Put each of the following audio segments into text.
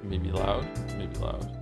Maybe loud. Maybe loud.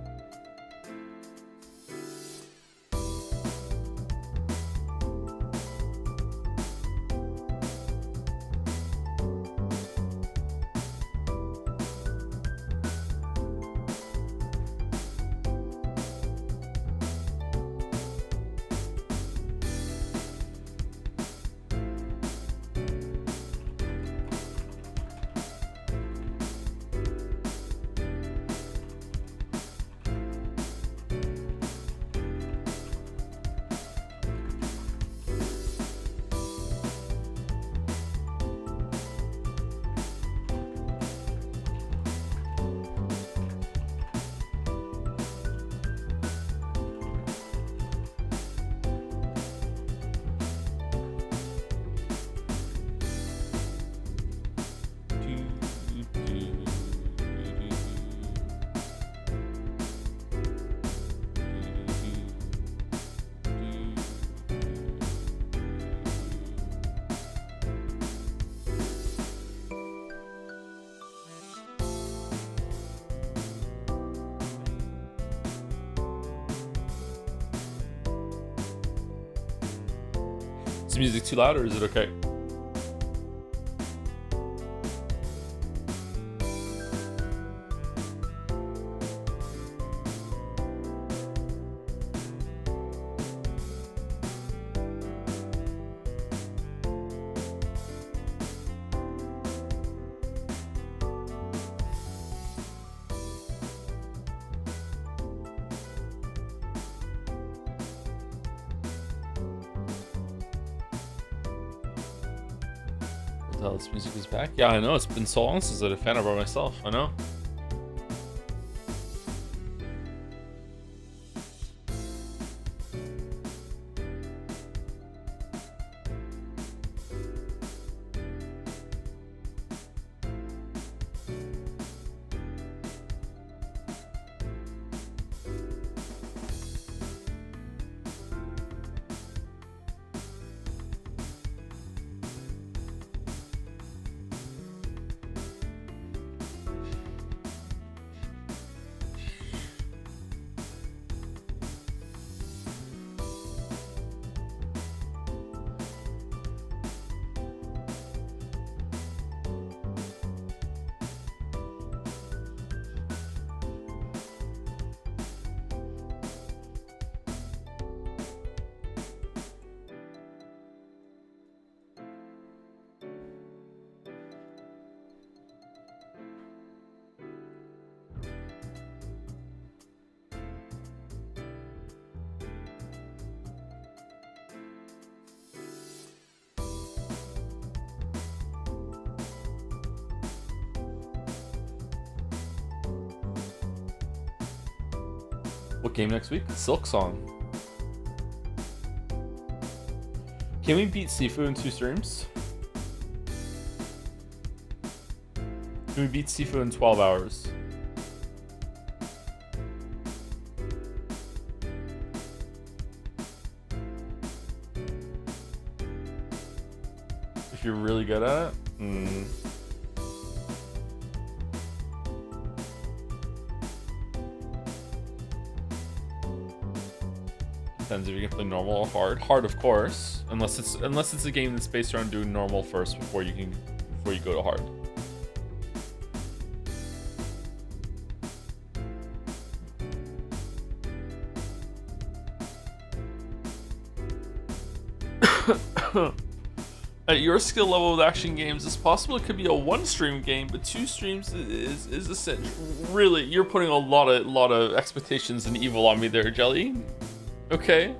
Is the music too loud or is it okay? This music is back. Yeah, I know. It's been so long since I did a fan art by myself. I know. What game next week? Silk Song. Can we beat Sifu in 2 streams? Can we beat Sifu in 12 hours? If you're really good at it? Depends if you can play normal or hard. Hard, of course, unless it's a game that's based around doing normal first before you go to hard. At your skill level with action games, it's possible it could be a 1-stream game, but 2 streams is a cinch. Really, you're putting a lot of expectations and evil on me there, Jelly. Okay.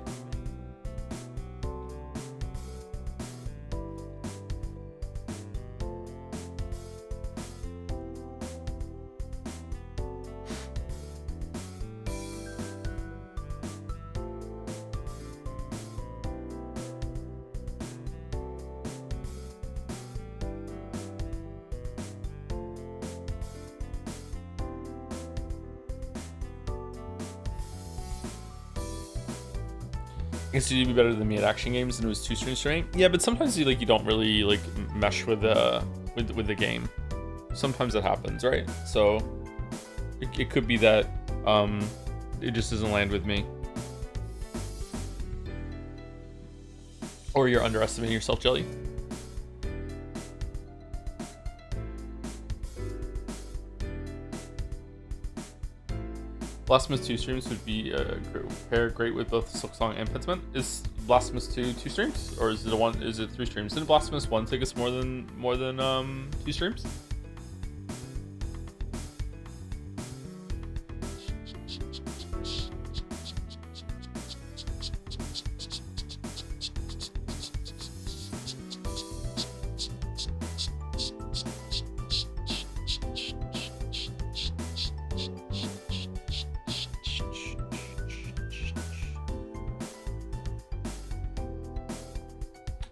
I guess you'd be better than me at action games and it was 2 streams straight. Yeah, but sometimes you don't really mesh with the game. Sometimes it happens, right? So It could be that it just doesn't land with me. Or you're underestimating yourself, Jelly. Blasphemous 2 streams would be pair great with both Silksong and Pentiment. Is Blasphemous 2 streams, or is it one? Is it 3 streams? Didn't Blasphemous 1 take us more than 2 streams?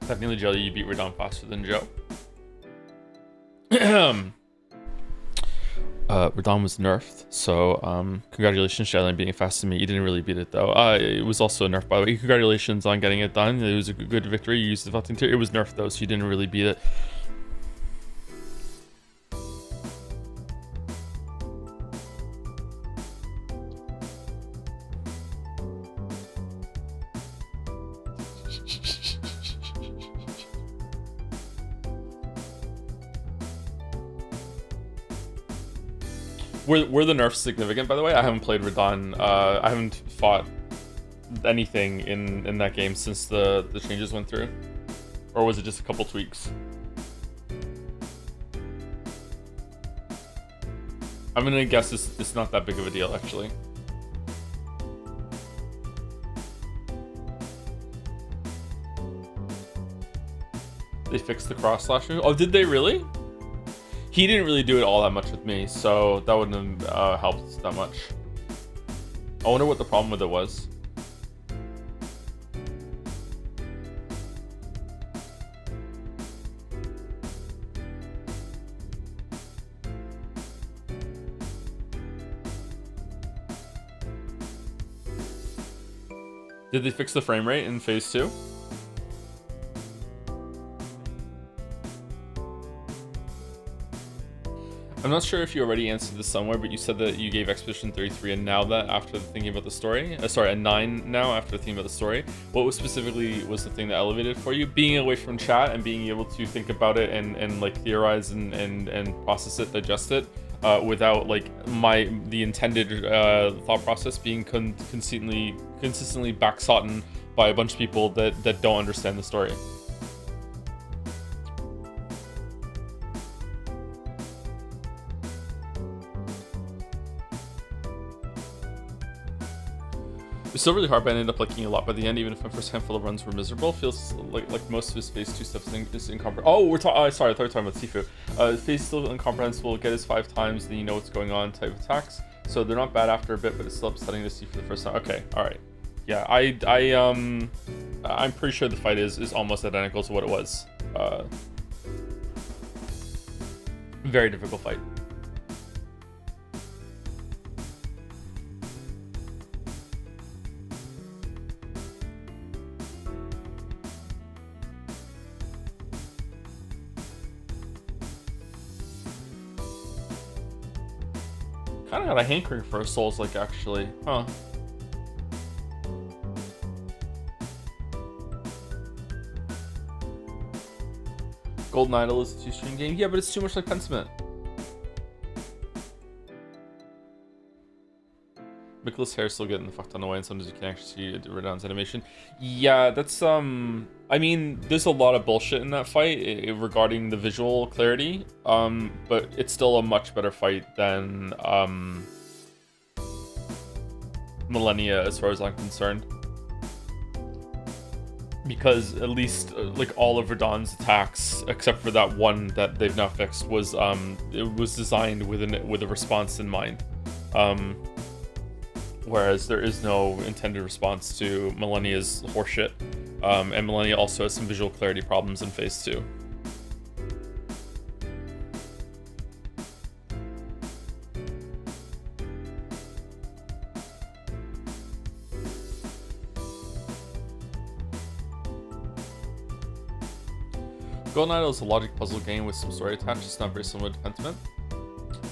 Technically, Jelly, you beat Radon faster than Joe. Radon was nerfed, so congratulations, Jelly, on beating it faster than me. You didn't really beat it though. It was also nerfed, by the way. Congratulations on getting it done. It was a good victory. You used the vaulting tier. It was nerfed though, so you didn't really beat it. Were the nerfs significant, by the way? I haven't played Radon. I haven't fought anything in that game since the changes went through. Or was it just a couple tweaks? I'm gonna guess it's not that big of a deal, actually. They fixed the cross slash move? Oh, did they really? He didn't really do it all that much with me, so that wouldn't have helped that much. I wonder what the problem with it was. Did they fix the frame rate in phase 2? I'm not sure if you already answered this somewhere, but you said that you gave Expedition 33 a now that after thinking about the story. Sorry, a 9 now after thinking about the story. What was specifically was the thing that elevated for you? Being away from chat and being able to think about it and like theorize and process it, digest it, without like the intended thought process being consistently backsoughten by a bunch of people that don't understand the story. It's still really hard, but I ended up liking a lot by the end, even if my first handful of runs were miserable. Feels like most of his phase 2 stuff is incomprehensible. Oh, we're talking. Sorry, I thought we were talking about Sifu. Phase still incomprehensible. Get his 5 times, then you know what's going on. Type attacks. So they're not bad after a bit, but it's still upsetting to see for the first time. Okay, all right. Yeah, I'm pretty sure the fight is almost identical to what it was. Very difficult fight. Kind of got a hankering for a Souls-like, actually, huh? Golden Idol is a 2-stream game. Yeah, but it's too much like Pentiment. Nicholas hair still getting the fuck on the way, and sometimes you can actually see Radon's animation. Yeah, that's I mean, there's a lot of bullshit in that fight regarding the visual clarity, but it's still a much better fight than Millennia, as far as I'm concerned, because at least like all of Radon's attacks, except for that one that they've now fixed, was it was designed with a response in mind. Whereas there is no intended response to Millennia's horseshit. And Millennia also has some visual clarity problems in phase 2. Golden Idol is a logic puzzle game with some story attached. It's not very similar to Pentiment.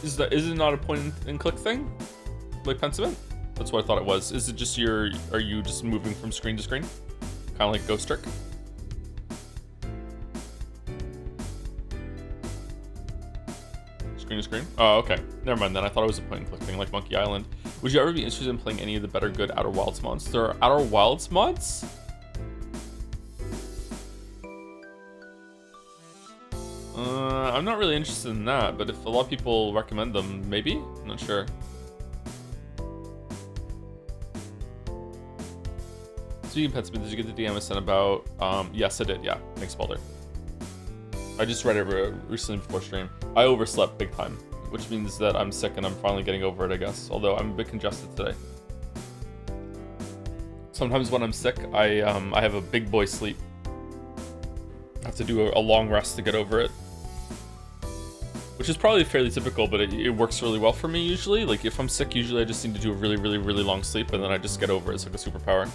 is it not a point and click thing? Like Pentiment? That's what I thought it was. Is it just are you just moving from screen to screen? Kind of like Ghost Trick? Screen to screen? Oh, okay. Never mind then. I thought it was a point and click thing like Monkey Island. Would you ever be interested in playing any of the better good Outer Wilds mods? There are Outer Wilds mods? I'm not really interested in that, but if a lot of people recommend them, maybe? I'm not sure. Speaking of Pentiment, did you get the DM I sent about? Yes, I did, yeah. Thanks, Balder. I just read it recently before stream. I overslept big time, which means that I'm sick and I'm finally getting over it, I guess. Although I'm a bit congested today. Sometimes when I'm sick, I have a big boy sleep. I have to do a long rest to get over it. Which is probably fairly typical, but it works really well for me usually. Like if I'm sick, usually I just need to do a really, really, really long sleep and then I just get over it. It's like a superpower.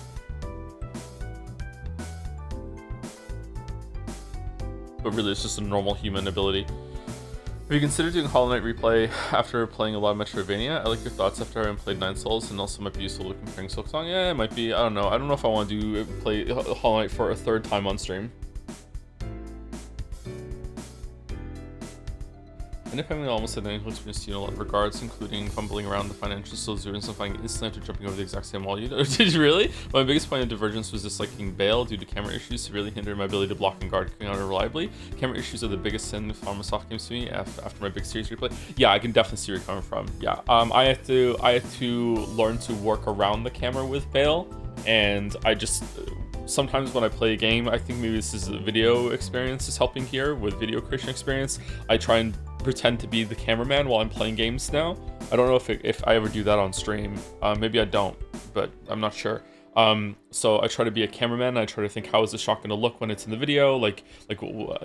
But really it's just a normal human ability. Have you considered doing Hollow Knight replay after playing a lot of Metroidvania? I like your thoughts after having played 9 Souls and also might be useful to comparing Silksong. Yeah, it might be. I don't know. I don't know if I want to play Hollow Knight for a 3rd time on stream. Independently almost identical experience to you in a lot of regards, including fumbling around the financial stores and finding instantly after jumping over the exact same wall you did. Did you really? My biggest point of divergence was disliking Bale due to camera issues severely hindered my ability to block and guard counter reliably. Camera issues are the biggest sin with FromSoft games to me after my big series replay. Yeah, I can definitely see where you're coming from. Yeah, I had to learn to work around the camera with Bale, and I just sometimes when I play a game, I think maybe this is a video experience is helping here with video creation experience. I try and pretend to be the cameraman while I'm playing games now. I don't know if I ever do that on stream. Maybe I don't, but I'm not sure. So I try to be a cameraman. I try to think, how is the shot going to look when it's in the video? Like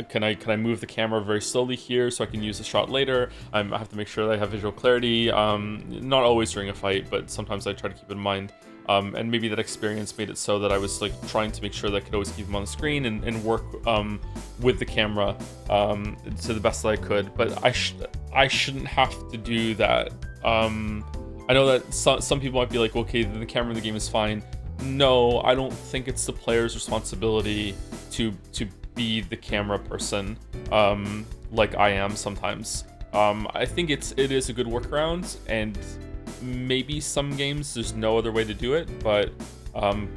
can I move the camera very slowly here so I can use the shot later? I have to make sure that I have visual clarity. Not always during a fight, but sometimes I try to keep in mind. And maybe that experience made it so that I was like trying to make sure that I could always keep him on the screen and work with the camera to the best that I could. But I shouldn't have to do that. I know that some people might be like, okay, the camera in the game is fine. No, I don't think it's the player's responsibility to be the camera person like I am sometimes. I think it is a good workaround, and maybe some games there's no other way to do it, but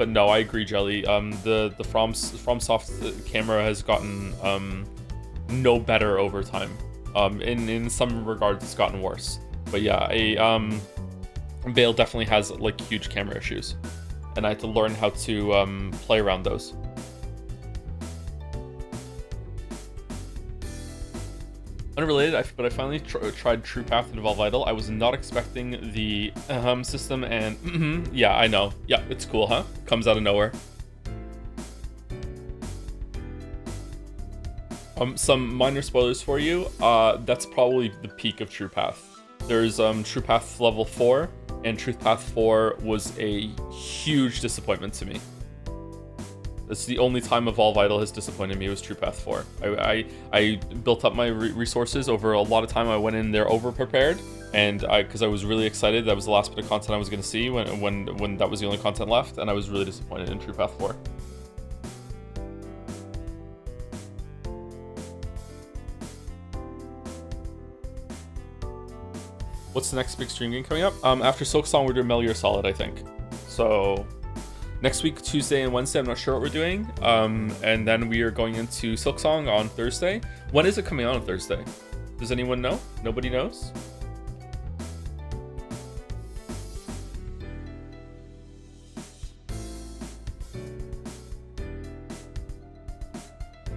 no, I agree, Jelly. The FromSoft camera has gotten no better over time. In some regards, it's gotten worse. But yeah, Bale definitely has like huge camera issues, and I had to learn how to play around those. Unrelated, but I finally tried True Path to Evolve Idol. I was not expecting the system, and yeah, I know. Yeah, it's cool, huh? Comes out of nowhere. Some minor spoilers for you. That's probably the peak of True Path. There's True Path level 4, and True Path 4 was a huge disappointment to me. That's the only time Evolve Idol has disappointed me, was True Path 4. I built up my resources over a lot of time. I went in there over prepared, and because I was really excited. That was the last bit of content I was going to see when that was the only content left, and I was really disappointed in True Path 4. What's the next big stream game coming up? After Silksong, we're doing Metal Gear Solid, I think. So next week, Tuesday and Wednesday, I'm not sure what we're doing. And then we are going into Silksong on Thursday. When is it coming out on Thursday? Does anyone know? Nobody knows?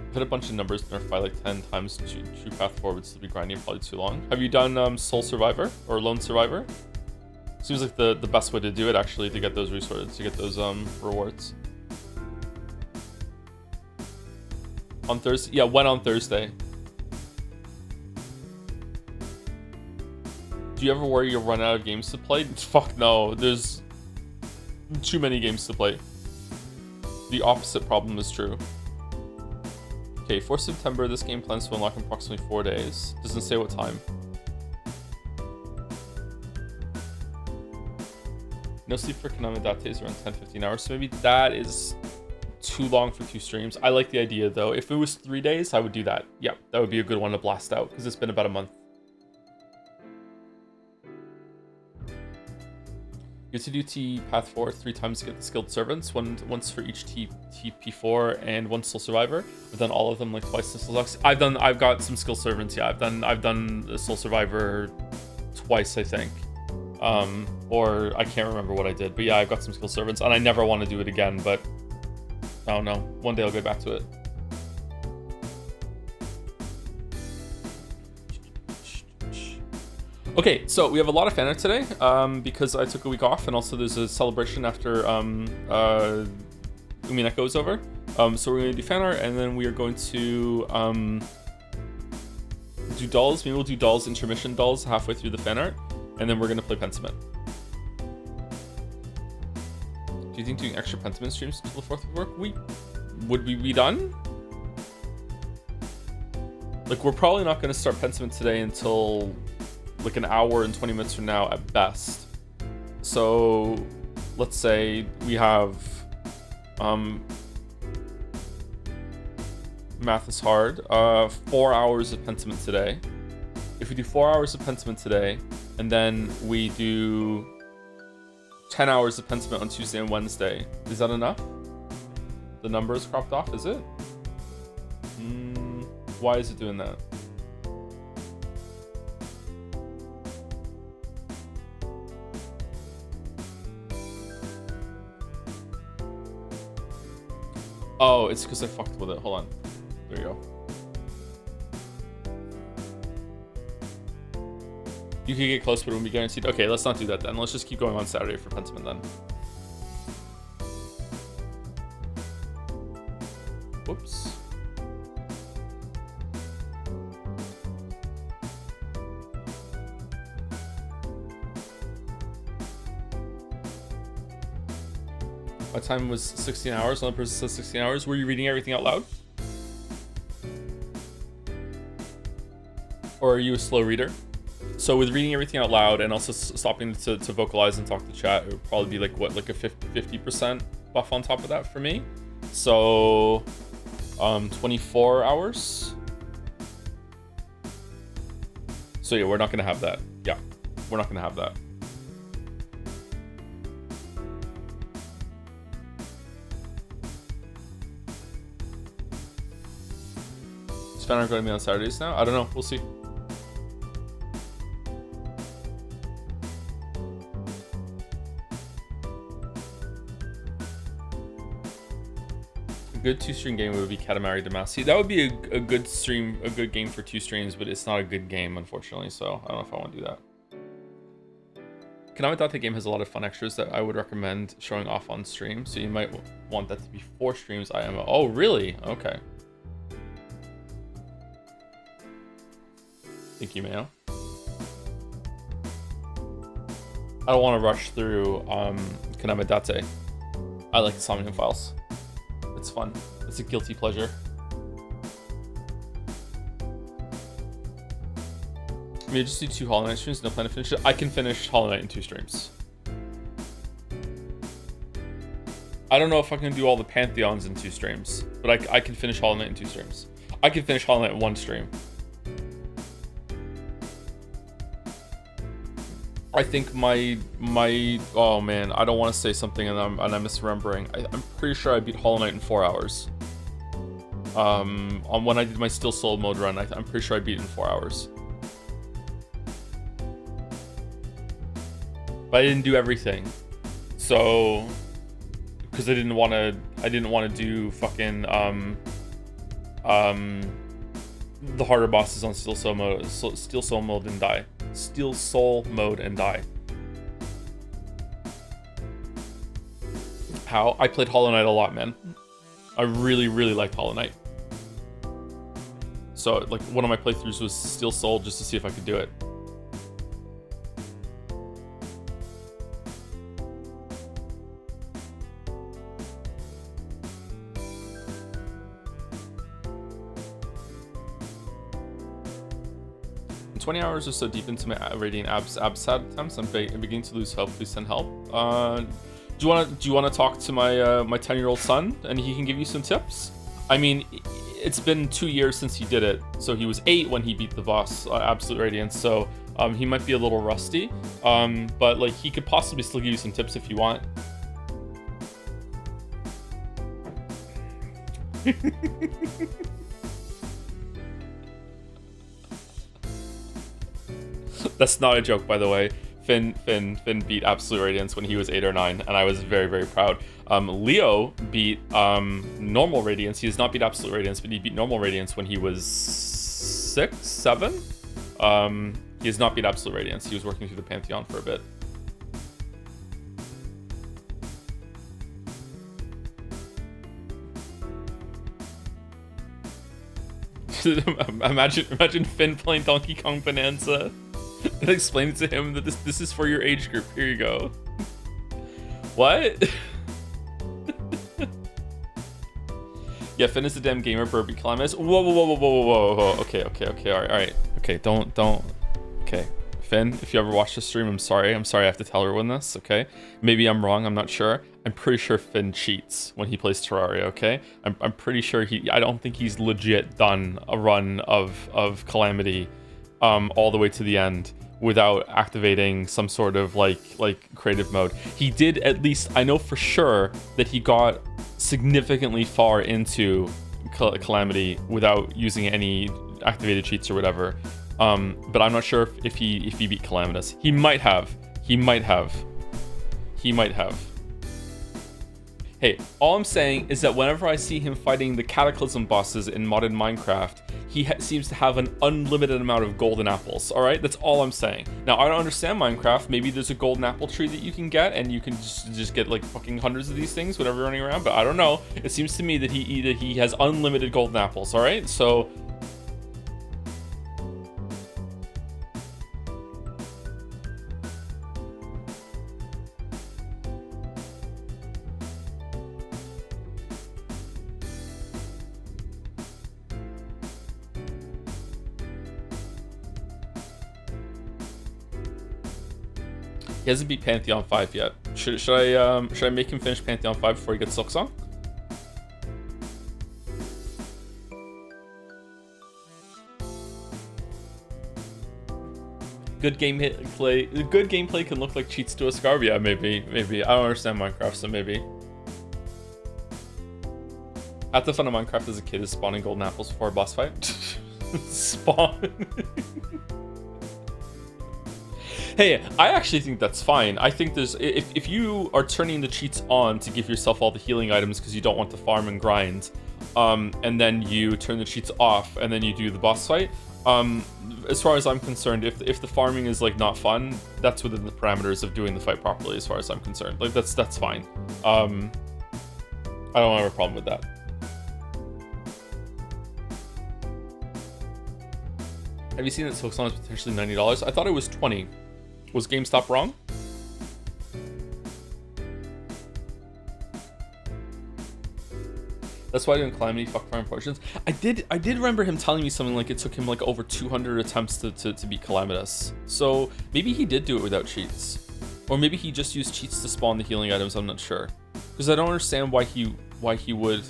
I've hit a bunch of numbers nerfed by like 10 times. True Path 4 would still be grinding, probably too long. Have you done Soul Survivor or Lone Survivor? Seems like the best way to do it, actually, to get those resources, to get those rewards. On Thursday? Yeah, when on Thursday? Do you ever worry you'll run out of games to play? Fuck no, there's too many games to play. The opposite problem is true. Okay, for September, this game plans to unlock in approximately 4 days. Doesn't say what time. No sleep for Kanamidate is around 10-15 hours, so maybe that is too long for 2 streams. I like the idea though. If it was 3 days, I would do that. Yeah, that would be a good one to blast out because it's been about a month. You have to do T Path 4 3 times to get the skilled servants, once for each TP4 and 1 soul survivor. I've done all of them like twice in Soul Docs. I've got some skilled servants, yeah. I've done the soul survivor twice, I think. Or I can't remember what I did, but yeah, I've got some skilled servants and I never want to do it again, but I don't know. One day I'll get back to it. Okay, so we have a lot of fan art today because I took a week off, and also there's a celebration after Umineko is over. So we're going to do fan art, and then we are going to do dolls. Maybe we'll do dolls, intermission dolls halfway through the fan art, and then we're going to play Pentiment. Do you think doing extra Pentiment streams until the 4th would work? Would we be done? Like, we're probably not going to start Pentiment today until like an hour and 20 minutes from now at best. So let's say we have math is hard, 4 hours of Pentiment today. If we do 4 hours of Pentiment today, and then we do 10 hours of Pentiment on Tuesday and Wednesday, is that enough? The number is cropped off, is it? Why is it doing that? Oh, it's because I fucked with it. Hold on. There you go. You could get close, but it won't be guaranteed. Okay, let's not do that then. Let's just keep going on Saturday for Pentiment then. Whoops. My time was 16 hours. Another person says 16 hours. Were you reading everything out loud? Or are you a slow reader? So with reading everything out loud and also stopping to vocalize and talk to chat, it would probably be like what, like a 50% buff on top of that for me. So 24 hours. So yeah, we're not gonna have that. Yeah, we're not gonna have that. Is fan art going to be on Saturdays now? I don't know. We'll see. A good 2-stream game would be Katamari Damacy. That would be a good stream, a good game for 2 streams, but it's not a good game, unfortunately. So I don't know if I want to do that. Kanamidate game has a lot of fun extras that I would recommend showing off on stream. So you might want that to be 4 streams. Oh, really? Okay. Thank you, Mayo. I don't want to rush through Kanamidate. I like the Somnium Files. It's fun. It's a guilty pleasure. I mean, just do 2 Hollow Knight streams, no plan to finish it. I can finish Hollow Knight in 2 streams. I don't know if I can do all the Pantheons in 2 streams, but I can finish Hollow Knight in 2 streams. I can finish Hollow Knight in 1 stream. I think my oh man, I don't want to say something and I'm misremembering. I'm pretty sure I beat Hollow Knight in 4 hours. On when I did my Still Soul mode run, I'm pretty sure I beat it in 4 hours. But I didn't do everything, so because I didn't want to do fucking the harder bosses on Steel Soul mode. Steel Soul mode and die. Steel Soul mode and die. How? I played Hollow Knight a lot, man. I really liked Hollow Knight. So like one of my playthroughs was Steel Soul just to see if I could do it. 20 hours or so deep into my Radiant Absad attempts. I'm beginning to lose hope. Please send help. Do you wanna talk to my my 10-year-old son and he can give you some tips? I mean, it's been 2 years since he did it, so he was 8 when he beat the boss, Absolute Radiance. So he might be a little rusty, but like he could possibly still give you some tips if you want. That's not a joke, by the way. Finn beat Absolute Radiance when he was 8 or 9, and I was very, very proud. Leo beat normal Radiance. He has not beat Absolute Radiance, but he beat normal Radiance when he was 6, 7. He has not beat Absolute Radiance. He was working through the Pantheon for a bit. imagine Finn playing Donkey Kong Bonanza and explaining to him that this is for your age group. Here you go. What? Yeah, Finn is a damn gamer. Burby Calamus. Whoa. Okay. All right. Okay, don't. Okay, Finn, if you ever watch the stream, I'm sorry. I have to tell everyone this. Okay, maybe I'm wrong. I'm not sure. I'm pretty sure Finn cheats when he plays Terraria. Okay, I'm pretty sure I don't think he's legit done a run of Calamity, all the way to the end without activating some sort of like creative mode. He did, at least I know for sure that he got significantly far into Calamity without using any activated cheats or whatever. But I'm not sure if he beat Calamitous. He might have. Hey, all I'm saying is that whenever I see him fighting the Cataclysm bosses in modern Minecraft, he seems to have an unlimited amount of golden apples, alright? That's all I'm saying. Now, I don't understand Minecraft. Maybe there's a golden apple tree that you can get, and you can just get like fucking hundreds of these things whenever you're running around, but I don't know. It seems to me that he has unlimited golden apples, alright? So... He hasn't beat Pantheon 5 yet. Should I make him finish Pantheon 5 before he gets Silksong? Good gameplay can look like cheats to a Scarab. Yeah, maybe. I don't understand Minecraft, so maybe. Half the fun of Minecraft as a kid is spawning golden apples before a boss fight. Spawn. Hey, I actually think that's fine. I think there's, if you are turning the cheats on to give yourself all the healing items because you don't want to farm and grind, and then you turn the cheats off and then you do the boss fight, as far as I'm concerned, if the farming is like not fun, that's within the parameters of doing the fight properly as far as I'm concerned. Like that's fine. I don't have a problem with that. Have you seen that Silksong is potentially $90? I thought it was $20. Was GameStop wrong? That's why I didn't Calamity fuck farm potions. I did remember him telling me something like it took him like over 200 attempts to beat Calamitous. So maybe he did do it without cheats. Or maybe he just used cheats to spawn the healing items, I'm not sure. Because I don't understand why he would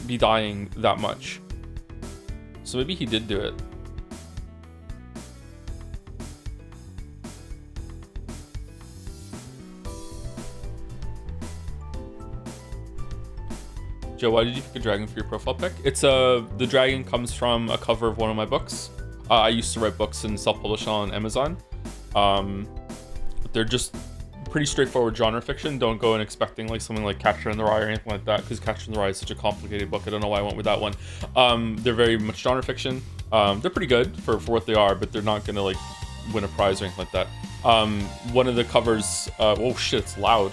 be dying that much. So maybe he did do it. Joe, why did you pick a dragon for your profile pic? It's the dragon comes from a cover of one of my books. I used to write books and self-publish on Amazon. They're just pretty straightforward genre fiction. Don't go in expecting like something like Catcher in the Rye or anything like that, because Catcher in the Rye is such a complicated book. I don't know why I went with that one. They're very much genre fiction. They're pretty good for what they are, but they're not gonna like win a prize or anything like that. One of the covers, oh shit, it's loud.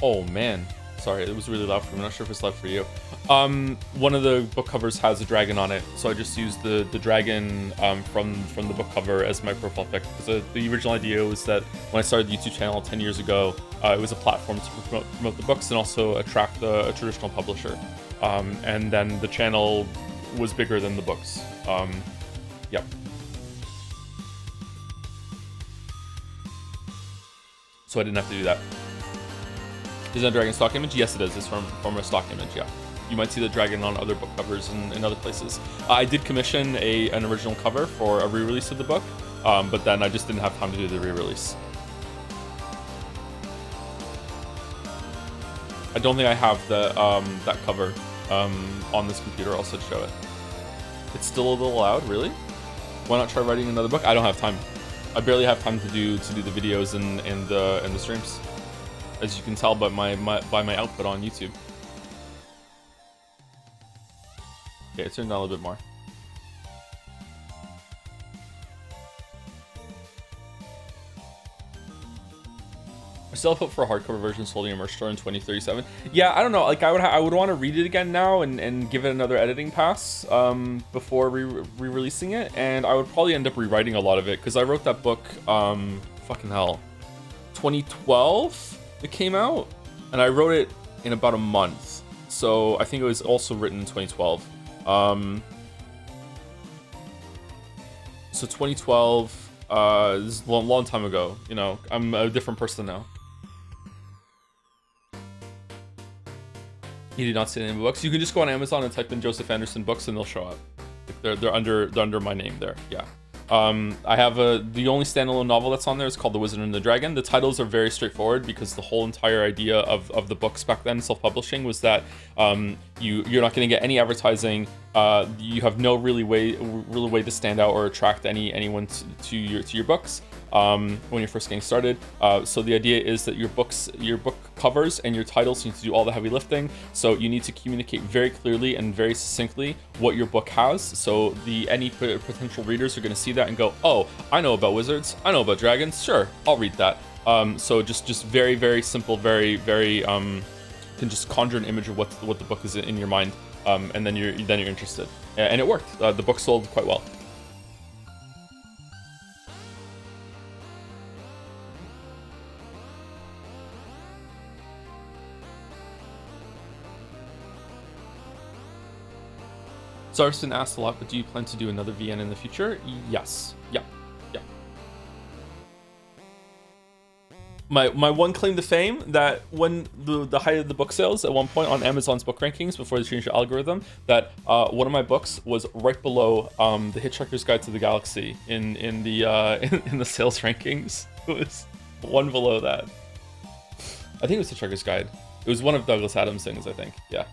Oh man, Sorry, it was really loud for me. I'm not sure if it's loud for you. One of the book covers has a dragon on it, so I just used the dragon from the book cover as my profile pic. Because the original idea was that when I started the YouTube channel 10 years ago, it was a platform to promote the books and also attract a traditional publisher. And then the channel was bigger than the books. Yep. So I didn't have to do that. Is that a dragon stock image? Yes, it is. It's from a stock image, yeah. You might see the dragon on other book covers in other places. I did commission an original cover for a re-release of the book, but then I just didn't have time to do the re-release. I don't think I have that cover on this computer. I'll also show it. It's still a little loud, really? Why not try writing another book? I don't have time. I barely have time to do the videos and the streams, as you can tell by my output on YouTube. Okay, it turned down a little bit more. I still have hope for a hardcover version sold in your merch store in 2037. Yeah, I don't know. Like I would want to read it again now and give it another editing pass before re-releasing it, and I would probably end up rewriting a lot of it because I wrote that book fucking hell 2012 it came out, and I wrote it in about a month. So I think it was also written in 2012. So 2012 this is a long time ago. You know, I'm a different person now. You did not see the name of books. You can just go on Amazon and type in Joseph Anderson books and they'll show up. They're under my name there. Yeah. I have the only standalone novel that's on there is called The Wizard and the Dragon. The titles are very straightforward because the whole entire idea of the books back then, self-publishing, was that you're not going to get any advertising. You have no really way to stand out or attract anyone to your books when you're first getting started. So the idea is that your book covers and your titles need to do all the heavy lifting. So you need to communicate very clearly and very succinctly what your book has. So any potential readers are going to see that and go, oh, I know about wizards, I know about dragons, sure, I'll read that. So just very, very simple, very, very can just conjure an image of what the book is in your mind, and then you're interested. And it worked. The book sold quite well. Zarston asked a lot, but do you plan to do another VN in the future? Yes. Yeah. My one claim to fame, that when the height of the book sales at one point on Amazon's book rankings before they changed the algorithm, that one of my books was right below the Hitchhiker's Guide to the Galaxy in the sales rankings. It was one below that. I think it was Hitchhiker's Guide. It was one of Douglas Adams' things, I think. Yeah.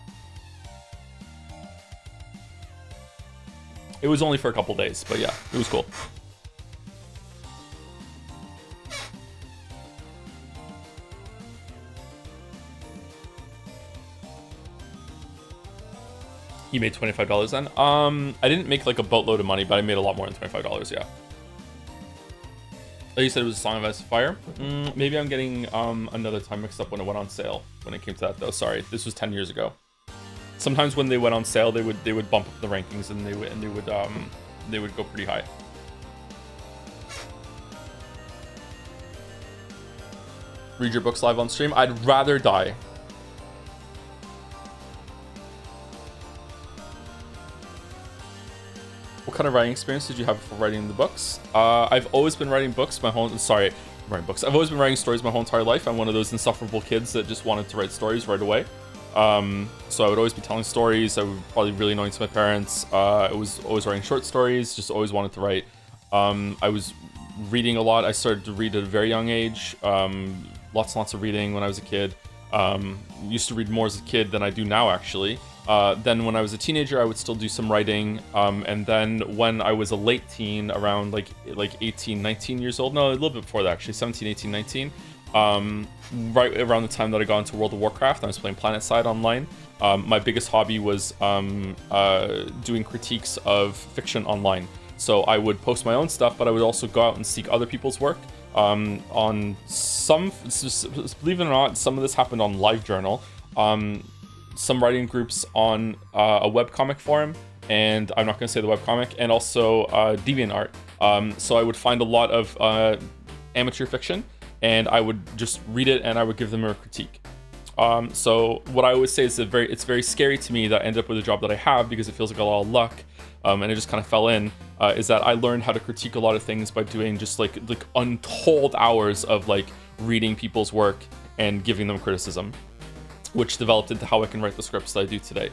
It was only for a couple days, but yeah, it was cool. You made $25 then? I didn't make like a boatload of money, but I made a lot more than $25, yeah. Like you said, it was a Song of Ice and Fire. Maybe I'm getting another time mixed up when it went on sale. When it came to that though, sorry, this was 10 years ago. Sometimes when they went on sale, they would bump up the rankings and they would go pretty high. Read your books live on stream? I'd rather die. What kind of writing experience did you have before writing the books? I've always been writing books I've always been writing stories my whole entire life. I'm one of those insufferable kids that just wanted to write stories right away. So I would always be telling stories. I would probably really annoying to my parents. I was always writing short stories, just always wanted to write. I was reading a lot. I started to read at a very young age. Lots and lots of reading when I was a kid. Used to read more as a kid than I do now, actually. Then when I was a teenager, I would still do some writing. And then when I was a late teen, around like 18, 19 years old, no, a little bit before that, actually, 17, 18, 19, right around the time that I got into World of Warcraft, I was playing PlanetSide online. My biggest hobby was doing critiques of fiction online. So I would post my own stuff, but I would also go out and seek other people's work. On some, believe it or not, some of this happened on LiveJournal. some writing groups on a webcomic forum, and I'm not going to say the webcomic, and also DeviantArt. So I would find a lot of amateur fiction, and I would just read it, and I would give them a critique. So what I always say is that it's very scary to me that I ended up with a job that I have, because it feels like a lot of luck, and it just kind of fell in, is that I learned how to critique a lot of things by doing just like untold hours of like reading people's work and giving them criticism, which developed into how I can write the scripts that I do today.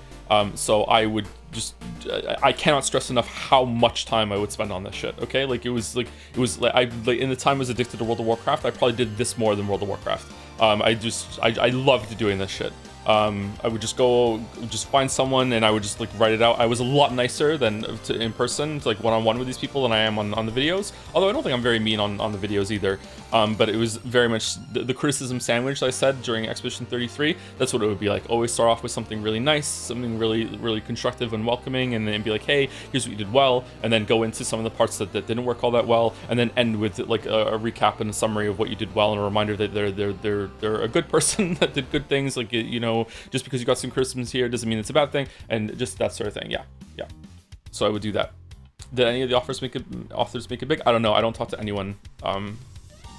So I cannot stress enough how much time I would spend on this shit. Okay, like it was like in the time I was addicted to World of Warcraft, I probably did this more than World of Warcraft. I loved doing this shit. I would just find someone, and I would just like write it out. I was a lot nicer than in person, like one-on-one with these people, than I am on the videos. Although I don't think I'm very mean on the videos either. But it was very much the criticism sandwich that I said during Expedition 33. That's what it would be like. Always start off with something really nice, something really, really constructive and welcoming, and then be like, hey, here's what you did well, and then go into some of the parts that didn't work all that well, and then end with like a recap and a summary of what you did well, and a reminder that they're a good person that did good things. Like, you know, just because you got some criticisms here doesn't mean it's a bad thing, and just that sort of thing. Yeah. So I would do that. Did any of the authors make it big? I don't know. I don't talk to anyone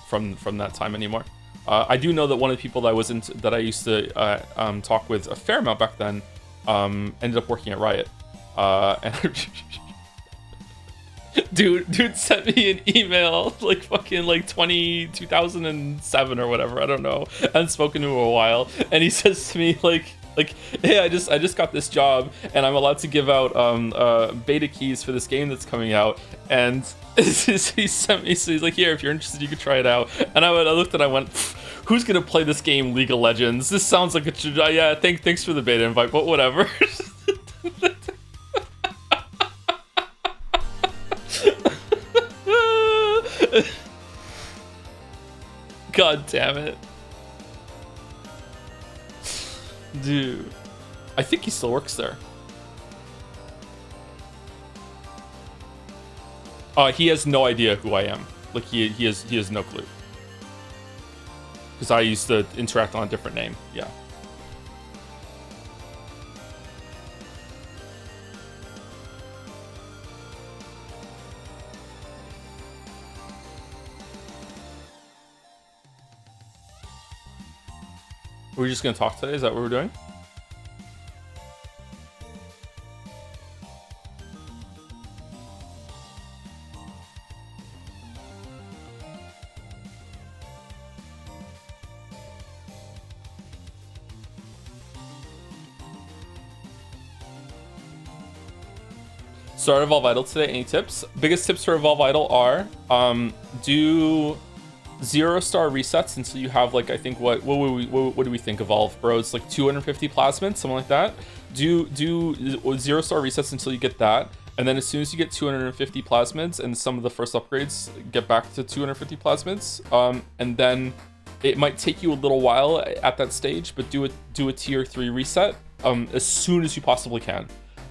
from that time anymore. I do know that one of the people that I used to talk with a fair amount back then ended up working at Riot. And dude sent me an email like fucking like 2007 or whatever, I don't know. I hadn't spoken to him in a while, and he says to me like, hey, I just got this job, and I'm allowed to give out beta keys for this game that's coming out, and he sent me, so he's like, here, if you're interested, you could try it out. And I looked and I went, who's gonna play this game, League of Legends? This sounds like a yeah, thanks for the beta invite, but whatever. God damn it. Dude. I think he still works there. He has no idea who I am. Like, he has no clue. Because I used to interact on a different name. Yeah. We're just gonna talk today? Is that what we're doing? Start Evolve Idle today. Any tips? Biggest tips for Evolve Idle are do 0-star resets until you have, like, I think what do we think Evolve Bros, like 250 plasmids, something like that. Do 0-star resets until you get that, and then as soon as you get 250 plasmids and some of the first upgrades get back to 250 plasmids, and then it might take you a little while at that stage, but do a tier 3 reset as soon as you possibly can.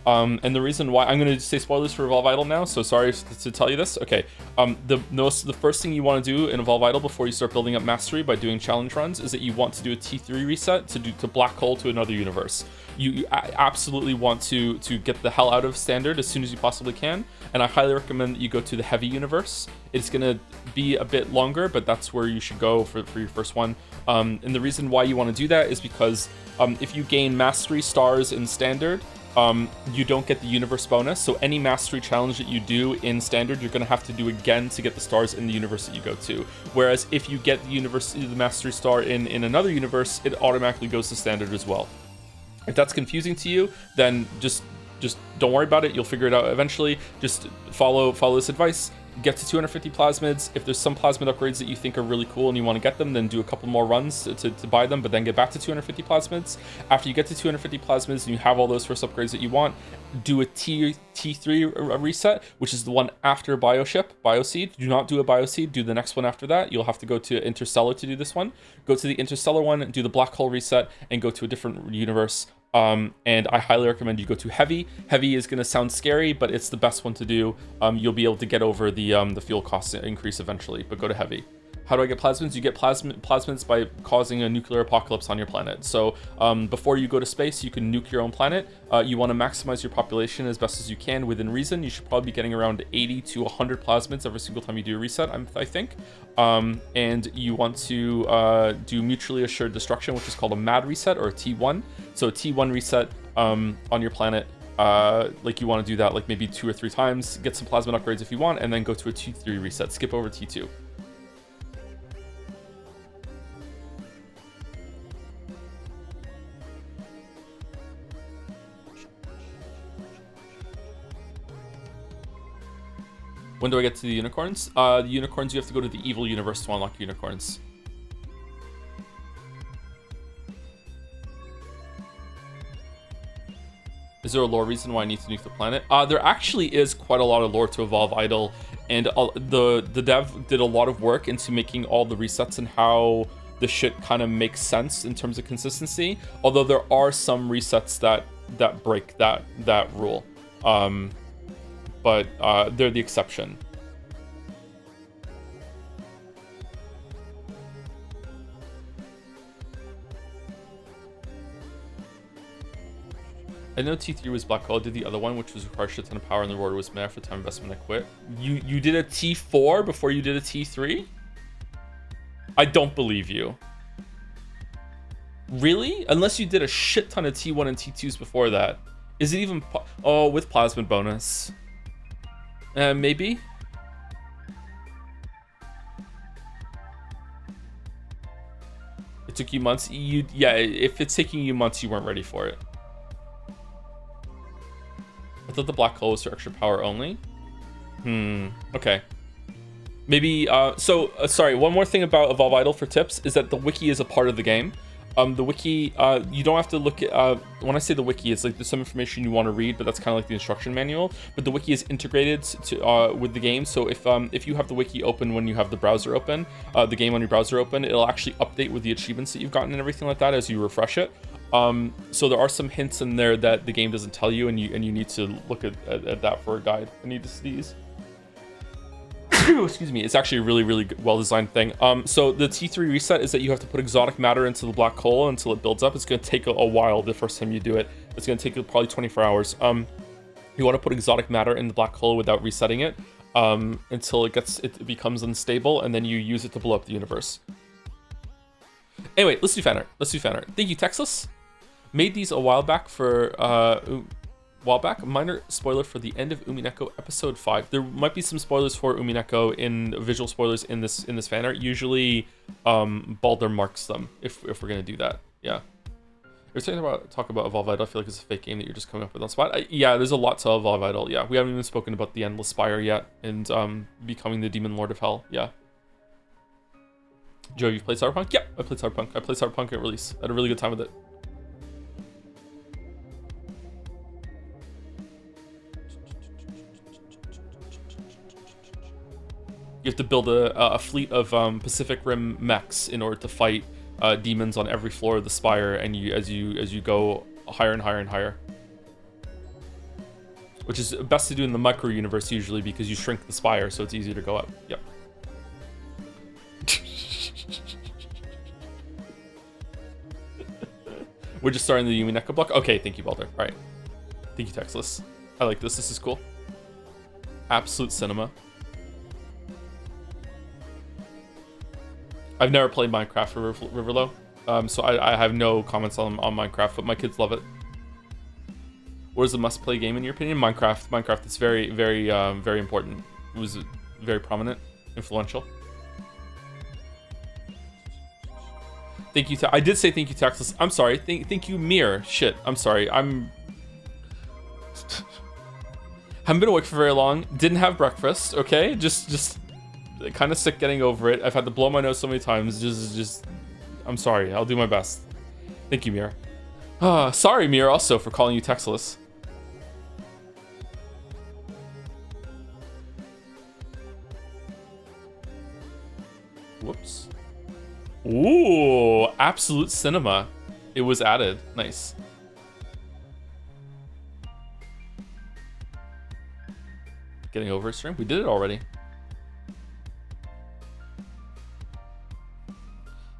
And the reason why, I'm going to say spoilers for Evolve Idle now, so sorry to tell you this. Okay, the first thing you want to do in Evolve Idle before you start building up mastery by doing challenge runs is that you want to do a T3 reset to black hole to another universe. You absolutely want to get the hell out of standard as soon as you possibly can, and I highly recommend that you go to the heavy universe. It's going to be a bit longer, but that's where you should go for your first one. And the reason why you want to do that is because if you gain mastery stars in standard, you don't get the universe bonus, so any mastery challenge that you do in standard, you're going to have to do again to get the stars in the universe that you go to. Whereas if you get the mastery star in another universe, it automatically goes to standard as well. If that's confusing to you, then just don't worry about it. You'll figure it out eventually. Just follow this advice. Get to 250 plasmids. If there's some plasmid upgrades that you think are really cool and you want to get them, then do a couple more runs to buy them, but then get back to 250 plasmids. After you get to 250 plasmids and you have all those first upgrades that you want, do a T3 reset, which is the one after Bioseed. Do not do a Bioseed, do the next one after that. You'll have to go to Interstellar to do this one. Go to the Interstellar one, do the black hole reset, and go to a different universe. And I highly recommend you go to heavy. Heavy is going to sound scary, but it's the best one to do. You'll be able to get over the fuel cost increase eventually, but go to heavy. How do I get plasmids? You get plasmids by causing a nuclear apocalypse on your planet. So before you go to space, you can nuke your own planet. You want to maximize your population as best as you can within reason. You should probably be getting around 80 to 100 plasmids every single time you do a reset, I think. And you want to do mutually assured destruction, which is called a MAD reset or a T1. So a T1 reset on your planet. Like you want to do that like maybe 2 or 3 times, get some plasmid upgrades if you want, and then go to a T3 reset. Skip over T2. When do I get to the unicorns? The unicorns, you have to go to the evil universe to unlock unicorns. Is there a lore reason why I need to nuke the planet? There actually is quite a lot of lore to Evolve Idle, and the dev did a lot of work into making all the resets and how the shit kind of makes sense in terms of consistency. Although there are some resets that break that rule. But they're the exception. I know T3 was black hole. I did the other one, which was required a shit ton of power, and the reward was mad for time investment. I quit. You did a T4 before you did a T3? I don't believe you. Really? Unless you did a shit ton of T1 and T2s before that. Is it even... Oh, with plasmid bonus. Maybe? It took you months? Yeah, if it's taking you months, you weren't ready for it. I thought the black hole was for extra power only. Okay. Maybe, sorry, one more thing about Evolve Idle for tips is that the wiki is a part of the game. The wiki, you don't have to look at, when I say the wiki, it's like there's some information you want to read, but that's kind of like the instruction manual. But the wiki is integrated to with the game, so if you have the wiki open when you have the browser open, the game on your browser open, it'll actually update with the achievements that you've gotten and everything like that as you refresh it. So there are some hints in there that the game doesn't tell you, and you need to look at that for a guide. I need to sneeze. Excuse me. It's actually a really well-designed thing. So the T3 reset is that you have to put exotic matter into the black hole until it builds up. It's going to take a while the first time you do it. It's going to take probably 24 hours. You want to put exotic matter in the black hole without resetting it until it becomes unstable, and then you use it to blow up the universe. Anyway, let's do fan art. Thank you, Texas. Made these a while back for minor spoiler for the end of Umineko episode 5. There might be some spoilers for Umineko in visual spoilers in this fan art. Usually Balder marks them if we're gonna do that. Yeah. You're talk about Evolve Idle. I feel like it's a fake game that you're just coming up with on the spot. Yeah, there's a lot to Evolve Idle. Yeah, we haven't even spoken about the Endless Spire yet and becoming the Demon Lord of Hell. Yeah. Joe, you've played Cyberpunk? Yep, I played Cyberpunk. I played Cyberpunk at release. I had a really good time with it. You have to build a fleet of Pacific Rim mechs in order to fight demons on every floor of the spire, and as you go higher and higher and higher. Which is best to do in the micro universe usually because you shrink the spire, so it's easier to go up. Yep. We're just starting the Umineko block. Okay, thank you, Balder. All right. Thank you, Texless. I like this. This is cool. Absolute cinema. I've never played Minecraft for Riverlow, so I have no comments on Minecraft, but my kids love it. What is a must-play game in your opinion? Minecraft. Minecraft is very important. It was very prominent, influential. Thank you. I did say thank you, Texas. I'm sorry. Thank you, Mir. Shit. I'm sorry. Haven't been awake for very long. Didn't have breakfast. Okay. Just kind of sick getting over it. I've had to blow my nose so many times. Just. I'm sorry. I'll do my best. Thank you, Mir. Sorry, Mir, also for calling you Textless. Whoops. Ooh, absolute cinema. It was added. Nice. Getting over a stream? We did it already.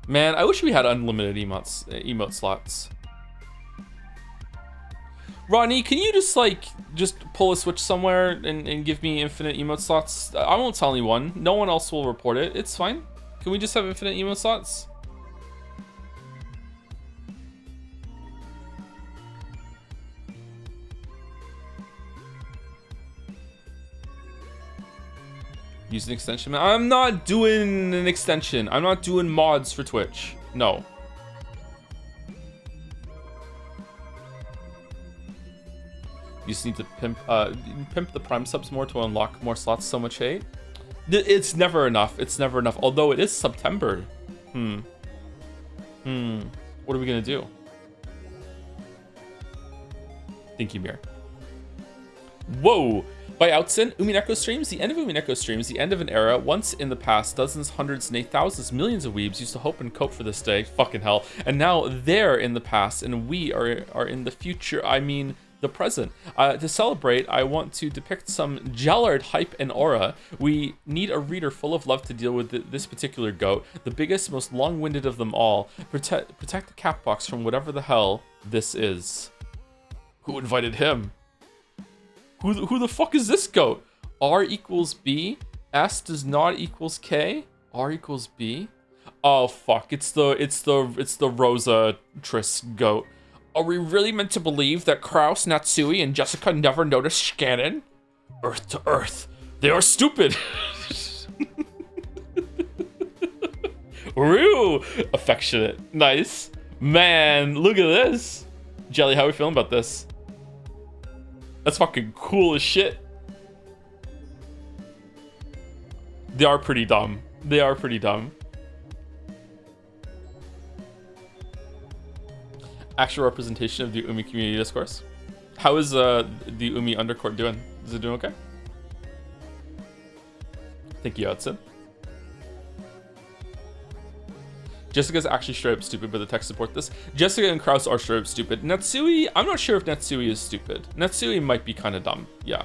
Man, I wish we had unlimited emote slots. Ronnie, can you just pull a switch somewhere and give me infinite emote slots? I won't tell anyone. No one else will report it. It's fine. Can we just have infinite emote slots? Use an extension. I'm not doing an extension. I'm not doing mods for Twitch. No. You just need to pimp the Prime subs more to unlock more slots. So much hate. It's never enough. It's never enough. Although it is September. What are we gonna do? Thinky Mirror. Whoa! By Outsin, Umineko streams, the end of Umineko streams, the end of an era. Once in the past, dozens, hundreds, nay, thousands, millions of weebs used to hope and cope for this day. Fucking hell. And now they're in the past, and we are in the future. I mean, the present. To celebrate, I want to depict some Jellard hype and aura. We need a reader full of love to deal with this particular goat, the biggest, most long-winded of them all. Protect the cat box from whatever the hell this is. Who invited him? Who the fuck is this goat? R equals B, S does not equals K, R equals B. Oh fuck! It's the Rosa Triss goat. Are we really meant to believe that Kraus, Natsui, and Jessica never noticed Scannon? Earth to Earth, they are stupid. Woo! Affectionate, nice man. Look at this, Jelly. How are we feeling about this? That's fucking cool as shit. They are pretty dumb. They are pretty dumb. Actual representation of the Umi community discourse. How is the Umi undercourt doing? Is it doing okay? Thank you, Hudson. Jessica's actually straight up stupid, but the tech support this. Jessica and Kraus are straight up stupid. Natsui, I'm not sure if Natsui is stupid. Natsui might be kind of dumb. Yeah.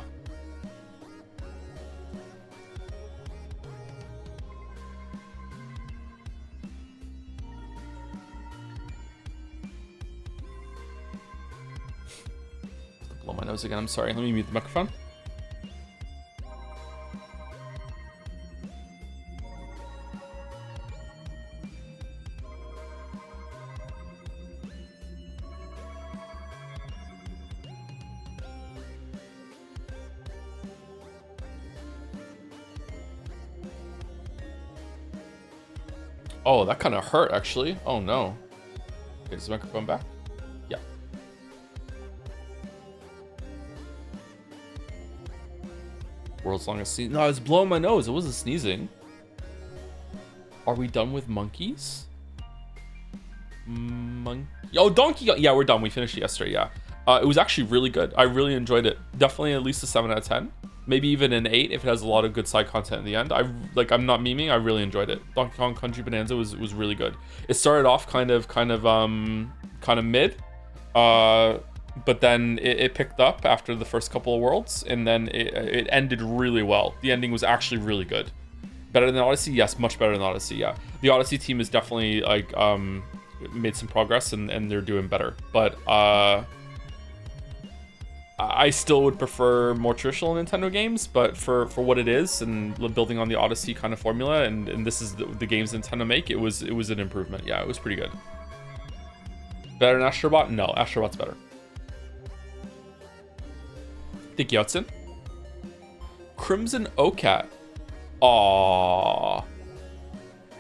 Blow my nose again. I'm sorry. Let me mute the microphone. Oh, that kind of hurt, actually. Oh, no. Okay, is the microphone back? Yeah. World's longest sneeze. No, I was blowing my nose. It wasn't sneezing. Are we done with monkeys? Monkey. Oh, Donkey. Yeah, we're done. We finished it yesterday, yeah. It was actually really good. I really enjoyed it. Definitely at least a 7 out of 10. Maybe even an 8 if it has a lot of good side content in the end. I'm not memeing. I really enjoyed it. Donkey Kong Country Bonanza was really good. It started off kind of mid, but then it picked up after the first couple of worlds, and then it ended really well. The ending was actually really good. Better than Odyssey? Yes, much better than Odyssey. Yeah, the Odyssey team is definitely made some progress and they're doing better. But I still would prefer more traditional Nintendo games, but for what it is and building on the Odyssey kind of formula, and this is the games Nintendo make, it was an improvement. Yeah, it was pretty good. Better than Astrobot? No, Astrobot's better. Thank you, Hudson. Crimson Ocat. Aww.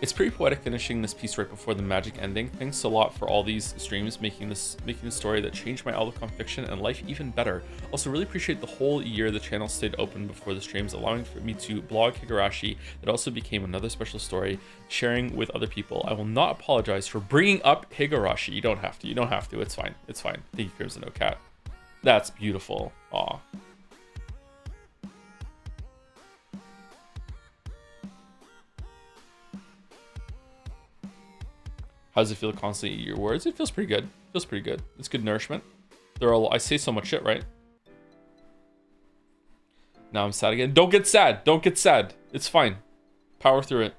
It's pretty poetic finishing this piece right before the magic ending. Thanks a lot for all these streams making the story that changed my outlook on fiction and life even better. Also really appreciate the whole year the channel stayed open before the streams, allowing for me to blog Higurashi. That also became another special story, sharing with other people. I will not apologize for bringing up Higurashi. You don't have to. You don't have to. It's fine. It's fine. Thank you, Crimson Ocat. That's beautiful. Aw. How does it feel to constantly eat your words? It feels pretty good. It feels pretty good. It's good nourishment. I say so much shit, right? Now I'm sad again. Don't get sad. Don't get sad. It's fine. Power through it.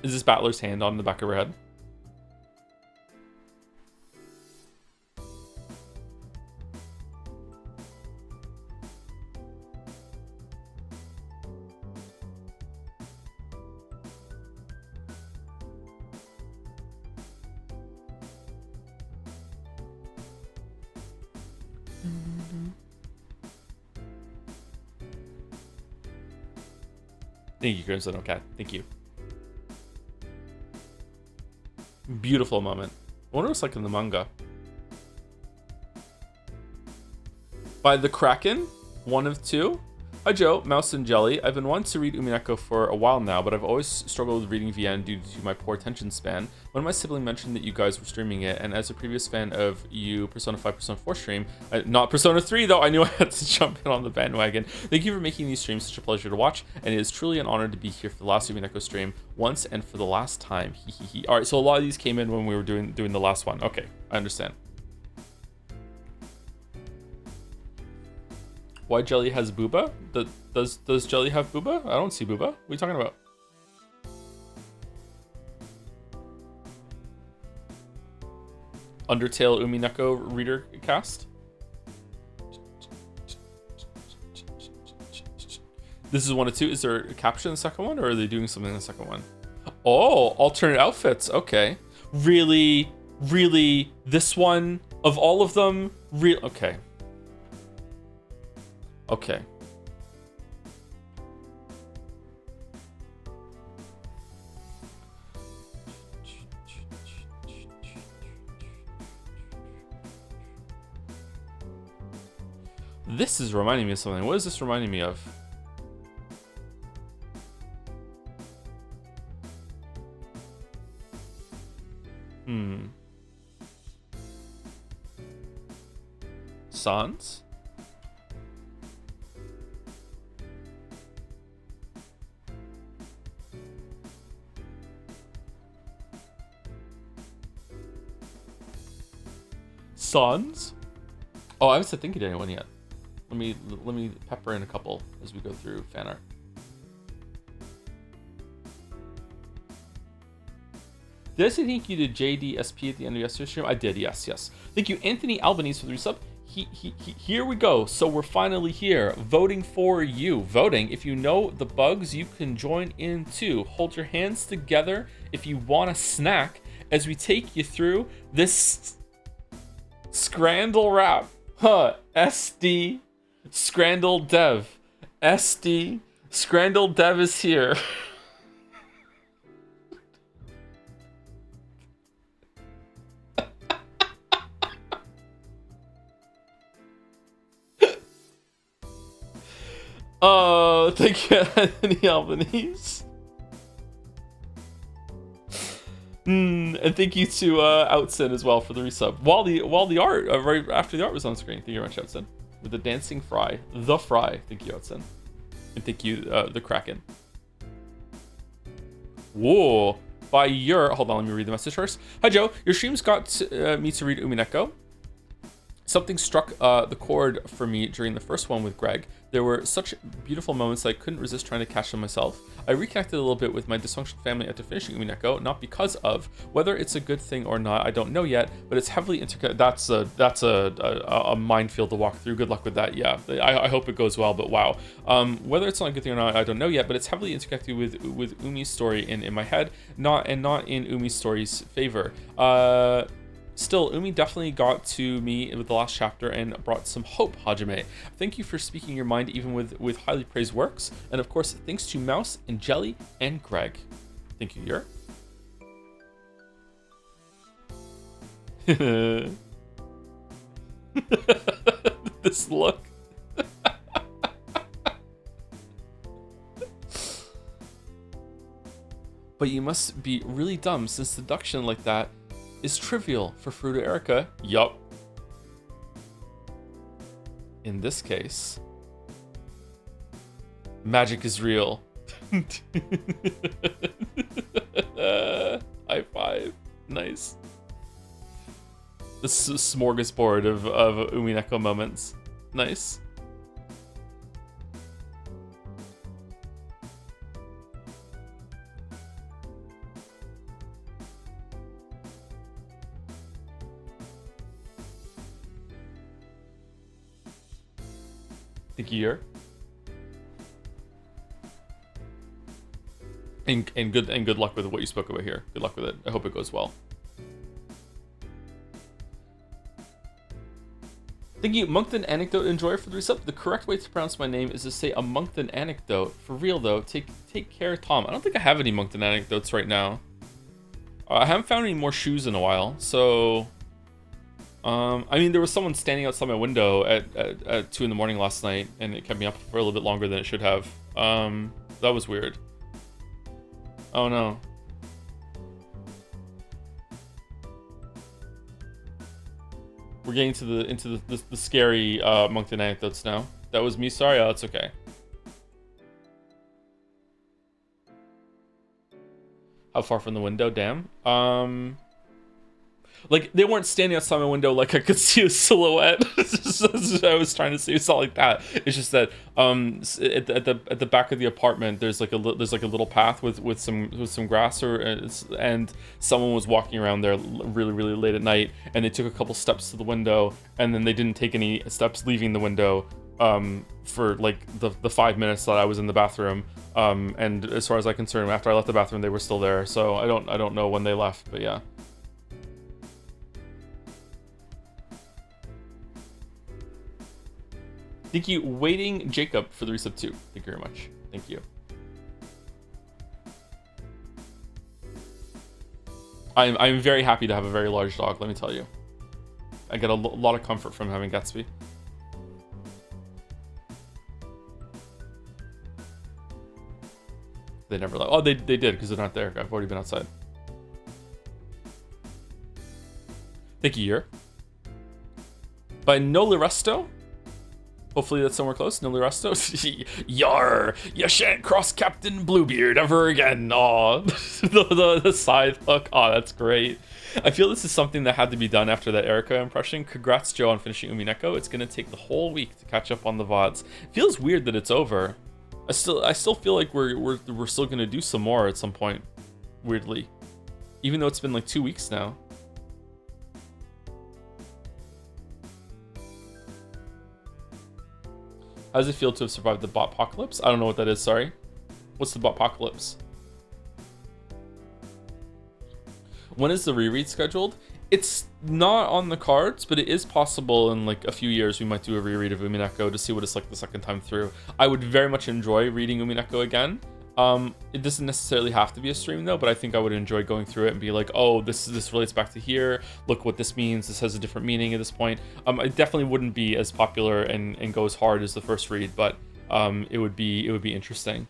Is this Battler's hand on the back of her head? Thank you, Crimson Cat. Thank you. Beautiful moment. I wonder what's like in the manga. By the Kraken, one of two. Hi Joe, Mouse and Jelly. I've been wanting to read Umineko for a while now, but I've always struggled with reading VN due to my poor attention span. One of my siblings mentioned that you guys were streaming it, and as a previous fan of you Persona 5, Persona 4 stream, not Persona 3 though, I knew I had to jump in on the bandwagon. Thank you for making these streams such a pleasure to watch, and it is truly an honor to be here for the last Umineko stream once and for the last time. Alright, so a lot of these came in when we were doing the last one. Okay, I understand. Why Jelly has Booba? Does Jelly have Booba? I don't see Booba. What are you talking about? Undertale Umineko reader cast? This is one of two. Is there a caption in the second one, or are they doing something in the second one? Oh, alternate outfits. Okay. Really? Really? This one? Of all of them? Okay. Okay. This is reminding me of something. What is this reminding me of? Sans? Sans? Oh, I haven't said thank you to anyone yet. Let me pepper in a couple as we go through fan art. Did I say thank you to JDSP at the end of yesterday's stream? I did, yes. Thank you, Anthony Albanese, for the resub. Here we go. So we're finally here, voting for you. Voting, if you know the bugs, you can join in too. Hold your hands together if you want a snack as we take you through this Scrandle rap. SD Scrandle Dev. SD Scrandle Dev is here. Thank you, Anthony Albanese. And thank you to Outsin as well for the resub. While the art, right after the art was on screen. Thank you very much, Outsin. With the dancing fry. The fry. Thank you, Outsin. And thank you, the Kraken. Whoa. By your... Hold on, let me read the message first. Hi, Joe. Your streams got me to read Umineko. Something struck the chord for me during the first one with Greg. There were such beautiful moments that I couldn't resist trying to catch them myself. I reconnected a little bit with my dysfunctional family after finishing Umineko, not because of whether it's a good thing or not. I don't know yet, but it's heavily interconnected. That's a minefield to walk through. Good luck with that. Yeah, I hope it goes well. But wow, whether it's not a good thing or not, I don't know yet. But it's heavily interconnected with Umi's story in my head, not in Umi's story's favor. Still, Umi definitely got to me with the last chapter and brought some hope, Hajime. Thank you for speaking your mind even with highly praised works. And of course, thanks to Mouse and Jelly and Greg. Thank you, Yer. This look. But you must be really dumb since deduction like that is trivial for Fruta Erica. Yup. In this case, magic is real. High five. Nice. This smorgasbord of Umineko moments. Nice. Thank you, Yer. And good luck with what you spoke about here. Good luck with it. I hope it goes well. Thank you, Moncton Anecdote Enjoyer for the resub. The correct way to pronounce my name is to say a Moncton Anecdote. For real though, take care, Tom. I don't think I have any Moncton Anecdotes right now. I haven't found any more shoes in a while, so... I mean, there was someone standing outside my window at 2 in the morning last night, and it kept me up for a little bit longer than it should have. That was weird. Oh no. We're getting into the scary Moncton anecdotes now. That was me. Sorry. Oh, it's okay. How far from the window? Damn. Like, they weren't standing outside my window like I could see a silhouette. I was trying to say it's not like that. It's just that at the back of the apartment there's like a little path with some grass and someone was walking around there really late at night, and they took a couple steps to the window, and then they didn't take any steps leaving the window for like the 5 minutes that I was in the bathroom. And as far as I'm concerned, after I left the bathroom they were still there. So I don't know when they left, but yeah. Thank you, Waiting Jacob, for the resub too. Thank you very much. Thank you. I'm very happy to have a very large dog, let me tell you. I get a lot of comfort from having Gatsby. They never left. Oh, they did, because they're not there. I've already been outside. Thank you, Yer. By Noli Resto. Hopefully that's somewhere close. Noli Resto. Yar! You shan't cross Captain Bluebeard ever again. Aw. the side hook. Aw, that's great. I feel this is something that had to be done after that Erica impression. Congrats, Joe, on finishing Umineko. It's gonna take the whole week to catch up on the VODs. It feels weird that it's over. I still feel like we're still gonna do some more at some point. Weirdly. Even though it's been like 2 weeks now. How does it feel to have survived the bot-pocalypse? I don't know what that is, sorry. What's the bot-pocalypse? When is the reread scheduled? It's not on the cards, but it is possible in like a few years we might do a reread of Umineko to see what it's like the second time through. I would very much enjoy reading Umineko again. It doesn't necessarily have to be a stream though, but I think I would enjoy going through it and be like, oh, this relates back to here. Look what this means. This has a different meaning at this point. It definitely wouldn't be as popular and go as hard as the first read, but it would be interesting.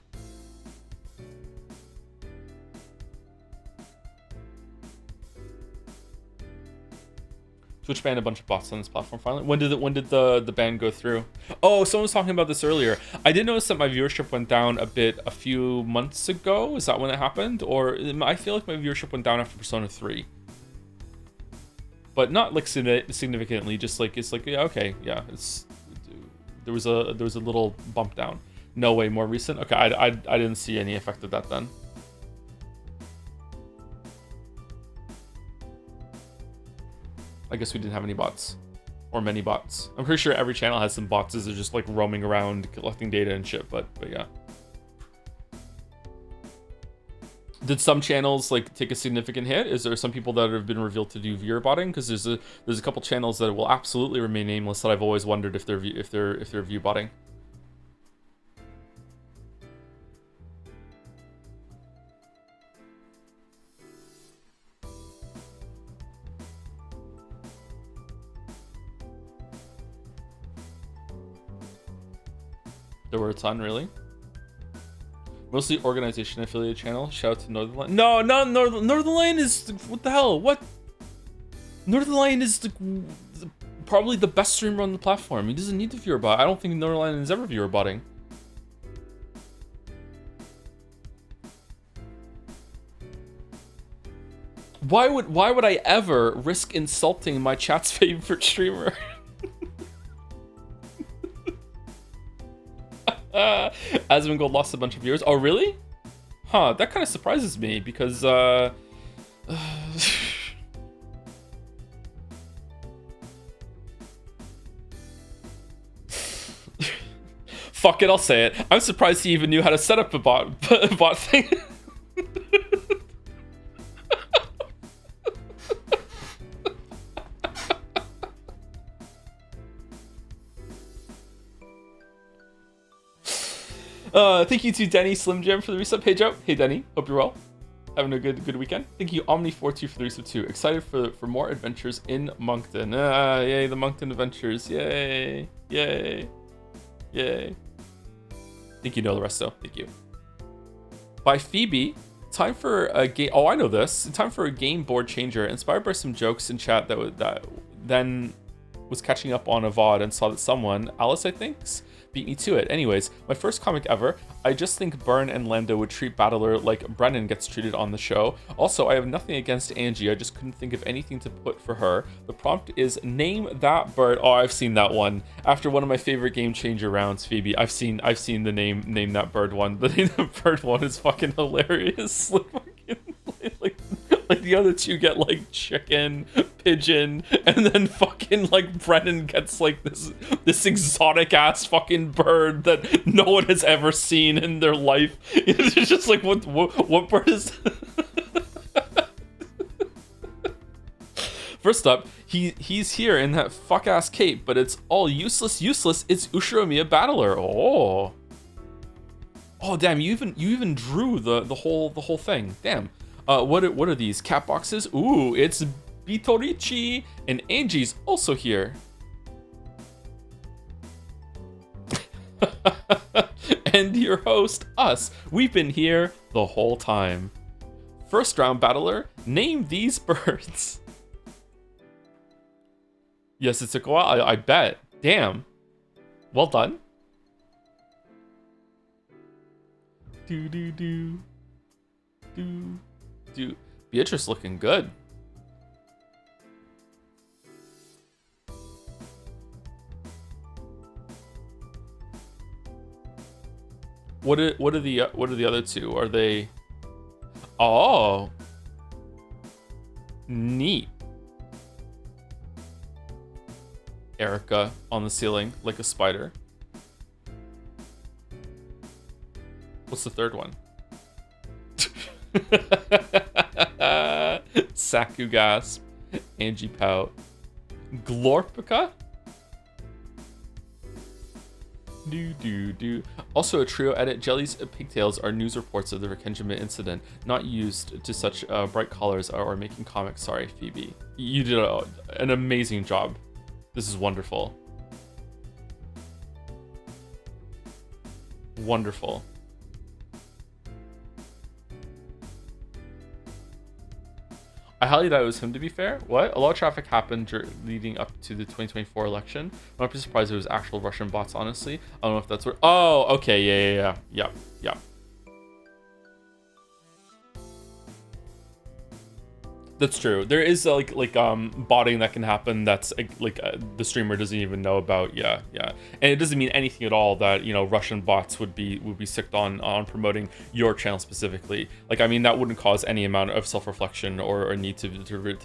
Twitch banned a bunch of bots on this platform finally. When did the ban go through? Oh, someone was talking about this earlier. I did notice that my viewership went down a bit a few months ago. Is that when it happened? Or I feel like my viewership went down after Persona 3. But not like significantly, just like it's like, yeah, okay, yeah, there was a little bump down. No way, more recent. Okay, I didn't see any effect of that then. I guess we didn't have any bots or many bots. I'm pretty sure every channel has some bots that are just like roaming around collecting data and shit, but yeah. Did some channels like take a significant hit? Is there some people that have been revealed to do viewer botting? Because there's a couple channels that will absolutely remain nameless that I've always wondered if they're view botting. There were a ton, really. Mostly organization affiliated channel. Shout out to Northernlion. No, Northernlion is what the hell? What? Northernlion is probably the best streamer on the platform. He doesn't need to viewer bot. I don't think Northernlion is ever viewer botting. Why would I ever risk insulting my chat's favorite streamer? Asmongold lost a bunch of viewers. Oh, really? Huh, that kind of surprises me because, Fuck it, I'll say it. I'm surprised he even knew how to set up a bot thing. Thank you to Denny Slim Jim for the resub page out. Hey Denny, hope you're well. Having a good weekend. Thank you Omni42 for the resub too. Excited for more adventures in Moncton. Yay, the Moncton adventures. Yay. Yay. Yay. Think you know the rest though. Thank you. By Phoebe. Time for a game. Oh, I know this. Time for a game board changer. Inspired by some jokes in chat that then was catching up on a VOD and saw that someone, Alice I think, beat me to it. Anyways, my first comic ever. I just think Byrne and Lando would treat Battler like Brennan gets treated on the show. Also, I have nothing against Angie. I just couldn't think of anything to put for her. The prompt is name that bird. Oh, I've seen that one. After one of my favorite game changer rounds, Phoebe. I've seen the name that bird one. The name that bird one is fucking hilarious. Like the other two get like chicken, pigeon, and then fucking like Brennan gets like this exotic ass fucking bird that no one has ever seen in their life. It's just like what bird is? First up, he's here in that fuck ass cape, but it's all useless. It's Ushiromiya Battler. Oh damn! You even drew the whole thing. Damn. What are these cat boxes? Ooh, it's Bitorichi, and Angie's also here. And your host, us. We've been here the whole time. First round battler, name these birds. Yes, it took a while. I bet. Damn. Well done. Do. Beatrice looking good. What are the other two? Are they? Oh, neat. Erica on the ceiling like a spider. What's the third one? Saku gasp. Angie pout. Glorpica. Do. Also a trio edit. Jelly's pigtails are news reports of the Rekenjima incident, not used to such bright colors or making comics. Sorry, Phoebe. You did an amazing job. This is wonderful. Wonderful. I highly doubt it was him, to be fair. What? A lot of traffic happened leading up to the 2024 election. I'm not surprised it was actual Russian bots, honestly. I don't know if that's where... Oh, okay, yeah. Yep. That's true. There is like botting that can happen that's the streamer doesn't even know about. Yeah. And it doesn't mean anything at all that, you know, Russian bots would be sicked on promoting your channel specifically. Like, I mean, that wouldn't cause any amount of self-reflection or need to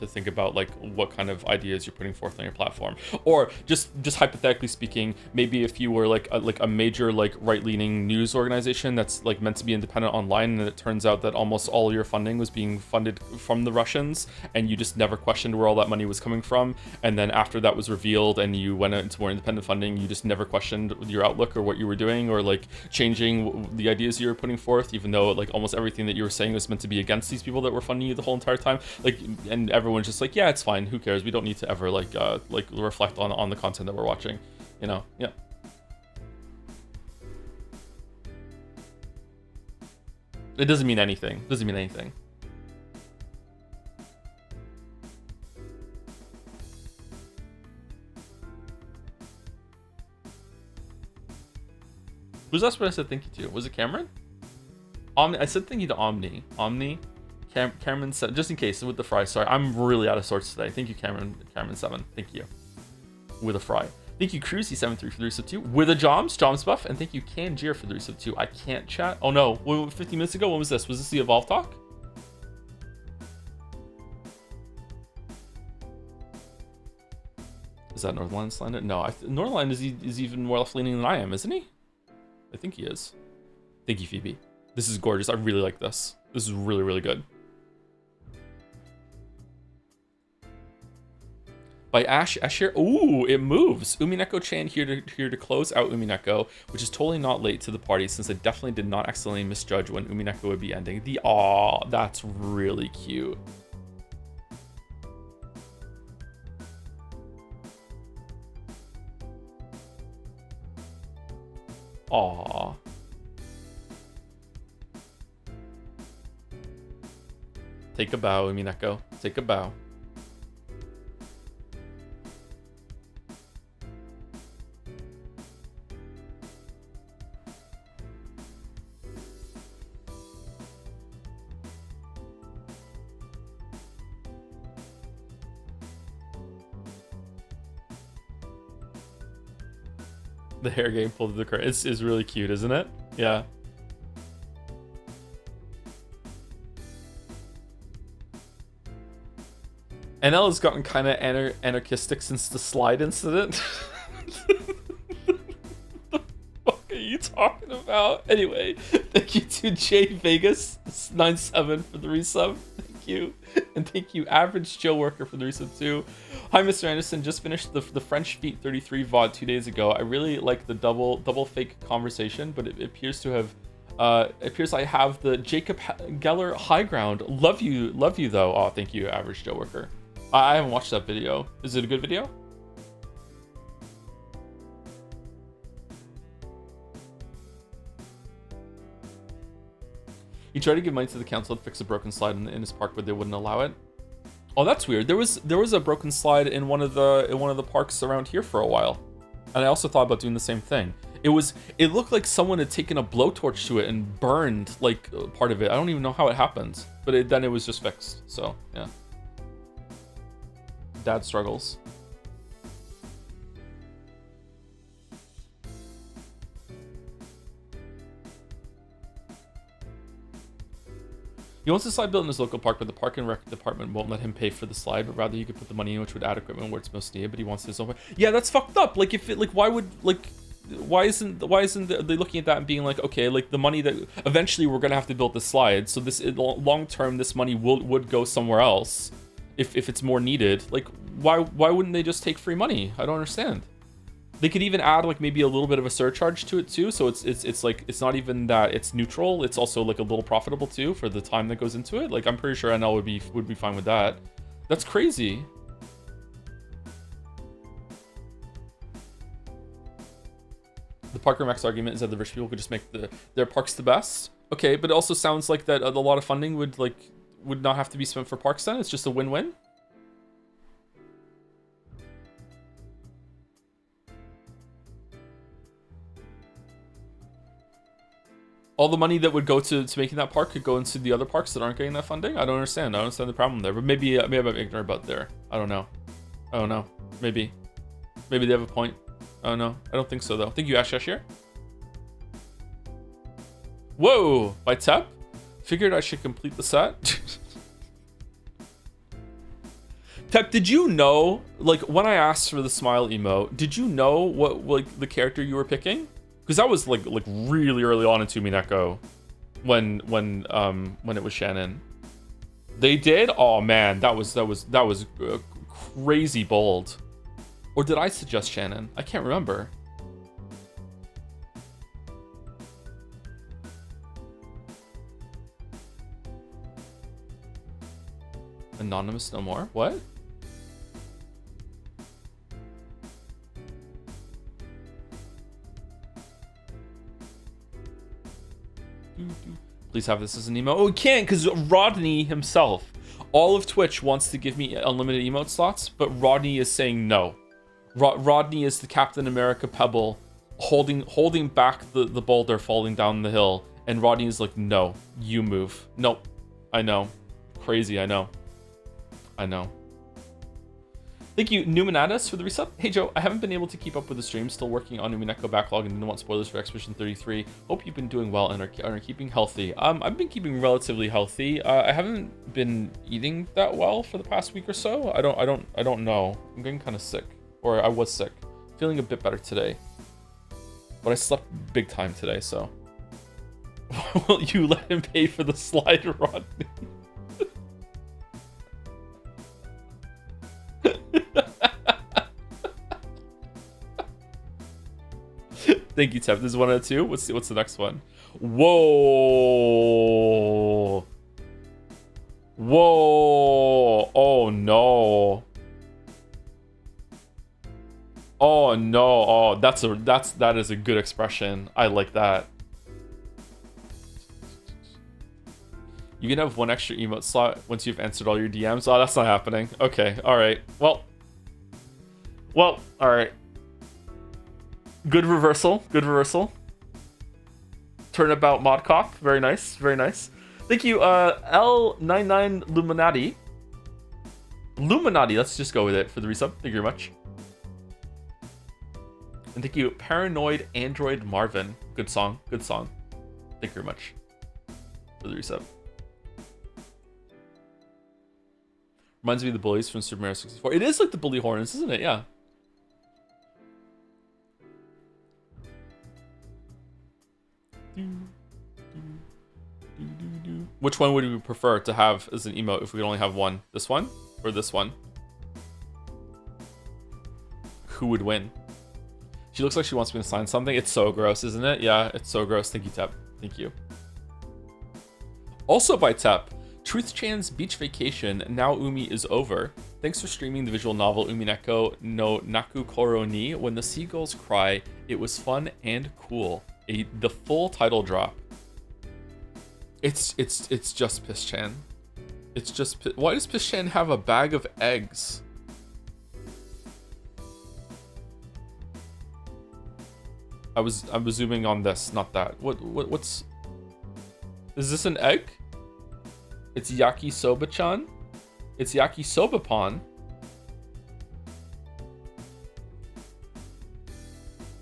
think about like what kind of ideas you're putting forth on your platform. Or just hypothetically speaking, maybe if you were like a major like right-leaning news organization that's like meant to be independent online, and it turns out that almost all your funding was being funded from the Russians, and you just never questioned where all that money was coming from, and then after that was revealed and you went into more independent funding, you just never questioned your outlook or what you were doing or like changing the ideas you were putting forth, even though like almost everything that you were saying was meant to be against these people that were funding you the whole entire time. Like, and everyone's just like, yeah, it's fine, who cares, we don't need to ever like reflect on the content that we're watching, you know. Yeah. It doesn't mean anything. Who's else what I said thank you to? Was it Cameron? I said thank you to Omni. Cameron said, just in case, with the fry. Sorry, I'm really out of sorts today. Thank you, Cameron7. Thank you. With a fry. Thank you, Cruzy73 for the resub 2. With a Joms buff. And thank you, Kanjir for the resub 2. I can't chat. Oh no, 50 minutes ago, when was this? Was this the Evolve Talk? Is that Northern Slander? No, Northern is even more left-leaning than I am, isn't he? I think he is. Thank you, Phoebe. This is gorgeous. I really like this. This is really, really good. By Ash Escher. Ooh, it moves. Umineko-chan here to close out Umineko, which is totally not late to the party since I definitely did not accidentally misjudge when Umineko would be ending. Aw, that's really cute. Aw. Take a bow, Umineko. Take a bow. The hair game pulled the card. It's really cute, isn't it? Yeah. NL has gotten kind of anarchistic since the slide incident. The fuck are you talking about? Anyway, thank you to Jay Vegas 97 for the resub. Thank you. And thank you, Average Joe Worker, for the resub too. Hi, Mr. Anderson. Just finished the French Feet 33 VOD 2 days ago. I really like the double fake conversation, but it appears to have it appears I have the Jacob Geller high ground. Love you though. Oh, thank you, Average Joe Worker. I haven't watched that video. Is it a good video? He tried to give money to the council to fix a broken slide in his park, but they wouldn't allow it. Oh, that's weird. There was a broken slide in one of the parks around here for a while, and I also thought about doing the same thing. It looked like someone had taken a blowtorch to it and burned like part of it. I don't even know how it happened, but then it was just fixed. So yeah. Dad struggles. He wants the slide built in his local park, but the park and rec department won't let him pay for the slide, but rather he could put the money in, which would add equipment where it's most needed, but he wants his own. Yeah, that's fucked up. Like, if it, like, why isn't they looking at that and being like, okay, like the money that eventually we're gonna have to build the slide, so this long term this money would go somewhere else if it's more needed. Like, why wouldn't they just take free money? I don't understand. They could even add like maybe a little bit of a surcharge to it too, so it's like it's not even that it's neutral, it's also like a little profitable too for the time that goes into it. Like, I'm pretty sure NL would be fine with that. That's crazy. The Parker Max argument is that the rich people could just make their parks the best. Okay, but it also sounds like that a lot of funding would not have to be spent for parks then. It's just a win-win. All the money that would go to making that park could go into the other parks that aren't getting that funding? I don't understand. I don't understand the problem there. But maybe I'm ignorant about there. I don't know. Maybe they have a point. I don't know. I don't think so though. Thank you, Ash here. Whoa! By Tep? Figured I should complete the set. Tep, did you know, like, when I asked for the smile emote, did you know what, like, the character you were picking? Because that was like really early on in Umineko when it was Shannon. They did? Oh man, that was crazy bold. Or did I suggest Shannon? I can't remember. Anonymous no more? What? Please have this as an emote. Oh, we can't because Rodney himself. All of Twitch wants to give me unlimited emote slots, but Rodney is saying no. Rodney is the Captain America pebble holding back the boulder falling down the hill, and Rodney is like, no, you move. Nope. I know. Crazy, I know. Thank you, Numanatus, for the resub. Hey Joe, I haven't been able to keep up with the stream. Still working on Umineko backlog and didn't want spoilers for Expedition 33. Hope you've been doing well and are keeping healthy. I've been keeping relatively healthy. I haven't been eating that well for the past week or so. I don't know. I'm getting kind of sick, or I was sick. Feeling a bit better today. But I slept big time today, so. Will you let him pay for the slide, Rodney? Thank you, Tep. This is 1 out of 2. What's the next one? Whoa. Whoa. Oh no. Oh no. Oh, that is a good expression. I like that. You can have 1 extra emote slot once you've answered all your DMs. Oh, that's not happening. Okay. All right. Well, all right. Good reversal. Good reversal. Turnabout mod cop. Very nice. Very nice. Thank you, L99 Luminati. Luminati. Let's just go with it for the resub. Thank you very much. And thank you, Paranoid Android Marvin. Good song. Good song. Thank you very much for the resub. Reminds me of the bullies from Super Mario 64. It is like the bully horns, isn't it? Yeah. Which one would we prefer to have as an emote if we could only have one? This one or this one? Who would win? She looks like she wants me to sign something. It's so gross, isn't it? Yeah, it's so gross. Thank you, Tep. Thank you. Also by Tep, Truth-chan's beach vacation, Now Umi is over. Thanks for streaming the visual novel Umineko no Naku Koro ni When the Seagulls Cry. It was fun and cool. The full title drop. It's just Piss-chan. It's just... Why does Piss-chan have a bag of eggs? I'm zooming on this, not that. What's... Is this an egg? It's Yakisoba-chan? It's Yakisoba-pan.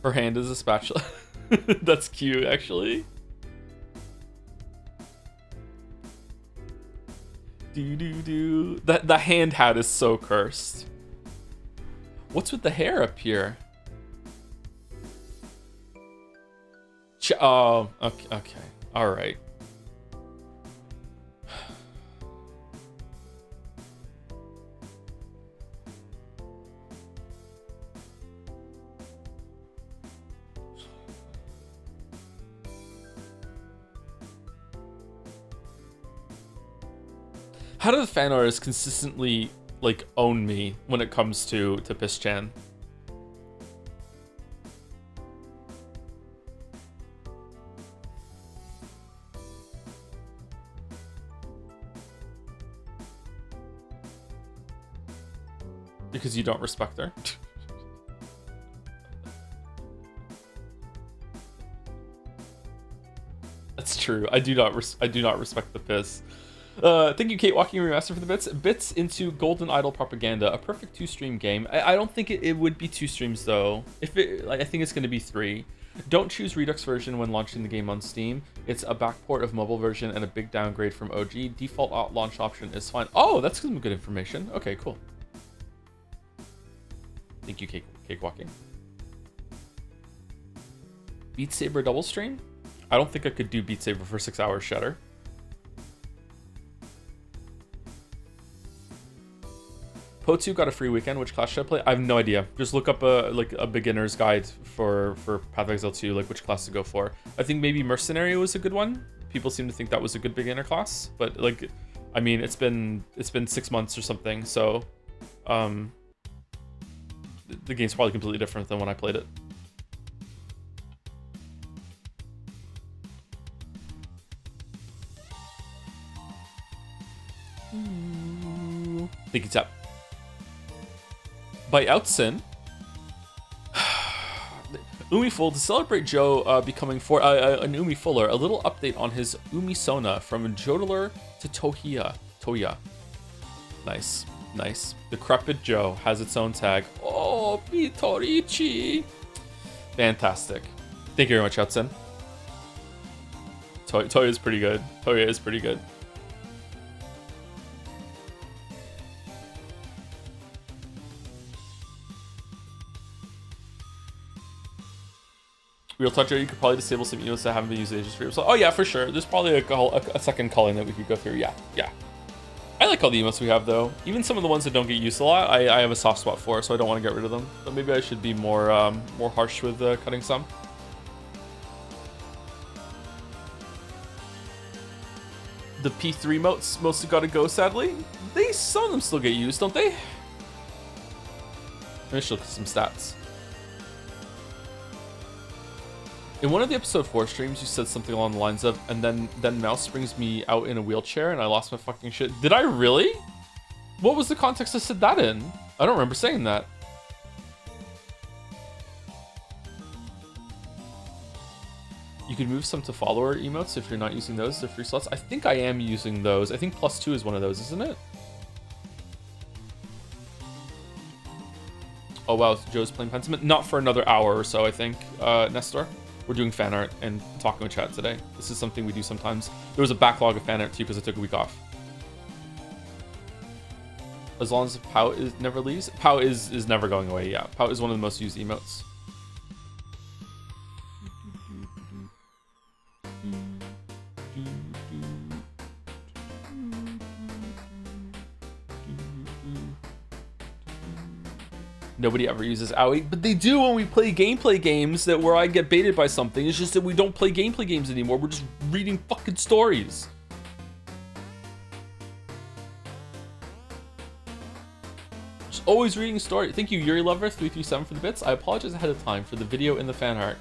Her hand is a spatula. That's cute, actually. The hand hat is so cursed. What's with the hair up here? Oh, okay. All right. How do the fan artists consistently like own me when it comes to Piss-chan? Because you don't respect her. That's true. I do not respect the piss. Thank you, Kate Walking Remaster, for the bits. Bits into Golden Idol Propaganda, a perfect 2-stream game. I don't think it would be 2 streams though. If it, like, I think it's going to be 3. Don't choose Redux version when launching the game on Steam. It's a backport of mobile version and a big downgrade from OG. Default launch option is fine. Oh, that's some good information. Okay, cool. Thank you, Cake Walking. Beat Saber double stream? I don't think I could do Beat Saber for 6 hours, Shatter. Po2 got a free weekend. Which class should I play? I have no idea. Just look up a beginner's guide for Path of Exile 2, like which class to go for. I think maybe Mercenary was a good one. People seem to think that was a good beginner class, but like, I mean, it's been 6 months or something, so the game's probably completely different than when I played it. Thank you, Tap. By Outsin, Umiful, to celebrate Joe becoming an Umifuller, a little update on his Umisona from Jodeler to Toya. Nice, nice. Decrepit Joe has its own tag. Oh, Pitorichi. Fantastic. Thank you very much, Outsin. Toya is pretty good. Toya is pretty good. We Real talk, Joe, you could probably disable some emotes that haven't been used in ages for yourself. Oh yeah, for sure. There's probably a second culling that we could go through. Yeah, yeah. I like all the emotes we have though. Even some of the ones that don't get used a lot, I have a soft spot for, so I don't want to get rid of them. But maybe I should be more harsh with cutting some. The P3 emotes mostly gotta go, sadly. Some of them still get used, don't they? Let me show some stats. In one of the episode 4 streams, you said something along the lines of, and then Mouse brings me out in a wheelchair and I lost my fucking shit. Did I really? What was the context I said that in? I don't remember saying that. You could move some to follower emotes if you're not using those. They're free slots. I think I am using those. I think +2 is one of those, isn't it? Oh wow, Joe's playing Pentiment. Not for another hour or so, I think, Nestor. We're doing fan art and talking with chat today. This is something we do sometimes. There was a backlog of fan art too because I took a week off. As long as Pout never leaves. Pout is never going away, yeah. Pout is one of the most used emotes. Nobody ever uses owie, but they do when we play gameplay games where I get baited by something. It's just that we don't play gameplay games anymore. We're just reading fucking stories. Just always reading stories. Thank you, Yuri Lover 337 for the bits. I apologize ahead of time for the video in the fan art.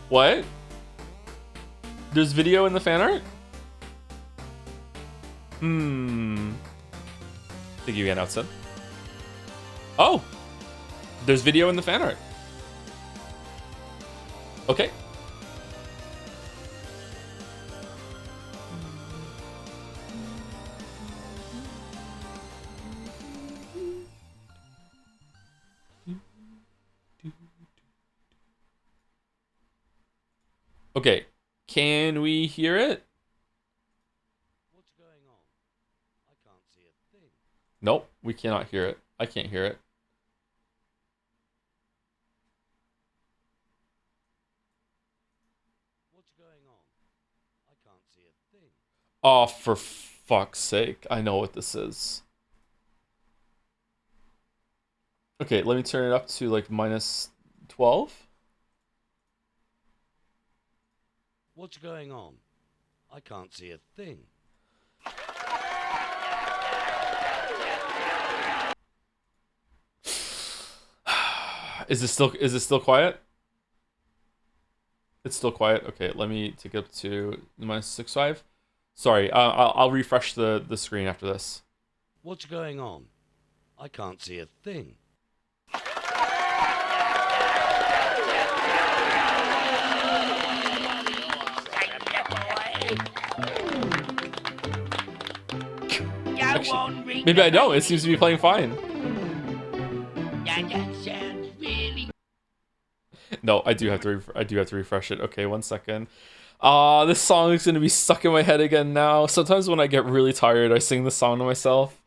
What? There's video in the fan art? Thank you again, outside. Oh! There's video in the fan art. Okay. Okay. Can we hear it? What's going on? I can't see a thing. Nope, we cannot hear it. I can't hear it. What's going on? I can't see a thing. Oh, for fuck's sake. I know what this is. Okay, let me turn it up to like -12. What's going on? I can't see a thing. Is it still quiet? It's still quiet. Okay, let me take it up to -65. Sorry, I'll refresh the screen after this. What's going on? I can't see a thing. Actually, maybe I don't. It seems to be playing fine. That sounds really. No, I do have to refresh it. Okay, 1 second. This song is gonna be stuck in my head again now. Sometimes when I get really tired, I sing the song to myself.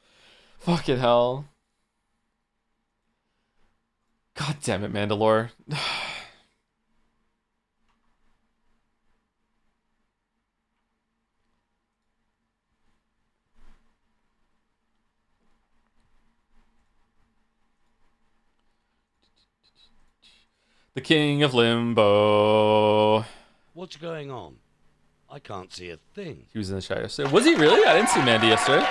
Fucking hell. God damn it, Mandalore. The King of Limbo. What's going on? I can't see a thing. He was in the chat yesterday. Was he really? I didn't see Mandy yesterday.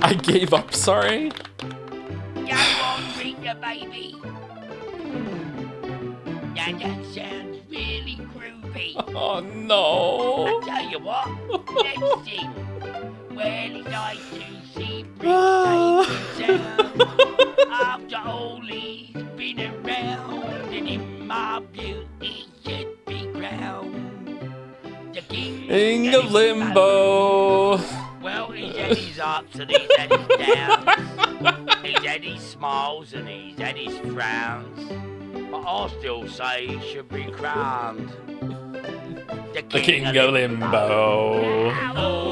I gave up, sorry. Go on, Rita, baby. Now that sounds really groovy. Oh no. I tell you what, let's sing. Well, it's nice to see Prince safe and sound. After all he's been around, and in my beauty should be crowned. The King of Limbo. Well, he's had his ups and he's had his downs. He's had his smiles and he's had his frowns. But I still say he should be crowned. The king of limbo.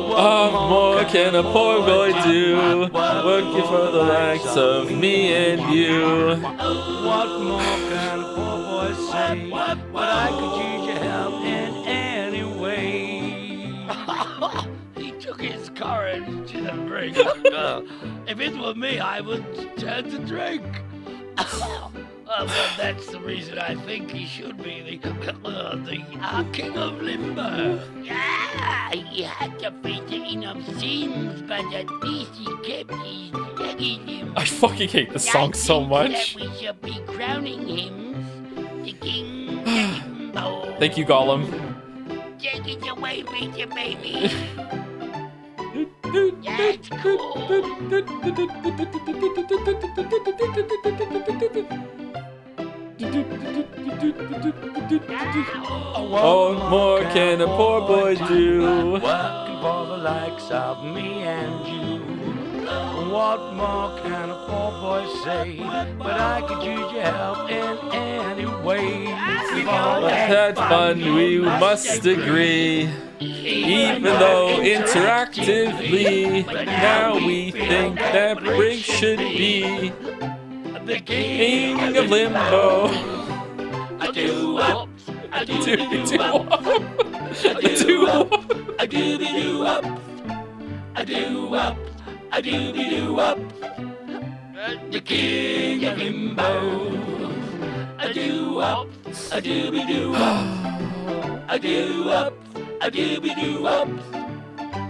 What more can a poor boy do? Working for the likes of me and you. What more can a poor boy say? But I could use your help in any way. He took his courage to the brink. If it were me, I would turn to drink. Well, that's the reason I think he should be the king of limbo. Yeah, he had to face the enough sins, but at least he kept his legacy. I fucking hate this song so much. That we should be crowning him the king of limbo. Thank you, Gollum. Take it away, Peter, baby. That's cool. What more can a poor boy do? Working for the likes of me and you. What more can a poor boy say? But I could use your help in any way. We've all Had fun, we must agree. Even though interactively, now we think that Briggs should be the king of limbo. I do up, I do Do up. I do up, I do up, I do up, I do up. The king of limbo. I do up, I do up, I do up, I do up,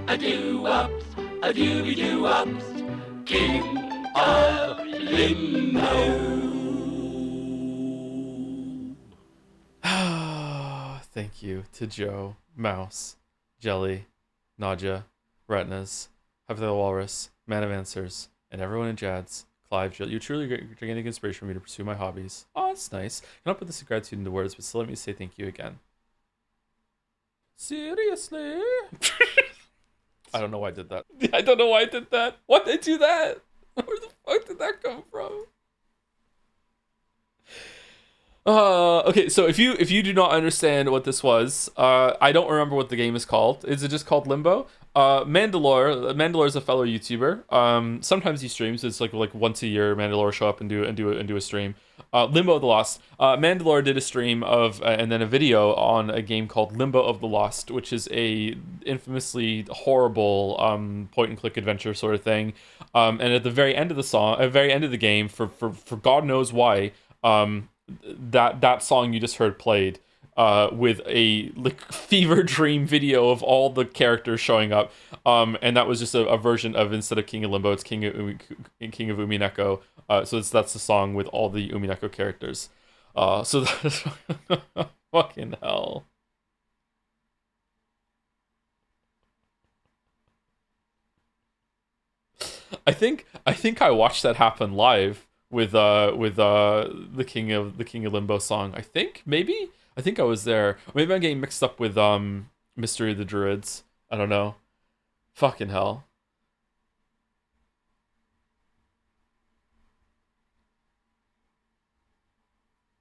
I do up, I do up. King of limbo. Thank you to Joe, Mouse, Jelly, Nadja, Retinas, Have the Walrus, Man of Answers, and everyone in Jad's. Clive, Jill, you're truly gigantic inspiration for me to pursue my hobbies. Oh, that's nice. Cannot put this gratitude into words, but still let me say thank you again. Seriously? I don't know why I did that. I don't know why I did that. Why did I do that? Where the fuck did that come from? Okay, so if you do not understand what this was, I don't remember what the game is called. Is it just called Limbo? Mandalore is a fellow YouTuber. Sometimes he streams. It's like once a year, Mandalore will show up and do a stream. Limbo of the Lost. Mandalore did a stream of and then a video on a game called Limbo of the Lost, which is a infamously horrible point and click adventure sort of thing. And at the very end of the game, for God knows why, that song you just heard played with a fever dream video of all the characters showing up, and that was just a version of, instead of King of Limbo, it's King of Umineko. So that's the song with all the Umineko characters. So that's fucking hell. I think I watched that happen live with the King of Limbo song. I think I was there. Maybe I'm getting mixed up with Mystery of the Druids. I don't know. Fucking hell.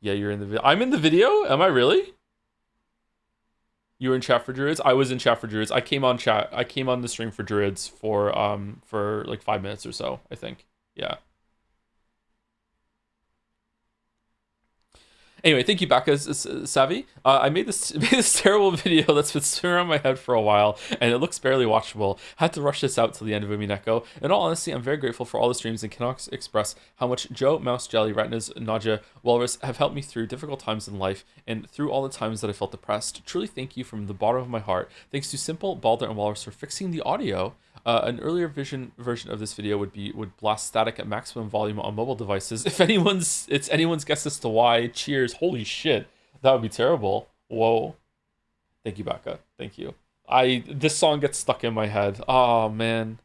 Yeah, you're in the video. I'm in the video? Am I really? You were in chat for Druids? I was in chat for Druids. I came on the stream for Druids for like 5 minutes or so, I think. Yeah. Anyway, thank you, Baka Savvy. I made this terrible video that's been sitting around my head for a while, and it looks barely watchable. Had to rush this out till the end of Umineko. In all honesty, I'm very grateful for all the streams and cannot express how much Joe, Mouse, Jelly, Retinas, Nadja, Walrus have helped me through difficult times in life and through all the times that I felt depressed. Truly thank you from the bottom of my heart. Thanks to Simple, Balder, and Walrus for fixing the audio. An earlier version of this video would blast static at maximum volume on mobile devices. If it's anyone's guess as to why, cheers. Holy shit, that would be terrible. Whoa. Thank you, Baka. Thank you. This song gets stuck in my head. Oh man,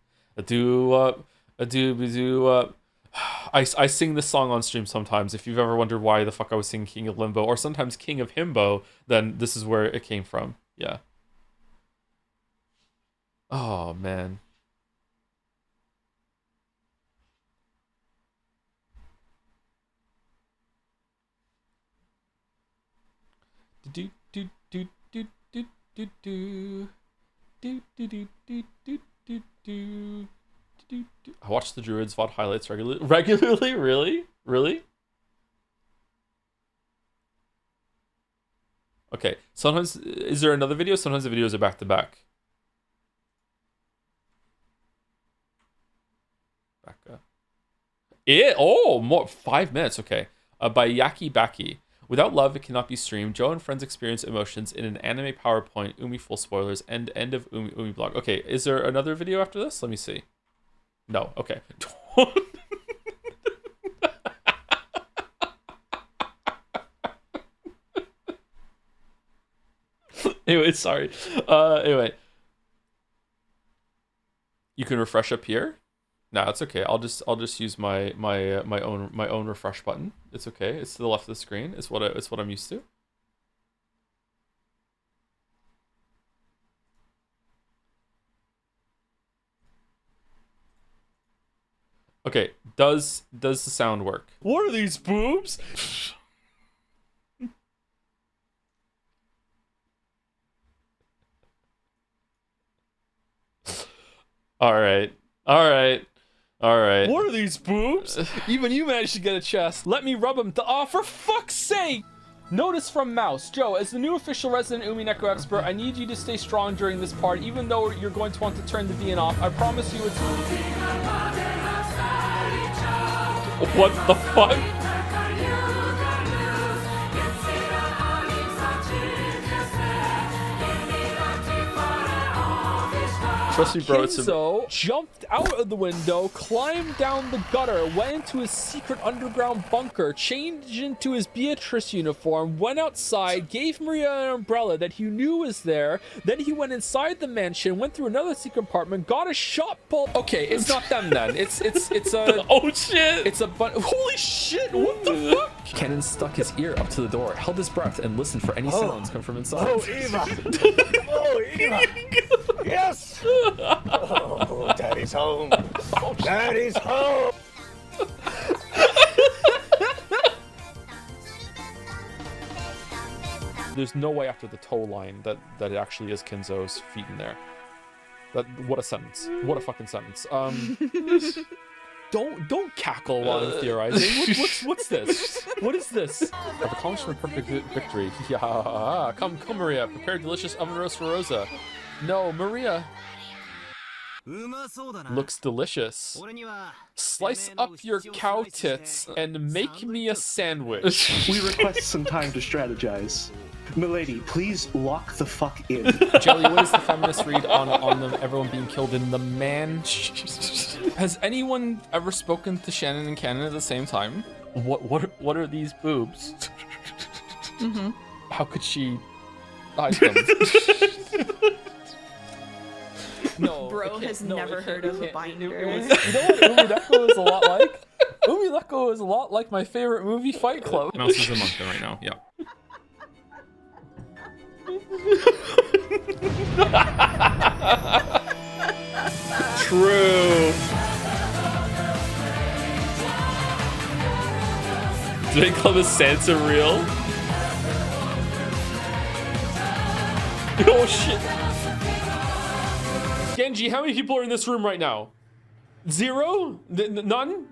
I sing this song on stream sometimes. If you've ever wondered why the fuck I was singing King of Limbo or sometimes King of Himbo, then this is where it came from. Yeah. Oh man. Do do do do do do do do do do do do do do do. I watch the Druids VOD highlights regularly. Really? Okay. Sometimes is there another video? Sometimes the videos are back to back. Back up. More 5 minutes. Okay. By Yaki Baki. Without love, it cannot be streamed. Joe and friends experience emotions in an anime PowerPoint. Umi full spoilers. End of Umi blog. Okay, is there another video after this? Let me see. No. Okay. Anyway, sorry. Anyway, you can refresh up here. No, it's okay. I'll just use my own refresh button. It's okay. It's to the left of the screen. It's what I'm used to. Okay, does the sound work? What are these boobs? All right. What are these boobs? Even you managed to get a chest. Let me rub them. Oh, for fuck's sake! Notice from Mouse. Joe, as the new official resident Umi Neko expert, I need you to stay strong during this part. Even though you're going to want to turn the VN off, I promise you it's... What the fuck? Trust me, bro, Kinzo jumped out of the window, climbed down the gutter, went into his secret underground bunker, changed into his Beatrice uniform, went outside, gave Maria an umbrella that he knew was there, then he went inside the mansion, went through another secret apartment, got a shot pulled. Okay, it's not them then. It's a... Oh shit! It's a holy shit, what the fuck? Kenan stuck his ear up to the door, held his breath, and listened for any sounds come from inside. Oh, Eva! Oh, Eva! Yes! Oh, Daddy's home. Daddy's home. There's no way after the toe line that it actually is Kinzo's feet in there. What a sentence. What a fucking sentence. Don't cackle while I'm theorizing. What's this? What is this? I've accomplished my perfect victory. Yeah. Come, Maria. Prepare delicious oven roast for Rosa. No, Maria. Looks delicious. Slice up your cow tits and make me a sandwich. We request some time to strategize. Milady, please lock the fuck in. Jelly, what is the feminist read on them, everyone being killed in the man? Has anyone ever spoken to Shannon and Cannon at the same time? What are these boobs? Mm-hmm. How could she hide them? No, bro has never heard of a binder. You know what Umi Neko is a lot like? Umi Neko is a lot like my favorite movie, Fight Club. Mouse is among them right now, yeah. True. Do they call this Sansa real? Oh shit. Genji, how many people are in this room right now? Zero? None?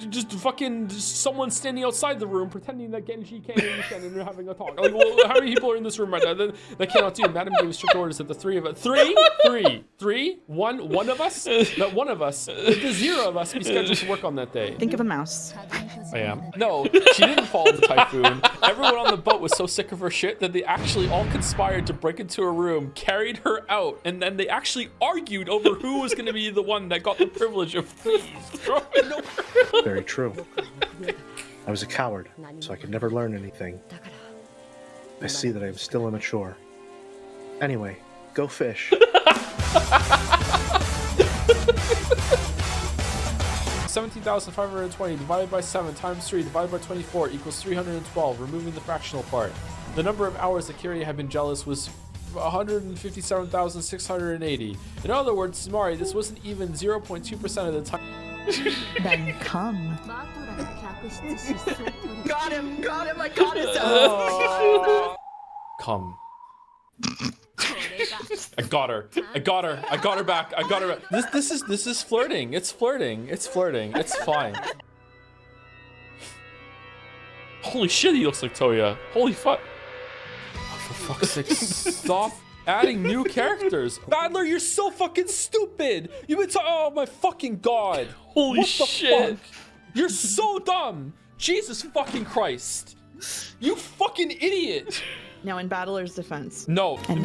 Just fucking someone standing outside the room pretending that Genji can't understand and they're having a talk. Like, well, how many people are in this room right now? That cannot do. Madam gave strict orders that the three of us. One of us? That one of us. The zero of us be scheduled to work on that day. Think of a mouse. I am. No, she didn't fall in the typhoon. Everyone on the boat was so sick of her shit that they actually all conspired to break into her room, carried her out, and then they actually argued over who was going to be the one that got the privilege of throwing over. Very true. I was a coward, so I could never learn anything. I see that I am still immature. Anyway, go fish. 17,520 divided by 7 times 3 divided by 24 equals 312, removing the fractional part. The number of hours that Kiria had been jealous was 157,680. In other words, Mari, this wasn't even 0.2% of the time. Then come. Got him, I got his Come. I got her. I got her. I got her back. I got her back. This is flirting. It's flirting. It's flirting. It's fine. Holy shit, he looks like Toya. Holy fuck. Oh, for fuck's sake, stop adding new characters. Badler, you're so fucking stupid. You've been oh my fucking god. Holy what shit. The fuck? You're so dumb. Jesus fucking Christ. You fucking idiot. Now, in Battler's defense. No. And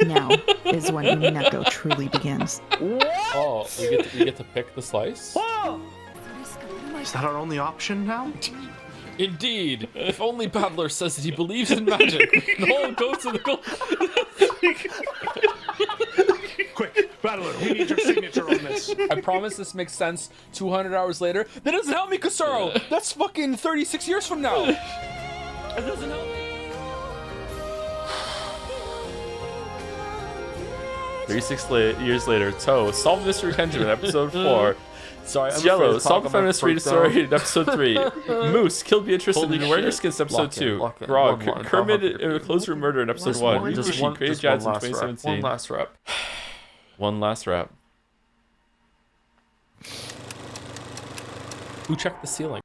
now is when Umineko truly begins. Oh, we get to pick the slice? Is that our only option now? Indeed. If only Battler says that he believes in magic. No, go to the goal. Quick, Battler, we need your signature on this. I promise this makes sense 200 hours later. That doesn't help me, Kusaro. That's fucking 36 years from now. That doesn't help me. 36 years later, Toe, Solve Mystery Pentiment, episode 4. Sorry, I'm Yellow, afraid to Solve talk the about Feminist Read a Story in episode 3. Moose, Kill Beatrice in the Wearing Your Skins episode 2. Grog, Kermit in a Closed Room Murder in episode 1. Just Rishi, Created Jads in 2017. One last rep. One last rep. Who checked the ceiling?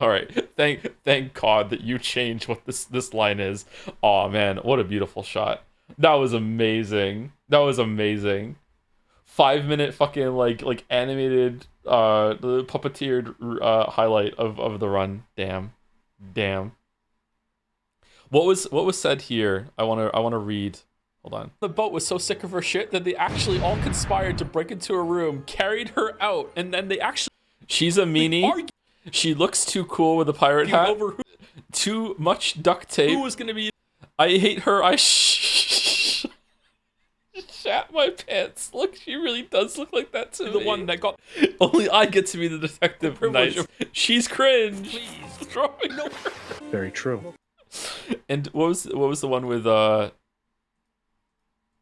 All right, thank God that you changed what this line is. Oh man, what a beautiful shot. That was amazing. That was amazing. 5-minute fucking like animated the puppeteered highlight of the run. Damn. What was said here? I wanna read. Hold on. The boat was so sick of her shit that they actually all conspired to break into her room, carried her out, and then they actually. She's a meanie. She looks too cool with a pirate hat. Too much duct tape. Who was gonna be? I hate her. I shat my pants. Look, she really does look like that to me. The one that got. Only I get to be the detective. Nice. She's cringe. Please, throwing over. Very true. And what was the one with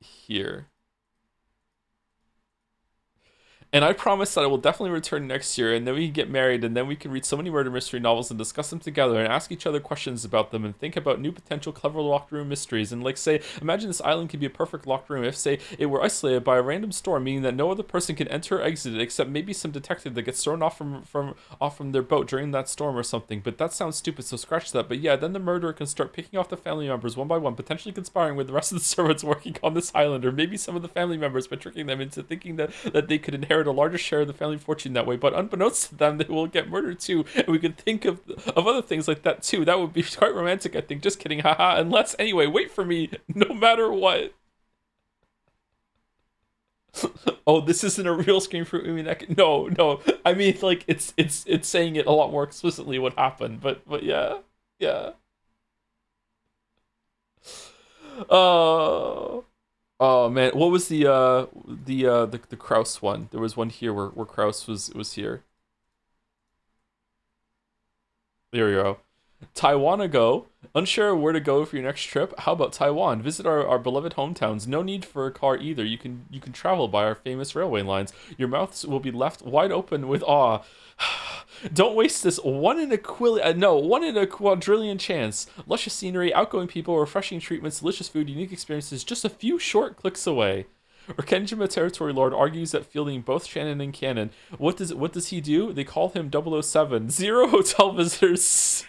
here? And I promise that I will definitely return next year, and then we can get married, and then we can read so many murder mystery novels and discuss them together and ask each other questions about them and think about new potential clever locked room mysteries. And like say, imagine this island could be a perfect locked room if say it were isolated by a random storm, meaning that no other person can enter or exit it except maybe some detective that gets thrown off from their boat during that storm or something. But that sounds stupid, so scratch that. But yeah, then the murderer can start picking off the family members one by one, potentially conspiring with the rest of the servants working on this island, or maybe some of the family members by tricking them into thinking that they could inherit a larger share of the family fortune that way, but unbeknownst to them, they will get murdered too, and we could think of other things like that too. That would be quite romantic, I think. Just kidding, haha. Unless, anyway, wait for me, no matter what. Oh, this isn't a real scream for Umineko. No. I mean, like, it's saying it a lot more explicitly what happened, but yeah. Oh man, what was the Kraus one? There was one here where Kraus was here. There we go. Taiwan a go. Unsure where to go for your next trip? How about Taiwan? Visit our beloved hometowns. No need for a car either. You can travel by our famous railway lines. Your mouths will be left wide open with awe. Don't waste this 1 in a quadrillion chance. Luscious scenery, outgoing people, refreshing treatments, delicious food, unique experiences, just a few short clicks away. Or Kenjima Territory Lord argues that fielding both Shannon and Cannon. What does he do? They call him 007. 0 hotel visitors.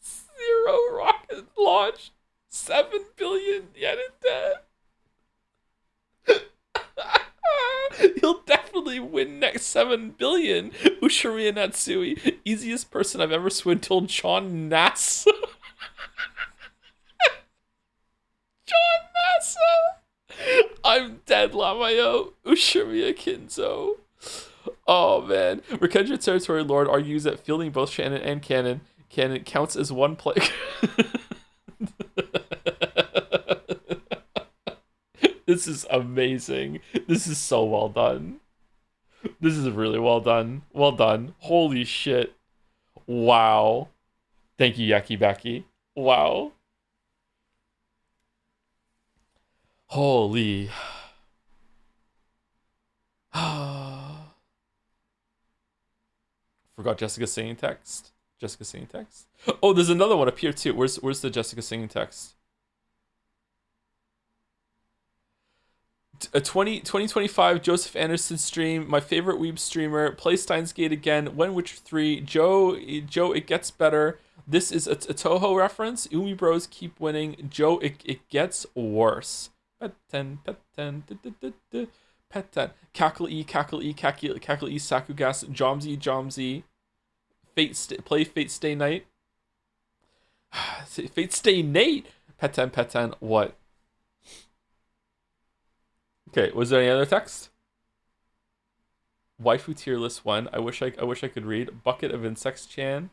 0 rocket launch. 7 billion yen in debt. He'll definitely win next 7 billion. Ushiriya Natsui, easiest person I've ever swindled. John Nassa. John Nassa. I'm dead, Lamayo. Ushiriya Kinzo. Oh man. Rekendra Territory Lord argues that fielding both Shannon and Cannon counts as one play. This is amazing. This is so well done. This is really well done. Well done. Holy shit. Wow. Thank you, Yaki Baki. Wow. Holy. Forgot Jessica's singing text. Jessica singing text. Oh, there's another one up here too. Where's the Jessica singing text? A 2025 Joseph Anderson stream. My favorite weeb streamer. Play Steins Gate again. When Witcher 3. Joe, it gets better. This is a Toho reference. Umi Bros keep winning. Joe, it gets worse. Pet 10, Pet 10, Pet 10. Cackle E, Sakugas, Jomsy. Play Fate Stay Night. Fate Stay Nate. Pet 10. What? Okay, was there any other text? Waifu tier list 1. I wish I could read. Bucket of Insects Chan.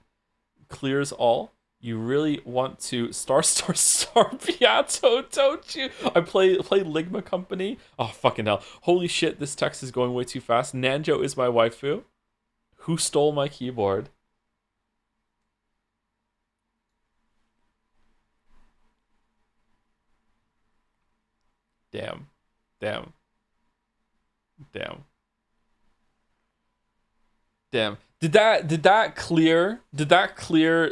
Clears all. You really want to star Beato, don't you? I play Ligma Company. Oh fucking hell. Holy shit, this text is going way too fast. Nanjo is my waifu. Who stole my keyboard? Damn. Did that clear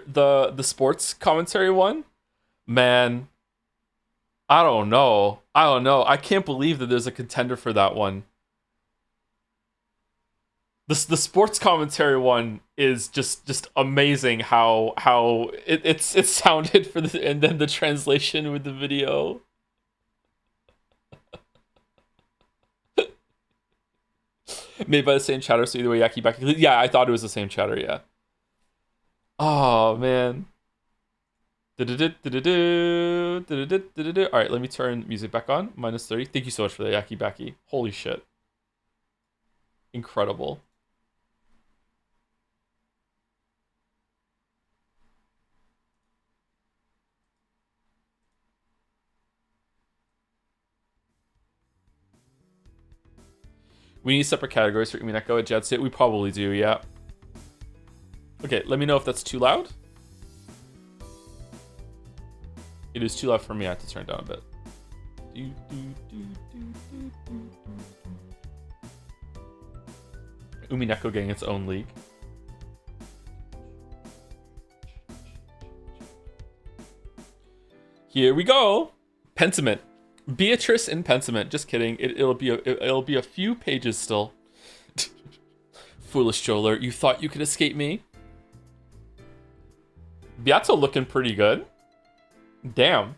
the sports commentary one? Man, I don't know. I can't believe that there's a contender for that one. The sports commentary one is just amazing how it sounded for the, and then the translation with the video. Made by the same chatter, so either way, Yaki Baki. Yeah, I thought it was the same chatter, yeah. Oh, man. Alright, let me turn music back on. -30. Thank you so much for the Yaki Baki. Holy shit. Incredible. We need separate categories for Umineko at Jet Set. We probably do, yeah. Okay, let me know if that's too loud. It is too loud for me. I have to turn it down a bit. Umineko getting its own league. Here we go. Pentiment. Beatrice in Pentiment. Just kidding. It'll be a few pages still. Foolish Joler, you thought you could escape me? Beato looking pretty good. Damn.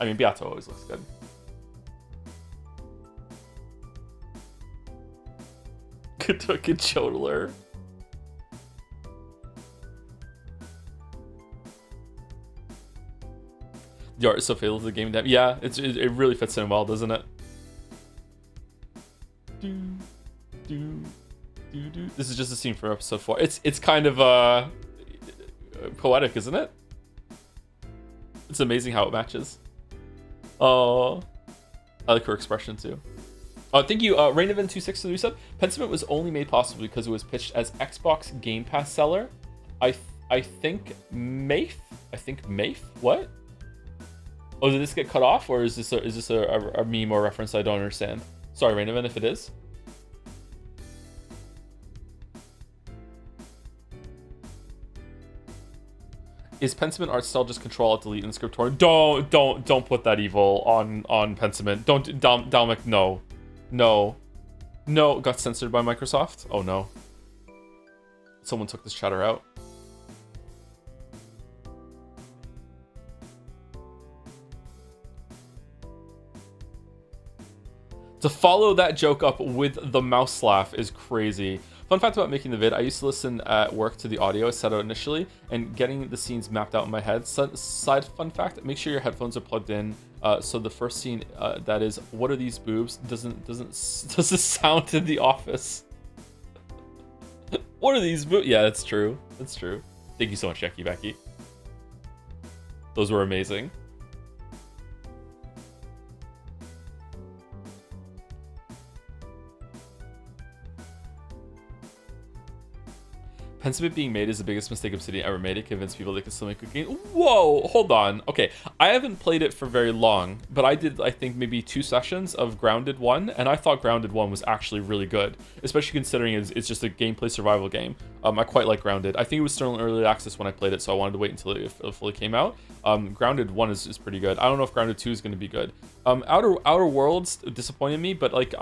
I mean, Beato always looks good. Good Joler. The art is so faithful to the game. Yeah, it really fits in well, doesn't it? This is just a scene from episode 4. It's kind of poetic, isn't it? It's amazing how it matches. Oh, I like her expression too. Oh, thank you, Rainovan26 for the resub. Pentiment was only made possible because it was pitched as Xbox Game Pass seller. I think Mafe. What? Oh, did this get cut off, or is this a meme or reference I don't understand? Sorry, Rainovan, if it is. Is Pentiment art style just Control Alt Delete in Scriptorium? Don't put that evil on Pentiment. Don't, Dominic. No. Got censored by Microsoft. Oh no. Someone took this chatter out. To follow that joke up with the mouse laugh is crazy. Fun fact about making the vid, I used to listen at work to the audio I set out initially and getting the scenes mapped out in my head. Side fun fact, make sure your headphones are plugged in so the first scene that is, what are these boobs, doesn't sound in the office. What are these boobs? Yeah, that's true. Thank you so much, Jackie Becky. Those were amazing. Pentiment being made is the biggest mistake Obsidian ever made. It convinced people they could still make good games. Whoa, hold on. Okay, I haven't played it for very long, but I did, I think, maybe 2 sessions of Grounded 1, and I thought Grounded 1 was actually really good, especially considering it's just a gameplay survival game. I quite like Grounded. I think it was still in early access when I played it, so I wanted to wait until it fully came out. Grounded 1 is pretty good. I don't know if Grounded 2 is going to be good. Outer Worlds disappointed me, but like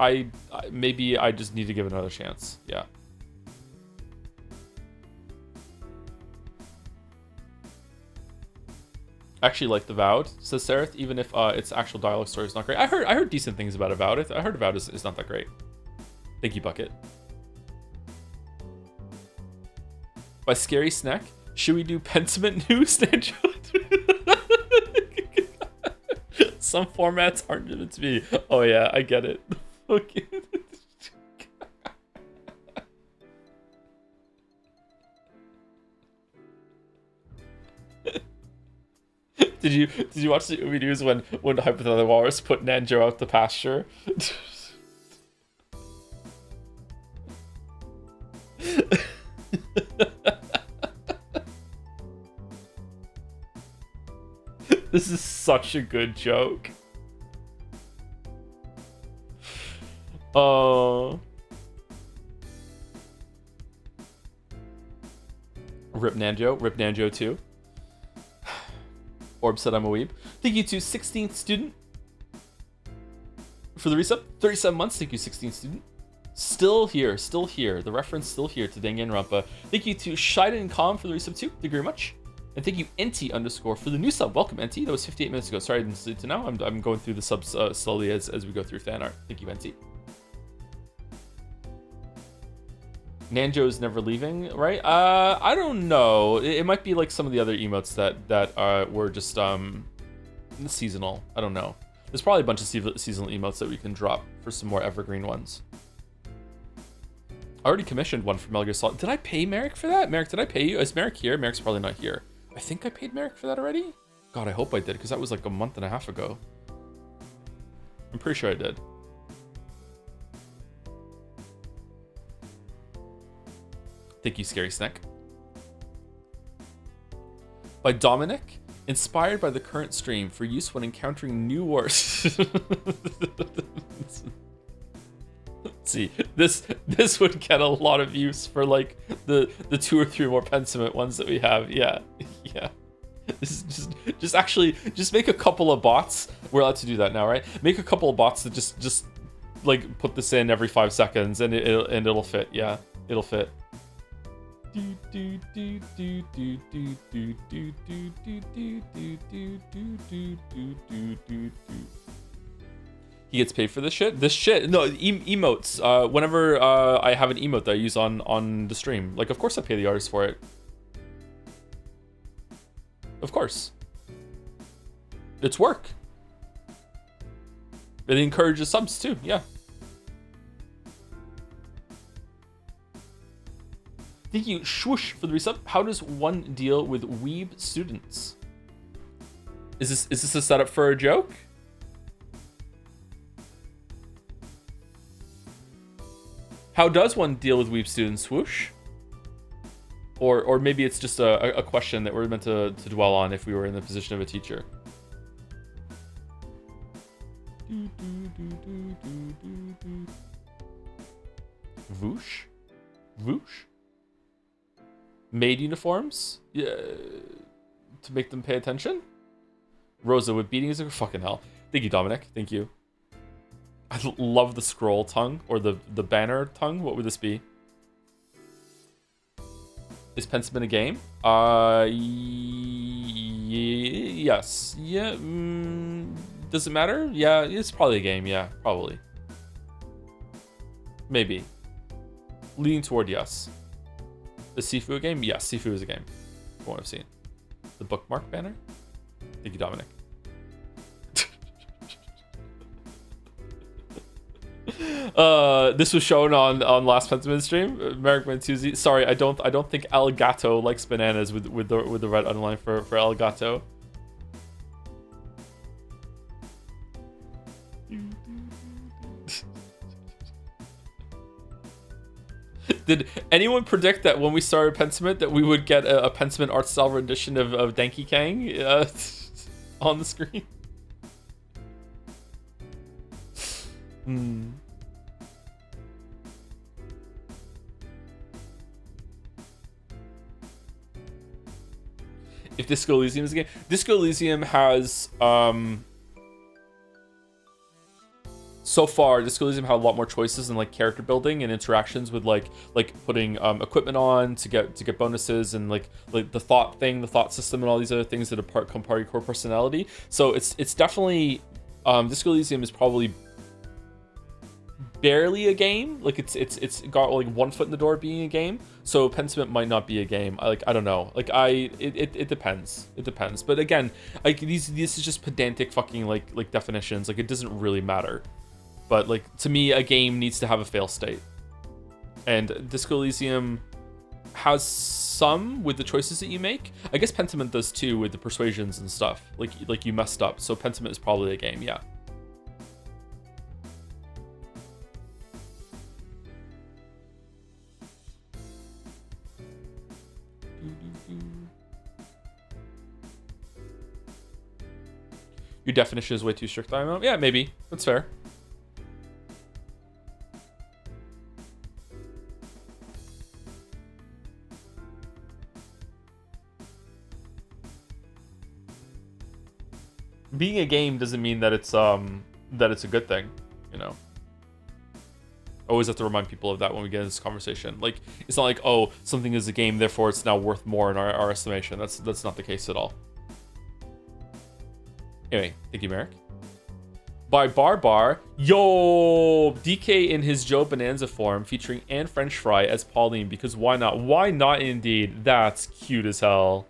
maybe I just need to give it another chance. Yeah. Actually like the Avowed, says Sereth, even if its actual dialogue story is not great. I heard decent things about Avowed. I heard Avowed is not that great. Thank you, Bucket. By Scary Snack, should we do Pentiment news, Nanjo? Some formats aren't given to me. Oh yeah, I get it. Okay. Did you watch the Ubi news when Hypothetical Walrus put Nanjo out the pasture? This is such a good joke. Rip Nanjo 2. Orb said I'm a weeb. Thank you to 16th student for the resub. 37 months. Thank you, 16th student. Still here. The reference still here to Danganronpa. Thank you to Shiden and Calm for the resub too. Thank you very much. And thank you, Enti _ for the new sub. Welcome, Enti. That was 58 minutes ago. Sorry I didn't see it to now. I'm going through the subs slowly as we go through fan art. Thank you, Enti. Nanjo's never leaving, right? I don't know. It might be like some of the other emotes that were just seasonal. I don't know. There's probably a bunch of seasonal emotes that we can drop for some more evergreen ones. I already commissioned one for Metal Gear Solid. Did I pay Merrick for that? Merrick, did I pay you? Is Merrick here? Merrick's probably not here. I think I paid Merrick for that already? God, I hope I did, because that was like a month and a half ago. I'm pretty sure I did. Thank you, Scary Snack. By Dominic, inspired by the current stream for use when encountering new wars. See, this would get a lot of use for like the 2 or 3 more Pentiment ones that we have. Yeah. This is just make a couple of bots. We're allowed to do that now, right? Make a couple of bots that just like put this in every 5 seconds and it'll fit. Yeah, it'll fit. He gets paid for this shit? This shit? No, emotes. Whenever I have an emote that I use on the stream, like, of course I pay the artist for it. Of course. It's work. It encourages subs too, yeah. Thank you, Swoosh, for the resub. How does one deal with weeb students? Is this a setup for a joke? How does one deal with weeb students, Swoosh? Or maybe it's just a question that we're meant to dwell on if we were in the position of a teacher. Voosh? Voosh? Maid uniforms? Yeah, to make them pay attention? Rosa with beating is a fucking hell. Thank you, Dominic. Thank you. I love the scroll tongue or the banner tongue. What would this be? Is Pentiment a game? Yes. Yeah. Does it matter? Yeah, it's probably a game. Yeah, probably. Maybe. Leaning toward yes. Is Sifu a game? Yes, Sifu is a game. From what I've seen. The bookmark banner? Thank you, Dominic. This was shown on last Pentiment stream. Merrick Mantuzi. Sorry, I don't think Elgato likes bananas with the red underline for Elgato. Did anyone predict that when we started Pentiment that we would get a Pentiment art style rendition of Denki Kang on the screen? If Disco Elysium is a game, Disco Elysium has so far, Disco Elysium had a lot more choices in like character building and interactions with like putting equipment on to get bonuses, and like the thought system, and all these other things that come part of your core personality. So it's definitely Disco Elysium is probably barely a game. Like it's got like one foot in the door being a game. So Pentiment might not be a game. I don't know. Like it depends. It depends. But again, like this is just pedantic fucking like definitions. Like it doesn't really matter. But like to me, a game needs to have a fail state, and Disco Elysium has some with the choices that you make. I guess Pentiment does too with the persuasions and stuff. Like you messed up, so Pentiment is probably a game. Yeah. Your definition is way too strict. I know. Yeah, maybe that's fair. Being a game doesn't mean that it's a good thing, you know. I always have to remind people of that when we get into this conversation. Like, it's not like, oh, something is a game, therefore it's now worth more in our estimation. That's not the case at all. Anyway, thank you, Merrick. By Bar. Yo, DK in his Joe Bonanza form, featuring Anne French Fry as Pauline, because why not? Why not indeed? That's cute as hell.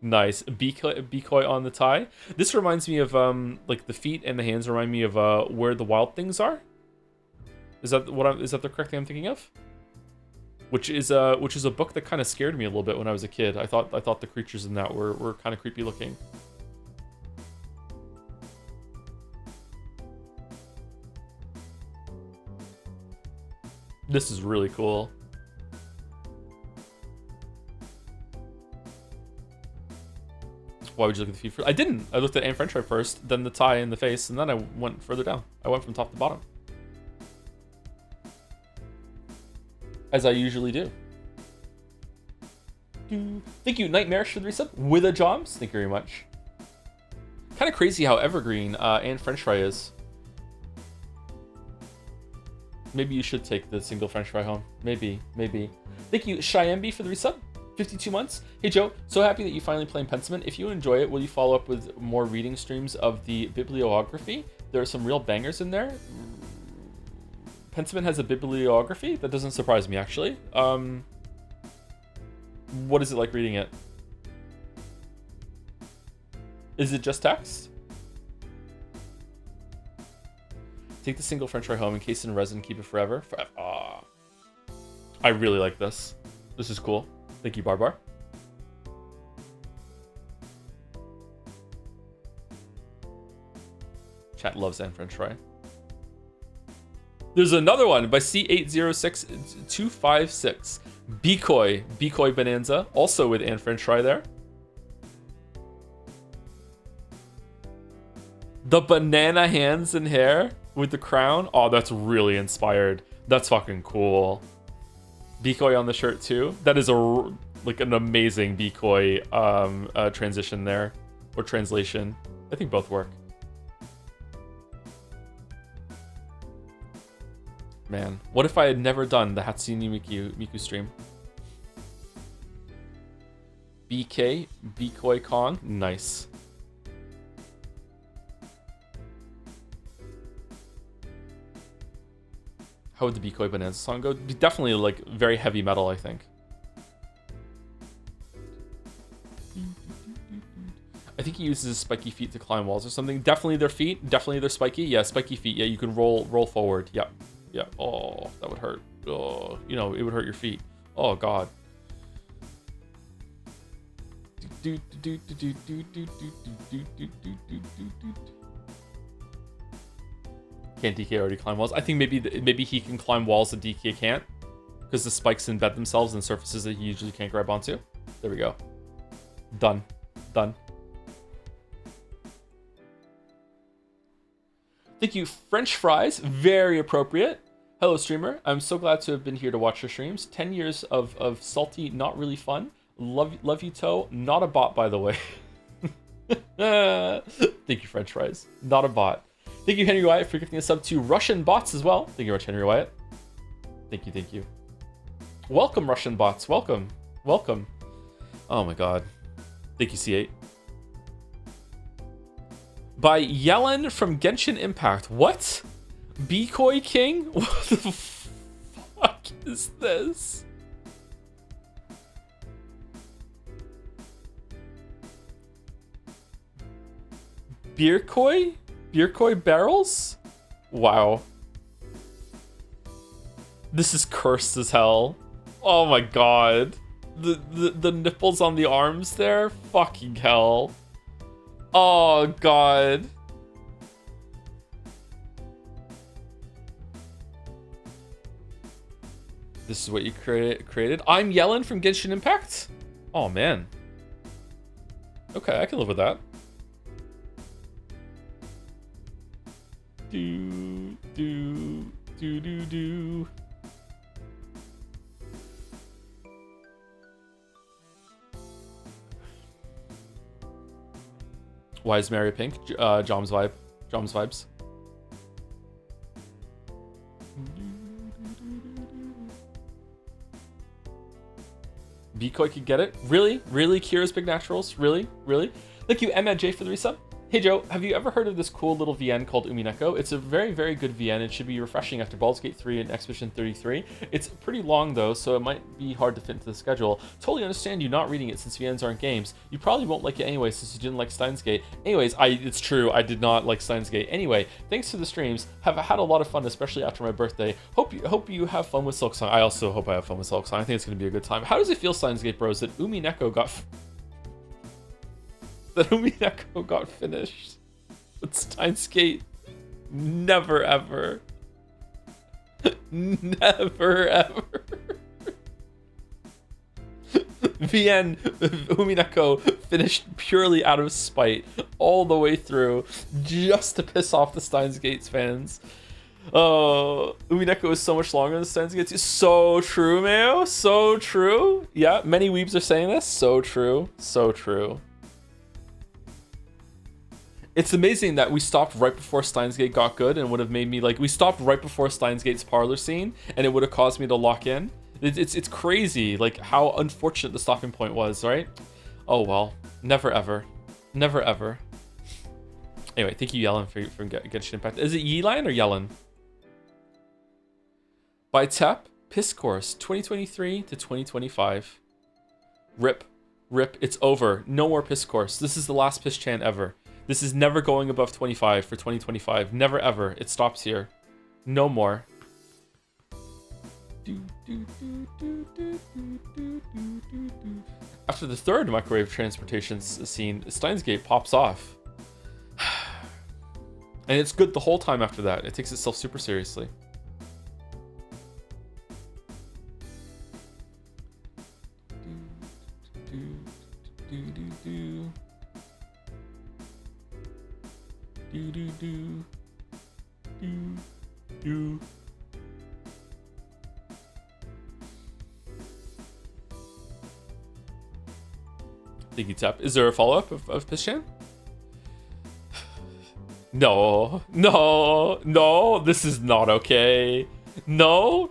Nice. Decoy on the tie. This reminds me of like the feet and the hands remind me of Where the Wild Things Are. Is that the correct thing I'm thinking of? Which is a book that kind of scared me a little bit when I was a kid. I thought the creatures in that were kind of creepy looking. This is really cool. Why would you look at the feet first? I didn't. I looked at Anne French Fry first, then the tie and the face, and then I went further down. I went from top to bottom. As I usually do. Thank you, Nightmarish, for the resub. With a Joms. Thank you very much. Kind of crazy how evergreen Anne French Fry is. Maybe you should take the single French fry home. Maybe. Thank you, Shyambi, for the resub. 52 months. Hey Joe, so happy that you finally playing Pentiment. If you enjoy it, will you follow up with more reading streams of the bibliography? There are some real bangers in there. Pentiment has a bibliography? That doesn't surprise me, actually. What is it like reading it? Is it just text? Take the single French fry home, encase it in resin, keep it forever. I really like this. This is cool. Thank you, Barbar. Chat loves Anne French Fry. There's another one by C806256. Decoy Bonanza, also with Anne French Fry there. The banana hands and hair with the crown. Oh, that's really inspired. That's fucking cool. Decoy on the shirt too. That is like an amazing Decoy transition there, or translation. I think both work. Man, what if I had never done the Hatsune Miku stream? Decoy Kong, nice. How would the Decoy Bonanza song go? Definitely like very heavy metal, I think. I think he uses his spiky feet to climb walls or something. Definitely their feet. Definitely they're spiky. Yeah, spiky feet. Yeah, you can roll forward. Yeah. Yeah. Oh, that would hurt. Oh, you know, it would hurt your feet. Oh God. Can't DK already climb walls? I think maybe he can climb walls that DK can't. because the spikes embed themselves in surfaces that you usually can't grab onto. There we go. Done. Done. Thank you, French fries. Very appropriate. Hello, streamer. I'm so glad to have been here to watch your streams. 10 years of salty, not really fun. Love you, Toe. Not a bot, by the way. Thank you, French fries. Not a bot. Thank you, Henry Wyatt, for gifting a sub to Russian bots as well. Thank you very much, Henry Wyatt. Thank you, thank you. Welcome, Russian bots. Welcome. Welcome. Oh my god. Thank you, C8. By Yellen from Genshin Impact. What? Bikoi King? What the fuck is this? Beerkoi? Beerkoi barrels? Wow. This is cursed as hell. Oh my god. The nipples on the arms there? Fucking hell. Oh god. This is what you created? I'm Yellen from Genshin Impact? Oh man. Okay, I can live with that. Do. Why is Mary pink? Jom's vibe. Jom's vibes. Bkoi could get it? Really? Really, Kira's Big Naturals? Really? Really? Thank you, M.J, for the resub. Hey Joe, have you ever heard of this cool little VN called Umineko? It's a very, very good VN. It should be refreshing after Baldur's Gate 3 and Expedition 33. It's pretty long though, so it might be hard to fit into the schedule. Totally understand you not reading it since VNs aren't games. You probably won't like it anyway since you didn't like Steins Gate. Anyways, it's true, I did not like Steins Gate. Anyway, thanks to the streams. Have had a lot of fun, especially after my birthday. Hope you have fun with Silksong. I also hope I have fun with Silksong. I think it's going to be a good time. How does it feel, Steins Gate bros, that Umineko got finished? But Steins Gate, never ever. Never ever. VN Umineko finished purely out of spite all the way through just to piss off the Steins Gates fans. Oh, Umineko is so much longer than Steins Gates. So true, Mayo. So true. Yeah, many weebs are saying this. So true. So true. It's amazing that we stopped right before Steins Gate got good and would have made me like, we stopped right before Steins Gate's parlor scene and it would have caused me to lock in. It's crazy, like how unfortunate the stopping point was, right? Oh well, never ever. Never ever. Anyway, thank you, Yellen, for Genshin Impact. Is it Yeline or Yellen? By Tep, Piss Course, 2023 to 2025. Rip. Rip, it's over. No more Piss Course. This is the last Piss Chan ever. This is never going above 25 for 2025. Never ever. It stops here. No more. After the third microwave transportation scene, Steins Gate pops off. And it's good the whole time after that. It takes itself super seriously. Thank you, Tap. Is there a follow-up of Pishan? No, this is not okay. No.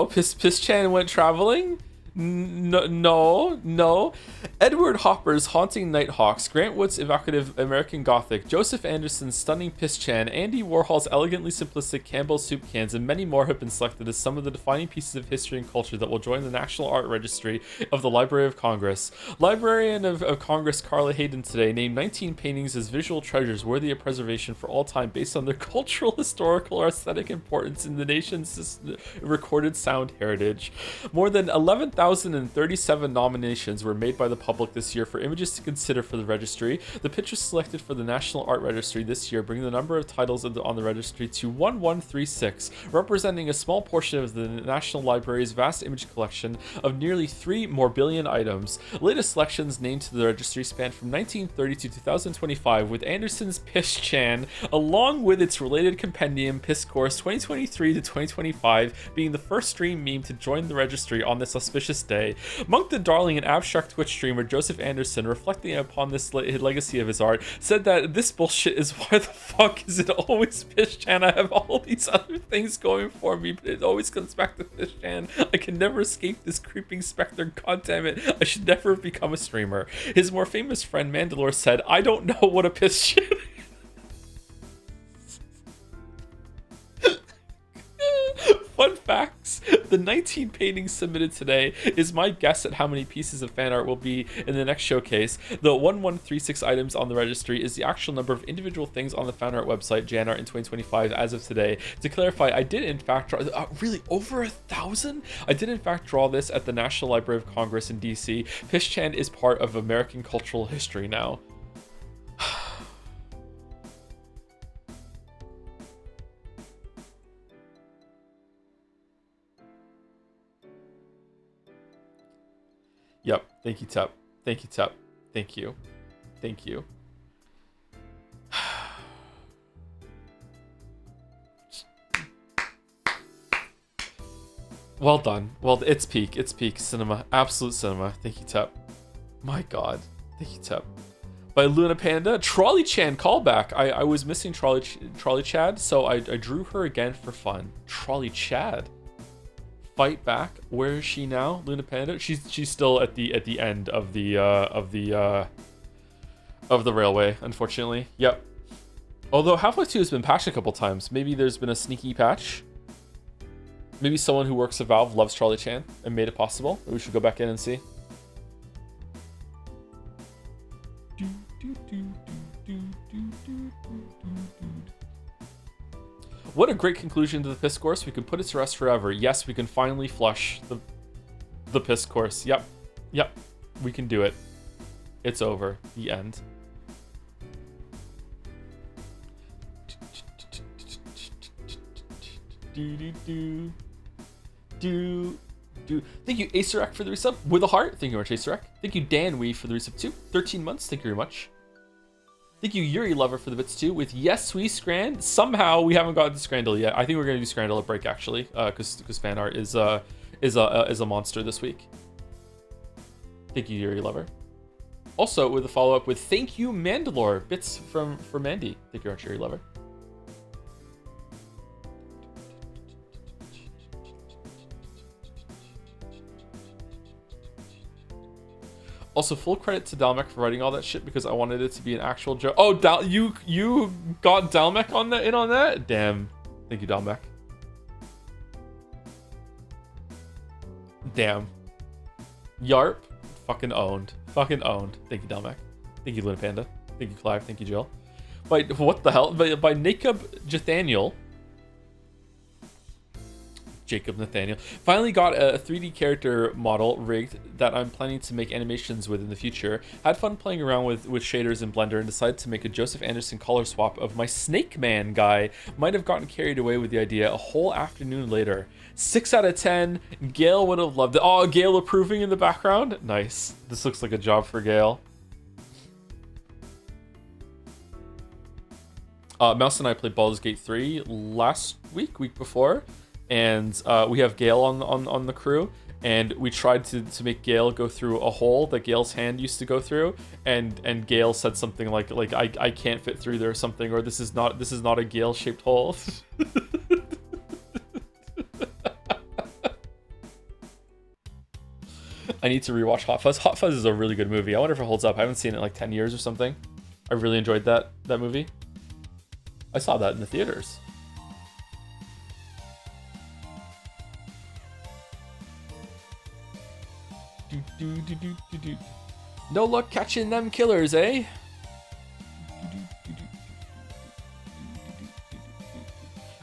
Pishan went traveling? No. Edward Hopper's Haunting Nighthawks, Grant Wood's evocative American Gothic, Joseph Anderson's stunning Piss-Chan, Andy Warhol's elegantly simplistic Campbell's soup cans, and many more have been selected as some of the defining pieces of history and culture that will join the National Art Registry of the Library of Congress. Librarian of Congress Carla Hayden today named 19 paintings as visual treasures worthy of preservation for all time based on their cultural, historical, or aesthetic importance in the nation's recorded sound heritage. More than 11,000 1,037 nominations were made by the public this year for images to consider for the registry. The pictures selected for the National Art Registry this year bring the number of titles on the registry to 1136, representing a small portion of the National Library's vast image collection of nearly 3 billion items. Latest selections named to the registry span from 1930 to 2025, with Anderson's Piss Chan, along with its related compendium Piss Course 2023 to 2025, being the first stream meme to join the registry on this auspicious day. Monk the Darling, an abstract Twitch streamer, Joseph Anderson, reflecting upon this legacy of his art, said that this bullshit is why the fuck is it always Piss Chan? I have all these other things going for me, but it always comes back to Piss Chan. I can never escape this creeping specter. God damn it, I should never have become a streamer. His more famous friend Mandalore said, I don't know what a Piss Chan is. Fun facts: the 19 paintings submitted today is my guess at how many pieces of fan art will be in the next showcase. The 1136 items on the registry is the actual number of individual things on the fan art website JanArt in 2025 as of today. To clarify, I did in fact draw really over 1,000. I did in fact draw this at the National Library of Congress in DC. Piss Chan is part of American cultural history now. Yep. Thank you, Tep. Thank you, Tep. Thank you. Thank you. Well done. Well, it's peak. It's peak cinema. Absolute cinema. Thank you, Tep. My God. Thank you, Tep. By Luna Panda. Trolley Chan callback. I was missing Trolley Chad, so I drew her again for fun. Trolley Chad. Fight back. Where is she now, Luna Panda? She's still at the end of the railway, unfortunately. Yep. Although Half-Life 2 has been patched a couple times. Maybe there's been a sneaky patch. Maybe someone who works at Valve loves Trolley Chan and made it possible. Maybe we should go back in and see. What a great conclusion to the piss course. We can put it to rest forever. Yes, we can finally flush the piss course. Yep. Yep. We can do it. It's over. The end. Thank you, Acerec, for the resub with a heart. Thank you very much, Acerec. Thank you, Dan Wee, for the resub too. 13 months. Thank you very much. Thank you, Yuri Lover, for the bits too. With Yes We Scrand. Somehow we haven't gotten to Scrandle yet. I think we're gonna do Scrandle at break actually, because fan art is a monster this week. Thank you, Yuri Lover. Also with a follow up with thank you, Mandalore. Bits for Mandy. Thank you very much, Yuri Lover. Also, full credit to Dalmec for writing all that shit because I wanted it to be an actual joke. Oh, you got Dalmec on that in on that? Damn. Thank you, Dalmec. Damn. Yarp. Fucking owned. Fucking owned. Thank you, Dalmec. Thank you, Luna Panda. Thank you, Clive. Thank you, Jill. By what the hell? By Jacob Nathaniel. Jacob Nathaniel. Finally got a 3D character model rigged that I'm planning to make animations with in the future. Had fun playing around with shaders in Blender and decided to make a Joseph Anderson color swap of my Snake Man guy. Might have gotten carried away with the idea a whole afternoon later. 6 out of 10. Gail would have loved it. Oh, Gail approving in the background? Nice. This looks like a job for Gail. Mouse and I played Baldur's Gate 3 last week before. And we have Gale on the crew, and we tried to make Gale go through a hole that Gale's hand used to go through, and Gale said something like I can't fit through there or something, or this is not a Gale shaped hole. I need to rewatch Hot Fuzz. Hot Fuzz is a really good movie. I wonder if it holds up. I haven't seen it in like 10 years or something. I really enjoyed that movie. I saw that in the theaters. No luck catching them killers, eh?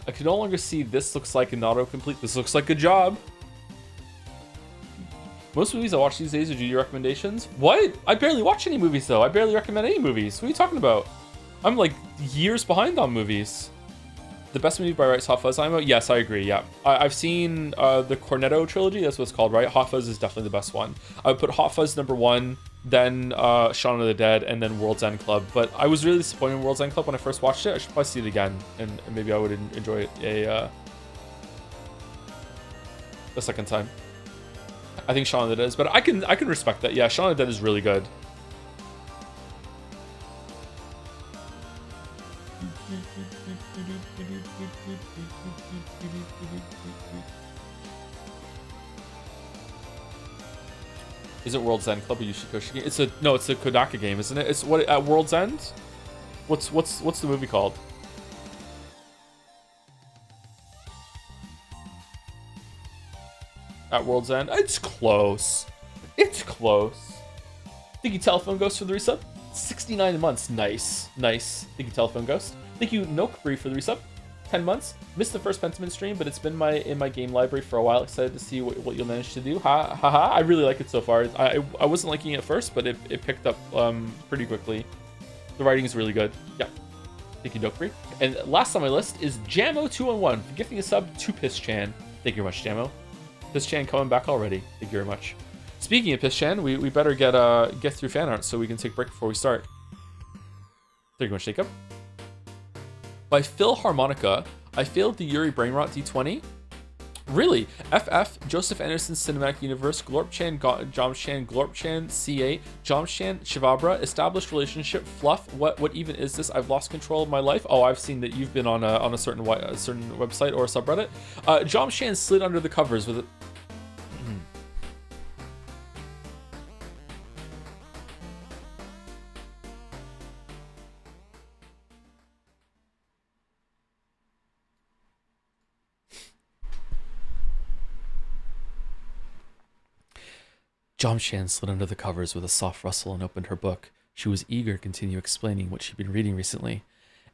I can no longer see this looks like an autocomplete. This looks like a job. Most movies I watch these days are due to your recommendations. What? I barely watch any movies though. I barely recommend any movies. What are you talking about? I'm like years behind on movies. The best movie by Rights Hot Fuzz I'm out? Yes, I agree, yeah. I've seen the Cornetto trilogy, that's what it's called, right? Hot Fuzz is definitely the best one. I would put Hot Fuzz #1, then Shaun of the Dead, and then World's End Club. But I was really disappointed in World's End Club when I first watched it. I should probably see it again, and maybe I would enjoy it a second time. I think Shaun of the Dead is, but I can respect that. Yeah, Shaun of the Dead is really good. Is it World's End Club or Yoshikoshi game? It's a Kodaka game, isn't it? It's what at World's End? What's the movie called? At World's End? It's close. It's close. Thank you, Telephone Ghost, for the resub. 69 months. Nice. Nice. Thank you, Telephone Ghost. Thank you, Nokebri, for the resub. 10 months. Missed the first Pentiment stream, but it's been in my game library for a while. Excited to see what you'll manage to do. Ha ha ha. I really like it so far. I wasn't liking it at first, but it picked up pretty quickly. The writing is really good. Yeah. Thank you, Nokebri. And last on my list is Jamo211 for gifting a sub to Piss-chan. Thank you very much, Jamo. Piss-chan coming back already. Thank you very much. Speaking of Piss-chan, we better get through fan art so we can take a break before we start. Thank you very much, Jacob. By Phil Harmonica, I failed the Yuri Brainrot D20. Really? FF, Joseph Anderson's Cinematic Universe, Glorp-chan, Jomchan, Glorp-chan, C8, Jomchan, Shivabra, Established Relationship, Fluff, what even is this? I've lost control of my life. Oh, I've seen that you've been on a certain website or a subreddit. Jomchan slid under the covers with it. Jomchan slid under the covers with a soft rustle and opened her book. She was eager to continue explaining what she'd been reading recently.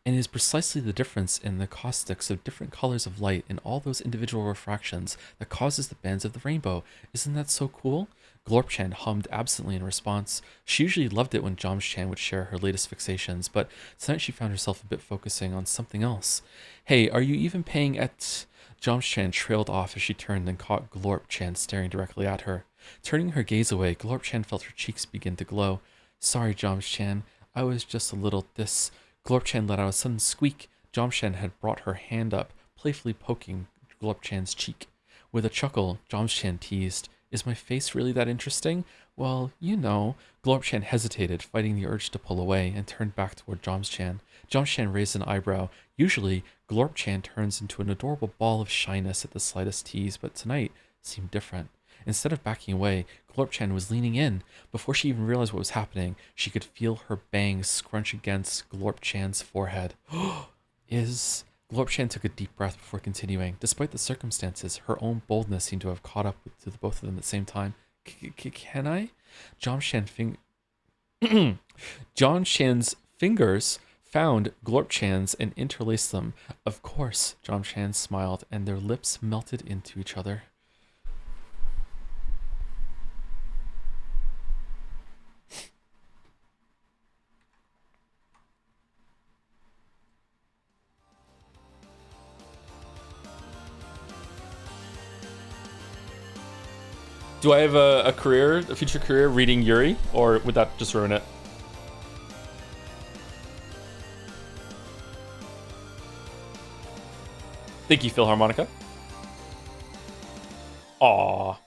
And it is precisely the difference in the caustics of different colors of light in all those individual refractions that causes the bands of the rainbow. Isn't that so cool? Glorp-chan hummed absently in response. She usually loved it when Jomchan would share her latest fixations, but tonight she found herself a bit focusing on something else. Hey, are you even paying at... Jomchan trailed off as she turned and caught Glorp-chan staring directly at her. Turning her gaze away, Glorp-chan felt her cheeks begin to glow. Sorry, Jomchan, I was just a little this... Glorp-chan let out a sudden squeak. Jomchan had brought her hand up, playfully poking Glorp-chan's cheek. With a chuckle, Jomchan teased, Is my face really that interesting? Well, you know. Glorp-chan hesitated, fighting the urge to pull away, and turned back toward Jomchan. Jomchan raised an eyebrow. Usually, Glorp-chan turns into an adorable ball of shyness at the slightest tease, but tonight seemed different. Instead of backing away, Glorp-chan was leaning in. Before she even realized what was happening, she could feel her bangs scrunch against Glorp-chan's forehead. Glorp-chan took a deep breath before continuing. Despite the circumstances, her own boldness seemed to have caught up to the both of them at the same time. Can I? Jomchan's fingers found Glorp-chan's and interlaced them. Of course, Jomchan smiled, and their lips melted into each other. Do I have a future career reading Yuri, or would that just ruin it? Thank you, Phil Harmonica. Aww.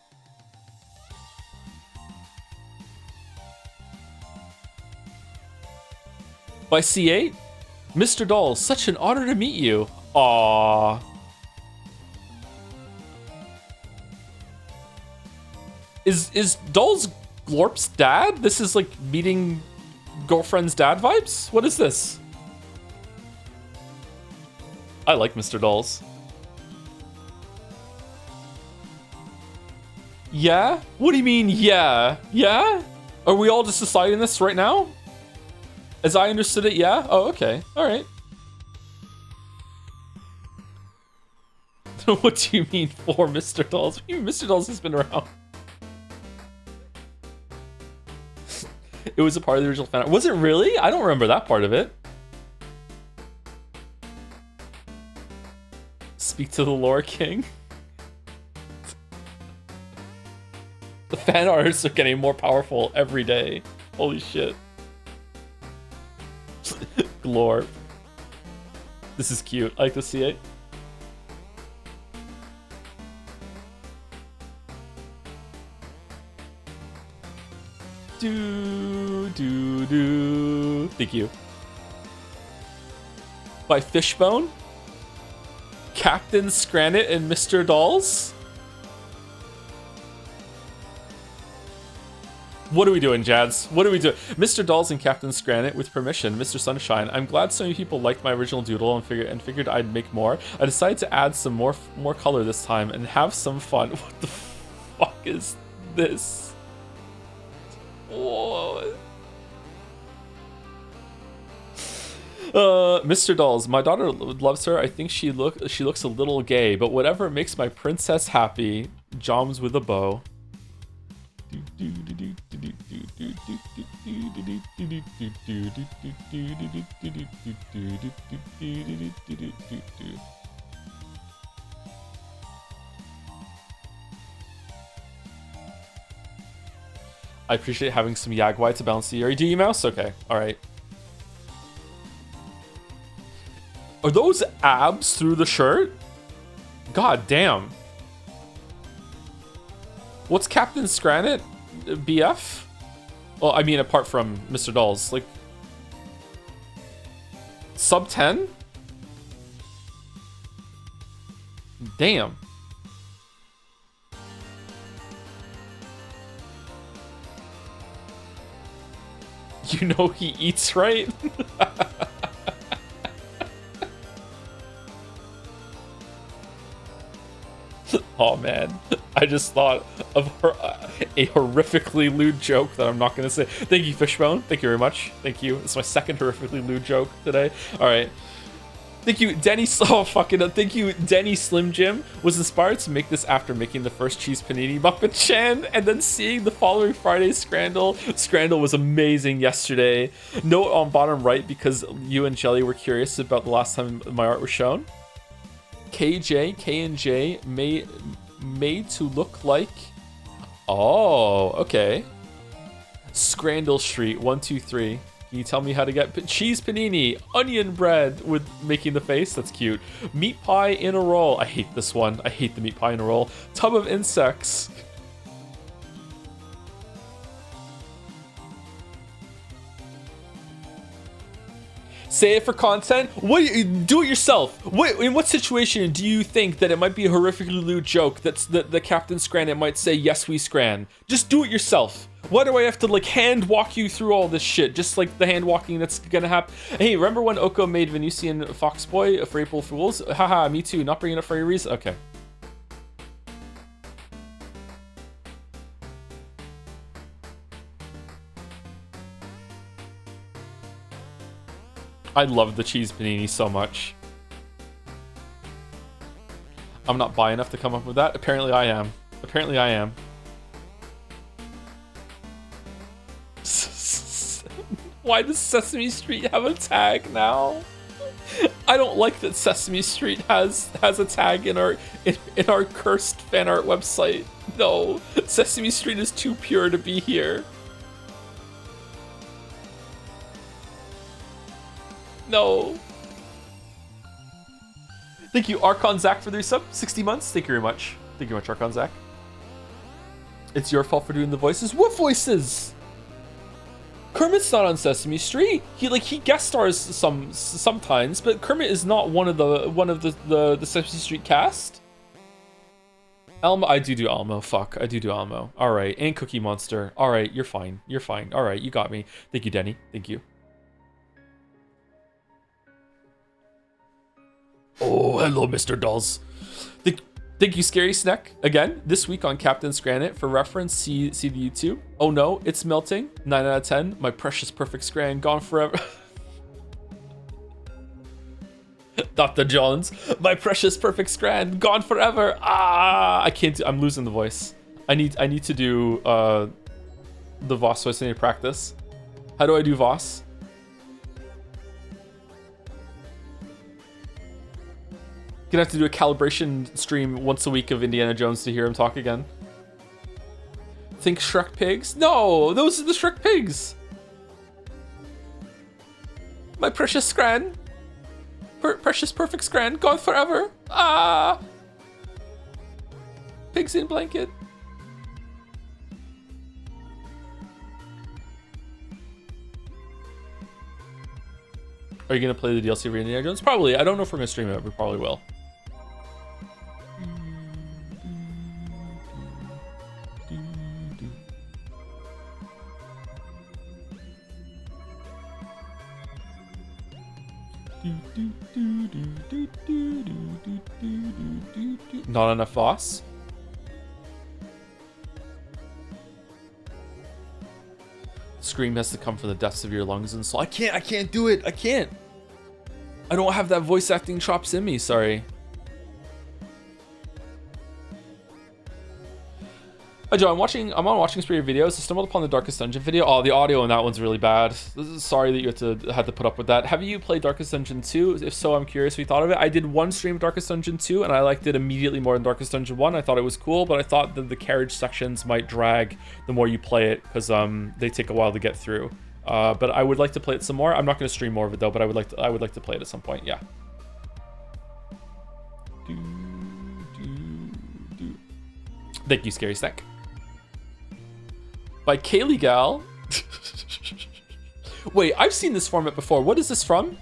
By C8? Mr. Doll, such an honor to meet you. Aww. Is Doll's Glorp's dad? This is like meeting girlfriend's dad vibes? What is this? I like Mr. Dolls. Yeah? What do you mean, yeah? Yeah? Are we all just deciding this right now? As I understood it, yeah? Oh, okay. Alright. What do you mean for Mr. Dolls? Mr. Dolls has been around. It was a part of the original fan art. Was it really? I don't remember that part of it. Speak to the lore king. The fan artists are getting more powerful every day. Holy shit. Glorp. This is cute. I like to see it. Do. Thank you. By Fishbone? Captain Scranit and Mr. Dolls? What are we doing, Jads? What are we doing? Mr. Dolls and Captain Scranit, with permission. Mr. Sunshine, I'm glad so many people liked my original doodle and figured I'd make more. I decided to add some more color this time and have some fun. What the fuck is this? Whoa. Mr. Dolls, my daughter loves her. I think she looks a little gay, but whatever makes my princess happy. Joms with a bow. I appreciate having some Yagwai to balance the year. Do you mouse? Okay, alright. Are those abs through the shirt? God damn. What's Captain Scranit? BF? Well, I mean, apart from Mr. Dolls, like... Sub 10? Damn. You know he eats right? Oh man, I just thought of a horrifically lewd joke that I'm not going to say. Thank you, Fishbone. Thank you very much. Thank you. It's my second horrifically lewd joke today. All right. Thank you, Denny. Oh, fucking. Thank you, Denny Slim Jim. Was inspired to make this after making the first cheese panini Muppet Chan and then seeing the following Friday's Scrandal. Scrandal was amazing yesterday. Note on bottom right because you and Jelly were curious about the last time my art was shown. K&J made to look like... Oh, okay. Scrandal Street 123. Can you tell me how to get cheese panini, onion bread with making the face? That's cute. Meat pie in a roll. I hate this one. I hate the meat pie in a roll. Tub of insects. Say it for content. What do it yourself? In what situation do you think that it might be a horrifically lewd joke that's the Captain Scran might say yes we scran? Just do it yourself. Why do I have to like hand walk you through all this shit? Just like the hand walking that's gonna happen. Hey, remember when Oko made Venusian Foxboy for April Fools? Haha, me too. Not bringing up for any reason. Okay. I love the cheese panini so much. I'm not bi enough to come up with that. Apparently I am. Apparently I am. Why does Sesame Street have a tag now? I don't like that Sesame Street has a tag in our cursed fan art website. No, Sesame Street is too pure to be here. No. Thank you, Archon Zach, for the resub. 60 months. Thank you very much. Thank you very much, Archon Zach. It's your fault for doing the voices. What voices? Kermit's not on Sesame Street. He guest stars sometimes, but Kermit is not one of the Sesame Street cast. Elmo, I do Elmo. Fuck, I do Elmo. All right, and Cookie Monster. All right, you're fine. You're fine. All right, you got me. Thank you, Denny. Thank you. Oh, hello, Mr. Dolls. Thank you, Scary Snack. Again, this week on Captain's Granite. For reference, see the YouTube. Oh no, it's melting. 9 out of 10. My precious perfect Scran gone forever. Dr. Jones, my precious perfect Scran gone forever. Ah, I can't do, I'm losing the voice. I need to do the Voss voice. I need to practice. How do I do Voss? Gonna have to do a calibration stream once a week of Indiana Jones to hear him talk again. Think Shrek pigs? No, those are the Shrek pigs. My precious Scran. Precious perfect Scran, gone forever. Ah. Pigs in blanket. Are you gonna play the DLC for Indiana Jones? Probably. I don't know if we're gonna stream it, but we probably will. Not enough Voss. Scream has to come from the depths of your lungs and soul. I can't do it. I can't. I don't have that voice acting chops in me, sorry. Hi Joe, I'm on watching spree of videos. I stumbled upon the Darkest Dungeon video. Oh, the audio on that one's really bad. Sorry that you had to put up with that. Have you played Darkest Dungeon 2? If so, I'm curious what you thought of it. I did one stream of Darkest Dungeon 2 and I liked it immediately more than Darkest Dungeon 1. I thought it was cool, but I thought that the carriage sections might drag the more you play it because they take a while to get through. But I would like to play it some more. I'm not going to stream more of it though, but I would like to play it at some point. Yeah. Thank you, Scary Snack. By Kaylee Gal. Wait, I've seen this format before. What is this from?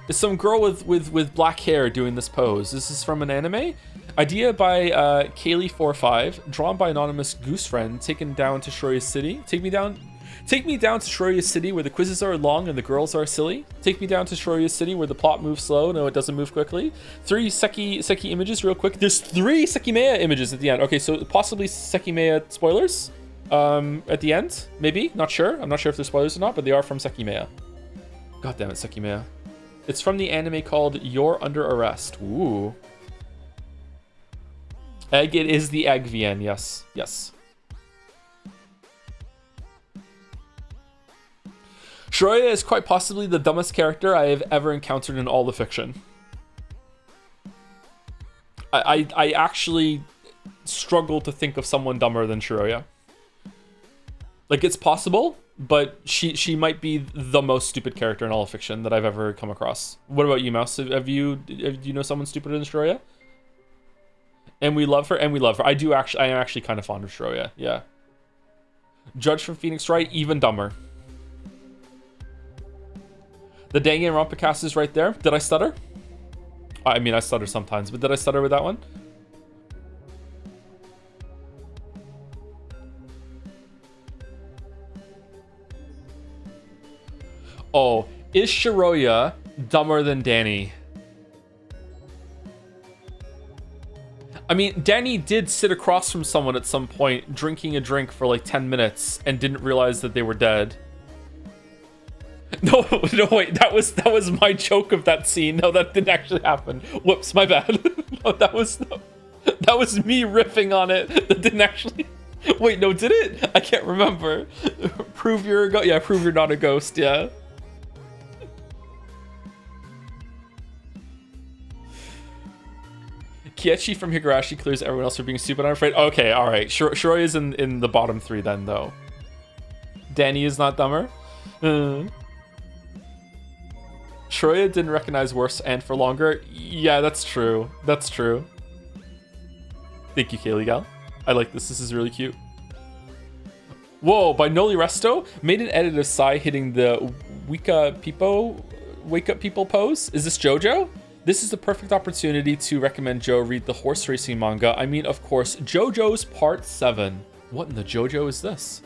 It's some girl with black hair doing this pose. This is from an anime. Idea by Kaylee45, drawn by anonymous goose friend, taken down to Shroya City. Take me down to Shroya City where the quizzes are long and the girls are silly. Take me down to Shroya City where the plot moves slow. No, it doesn't move quickly. 3 Seki images real quick. There's 3 Sekimea images at the end. Okay, so possibly Sekimea spoilers at the end. Maybe, not sure. I'm not sure if they're spoilers or not, but they are from Sekimea. God damn it, Sekimea. It's from the anime called You're Under Arrest. Ooh. Egg, it is the egg, VN. Yes, yes. Shroya is quite possibly the dumbest character I have ever encountered in all the fiction. I actually struggle to think of someone dumber than Shroya. Like, it's possible, but she might be the most stupid character in all of fiction that I've ever come across. What about you, Mouse? Do you know someone stupider than Shroya? And we love her, I am actually kind of fond of Shroya, yeah. Judge from Phoenix Wright, even dumber. The Danganronpa is right there. Did I stutter? I mean, I stutter sometimes, but did I stutter with that one? Oh, is Shiroya dumber than Danny? I mean, Danny did sit across from someone at some point, drinking a drink for like 10 minutes and didn't realize that they were dead. No, wait, that was my joke of that scene. No, that didn't actually happen. Whoops, my bad. No, that was me riffing on it. That didn't actually. Wait, no, did it? I can't remember. Prove you're a ghost. Yeah, prove you're not a ghost. Yeah. Kiechi from Higurashi clears everyone else for being stupid, I'm afraid. Okay, all right. Shiroi is in the bottom 3 then, though. Danny is not dumber. Shroya didn't recognize worse and for longer. Yeah, that's true. That's true. Thank you, Kaylee Gal. I like this. This is really cute. Whoa, by Noli Resto. Made an edit of Sai hitting the wake up people pose. Is this JoJo? This is the perfect opportunity to recommend Joe read the horse racing manga. I mean, of course, JoJo's Part 7. What in the JoJo is this?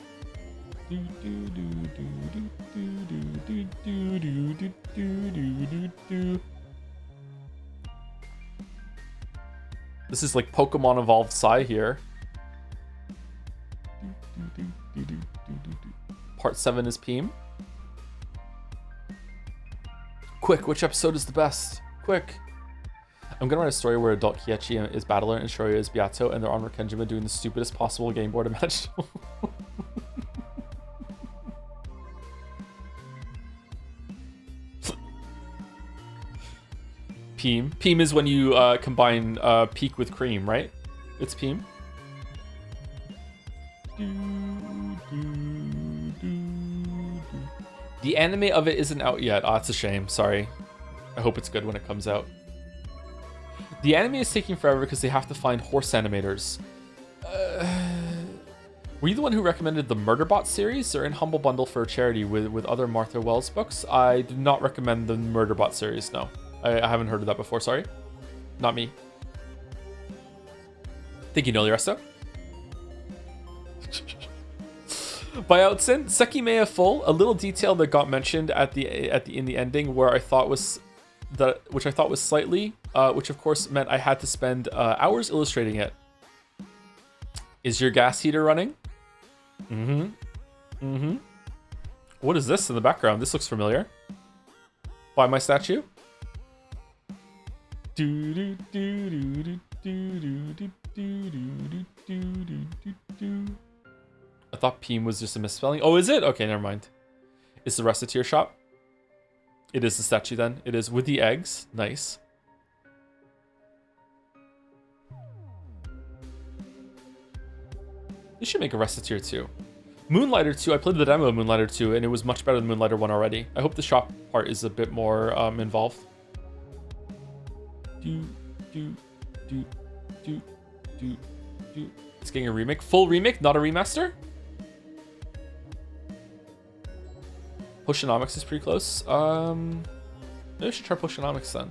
This is like Pokemon Evolved Sai here. Part 7 is Peem. Quick, which episode is the best? Quick. I'm gonna write a story where adult Kiechi is Battler and Shroya is Beato, and they're on Kenjima doing the stupidest possible game board imaginable. Peem. Peem is when you combine peak with cream, right? It's Peem. The anime of it isn't out yet. Oh, it's a shame. Sorry. I hope it's good when it comes out. The anime is taking forever because they have to find horse animators. Were you the one who recommended the Murderbot series or in Humble Bundle for a charity with other Martha Wells books? I did not recommend the Murderbot series, no. I haven't heard of that before, sorry. Not me. Thank you, Noli Resto. By Outsin, Sekimeya Full, a little detail that got mentioned in the ending where which I thought was slightly, which of course meant I had to spend hours illustrating it. Is your gas heater running? What is this in the background? This looks familiar. By my statue? I thought Peem was just a misspelling. Oh, is it? Okay, never mind. It's the Reciteer shop. It is the statue then. It is with the eggs. Nice. They should make a Reciteer 2. Moonlighter 2, I played the demo of Moonlighter 2 and it was much better than Moonlighter 1 already. I hope the shop part is a bit more involved. It's getting a remake. Full remake, not a remaster? Pushonomics is pretty close. Maybe I should try Pushonomics then.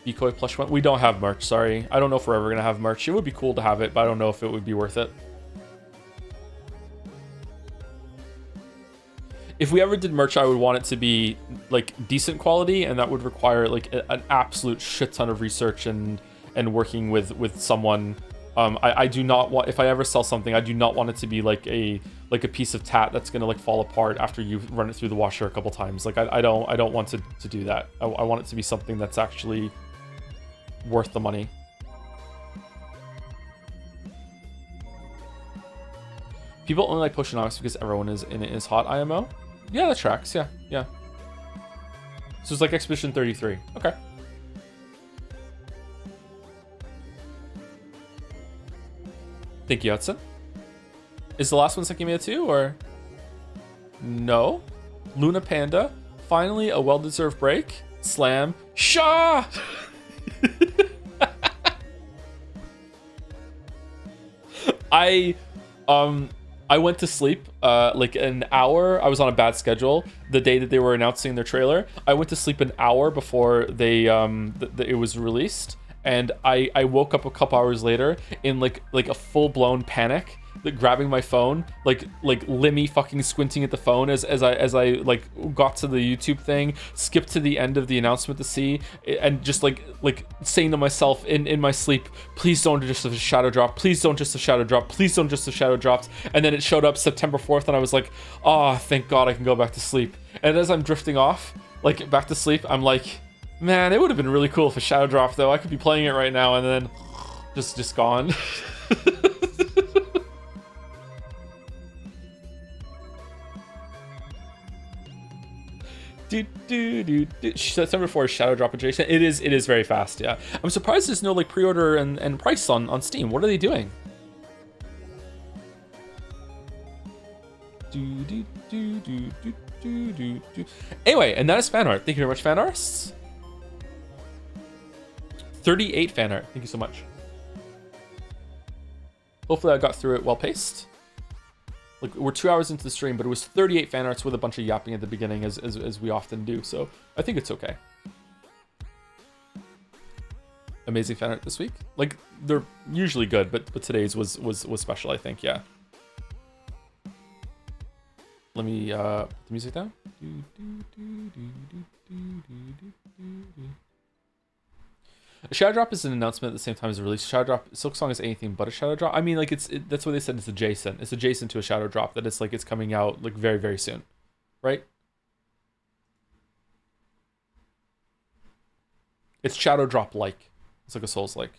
Decoy plush one. We don't have merch, sorry. I don't know if we're ever gonna have merch. It would be cool to have it, but I don't know if it would be worth it. If we ever did merch, I would want it to be like decent quality, and that would require like an absolute shit ton of research and working with someone. I do not want, if I ever sell something, I do not want it to be like a piece of tat that's gonna like fall apart after you run it through the washer a couple times. Like I don't want to do that. I want it to be something that's actually worth the money. People only like Pushonomics because everyone is in it is hot IMO. Yeah, that tracks. Yeah. So it's like Expedition 33. Okay. Thank you, Hudson. Is the last one Sekimeya 2 or? No. Luna Panda. Finally, a well-deserved break. Slam. Shaw! I went to sleep like an hour. I was on a bad schedule the day that they were announcing their trailer. I went to sleep an hour before they it was released, and I woke up a couple hours later in like a full-blown panic, like grabbing my phone, like Limmy fucking squinting at the phone as I like got to the YouTube thing, skipped to the end of the announcement to see, and just like saying to myself in my sleep, please don't just have a shadow drop, please don't just have shadow drop, please don't just have shadow dropped. And then it showed up September 4th and I was like, oh, thank God I can go back to sleep. And as I'm drifting off, like back to sleep, I'm like, man, it would have been really cool if a shadow dropped though. I could be playing it right now, and then just gone. September 4 is shadow drop adjacent. It is very fast. Yeah, I'm surprised there's no like pre-order and price on Steam. What are they doing? Anyway, and that is fan art. Thank you very much, fan artists. 38 fan art. Thank you so much. Hopefully I got through it well paced. Like, we're 2 hours into the stream, but it was 38 fan arts with a bunch of yapping at the beginning, as we often do. So I think it's okay. Amazing fan art this week. Like, they're usually good, but today's was special, I think. Yeah. Let me put the music down. A shadow drop is an announcement at the same time as a release. Shadow drop, Silksong is anything but a shadow drop. I mean, like that's what they said. It's adjacent. It's adjacent to a shadow drop. That it's like it's coming out like very, very soon, right? It's shadow drop like. It's like a Souls like.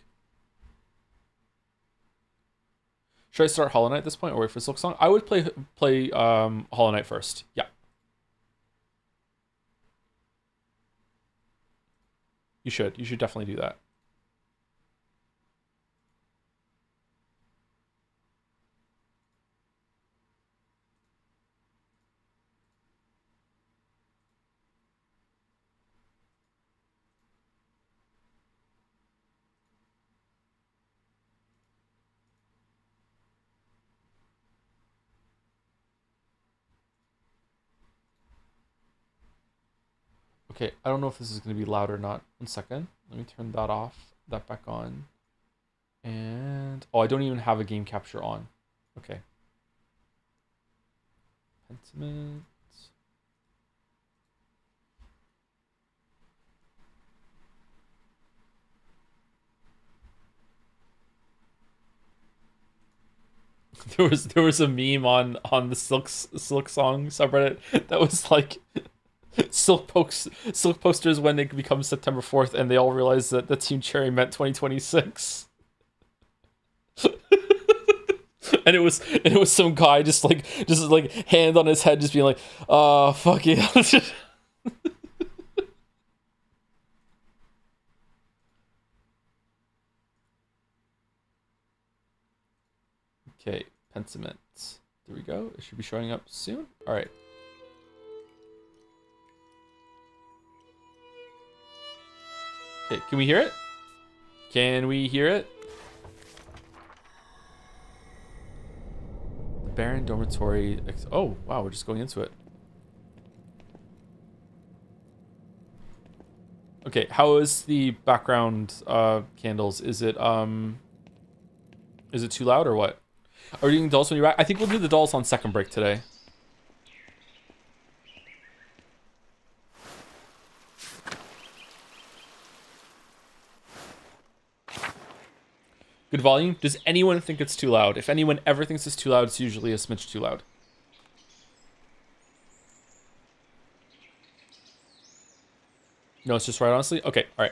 Should I start Hollow Knight at this point or wait for Silksong? I would play Hollow Knight first. Yeah. You should. You should definitely do that. Okay, I don't know if this is going to be loud or not. 1 second. Let me turn that off, that back on. And, oh, I don't even have a game capture on. Okay. Pentiment. There was a meme on the Silk Song subreddit that was like silk posters when it becomes September 4th and they all realize that the Team Cherry meant 2026. And it was some guy just like hand on his head just being like, oh fuck yeah. Okay, Pentiment. There we go. It should be showing up soon. All right. Okay, can we hear it? Can we hear it? The Baron Dormitory. Oh, wow, we're just going into it. Okay, how is the background candles? Is it too loud or what? Are you doing dolls when you're back? I think we'll do the dolls on second break today. Good volume. Does anyone think it's too loud? If anyone ever thinks it's too loud, it's usually a smidge too loud. No, it's just right, honestly? Okay, all right.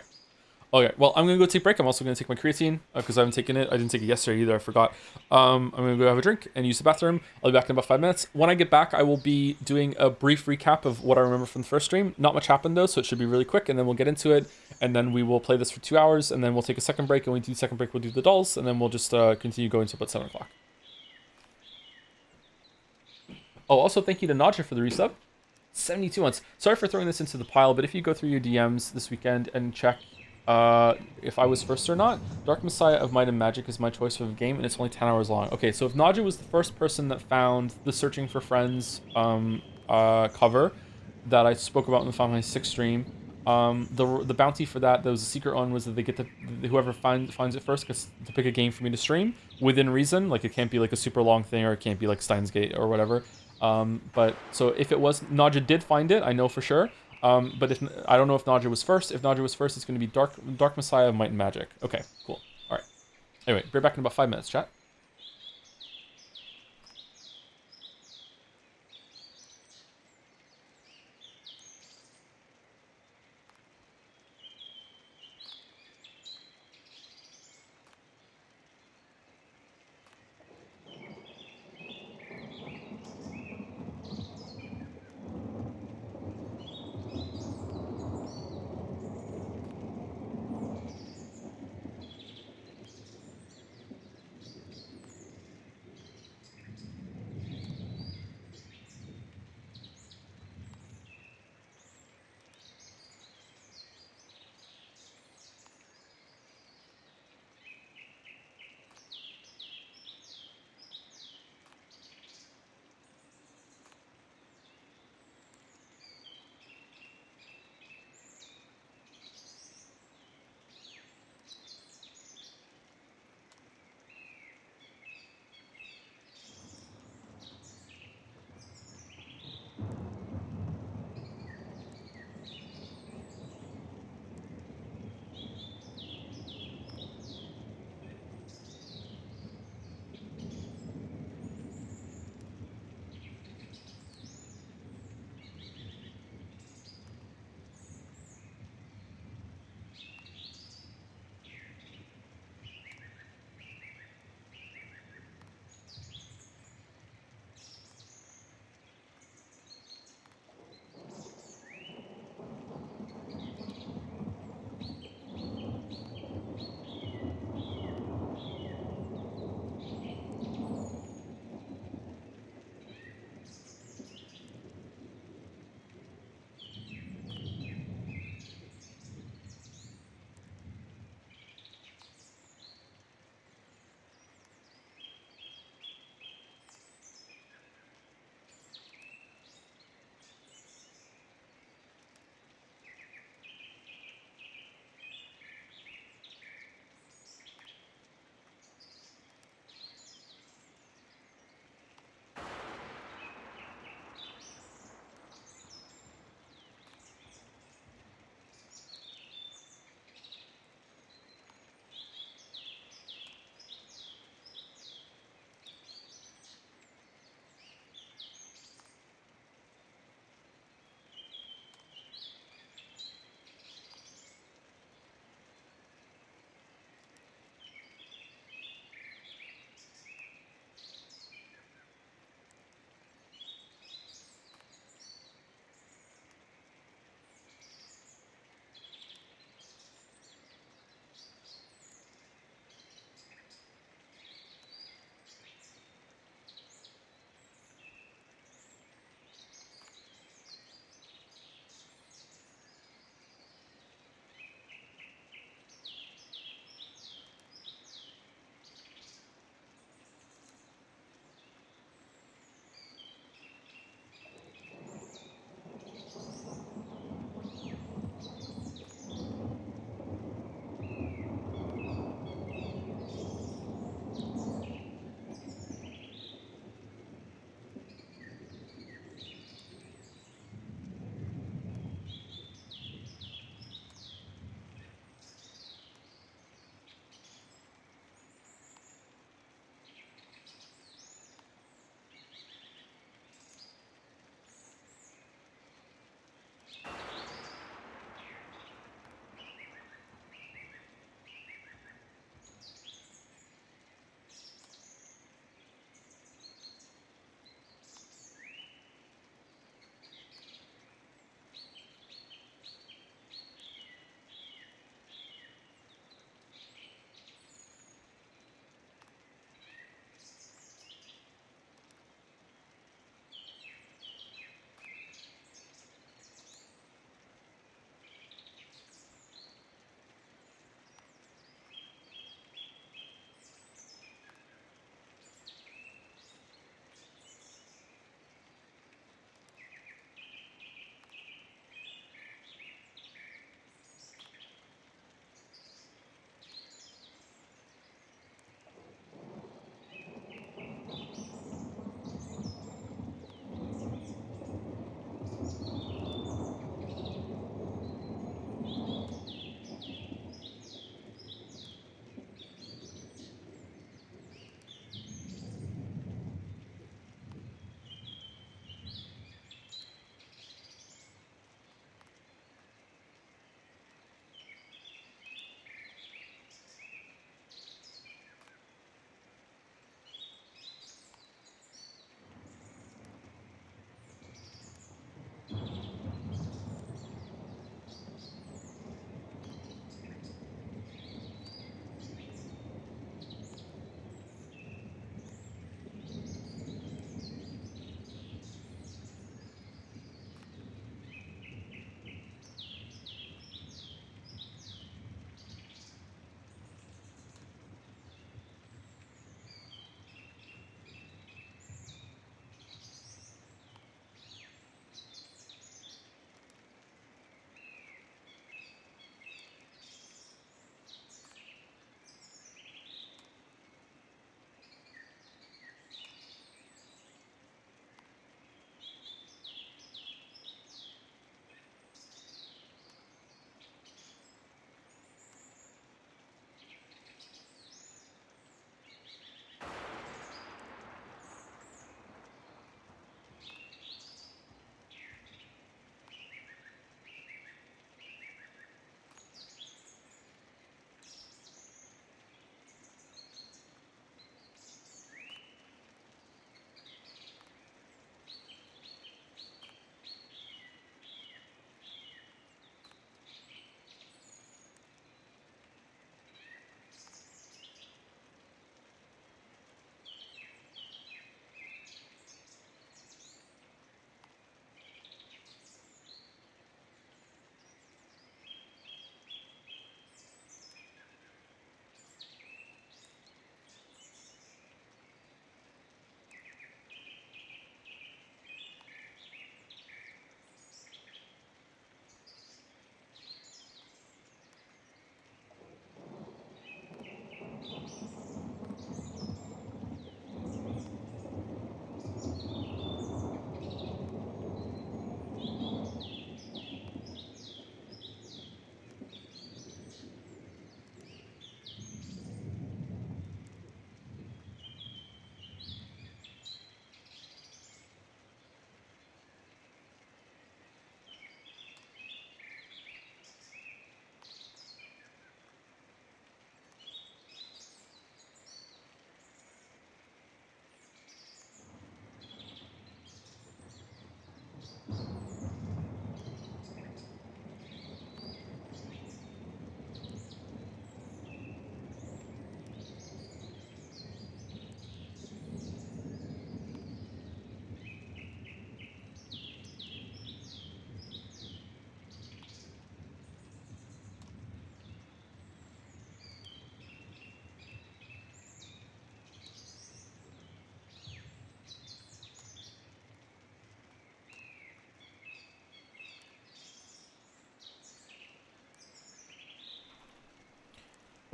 Okay, well, I'm going to go take a break. I'm also going to take my creatine because I haven't taken it. I didn't take it yesterday either. I forgot. I'm going to go have a drink and use the bathroom. I'll be back in about 5 minutes. When I get back, I will be doing a brief recap of what I remember from the first stream. Not much happened, though, so it should be really quick, and then we'll get into it, and then we will play this for 2 hours, and then we'll take a second break, and when we do the second break, we'll do the dolls, and then we'll just continue going to about 7 o'clock. Oh, also, thank you to Nadja for the resub. 72 months. Sorry for throwing this into the pile, but if you go through your DMs this weekend and check if I was first or not, Dark Messiah of Might and Magic is my choice for the game, and it's only 10 hours long. Okay, so if Nadja was the first person that found the Searching for Friends cover that I spoke about in the Final Fantasy 6 stream, the bounty for that was a secret one, was that they get to, whoever finds it first gets to pick a game for me to stream within reason. Like, it can't be like a super long thing, or it can't be like Steins Gate or whatever. But so if it was, Nadja did find it, I know for sure. But if I don't know if Nadja was first. If Nadja was first, it's going to be Dark Messiah of Might and Magic. Okay, cool. All right. Anyway, be back in about 5 minutes, chat.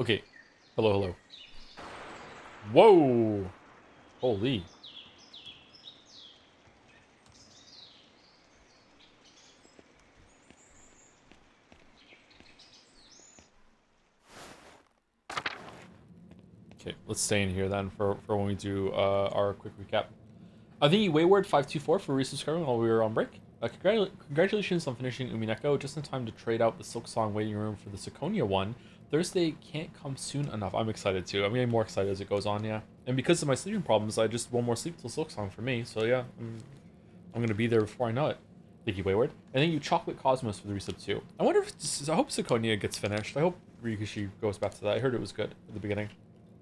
Okay. Hello, hello. Whoa. Holy. Okay, let's stay in here then for when we do our quick recap. I think you Wayward524 for resubscribing while we were on break. Congratulations on finishing Umineko just in time to trade out the Silk Song waiting room for the Seconia one. Thursday can't come soon enough. I'm excited too. I'm getting more excited as it goes on, yeah. And because of my sleeping problems, I just want more sleep till Silk Song for me. So yeah, I'm gonna be there before I know it. Thank you, Wayward. And thank you, Chocolate Cosmos, for the resub too. I wonder if I hope Seconia gets finished. I hope Ryukishi goes back to that. I heard it was good at the beginning.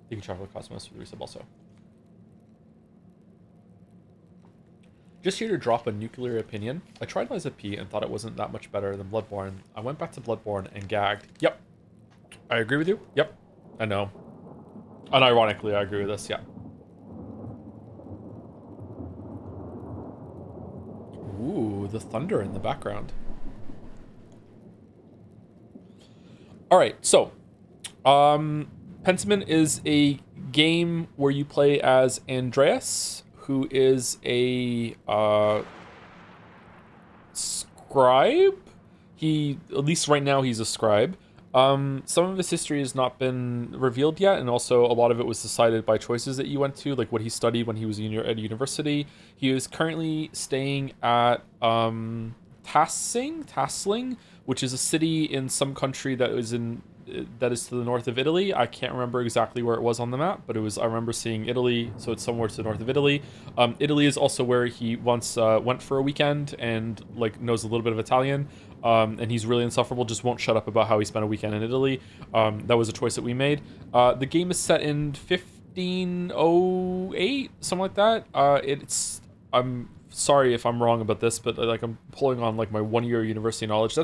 Thank you, Chocolate Cosmos, for the resub also. Just here to drop a nuclear opinion. I tried Liza P and thought it wasn't that much better than Bloodborne. I went back to Bloodborne and gagged. Yep. I agree with you. Yep. I know. Unironically, I agree with this. Yeah. Ooh, the thunder in the background. All right, so Pentiment is a game where you play as Andreas, who is a scribe. At least right now, he's a scribe. Some of his history has not been revealed yet, and also a lot of it was decided by choices that you went to, like what he studied when he was at university. He is currently staying at Tasling, which is a city in some country that is to the north of Italy. I can't remember exactly where it was on the map, but I remember seeing Italy, so it's somewhere to the north of Italy. Italy is also where he once went for a weekend and like knows a little bit of Italian. And he's really insufferable, just won't shut up about how he spent a weekend in Italy. That was a choice that we made. The game is set in 1508, something like that. I'm sorry if I'm wrong about this, but like I'm pulling on like my 1 year university knowledge.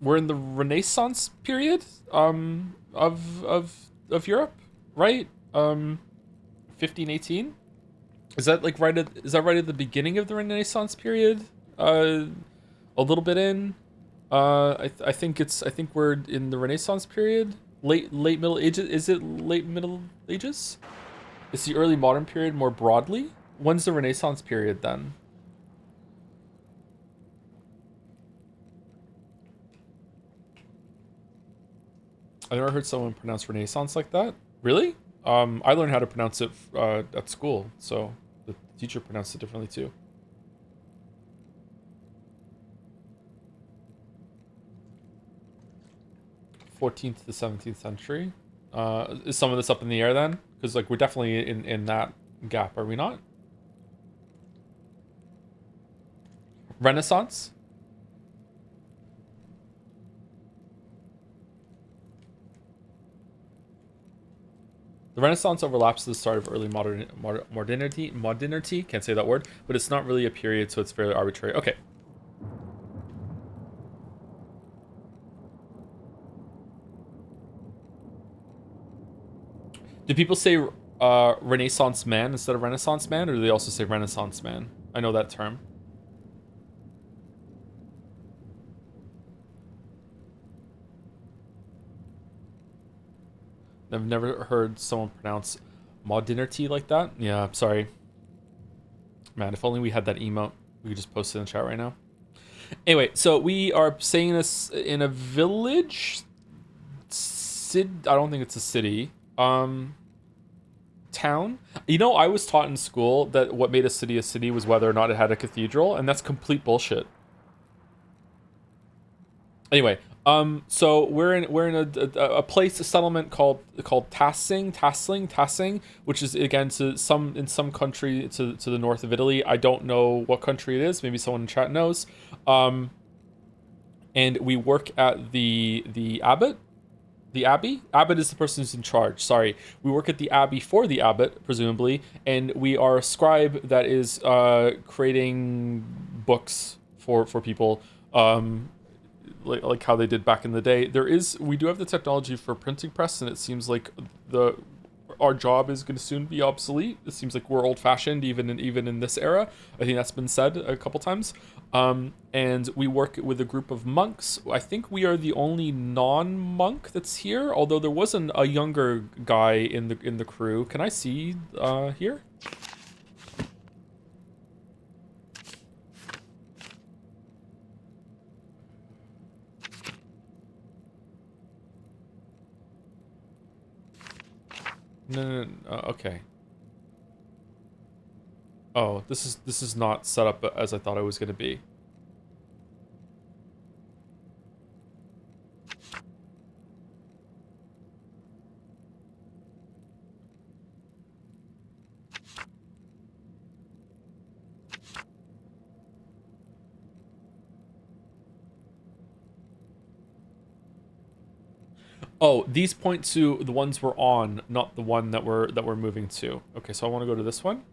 We're in the Renaissance period of Europe, right? 1518. Is that right at the beginning of the Renaissance period? A little bit in. I think we're in the Renaissance period. Late Middle Ages. Is it late Middle Ages? It's the early modern period more broadly. When's the Renaissance period then? I never heard someone pronounce Renaissance like that. Really? I learned how to pronounce it at school, so the teacher pronounced it differently too. 14th to the 17th century. Is some of this up in the air then? Because like we're definitely in that gap, are we not? Renaissance? The Renaissance overlaps the start of early modernity, can't say that word, but it's not really a period, so it's fairly arbitrary. Okay. Do people say Renaissance man instead of Renaissance man, or do they also say Renaissance man? I know that term. I've never heard someone pronounce modernity like that. Yeah, I'm sorry. Man, if only we had that emote. We could just post it in the chat right now. Anyway, so we are saying this in a village. I don't think it's a city. Town. You know, I was taught in school that what made a city was whether or not it had a cathedral, and that's complete bullshit. Anyway, so we're in a place, a settlement called Tasling, which is again in some country to the north of Italy. I don't know what country it is. Maybe someone in chat knows. And we work at the abbot. The abbey? Abbot is the person who's in charge. Sorry. We work at the abbey for the abbot, presumably, and we are a scribe that is creating books for people, like how they did back in the day. We do have the technology for printing press, and it seems like our job is going to soon be obsolete. It seems like we're old-fashioned even in this era. I think that's been said a couple times. And we work with a group of monks. I think we are the only non-monk that's here, although there wasn't a younger guy in the crew. Can I see here? No, okay. Oh, this is not set up as I thought it was going to be. Oh, these point to the ones we're on, not the one that we're moving to. Okay, so I want to go to this one.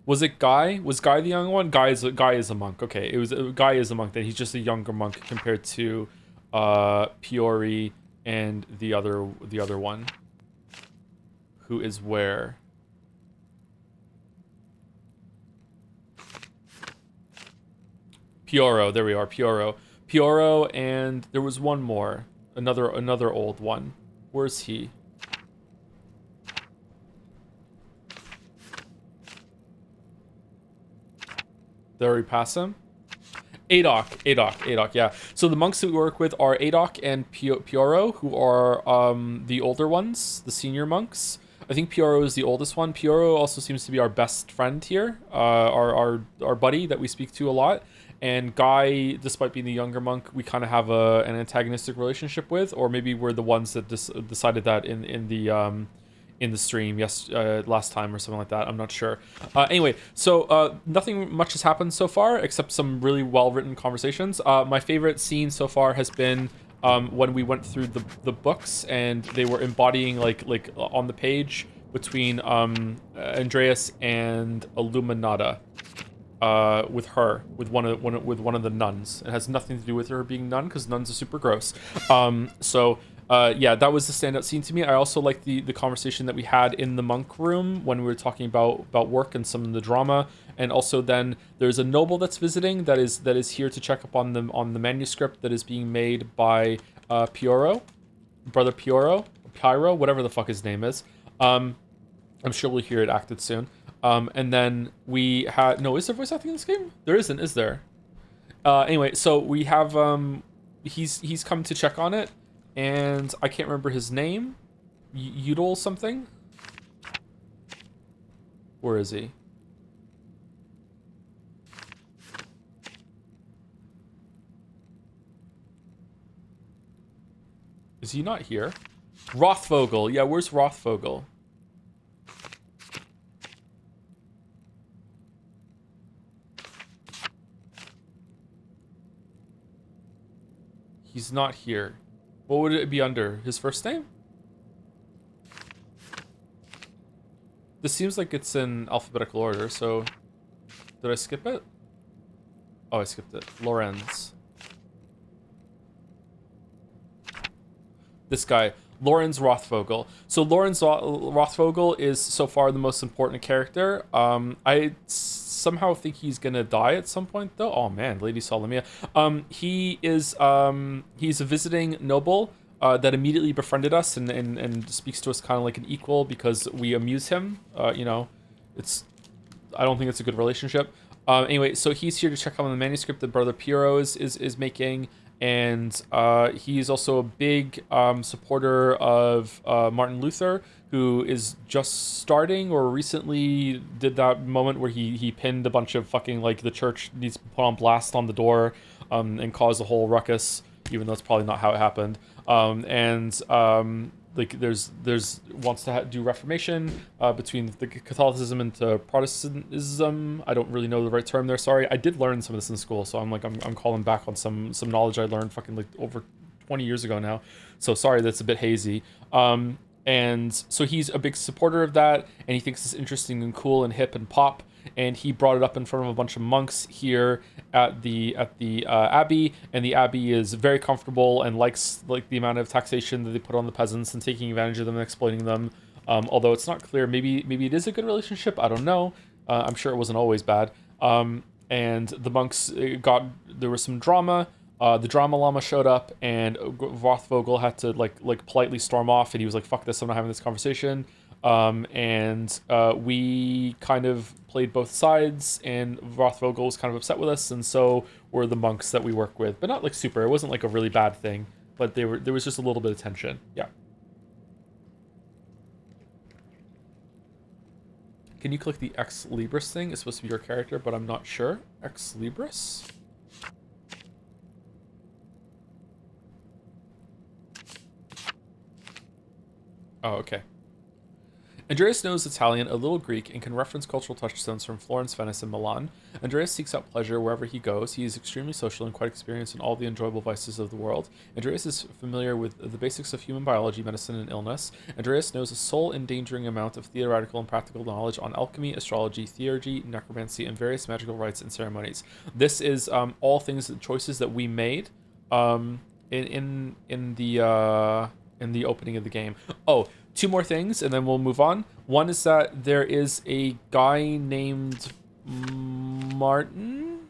Was it Guy? Was Guy the young one? Guy is a monk. Okay, it was Guy is a monk. Then he's just a younger monk compared to Piori and the other one, who is where? Pioro. There we are. Pioro, and there was one more. Another old one. Where's he? Did I already pass him? Adok, yeah. So the monks that we work with are Adok and Pioro, who are the older ones, the senior monks. I think Pioro is the oldest one. Pioro also seems to be our best friend here, our buddy that we speak to a lot. And Guy, despite being the younger monk, we kind of have an antagonistic relationship with, or maybe we're the ones that decided that in the stream last time or something like that. I'm not sure. Anyway, so nothing much has happened so far except some really well-written conversations. My favorite scene so far has been when we went through the books and they were embodying like on the page between Andreas and Illuminata. With one of the nuns. It has nothing to do with her being nun because nuns are super gross. Yeah, that was the standout scene to me. I also like the conversation that we had in the monk room when we were talking about work and some of the drama. And also then there's a noble that's visiting that is here to check up on the manuscript that is being made by Pioro, brother Pyro, whatever the fuck his name is. I'm sure we'll hear it acted soon. And then we had... No, is there voice acting in this game? There isn't, is there? Anyway, so we have... He's come to check on it, and I can't remember his name. Udall something? Where is he? Is he not here? Rothvogel. Yeah, where's Rothvogel? He's not here. What would it be under? His first name? This seems like it's in alphabetical order, so... Did I skip it? Oh, I skipped it. Lorenz. This guy. Lorenz Rothvogel. So Lorenz Rothvogel is so far the most important character. I somehow think he's gonna die at some point though. Oh man, Lady Solomia. He's a visiting noble that immediately befriended us and speaks to us kind of like an equal because we amuse him. I don't think it's a good relationship. Anyway, so he's here to check out on the manuscript that Brother Piero is making. And he's also a big supporter of Martin Luther, who is just starting or recently did that moment where he pinned a bunch of fucking, like, the church needs to put on blast on the door and cause a whole ruckus, even though it's probably not how it happened. Like there's wants to do reformation between the Catholicism and Protestantism. I don't really know the right term there. Sorry, I did learn some of this in school, so I'm calling back on some knowledge I learned fucking like over 20 years ago now. So sorry, that's a bit hazy. And so he's a big supporter of that, and he thinks it's interesting and cool and hip and pop. and he brought it up in front of a bunch of monks here at the abbey, and the abbey is very comfortable and likes like the amount of taxation that they put on the peasants and taking advantage of them and exploiting them. Although it's not clear, maybe it is a good relationship. I don't know. I'm sure it wasn't always bad. And the monks there was some drama. The drama llama showed up, and Rothvogel had to like politely storm off, and he was like, "Fuck this! I'm not having this conversation." And we kind of played both sides, and Rothvogel was kind of upset with us, and so were the monks that we work with, but not like super. It wasn't like a really bad thing, but there was just a little bit of tension. Yeah. Can you click the Ex Libris thing? It's supposed to be your character, but I'm not sure. Ex Libris? Oh, okay. Andreas knows Italian, a little Greek, and can reference cultural touchstones from Florence, Venice, and Milan. Andreas seeks out pleasure wherever he goes. He is extremely social and quite experienced in all the enjoyable vices of the world. Andreas is familiar with the basics of human biology, medicine, and illness. Andreas knows a soul-endangering amount of theoretical and practical knowledge on alchemy, astrology, theurgy, necromancy, and various magical rites and ceremonies. This is all things, choices that we made in the opening of the game. Oh, two more things, and then we'll move on. One is that there is a guy named Martin,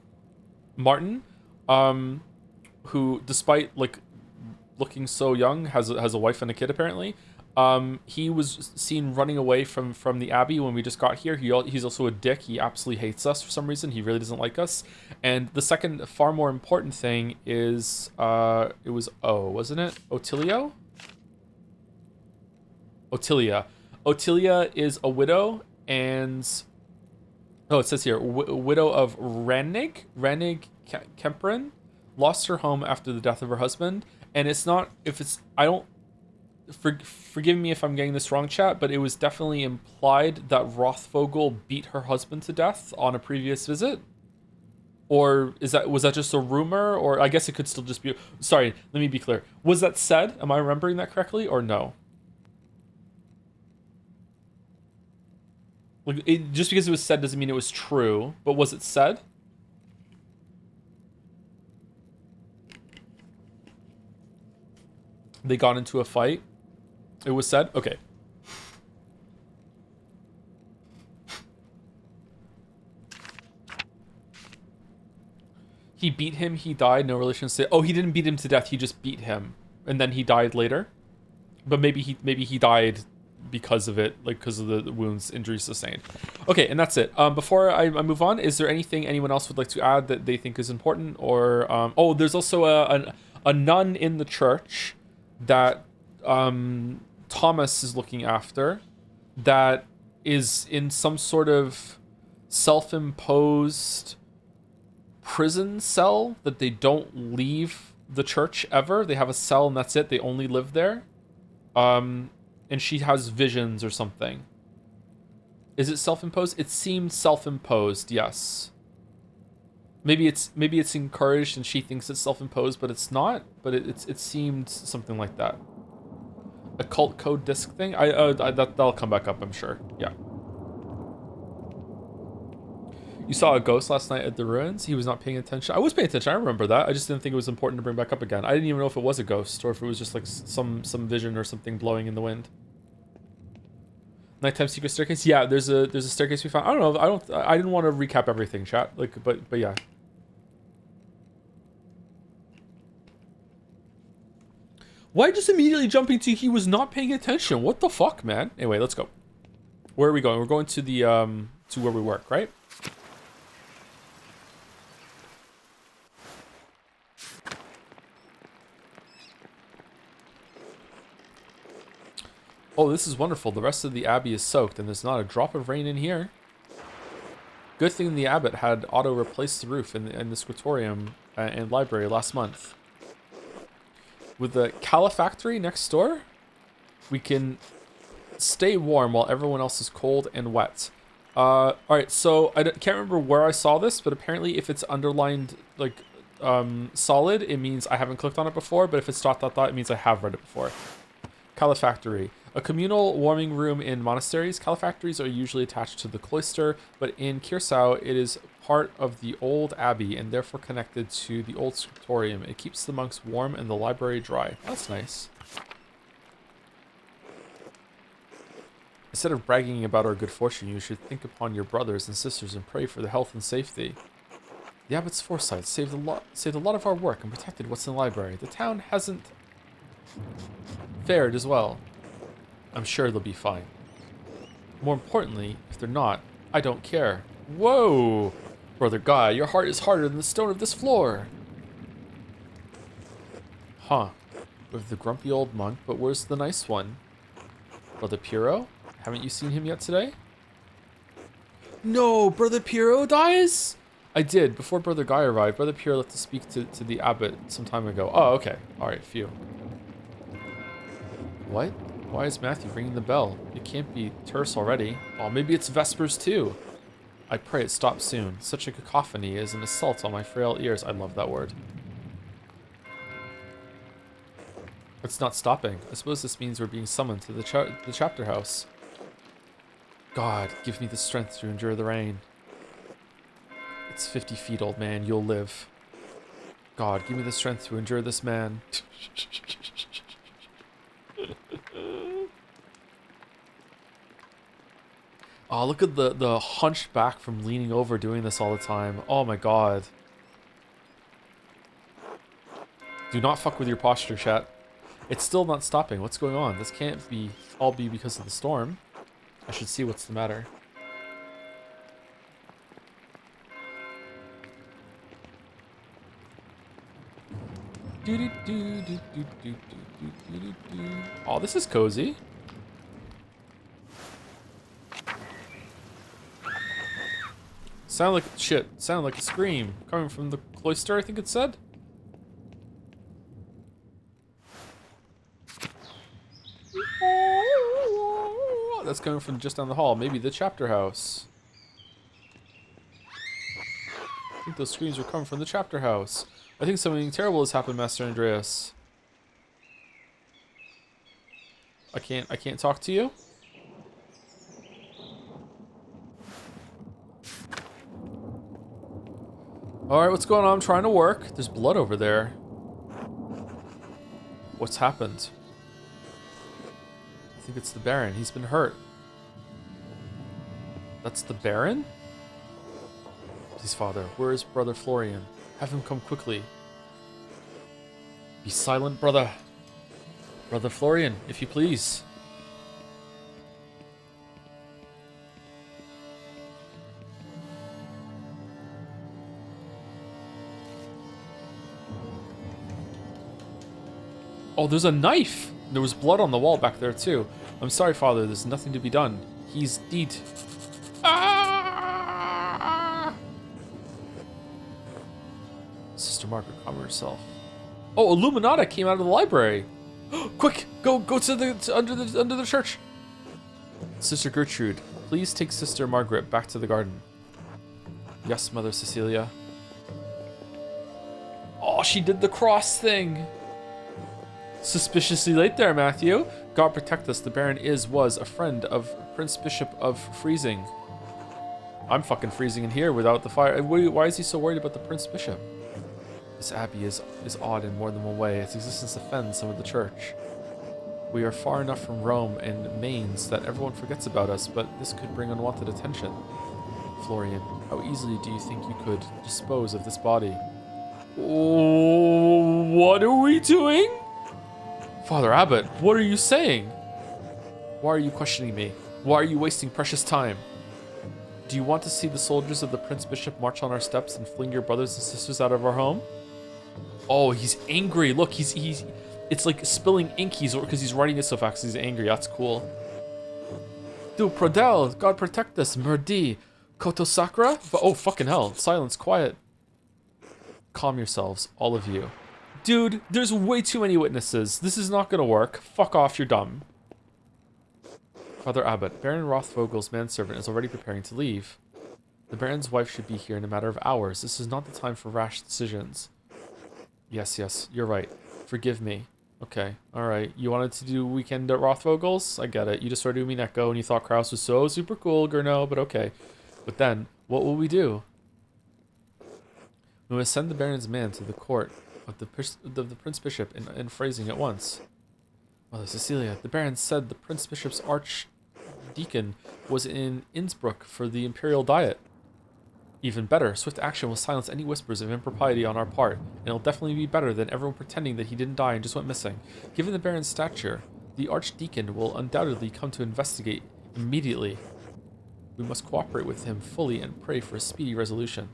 who, despite like looking so young, has a wife and a kid apparently. He was seen running away from the abbey when we just got here. He's also a dick. He absolutely hates us for some reason. He really doesn't like us. And the second, far more important thing is it was wasn't it? Otilia is a widow, and it says here, widow of Ranig Kemperin, lost her home after the death of her husband. And it's not, forgive me if I'm getting this wrong, chat, but it was definitely implied that Rothvogel beat her husband to death on a previous visit. Or was that just a rumor? Or I guess it could still just be, sorry, let me be clear. Was that said? Am I remembering that correctly or no? Like, just because it was said doesn't mean it was true, but was it said? They got into a fight? It was said? Okay. He beat him, he died, no relation to... Oh, he didn't beat him to death, he just beat him. And then he died later? But maybe he died because of it, like because of the wounds, injuries sustained. Okay, and that's it. Before I move on, is there anything anyone else would like to add that they think is important? Or there's also a nun in the church that Thomas is looking after, that is in some sort of self-imposed prison cell that they don't leave the church ever. They have a cell and that's it. They only live there. And she has visions or something. Is it self-imposed? It seemed self-imposed, yes. Maybe it's encouraged and she thinks it's self-imposed, but it's not. But it seemed something like that. Occult code disc thing? That'll come back up, I'm sure. Yeah. You saw a ghost last night at the ruins? He was not paying attention. I was paying attention, I remember that. I just didn't think it was important to bring back up again. I didn't even know if it was a ghost or if it was just like some vision or something blowing in the wind. Nighttime secret staircase? Yeah, there's a staircase we found. I don't know. I didn't want to recap everything, chat. Like, but yeah. Why just immediately jumping to he was not paying attention? What the fuck, man? Anyway, let's go. Where are we going? We're going to the to where we work, right? Oh, this is wonderful. The rest of the abbey is soaked, and there's not a drop of rain in here. Good thing the abbot had auto replace the roof in the scriptorium and library last month. With the calefactory next door, we can stay warm while everyone else is cold and wet. Alright, so I can't remember where I saw this, but apparently if it's underlined, like, solid, it means I haven't clicked on it before, but if it's ... it means I have read it before. Calefactory. A communal warming room in monasteries. Calefactories are usually attached to the cloister, but in Kirsau, it is part of the old abbey and therefore connected to the old scriptorium. It keeps the monks warm and the library dry. That's nice. Instead of bragging about our good fortune, you should think upon your brothers and sisters and pray for their health and safety. The abbot's foresight saved a lot of our work and protected what's in the library. The town hasn't fared as well. I'm sure they'll be fine. More importantly, if they're not, I don't care. Whoa! Brother Guy, your heart is harder than the stone of this floor. Huh. With the grumpy old monk, but where's the nice one? Brother Piero? Haven't you seen him yet today? No, Brother Piero dies? I did. Before Brother Guy arrived, Brother Piero left to speak to the abbot some time ago. Oh, okay. Alright, phew. What? Why is Matthew ringing the bell? It can't be terse already. Oh, maybe it's Vespers too. I pray it stops soon. Such a cacophony is an assault on my frail ears. I love that word. It's not stopping. I suppose this means we're being summoned to the chapter house. God, give me the strength to endure the rain. It's 50 feet, old man. You'll live. God, give me the strength to endure this man. Oh, look at the hunchback from leaning over doing this all the time. Oh my god. Do not fuck with your posture, chat. It's still not stopping. What's going on? This can't all be because of the storm. I should see what's the matter. Oh, this is cozy. Sound like shit. Sound like a scream coming from the cloister, I think it said. That's coming from just down the hall. Maybe the chapter house. I think those screams are coming from the chapter house. I think something terrible has happened, Master Andreas. I can't talk to you? Alright, what's going on? I'm trying to work. There's blood over there. What's happened? I think it's the Baron. He's been hurt. That's the Baron? Please, Father, where is Brother Florian? Have him come quickly. Be silent, brother. Brother Florian, if you please. Oh, there's a knife! There was blood on the wall back there, too. I'm sorry, Father, there's nothing to be done. He's dead. Ah! Sister Margaret, calm herself. Oh, Illuminata came out of the library. Quick, go to under the church. Sister Gertrude, please take Sister Margaret back to the garden. Yes, Mother Cecilia. Oh, she did the cross thing. Suspiciously late there, Matthew. God protect us. The Baron was a friend of Prince Bishop of Freezing. I'm fucking freezing in here without the fire. Why is he so worried about the Prince Bishop? This abbey is odd in more than one way. Its existence offends some of the church. We are far enough from Rome and Mainz that everyone forgets about us, but this could bring unwanted attention. Florian, how easily do you think you could dispose of this body? Oh, what are we doing? Father Abbot, what are you saying? Why are you questioning me? Why are you wasting precious time? Do you want to see the soldiers of the Prince Bishop march on our steps and fling your brothers and sisters out of our home? Oh, he's angry. Look, he's it's like spilling ink. Because he's writing it so fast. He's angry. That's cool. Du Prodel, God protect us. Merdi, Kotosakra. Oh, fucking hell. Silence, quiet. Calm yourselves, all of you. Dude, there's way too many witnesses. This is not gonna work. Fuck off, you're dumb. Father Abbot, Baron Rothvogel's manservant is already preparing to leave. The Baron's wife should be here in a matter of hours. This is not the time for rash decisions. Yes, you're right. Forgive me. Okay, alright. You wanted to do weekend at Rothvogel's? I get it. You just started doing Mineko and you thought Kraus was so super cool, Gurno, but okay. But then, what will we do? We must send the Baron's man to the court of the Prince Bishop in phrasing at once. Mother Cecilia, the Baron said the Prince Bishop's archdeacon was in Innsbruck for the imperial diet. Even better, swift action will silence any whispers of impropriety on our part, and it'll definitely be better than everyone pretending that he didn't die and just went missing. Given the Baron's stature, the Archdeacon will undoubtedly come to investigate immediately. We must cooperate with him fully and pray for a speedy resolution.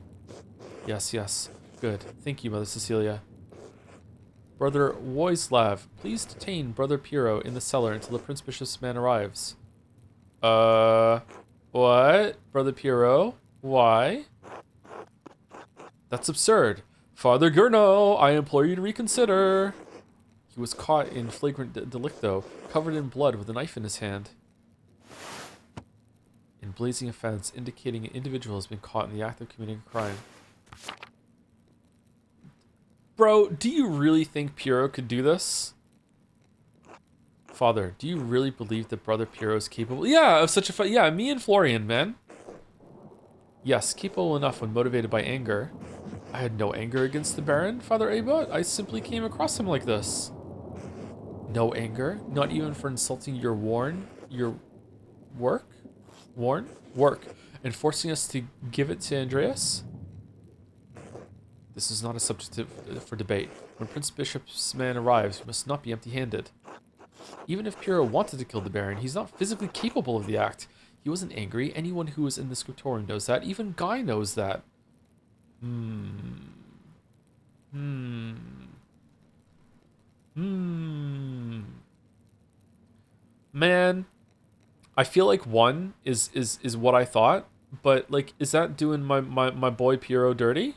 Yes, yes. Good. Thank you, Mother Cecilia. Brother Woislav, please detain Brother Piero in the cellar until the Prince Bishop's man arrives. What? Brother Piero? Why? That's absurd. Father Gurno, I implore you to reconsider. He was caught in flagrant delicto, covered in blood with a knife in his hand. In blazing offense, indicating an individual has been caught in the act of committing a crime. Bro, do you really think Piero could do this? Father, do you really believe that Brother Piero is capable? Yeah, of such a yeah, me and Florian, man. Yes, capable enough when motivated by anger. I had no anger against the Baron, Father Abot. I simply came across him like this. No anger? Not even for insulting your work, and forcing us to give it to Andreas? This is not a subject for debate. When Prince Bishop's man arrives, we must not be empty-handed. Even if Piero wanted to kill the Baron, he's not physically capable of the act. He wasn't angry. Anyone who was in the scriptorium knows that. Even Guy knows that. Man, I feel like 1 is what I thought, but like, is that doing my boy Piero dirty?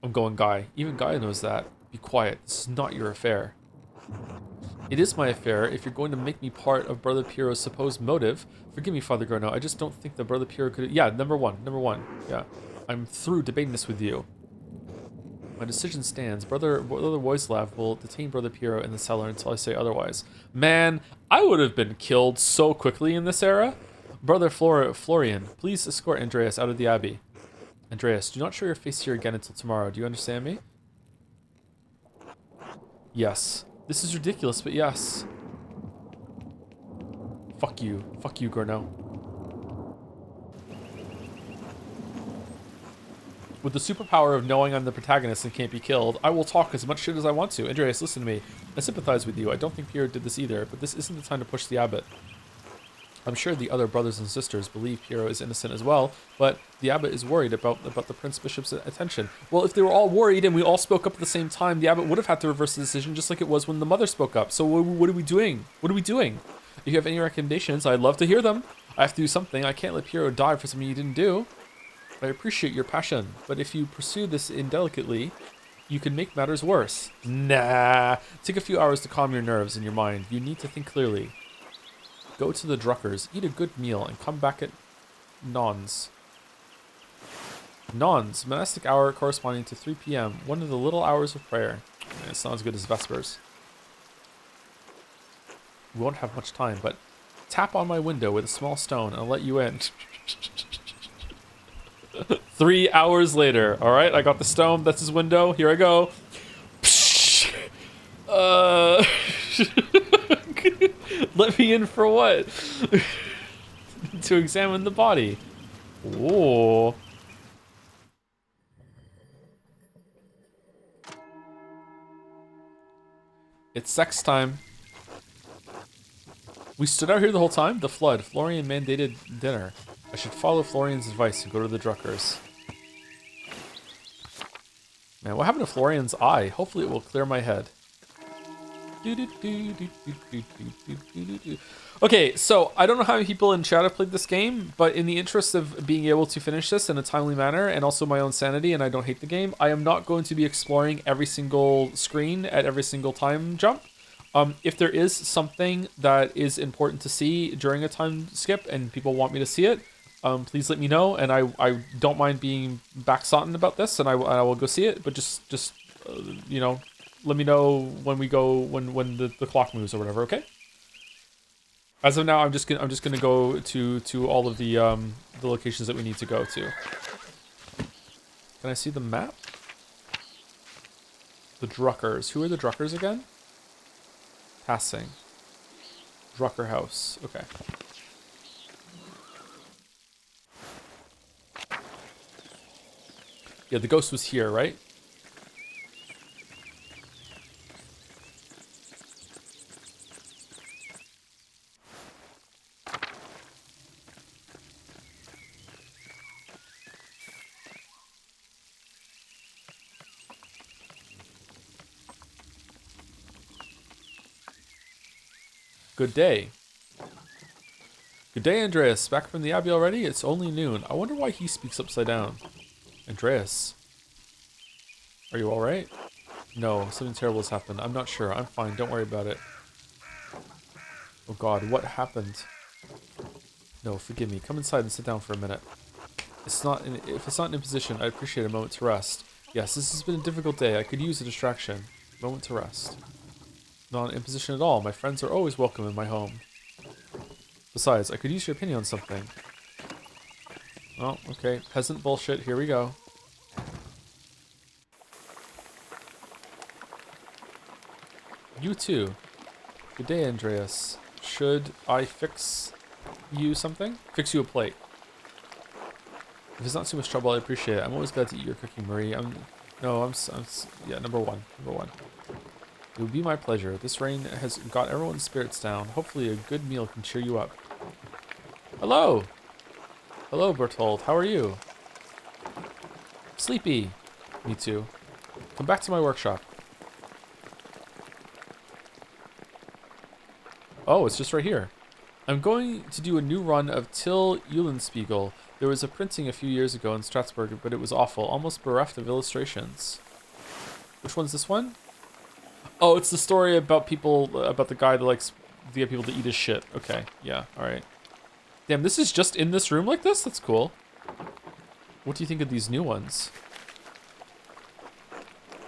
I'm going Guy. Even Guy knows that. Be quiet. This is not your affair. It is my affair. If you're going to make me part of Brother Piero's supposed motive, forgive me, Father Gurno. I just don't think that Brother Piero could... Yeah, number one. Yeah. I'm through debating this with you. My decision stands. Brother Woislav will detain Brother Piero in the cellar until I say otherwise. Man, I would have been killed so quickly in this era. Brother Florian, please escort Andreas out of the abbey. Andreas, do not show your face here again until tomorrow. Do you understand me? Yes. This is ridiculous, but yes. Fuck you. Fuck you, Gurno. With the superpower of knowing I'm the protagonist and can't be killed, I will talk as much shit as I want to. Andreas, listen to me. I sympathize with you. I don't think Pierre did this either, but this isn't the time to push the abbot. I'm sure the other brothers and sisters believe Piero is innocent as well, but the abbot is worried about the Prince Bishop's attention. Well, if they were all worried and we all spoke up at the same time, the abbot would have had to reverse the decision just like it was when the mother spoke up. So what are we doing? What are we doing? If you have any recommendations, I'd love to hear them. I have to do something. I can't let Piero die for something he didn't do. I appreciate your passion, but if you pursue this indelicately, you can make matters worse. Nah. Take a few hours to calm your nerves and your mind. You need to think clearly. Go to the Druckers, eat a good meal, and come back at Nons. Nons, monastic hour corresponding to 3 p.m., one of the little hours of prayer. It sounds good as Vespers. We won't have much time, but tap on my window with a small stone and I'll let you in. 3 hours later. Alright, I got the stone. That's his window. Here I go. Let me in for what? To examine the body. Whoa. It's sex time. We stood out here the whole time? The flood. Florian mandated dinner. I should follow Florian's advice and go to the Druckers. Man, what happened to Florian's eye? Hopefully it will clear my head. Okay, so I don't know how many people in chat have played this game, but in the interest of being able to finish this in a timely manner and also my own sanity, and I don't hate the game, I am not going to be exploring every single screen at every single time jump. If there is something that is important to see during a time skip and people want me to see it, please let me know, and I don't mind being backsotten about this, and I will go see it. But just you know, let me know when we go when the clock moves or whatever. Okay. As of now, I'm just gonna go to all of the locations that we need to go to. Can I see the map? The Druckers. Who are the Druckers again? Passing. Drucker House. Okay. Yeah, the ghost was here, right? Good day. Good day, Andreas. Back from the Abbey already? It's only noon. I wonder why he speaks upside down. Andreas. Are you alright? No, something terrible has happened. I'm not sure. I'm fine. Don't worry about it. Oh god, what happened? No, forgive me. Come inside and sit down for a minute. If it's not in a position, I'd appreciate a moment to rest. Yes, this has been a difficult day. I could use a distraction. Moment to rest. Not in position at all. My friends are always welcome in my home. Besides, I could use your opinion on something. Oh, okay. Peasant bullshit. Here we go. You too. Good day, Andreas. Should I fix you something? Fix you a plate. If it's not too much trouble, I appreciate it. I'm always glad to eat your cooking, Marie. Yeah, number one. It would be my pleasure. This rain has got everyone's spirits down. Hopefully a good meal can cheer you up. Hello! Hello, Bertold. How are you? Sleepy. Me too. Come back to my workshop. Oh, it's just right here. I'm going to do a new run of Till Eulenspiegel. There was a printing a few years ago in Strasbourg, but it was awful, almost bereft of illustrations. Which one's this one? Oh, it's the story about the guy that likes to get people to eat his shit. Okay, yeah, alright. Damn, this is just in this room like this? That's cool. What do you think of these new ones?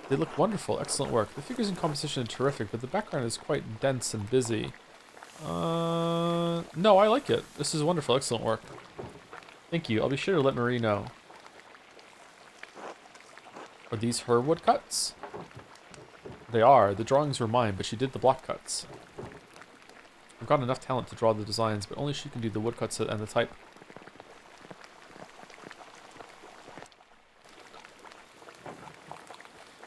They look wonderful, excellent work. The figures in composition are terrific, but the background is quite dense and busy. No, I like it. This is wonderful, excellent work. Thank you, I'll be sure to let Marie know. Are these her woodcuts? They are. The drawings were mine, but she did the block cuts. I've got enough talent to draw the designs, but only she can do the woodcuts and the type.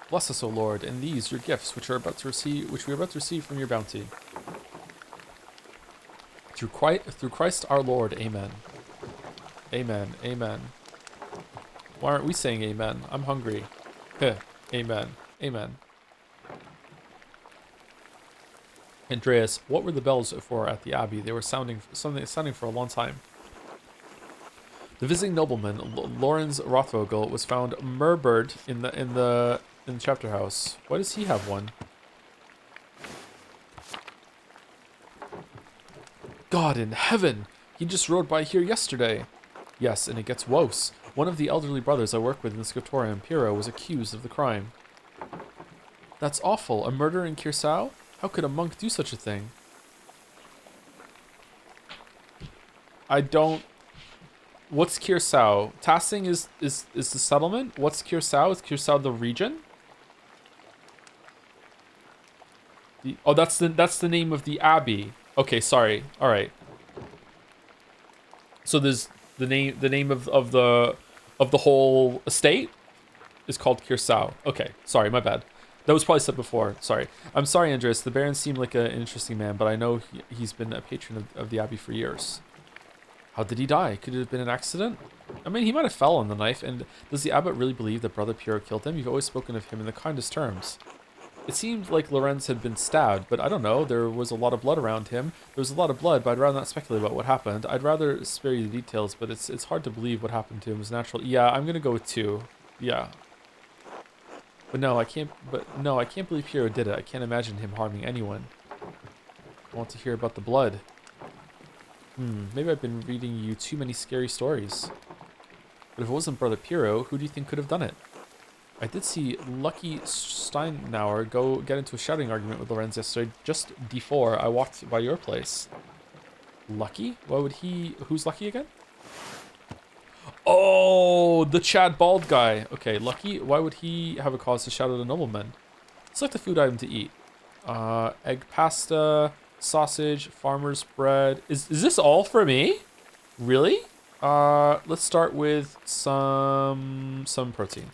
Bless us, O Lord, and these your gifts, which we are about to receive from your bounty. Through Christ our Lord, amen. Amen, amen. Why aren't we saying amen? I'm hungry. Heh, amen, amen. Andreas, what were the bells for at the Abbey? They were sounding for a long time. The visiting nobleman, Lorenz Rothvogel, was found murdered in the chapter house. Why does he have one? God in heaven! He just rode by here yesterday. Yes, and it gets worse. One of the elderly brothers I work with in the scriptorium, Piero, was accused of the crime. That's awful. A murder in Kirsau? How could a monk do such a thing? I don't... What's Kirsau? Tassing is the settlement? What's Kirsau? Is Kirsau the region? Oh, that's the name of the abbey. Okay, sorry. All right. So there's the name of the whole estate is called Kirsau. Okay, sorry, my bad. That was probably said before. Sorry. I'm sorry, Andreas. The Baron seemed like an interesting man, but I know he's been a patron of the abbey for years. How did he die? Could it have been an accident? I mean, he might have fell on the knife, and does the abbot really believe that Brother Piero killed him? You've always spoken of him in the kindest terms. It seemed like Lorenz had been stabbed, but I don't know. There was a lot of blood around him. There was a lot of blood, but I'd rather not speculate about what happened. I'd rather spare you the details, but it's hard to believe what happened to him was natural. Yeah, I'm gonna go with 2. Yeah. But no, I can't believe Piero did it. I can't imagine him harming anyone. I want to hear about the blood. Maybe I've been reading you too many scary stories. But if it wasn't Brother Piero, who do you think could have done it? I did see Lucky Steinauer go get into a shouting argument with Lorenz yesterday, just before I walked by your place. Lucky? Why would he... Who's Lucky again? Oh, the Chad Bald guy. Okay, Lucky. Why would he have a cause to shout at a nobleman? Select a food item to eat. Egg pasta, sausage, farmer's bread. Is this all for me? Really? Let's start with some protein.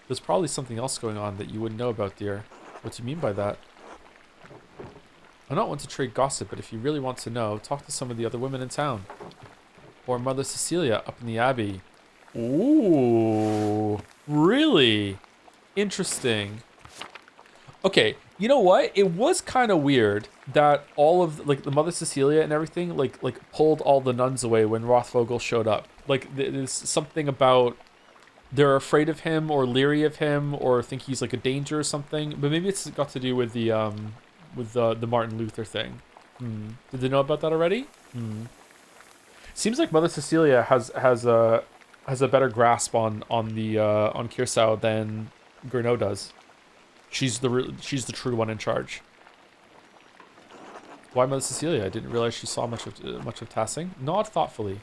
There's probably something else going on that you wouldn't know about, dear. What do you mean by that? I'm not one to trade gossip, but if you really want to know, talk to some of the other women in town. Or Mother Cecilia up in the Abbey. Ooh, really? Interesting. Okay, you know what? It was kind of weird that all of, like, the Mother Cecilia and everything, like pulled all the nuns away when Rothvogel showed up. Like, there's something about they're afraid of him or leery of him or think he's, like, a danger or something. But maybe it's got to do with the Martin Luther thing. Did they know about that already? Seems like Mother Cecilia has a better grasp on Kirsau than Gurnot does. She's the true one in charge. Why Mother Cecilia? I didn't realize she saw much of Tassing. Nod thoughtfully.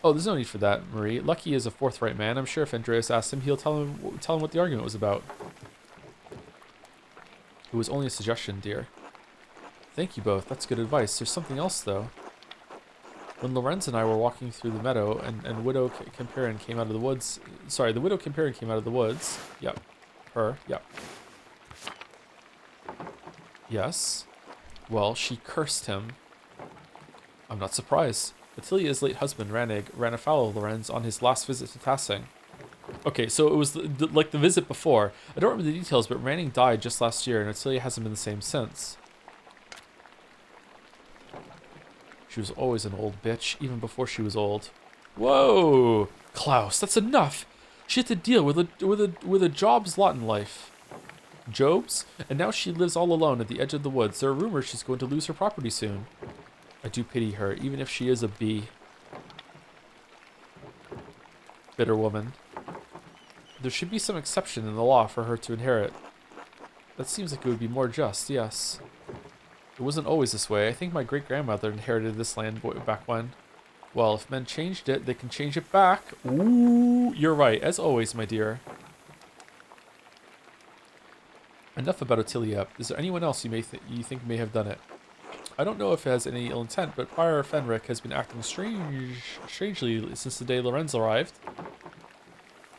Oh, there's no need for that, Marie. Lucky is a forthright man. I'm sure if Andreas asked him, he'll tell him what the argument was about. It was only a suggestion, dear. Thank you both. That's good advice. There's something else, though. When Lorenz and I were walking through the meadow and Widow Camperin came out of the woods... Sorry, the Widow Camperin came out of the woods. Yep. Her. Yep. Yes. Well, she cursed him. I'm not surprised. Attilia's late husband, Ranig, ran afoul of Lorenz on his last visit to Tassing. Okay, so it was like the visit before. I don't remember the details, but Ranig died just last year, and Attilia hasn't been the same since. She was always an old bitch, even before she was old. Whoa! Klaus, that's enough! She had to deal with a Job's lot in life. Job's? And now she lives all alone at the edge of the woods. There are rumors she's going to lose her property soon. I do pity her, even if she is a bee. Bitter woman. There should be some exception in the law for her to inherit. That seems like it would be more just, yes. It wasn't always this way. I think my great-grandmother inherited this land back when. Well, if men changed it, they can change it back. Ooh, you're right, as always, my dear. Enough about Attilia. Is there anyone else you think may have done it? I don't know if it has any ill intent, but Prior Fenric has been acting strangely since the day Lorenz arrived.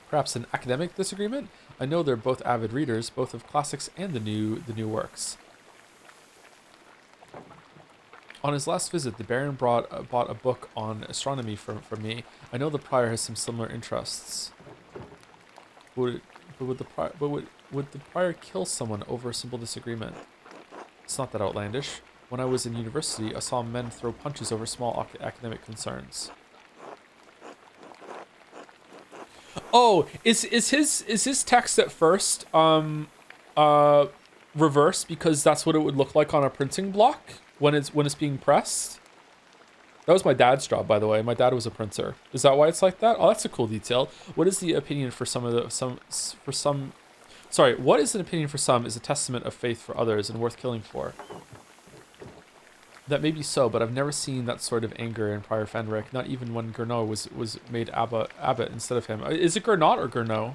Perhaps an academic disagreement? I know they're both avid readers, both of classics and the new works. On his last visit, the Baron bought a book on astronomy for me. I know the Prior has some similar interests. Would the Prior kill someone over a simple disagreement? It's not that outlandish. When I was in university, I saw men throw punches over small academic concerns. Oh, is his text at first reversed because that's what it would look like on a printing block when it's being pressed? That was my dad's job, by the way. My dad was a printer. Is that why it's like that? Oh, that's a cool detail. What is the opinion for some? Sorry, what is an opinion for some is a testament of faith for others and worth killing for. That may be so, but I've never seen that sort of anger in Prior Fenric, not even when Gurnot was made abbot instead of him. Is it Gurnot or Gurnot?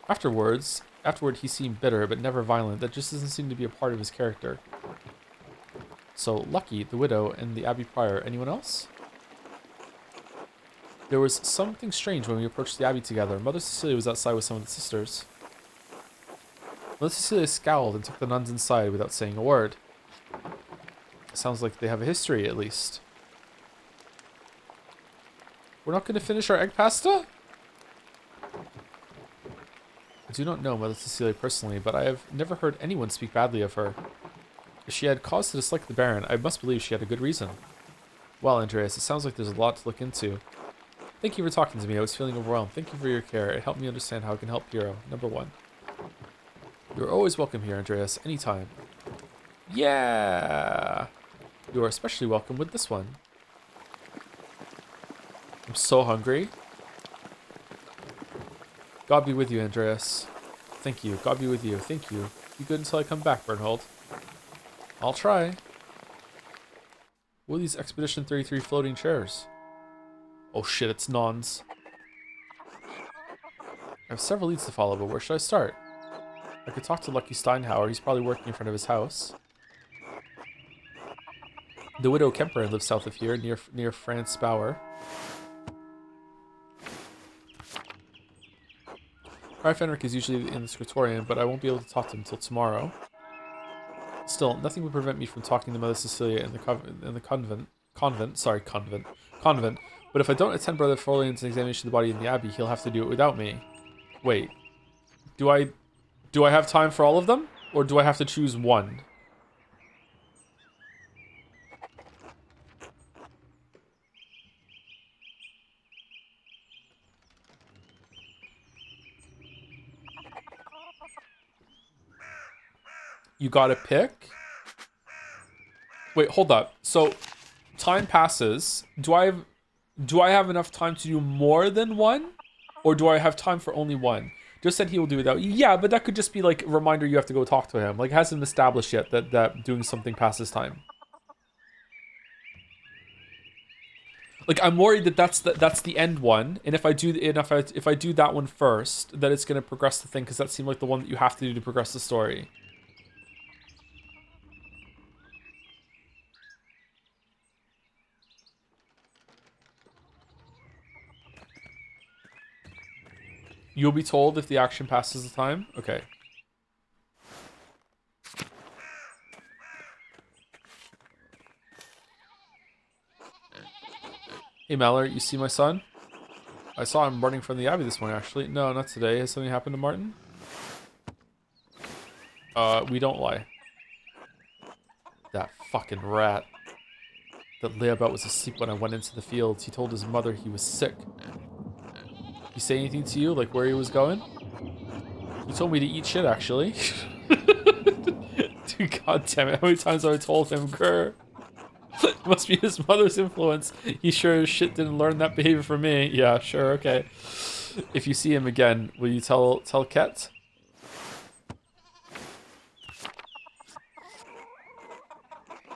Afterward, he seemed bitter, but never violent. That just doesn't seem to be a part of his character. So, Lucky, the widow, and the Abbey Prior. Anyone else? There was something strange when we approached the Abbey together. Mother Cecilia was outside with some of the sisters. Mother Cecilia scowled and took the nuns inside without saying a word. Sounds like they have a history, at least. We're not going to finish our egg pasta? I do not know Mother Cecilia personally, but I have never heard anyone speak badly of her. If she had cause to dislike the Baron, I must believe she had a good reason. Well, Andreas, it sounds like there's a lot to look into. Thank you for talking to me. I was feeling overwhelmed. Thank you for your care. It helped me understand how I can help Piero. Number 1. You're always welcome here, Andreas, anytime. Yeah. You are especially welcome with this one. I'm so hungry. God be with you, Andreas. Thank you. God be with you. Thank you. Be good until I come back, Bernhold. I'll try. What are these Expedition 33 floating chairs? Oh shit, it's Nons. I have several leads to follow, but where should I start? I could talk to Lucky Steinhauer. He's probably working in front of his house. The widow Kemper lives south of here, near Franz Bauer. Ralph Fenric is usually in the scriptorium, but I won't be able to talk to him until tomorrow. Still, nothing would prevent me from talking to Mother Cecilia in the convent. But if I don't attend Brother Folian's examination of the body in the abbey, he'll have to do it without me. Wait, do I have time for all of them, or do I have to choose one? You gotta pick? Wait, hold up. So, time passes. Do I have enough time to do more than one? Or do I have time for only one? Just said he will do without. Yeah, but that could just be like a reminder you have to go talk to him. Like, it hasn't established yet that doing something passes time. Like, I'm worried that that's the end one, and if I do that one first, that it's gonna progress the thing, because that seemed like the one that you have to do to progress the story. You'll be told if the action passes the time? Okay. Hey Mallory, you see my son? I saw him running from the abbey this morning, actually. No, not today. Has something happened to Martin? We don't lie. That fucking rat. That layabout was asleep when I went into the fields. He told his mother he was sick. He say anything to you, like where he was going? He told me to eat shit, actually. Dude, god damn it. How many times have I told him, grr? It must be his mother's influence. He sure as shit didn't learn that behavior from me. Yeah, sure, okay. If you see him again, will you tell Ket?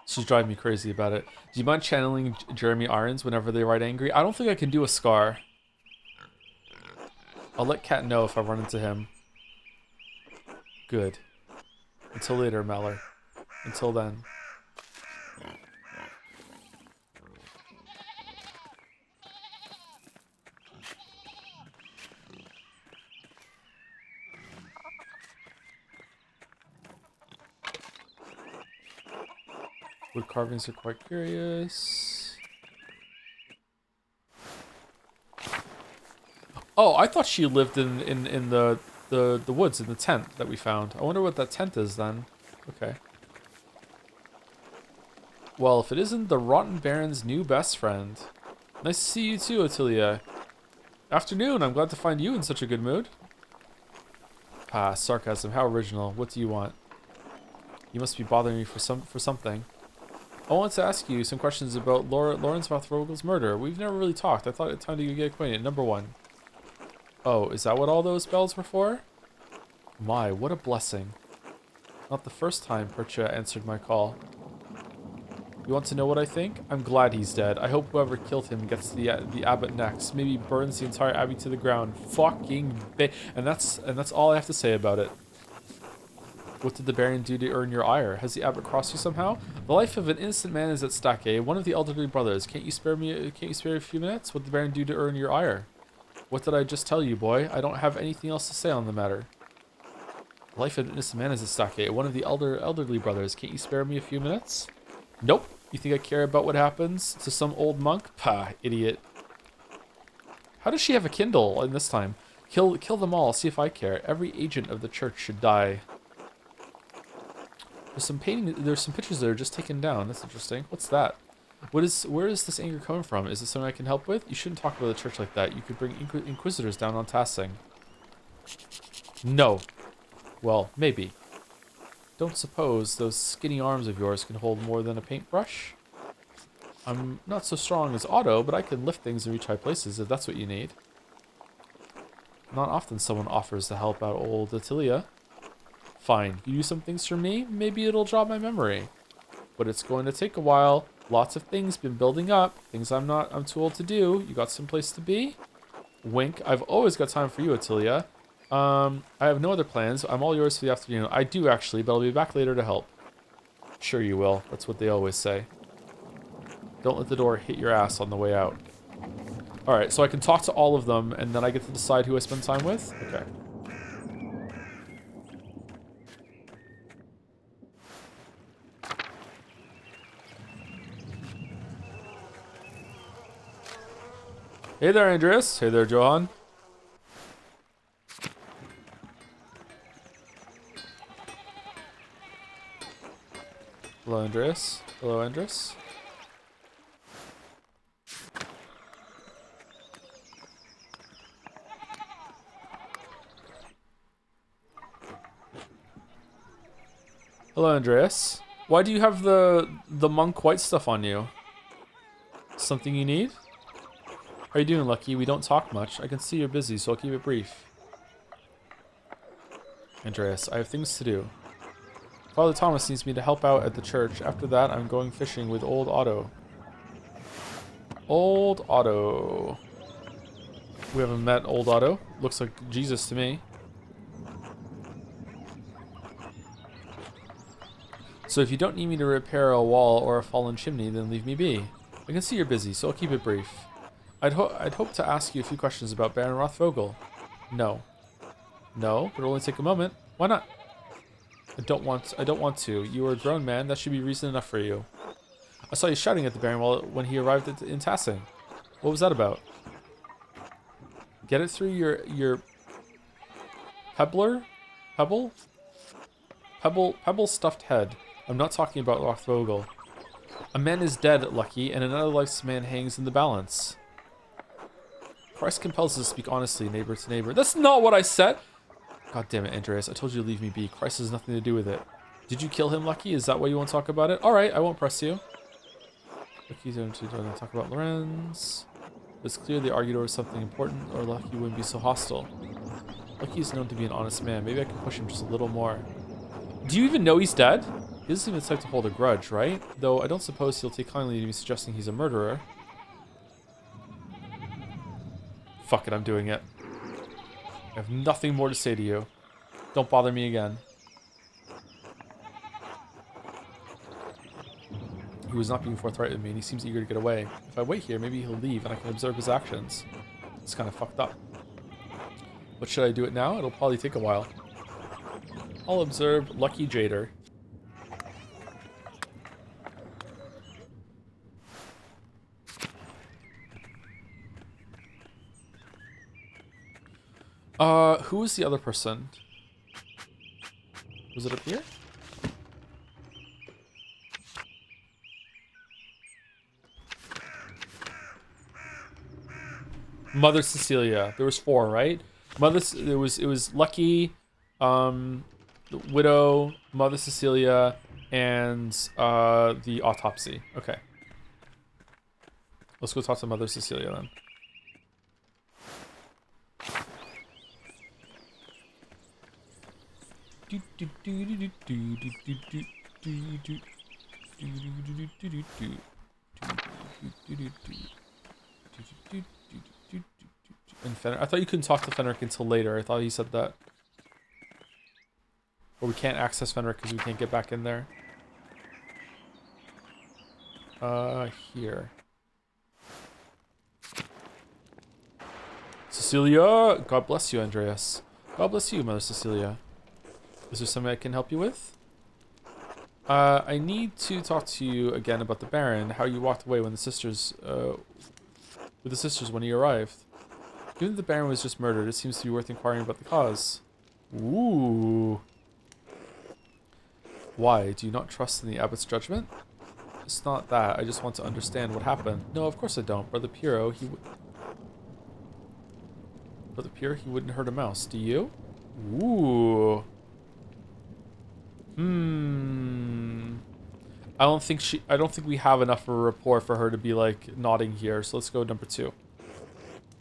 She's driving me crazy about it. Do you mind channeling Jeremy Irons whenever they write angry? I don't think I can do a Scar. I'll let Kat know if I run into him. Good. Until later, Meller. Until then. Wood carvings are quite curious. Oh, I thought she lived in the woods in the tent that we found. I wonder what that tent is then. Okay. Well, if it isn't the Rotten Baron's new best friend. Nice to see you too, Ottilia. Afternoon, I'm glad to find you in such a good mood. Ah, sarcasm, how original. What do you want? You must be bothering me for something. I want to ask you some questions about Lawrence Rothrogel's murder. We've never really talked. I thought it time to get acquainted. Number one. Oh, is that what all those bells were for? My, what a blessing. Not the first time Percha answered my call. You want to know what I think? I'm glad he's dead. I hope whoever killed him gets the abbot next. Maybe burns the entire abbey to the ground. Fucking and that's all I have to say about it. What did the Baron do to earn your ire? Has the abbot crossed you somehow? The life of an innocent man is at stake. One of the elderly brothers. Can't you spare a few minutes? What did the Baron do to earn your ire? What did I just tell you, boy? I don't have anything else to say on the matter. The life of an innocent man is at stake. One of the elderly brothers. Can't you spare me a few minutes? Nope. You think I care about what happens to some old monk? Pah, idiot. How does she have a Kindle in this time? Kill them all. See if I care. Every agent of the church should die. There's some pictures that are just taken down. That's interesting. What's that? Where is this anger coming from? Is it something I can help with? You shouldn't talk about the church like that. You could bring inquisitors down on Tassing. No. Well, maybe. don't suppose those skinny arms of yours can hold more than a paintbrush? I'm not so strong as Otto, but I can lift things and reach high places if that's what you need. Not often someone offers to help out old Attilia. Fine, you do some things for me, maybe it'll jog my memory. But it's going to take a while. Lots of things been building up. Things I'm too old to do. You got some place to be? Wink. I've always got time for you, Attilia. I have no other plans. I'm all yours for the afternoon. I do actually, but I'll be back later to help. Sure you will. That's what they always say. Don't let the door hit your ass on the way out. Alright, so I can talk to all of them, and then I get to decide who I spend time with? Okay. Hey there, Andreas. Hey there, Johan. Hello, Andreas. Hello, Andreas. Hello, Andreas. Why do you have the monk white stuff on you? Something you need? How are you doing, Lucky? We don't talk much. I can see you're busy, so I'll keep it brief. Andreas, I have things to do. Father Thomas needs me to help out at the church. After that, I'm going fishing with old Otto. Old Otto. We haven't met old Otto. Looks like Jesus to me. So if you don't need me to repair a wall or a fallen chimney, then leave me be. I can see you're busy, so I'll keep it brief. I'd hope to ask you a few questions about Baron Rothvogel. No. No, but it'll only take a moment. Why not? I don't want to. You are a grown man. That should be reason enough for you. I saw you shouting at the Baron when he arrived in Tassing. What was that about? Get it through your pebble stuffed head. I'm not talking about Rothvogel. A man is dead, Lucky, and another life's man hangs in the balance. Christ compels us to speak honestly, neighbor to neighbor. That's not what I said! God damn it, Andreas. I told you to leave me be. Christ has nothing to do with it. Did you kill him, Lucky? Is that why you want to talk about it? Alright, I won't press you. Lucky's going to talk about Lorenz. It's clear they argued over something important, or Lucky wouldn't be so hostile. Lucky is known to be an honest man. Maybe I can push him just a little more. Do you even know he's dead? He doesn't even expect to hold a grudge, right? Though I don't suppose he'll take kindly to me suggesting he's a murderer. Fuck it, I'm doing it. I have nothing more to say to you. Don't bother me again. He was not being forthright with me, and he seems eager to get away. If I wait here, maybe he'll leave, and I can observe his actions. It's kind of fucked up. But should I do it now? It'll probably take a while. I'll observe Lucky Jader. Who was the other person? Was it up here? Mother Cecilia. There was 4, right? It was Lucky, the Widow, Mother Cecilia, and the autopsy. Okay. Let's go talk to Mother Cecilia then. And Fenric. I thought you couldn't talk to Fenric until later. I thought he said that. Or we can't access Fenric because we can't get back in there. Here. Cecilia! God bless you, Andreas. God bless you, Mother Cecilia. Is there something I can help you with? I need to talk to you again about the Baron. How you walked away when the sisters, when he arrived. Given the Baron was just murdered, it seems to be worth inquiring about the cause. Ooh. Why? Do you not trust in the abbot's judgment? It's not that. I just want to understand what happened. No, of course I don't. Brother Piero, he wouldn't hurt a mouse. Do you? Ooh. I don't think we have enough of a rapport for her to be like nodding here. So let's go number 2.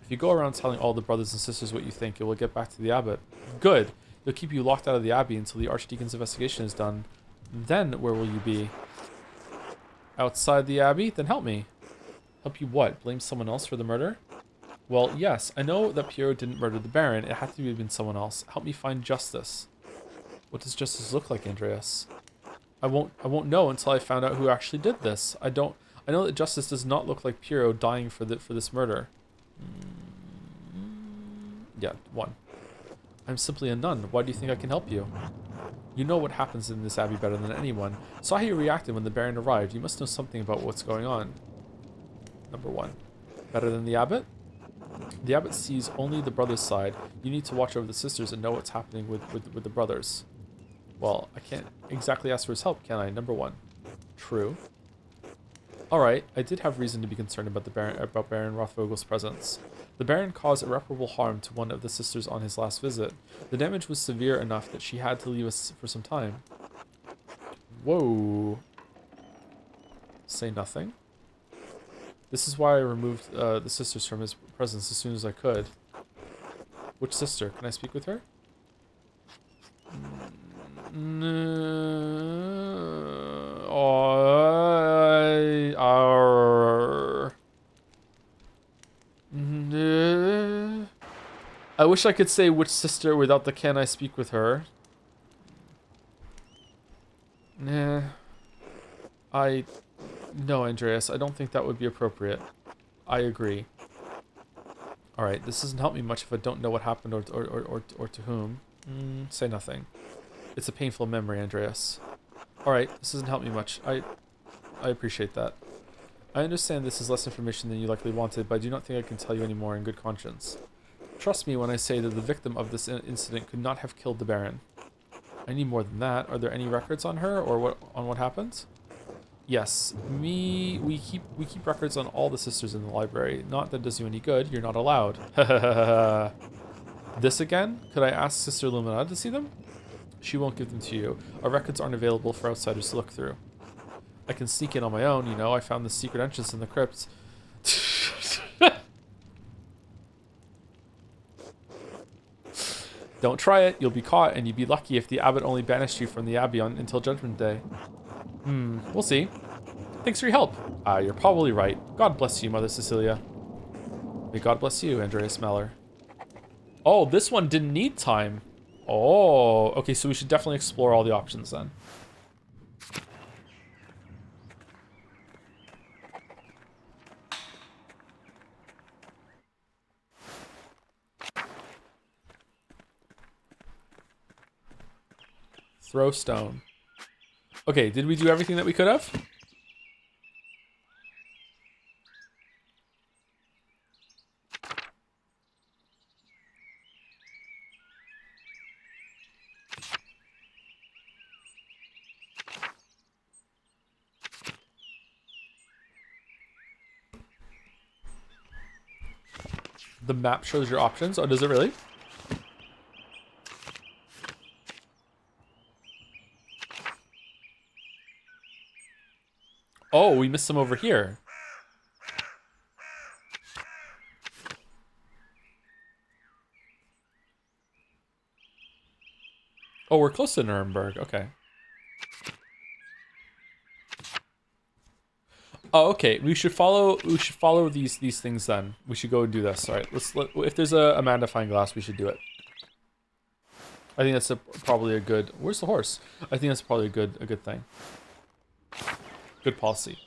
If you go around telling all the brothers and sisters what you think, it will get back to the abbot. Good. He'll keep you locked out of the abbey until the archdeacon's investigation is done. Then where will you be? Outside the abbey? Then help me. Help you what? Blame someone else for the murder? Well, yes. I know that Piero didn't murder the Baron. It had to have been someone else. Help me find justice. What does justice look like, Andreas? I won't know until I found out who actually did this. I know that justice does not look like Piero dying for this murder. Yeah, 1. I'm simply a nun. Why do you think I can help you? You know what happens in this abbey better than anyone. Saw how you reacted when the Baron arrived. You must know something about what's going on. Number 1. Better than the abbot? The abbot sees only the brothers' side. You need to watch over the sisters and know what's happening with the brothers. Well, I can't exactly ask for his help, can I? Number 1. True. Alright, I did have reason to be concerned about Baron Rothvogel's presence. The Baron caused irreparable harm to one of the sisters on his last visit. The damage was severe enough that she had to leave us for some time. Whoa. Say nothing. This is why I removed the sisters from his presence as soon as I could. Which sister? Can I speak with her? I wish I could say which sister without the can I speak with her. Nah. No, Andreas, I don't think that would be appropriate. I agree. Alright, this doesn't help me much if I don't know what happened or to whom. Say nothing. It's a painful memory, Andreas. Alright, this doesn't help me much. I appreciate that. I understand this is less information than you likely wanted, but I do not think I can tell you any more in good conscience. Trust me when I say that the victim of this incident could not have killed the Baron. I need more than that. Are there any records on her or on what happened? Yes, we keep records on all the sisters in the library. Not that it does you any good. You're not allowed. This again? Could I ask Sister Lumina to see them? She won't give them to you. Our records aren't available for outsiders to look through. I can sneak in on my own, you know. I found the secret entrance in the crypt. Don't try it. You'll be caught, and you'd be lucky if the abbot only banished you from the abbey until Judgment Day. We'll see. Thanks for your help. You're probably right. God bless you, Mother Cecilia. May God bless you, Andreas Meller. Oh, this one didn't need time. Oh, okay, so we should definitely explore all the options then. Throw stone. Okay, did we do everything that we could have? The map shows your options. Oh, does it really? Oh, we missed some over here. Oh, we're close to Nuremberg. Okay. Oh, okay. We should follow these things then. We should go and do this. All right. If there's a magnifying glass, we should do it. I think that's probably a good. Where's the horse? I think that's probably a good thing. Good policy.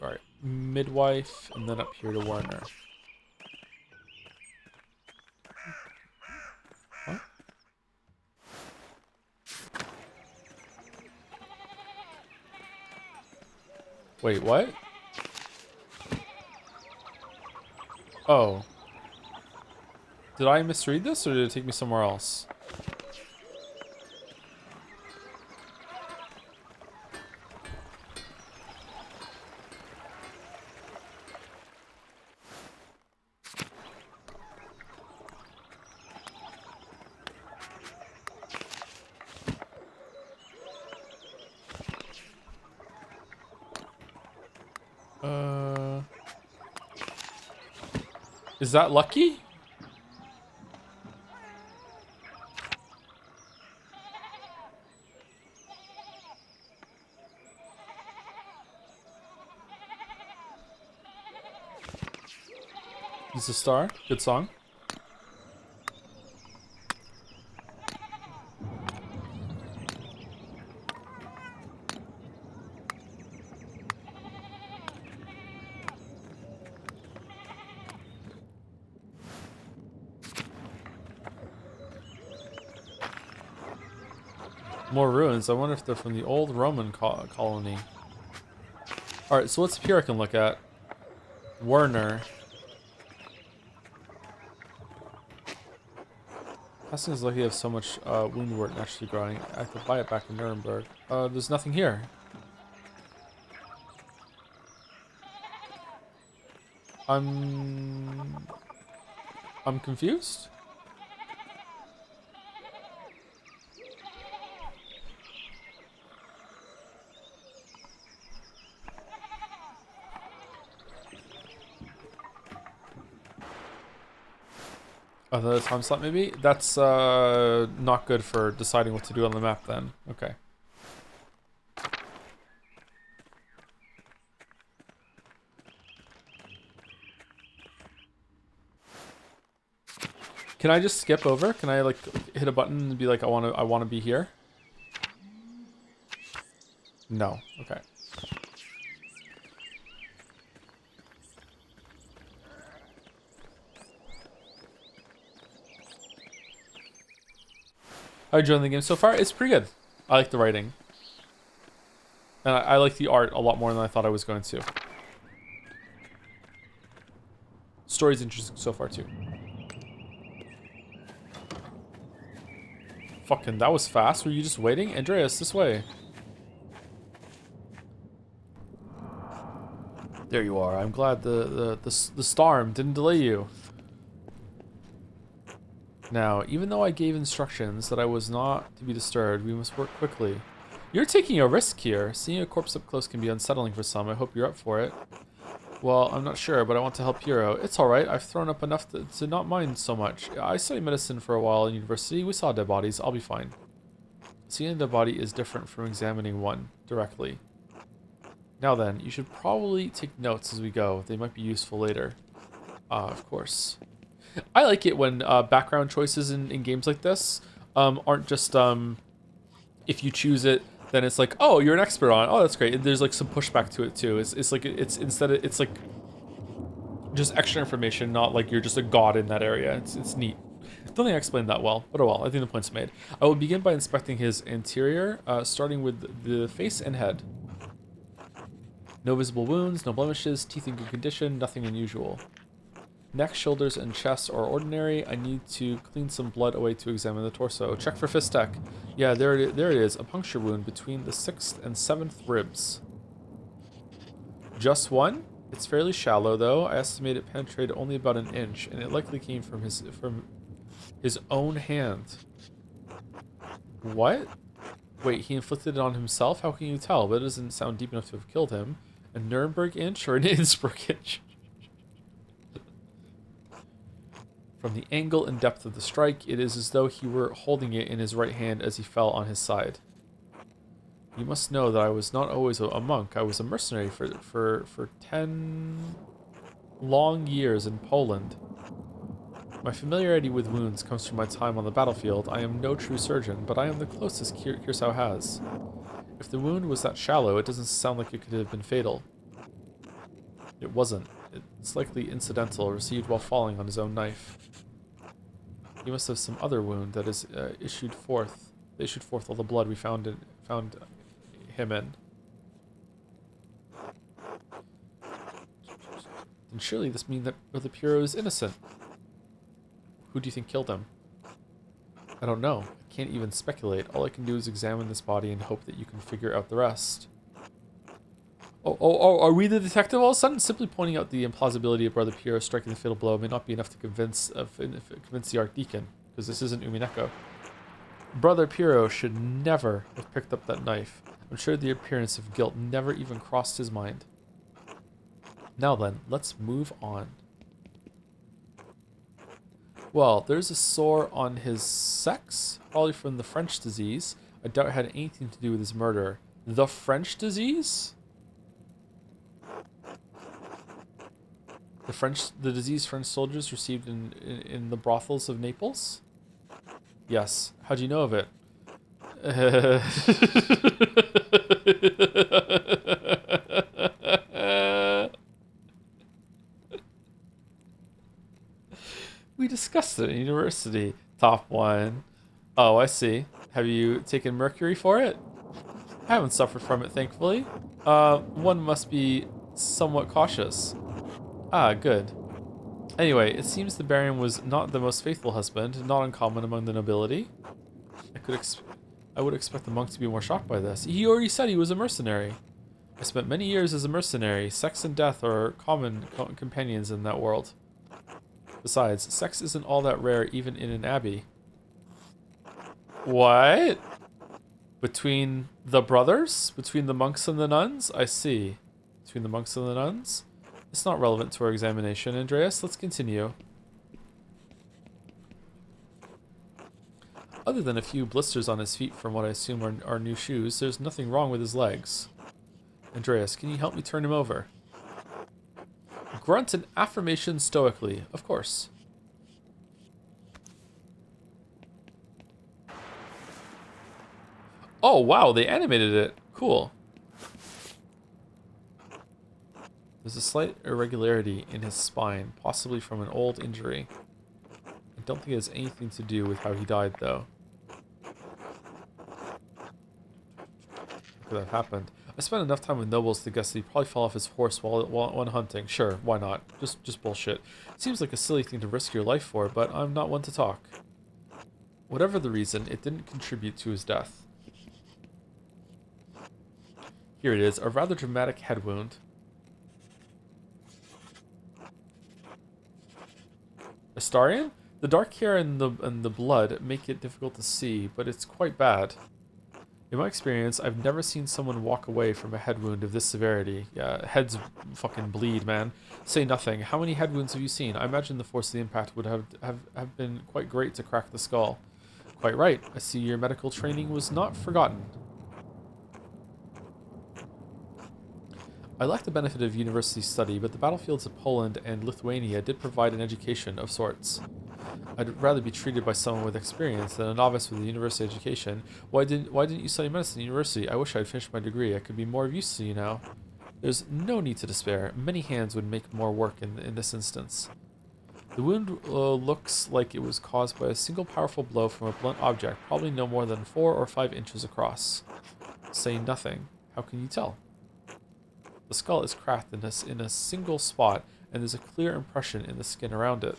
All right, midwife, and then up here to Warner. What? Wait, what? Oh. Did I misread this, or did it take me somewhere else? Is that lucky? He's a star. Good song. More ruins. I wonder if they're from the old Roman colony. Alright, so what's up here I can look at? Werner. Passing is lucky to have so much woundwort naturally growing. I could buy it back in Nuremberg. There's nothing here. I'm confused. Another time slot maybe? That's not good for deciding what to do on the map then. Okay. Can I just skip over? Can I like hit a button and be like I wanna be here? No. Okay. How are you enjoying the game so far? It's pretty good. I like the writing. And I like the art a lot more than I thought I was going to. Story's interesting so far too. Fucking, that was fast. Were you just waiting? Andreas, this way. There you are. I'm glad the storm didn't delay you. Now, even though I gave instructions that I was not to be disturbed, we must work quickly. You're taking a risk here. Seeing a corpse up close can be unsettling for some. I hope you're up for it. Well, I'm not sure, but I want to help Hero. It's alright. I've thrown up enough to not mind so much. I studied medicine for a while in university. We saw dead bodies. I'll be fine. Seeing a dead body is different from examining one directly. Now then, you should probably take notes as we go. They might be useful later. Of course. I like it when background choices in games like this aren't just if you choose it, then it's like, oh, you're an expert on it. Oh, that's great. And there's like some pushback to it too. It's like it's like just extra information, not like you're just a god in that area. It's neat. Don't think I explained that well, but oh well. I think the point's made. I will begin by inspecting his interior, starting with the face and head. No visible wounds, no blemishes, teeth in good condition, nothing unusual. Neck, shoulders, and chest are ordinary. I need to clean some blood away to examine the torso. Check for fistek. Yeah, there it is. A puncture wound between the 6th and 7th ribs. Just one? It's fairly shallow, though. I estimate it penetrated only about an inch, and it likely came from his own hand. What? Wait, he inflicted it on himself? How can you tell? But it doesn't sound deep enough to have killed him. A Nuremberg inch or an Innsbruck inch? From the angle and depth of the strike, it is as though he were holding it in his right hand as he fell on his side. You must know that I was not always a monk. I was a mercenary for 10 long years in Poland. My familiarity with wounds comes from my time on the battlefield. I am no true surgeon, but I am the closest Kirsau has. If the wound was that shallow, it doesn't sound like it could have been fatal. It wasn't. It's likely incidental, received while falling on his own knife. He must have some other wound that is issued forth all the blood we found him in. Then surely this means that the Puro is innocent. Who do you think killed him? I don't know. I can't even speculate. All I can do is examine this body and hope that you can figure out the rest. Oh, are we the detective all of a sudden? Simply pointing out the implausibility of Brother Piero striking the fatal blow may not be enough to convince the Archdeacon, because this isn't Umineko. Brother Piero should never have picked up that knife. I'm sure the appearance of guilt never even crossed his mind. Now then, let's move on. Well, there's a sore on his sex, probably from the French disease. I doubt it had anything to do with his murder. The French disease? The disease French soldiers received in the brothels of Naples? Yes. How'd you know of it? We discussed it in university. Top one. Oh, I see. Have you taken mercury for it? I haven't suffered from it, thankfully. One must be somewhat cautious. Ah, good. Anyway, it seems the Baron was not the most faithful husband, not uncommon among the nobility. I would expect the monk to be more shocked by this. He already said he was a mercenary. I spent many years as a mercenary. Sex and death are common companions in that world. Besides, sex isn't all that rare even in an abbey. What? Between the brothers? Between the monks and the nuns? I see. Between the monks and the nuns? It's not relevant to our examination, Andreas. Let's continue. Other than a few blisters on his feet from what I assume are new shoes, there's nothing wrong with his legs. Andreas, can you help me turn him over? Grunt an affirmation stoically. Of course. Oh, wow, they animated it. Cool. There's a slight irregularity in his spine, possibly from an old injury. I don't think it has anything to do with how he died, though. How could that have happened? I spent enough time with nobles to guess that he probably fell off his horse when hunting. Sure, why not? Just bullshit. Seems like a silly thing to risk your life for, but I'm not one to talk. Whatever the reason, it didn't contribute to his death. Here it is, a rather dramatic head wound. Astarion? The dark hair and the blood make it difficult to see, but it's quite bad. In my experience, I've never seen someone walk away from a head wound of this severity. Yeah, heads fucking bleed, man. Say nothing. How many head wounds have you seen? I imagine the force of the impact would have been quite great to crack the skull. Quite right. I see your medical training was not forgotten. I lack the benefit of university study, but the battlefields of Poland and Lithuania did provide an education of sorts. I'd rather be treated by someone with experience than a novice with a university education. Why didn't you study medicine at university? I wish I'd finished my degree. I could be more of use to you now. There's no need to despair. Many hands would make more work in this instance. The wound looks like it was caused by a single powerful blow from a blunt object, probably no more than 4 or 5 inches across. Say nothing. How can you tell? The skull is cracked in a single spot, and there's a clear impression in the skin around it.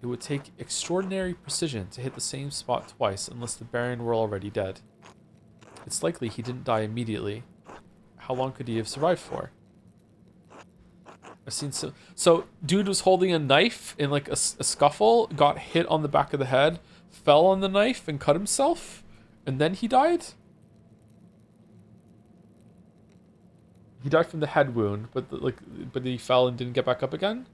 It would take extraordinary precision to hit the same spot twice unless the Baron were already dead. It's likely he didn't die immediately. How long could he have survived for? I've seen so dude was holding a knife in like a scuffle, got hit on the back of the head, fell on the knife and cut himself, and then he died? He died from the head wound, but he fell and didn't get back up again?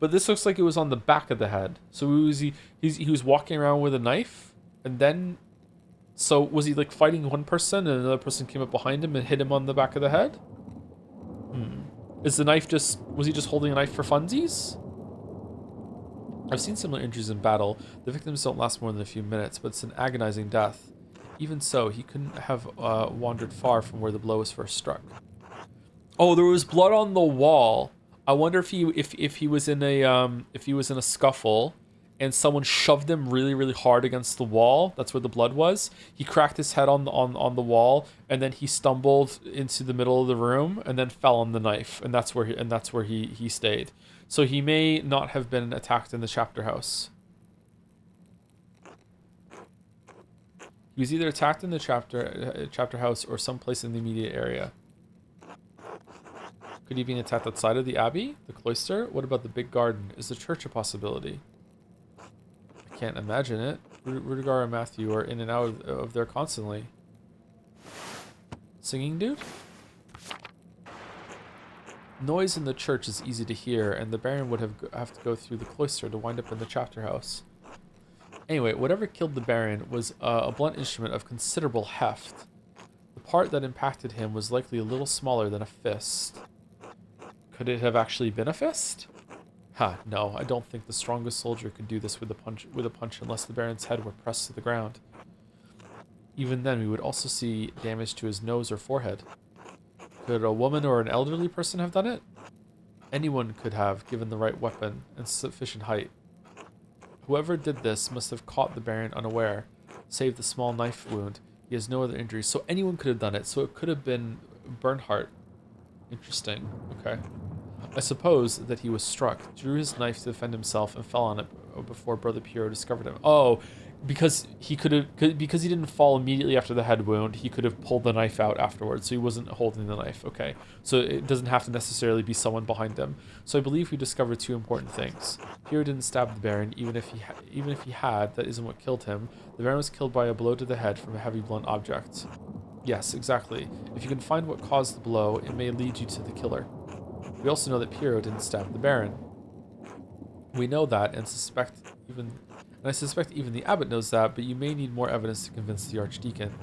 But this looks like it was on the back of the head. So he was walking around with a knife, and then, so was he like fighting one person and another person came up behind him and hit him on the back of the head? Is the knife was he just holding a knife for funsies? I've seen similar injuries in battle. The victims don't last more than a few minutes, but it's an agonizing death. Even so, he couldn't have wandered far from where the blow was first struck. Oh, there was blood on the wall. I wonder if he was in a scuffle and someone shoved him really hard against the wall. That's where the blood was. He cracked his head on the wall, and then he stumbled into the middle of the room and then fell on the knife, and that's where he stayed. So he may not have been attacked in the chapter house. He was either attacked in the chapter house or someplace in the immediate area. Could he have been attacked outside of the abbey? The cloister? What about the big garden? Is the church a possibility? I can't imagine it. Rudiger and Matthew are in and out of there constantly. Singing dude? Noise in the church is easy to hear, and the Baron would have to go through the cloister to wind up in the chapter house. Anyway, whatever killed the Baron was a blunt instrument of considerable heft. The part that impacted him was likely a little smaller than a fist. Could it have actually been a fist? No, I don't think the strongest soldier could do this with a punch unless the Baron's head were pressed to the ground. Even then, we would also see damage to his nose or forehead. Could a woman or an elderly person have done it? Anyone could have, given the right weapon and sufficient height. Whoever did this must have caught the Baron unaware, save the small knife wound. He has no other injuries, so anyone could have done it. So it could have been Bernhardt. Interesting. Okay. I suppose that he was struck, drew his knife to defend himself, and fell on it before Brother Piero discovered him. Oh, because he didn't fall immediately after the head wound, he could have pulled the knife out afterwards, so he wasn't holding the knife. Okay, so it doesn't have to necessarily be someone behind him. So I believe we discovered two important things. Piero didn't stab the Baron, even if he had. That isn't what killed him. The Baron was killed by a blow to the head from a heavy blunt object. Yes, exactly. If you can find what caused the blow, it may lead you to the killer. We also know that Piero didn't stab the Baron. We know that, and I suspect even the abbot knows that, but you may need more evidence to convince the archdeacon.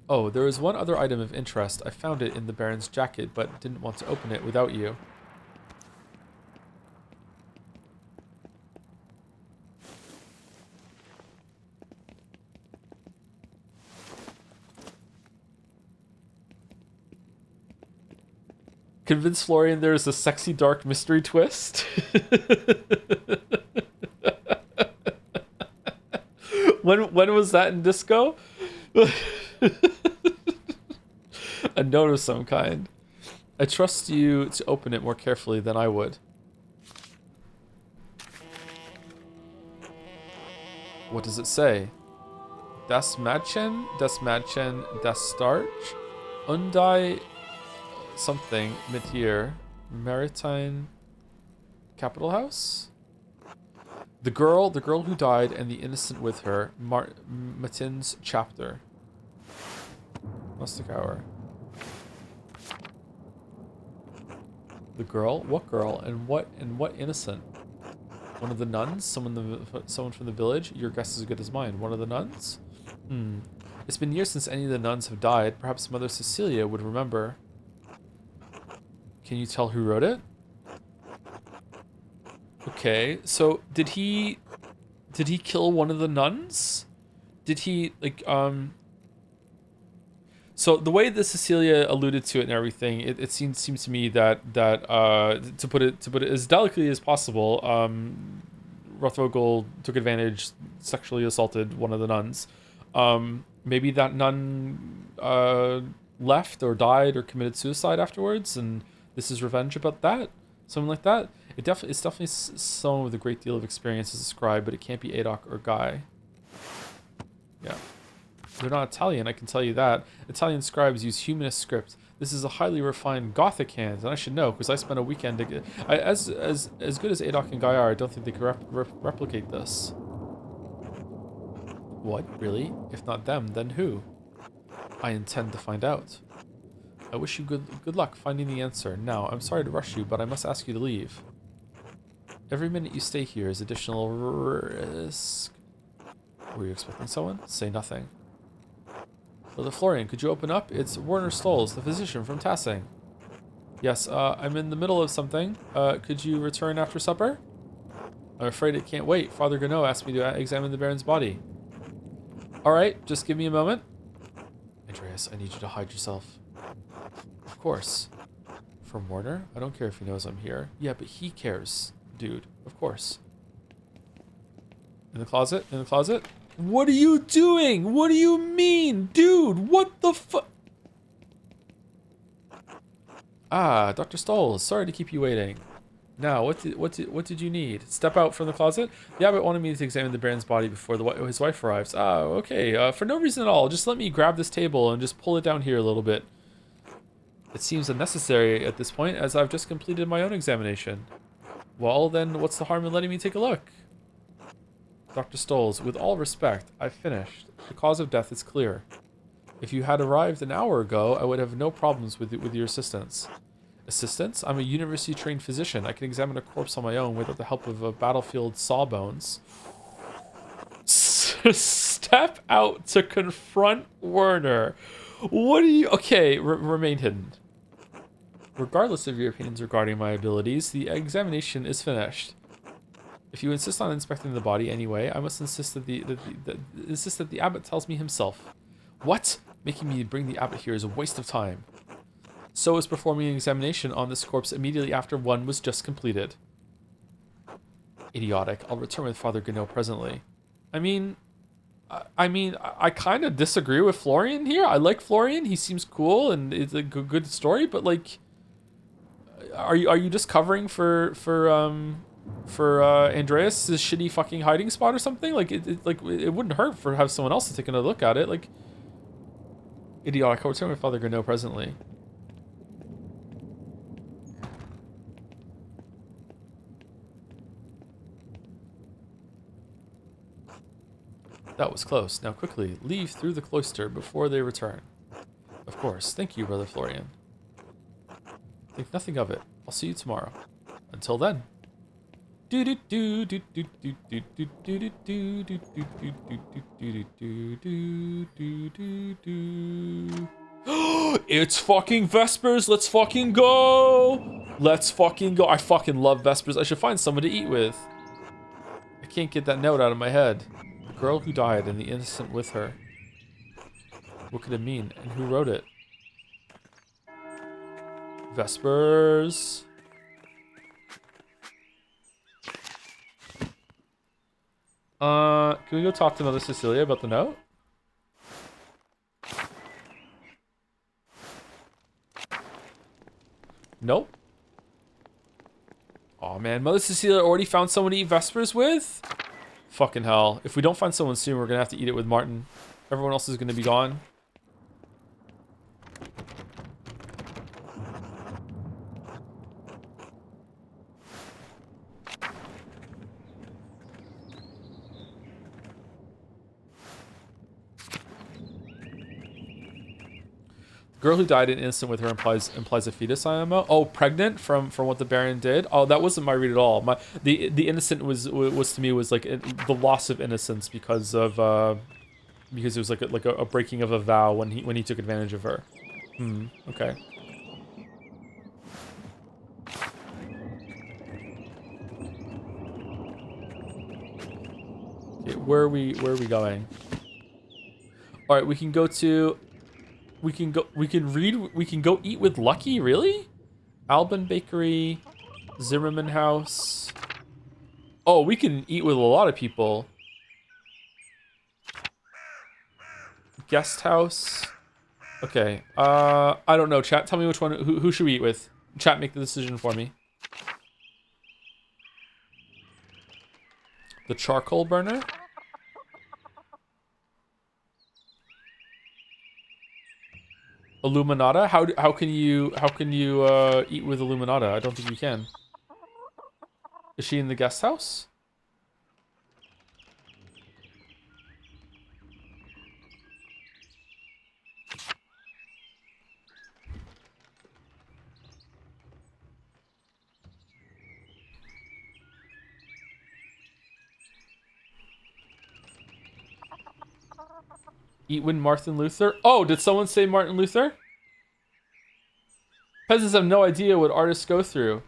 Oh, there is one other item of interest. I found it in the Baron's jacket, but didn't want to open it without you. Convince Florian there is a sexy dark mystery twist. When was that in disco? A note of some kind. I trust you to open it more carefully than I would. What does it say? Das Mädchen, das Starch, Undai something, Metier, Maritime Capital House? The girl who died and the innocent with her, Matin's chapter. Mystic hour. The girl? What girl? And what innocent? One of the nuns? Someone from the village? Your guess is as good as mine. One of the nuns? It's been years since any of the nuns have died. Perhaps Mother Cecilia would remember. Can you tell who wrote it? Okay, so did he kill one of the nuns? Did he so the way that Cecilia alluded to it and everything, it seems to me that to put it as delicately as possible, Rothvogel took advantage, sexually assaulted one of the nuns. Maybe that nun left or died or committed suicide afterwards, and this is revenge about that, something like that. It's definitely someone with a great deal of experience as a scribe, but it can't be Adok or Guy. Yeah. They're not Italian, I can tell you that. Italian scribes use humanist script. This is a highly refined Gothic hand, and I should know, because I spent a weekend... As good as Adok and Guy are, I don't think they could replicate this. What? Really? If not them, then who? I intend to find out. I wish you good luck finding the answer. Now, I'm sorry to rush you, but I must ask you to leave. Every minute you stay here is additional risk. Were you expecting someone? Say nothing. Brother Florian, could you open up? It's Werner Stolz, the physician from Tassing. Yes, I'm in the middle of something. Could you return after supper? I'm afraid it can't wait. Father Gano asked me to examine the Baron's body. Alright, just give me a moment. Andreas, I need you to hide yourself. Of course. From Werner? I don't care if he knows I'm here. Yeah, but he cares, dude. Of course. In the closet? In the closet? What are you doing? What do you mean? Dude, what the fuck? Ah, Dr. Stolz, sorry to keep you waiting. Now, what did you need? Step out from the closet? The abbot wanted me to examine the Baron's body before his wife arrives. Ah, okay. For no reason at all. Just let me grab this table and just pull it down here a little bit. It seems unnecessary at this point, as I've just completed my own examination. Well, then, what's the harm in letting me take a look? Dr. Stolz, with all respect, I've finished. The cause of death is clear. If you had arrived an hour ago, I would have no problems with your assistance. Assistance? I'm a university-trained physician. I can examine a corpse on my own without the help of a battlefield sawbones. Step out to confront Werner. What do you... Okay, remain hidden. Regardless of your opinions regarding my abilities, the examination is finished. If you insist on inspecting the body anyway, I must insist that the abbot tells me himself. What? Making me bring the abbot here is a waste of time. So is performing an examination on this corpse immediately after one was just completed. Idiotic. I'll return with Father Gano presently. I mean, I kind of disagree with Florian here. I like Florian. He seems cool and it's a good story, but like, are you just covering for Andreas' shitty fucking hiding spot or something? Like it wouldn't hurt for have someone else to take another look at it. Like, idiotic. I'll return with Father Gano presently. That was close. Now quickly, leave through the cloister before they return. Of course. Thank you, Brother Florian. Think nothing of it. I'll see you tomorrow. Until then. It's fucking Vespers. Let's fucking go. Let's fucking go. I fucking love Vespers. I should find someone to eat with. I can't get that note out of my head. The girl who died and the innocent with her. What could it mean? And who wrote it? Vespers. Can we go talk to Mother Cecilia about the note? Nope. Oh man, Mother Cecilia already found someone to eat Vespers with? Fucking hell. If we don't find someone soon, we're gonna have to eat it with Martin. Everyone else is gonna be gone. The girl who died in innocent with her implies a fetus IMO. Oh, pregnant from what the Baron did. Oh, that wasn't my read at all. The innocent was to me was like the loss of innocence because it was like a breaking of a vow when he took advantage of her. Okay. Okay, where are we going? All right, we can go eat with Lucky, really? Alban Bakery, Zimmerman House. Oh, we can eat with a lot of people. Guest House. Okay. I don't know, chat. Tell me which one. Who should we eat with? Chat, make the decision for me. The charcoal burner. Illuminata? How can you eat with Illuminata? I don't think you can. Is she in the guest house? Eat with Martin Luther? Oh, did someone say Martin Luther? Peasants have no idea what artists go through.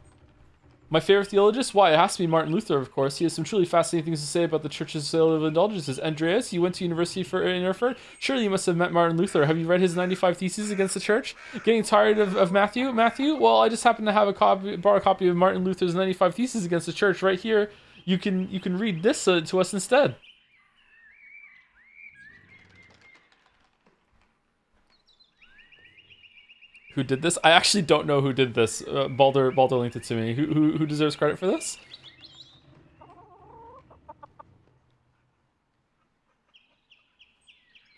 My favorite theologist? Why, it has to be Martin Luther, of course. He has some truly fascinating things to say about the church's sale of indulgences. Andreas, you went to university in Erfurt? Surely you must have met Martin Luther. Have you read his 95 Theses against the church? Getting tired of Matthew? Matthew? Well, I just happen to have borrow a copy of Martin Luther's 95 Theses against the church right here. You can read this to us instead. Who did this? I actually don't know who did this. Balder linked it to me. Who deserves credit for this?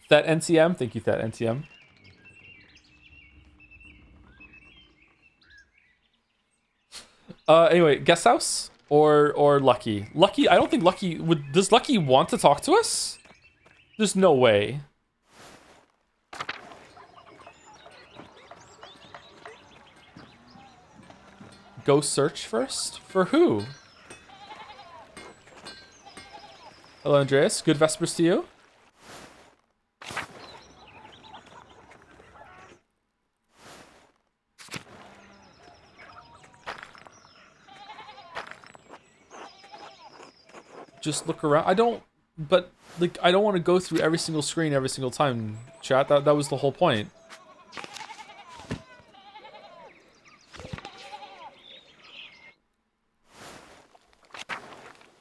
That NTM? Thank you, that NTM. Anyway, guest house or Lucky? Lucky, I don't think Lucky would. Does Lucky want to talk to us? There's no way. go search first? For who? Hello, Andreas. Good Vespers to you. Just look around. I don't want to go through every single screen every single time, chat. That was the whole point.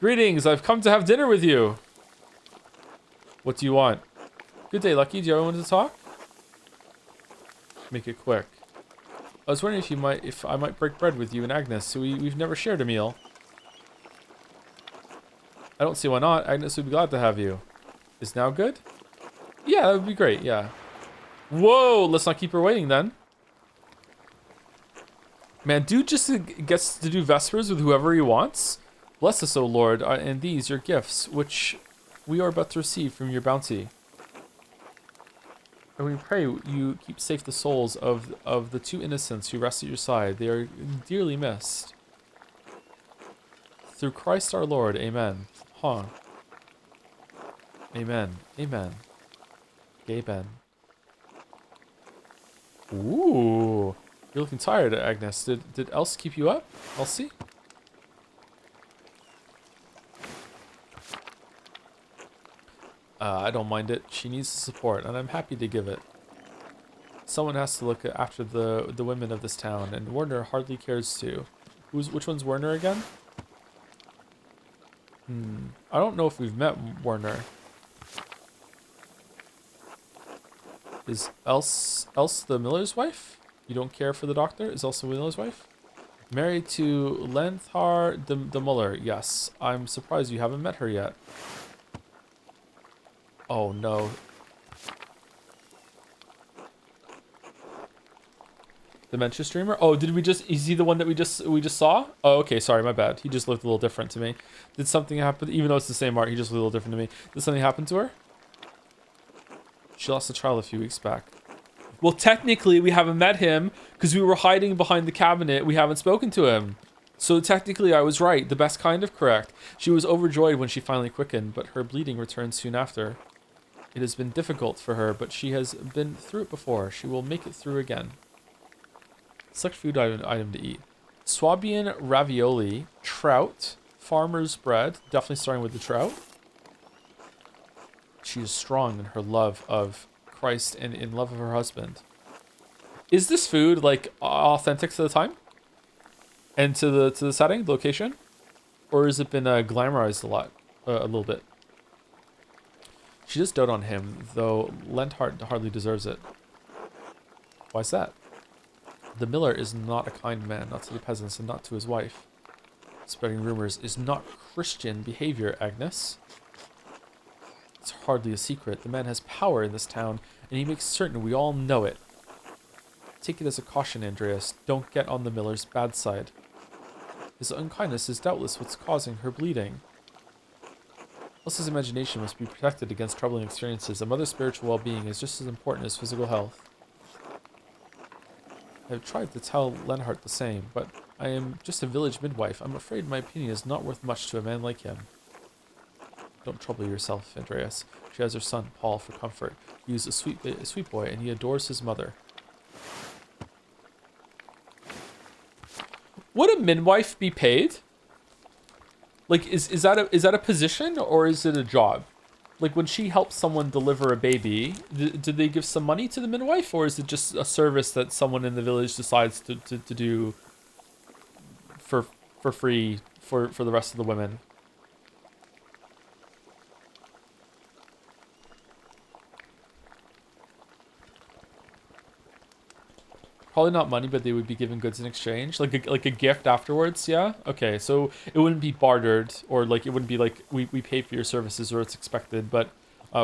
Greetings, I've come to have dinner with you. What do you want? Good day, Lucky. Do you ever want to talk? Make it quick. I was wondering if I might break bread with you and Agnes, so we've never shared a meal. I don't see why not. Agnes would be glad to have you. Is now good? Yeah, that would be great, yeah. Whoa, let's not keep her waiting then. Man, dude just gets to do Vespers with whoever he wants. Bless us, O Lord, and these your gifts, which we are about to receive from your bounty. And we pray you keep safe the souls of the two innocents who rest at your side. They are dearly missed. Through Christ our Lord, amen. Huh. Amen. Amen. Amen. Ooh. You're looking tired, Agnes. Did Else keep you up? Elsie? I don't mind it. She needs the support, and I'm happy to give it. Someone has to look after the women of this town, and Werner hardly cares to. Which one's Werner again? I don't know if we've met Werner. Is Else the miller's wife? You don't care for the doctor? Is Else the miller's wife? Married to Lenthar the Muller. Yes. I'm surprised you haven't met her yet. Oh no. Dementia streamer? Oh, did we just, is he the one that we just saw? Oh, okay, sorry, my bad. He just looked a little different to me. Did something happen? Even though it's the same art, he just looked a little different to me. Did something happen to her? She lost a child a few weeks back. Well, technically, we haven't met him because we were hiding behind the cabinet. We haven't spoken to him. So technically, I was right. The best kind of correct. She was overjoyed when she finally quickened, but her bleeding returned soon after. It has been difficult for her, but she has been through it before. She will make it through again. Select food item to eat. Swabian ravioli, trout, farmer's bread. Definitely starting with the trout. She is strong in her love of Christ and in love of her husband. Is this food like authentic to the time? And to the setting, the location? Or has it been glamorized a little bit? She does dote on him, though Lenthart hardly deserves it. Why's that? The miller is not a kind man, not to the peasants and not to his wife. Spreading rumors is not Christian behavior, Agnes. It's hardly a secret. The man has power in this town, and he makes certain we all know it. Take it as a caution, Andreas. Don't get on the miller's bad side. His unkindness is doubtless what's causing her bleeding. Elsa's imagination must be protected against troubling experiences. A mother's spiritual well-being is just as important as physical health. I have tried to tell Lenhart the same, but I am just a village midwife. I'm afraid my opinion is not worth much to a man like him. Don't trouble yourself, Andreas. She has her son, Paul, for comfort. He is a sweet boy, and he adores his mother. Would a midwife be paid? Like, is that a position or is it a job? Like, when she helps someone deliver a baby, do they give some money to the midwife, or is it just a service that someone in the village decides to do for free for the rest of the women? Probably not money, but they would be given goods in exchange, like a gift afterwards. Yeah. Okay. So it wouldn't be bartered, or like it wouldn't be like we pay for your services, or it's expected, but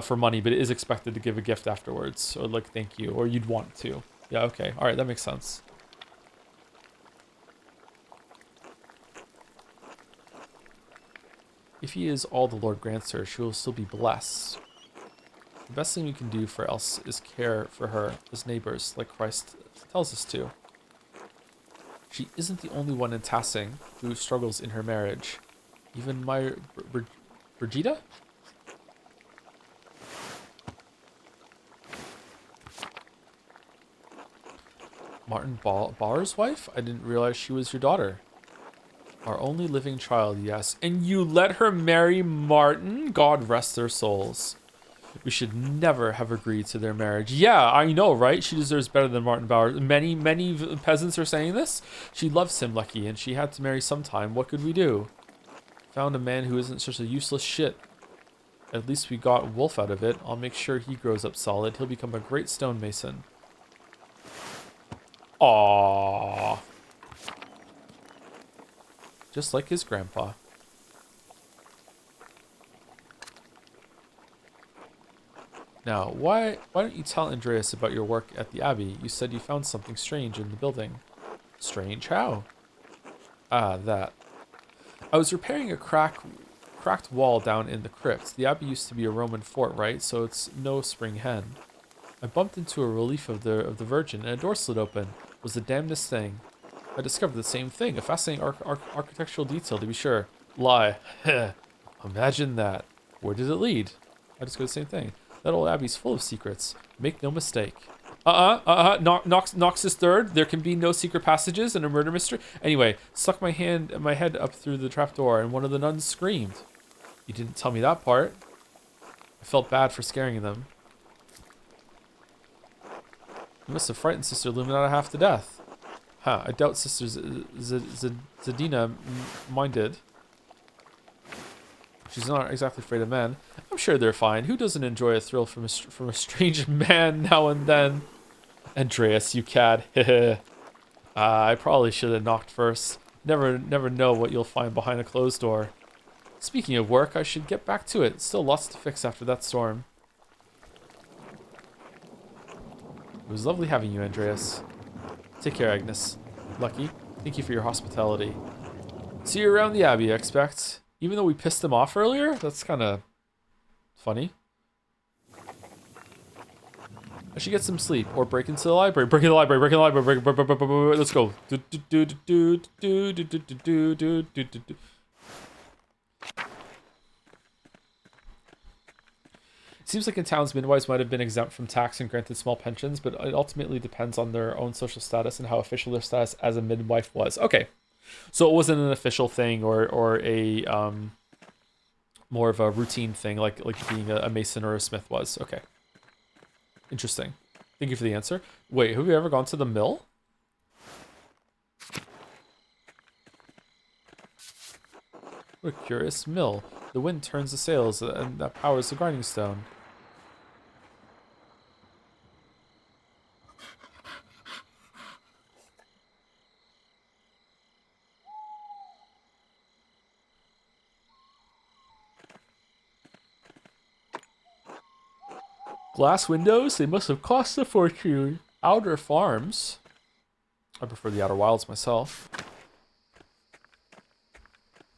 for money, but it is expected to give a gift afterwards, or like thank you, or you'd want to. Yeah. Okay. All right. That makes sense. If he is all the Lord grants her, she will still be blessed. The best thing we can do for Else is care for her as neighbors, like Christ tells us to. She isn't the only one in Tassing who struggles in her marriage. Even my Brigida? Martin Barr's wife? I didn't realize she was your daughter. Our only living child, yes. And you let her marry Martin? God rest their souls. We should never have agreed to their marriage. Yeah, I know, right? She deserves better than Martin Bauer. Many peasants are saying this. She loves him, Lucky, and she had to marry sometime. What could we do? Found a man who isn't such a useless shit. At least we got Wolf out of it. I'll make sure he grows up solid. He'll become a great stonemason. Aww. Just like his grandpa. Now, why don't you tell Andreas about your work at the Abbey? You said you found something strange in the building. Strange how? Ah, that. I was repairing a cracked wall down in the crypt. The Abbey used to be a Roman fort, right? So it's no spring hen. I bumped into a relief of the Virgin, and a door slid open. It was the damnedest thing. I discovered the same thing. A fascinating architectural detail, to be sure. Lie. Imagine that. Where did it lead? I discovered the same thing. That old Abbey's full of secrets. Make no mistake. Noxus third. There can be no secret passages in a murder mystery. Anyway, stuck my head up through the trapdoor, and one of the nuns screamed. You didn't tell me that part. I felt bad for scaring them. You must have frightened Sister Luminata half to death. Huh, I doubt Sister Zadina minded. She's not exactly afraid of men. I'm sure they're fine. Who doesn't enjoy a thrill from a strange man now and then? Andreas, you cad. I probably should have knocked first. Never know what you'll find behind a closed door. Speaking of work, I should get back to it. Still lots to fix after that storm. It was lovely having you, Andreas. Take care, Agnes. Lucky, thank you for your hospitality. See you around the Abbey, I expect. Even though we pissed him off earlier? That's kind of funny. I should get some sleep or break into the library. Break into the library. Break into the library. Let's go. It seems like in towns, midwives might have been exempt from tax and granted small pensions, but it ultimately depends on their own social status and how official their status as a midwife was. Okay. So it wasn't an official thing or a more of a routine thing like being a mason or a smith was. Okay. Interesting. Thank you for the answer. Wait, have you ever gone to the mill? What a curious mill. The wind turns the sails and that powers the grinding stone. Glass windows? They must have cost a fortune. Outer farms. I prefer the Outer Wilds myself.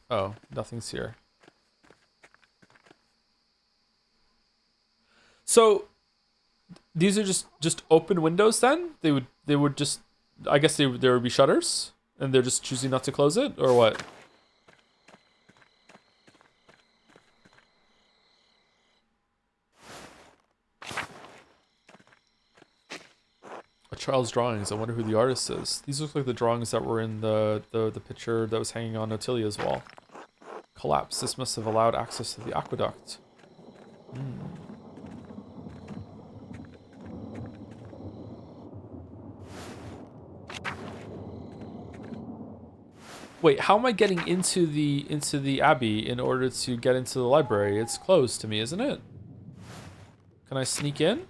Oh, nothing's here. So, these are just open windows then? They would just, I guess there would be shutters? And they're just choosing not to close it? Or what? Child's drawings. I wonder who the artist is. These look like the drawings that were in the picture that was hanging on Otilia's wall. Collapse. This must have allowed access to the aqueduct. Wait, how am I getting into the Abbey in order to get into the library? It's closed to me, isn't it? Can I sneak in?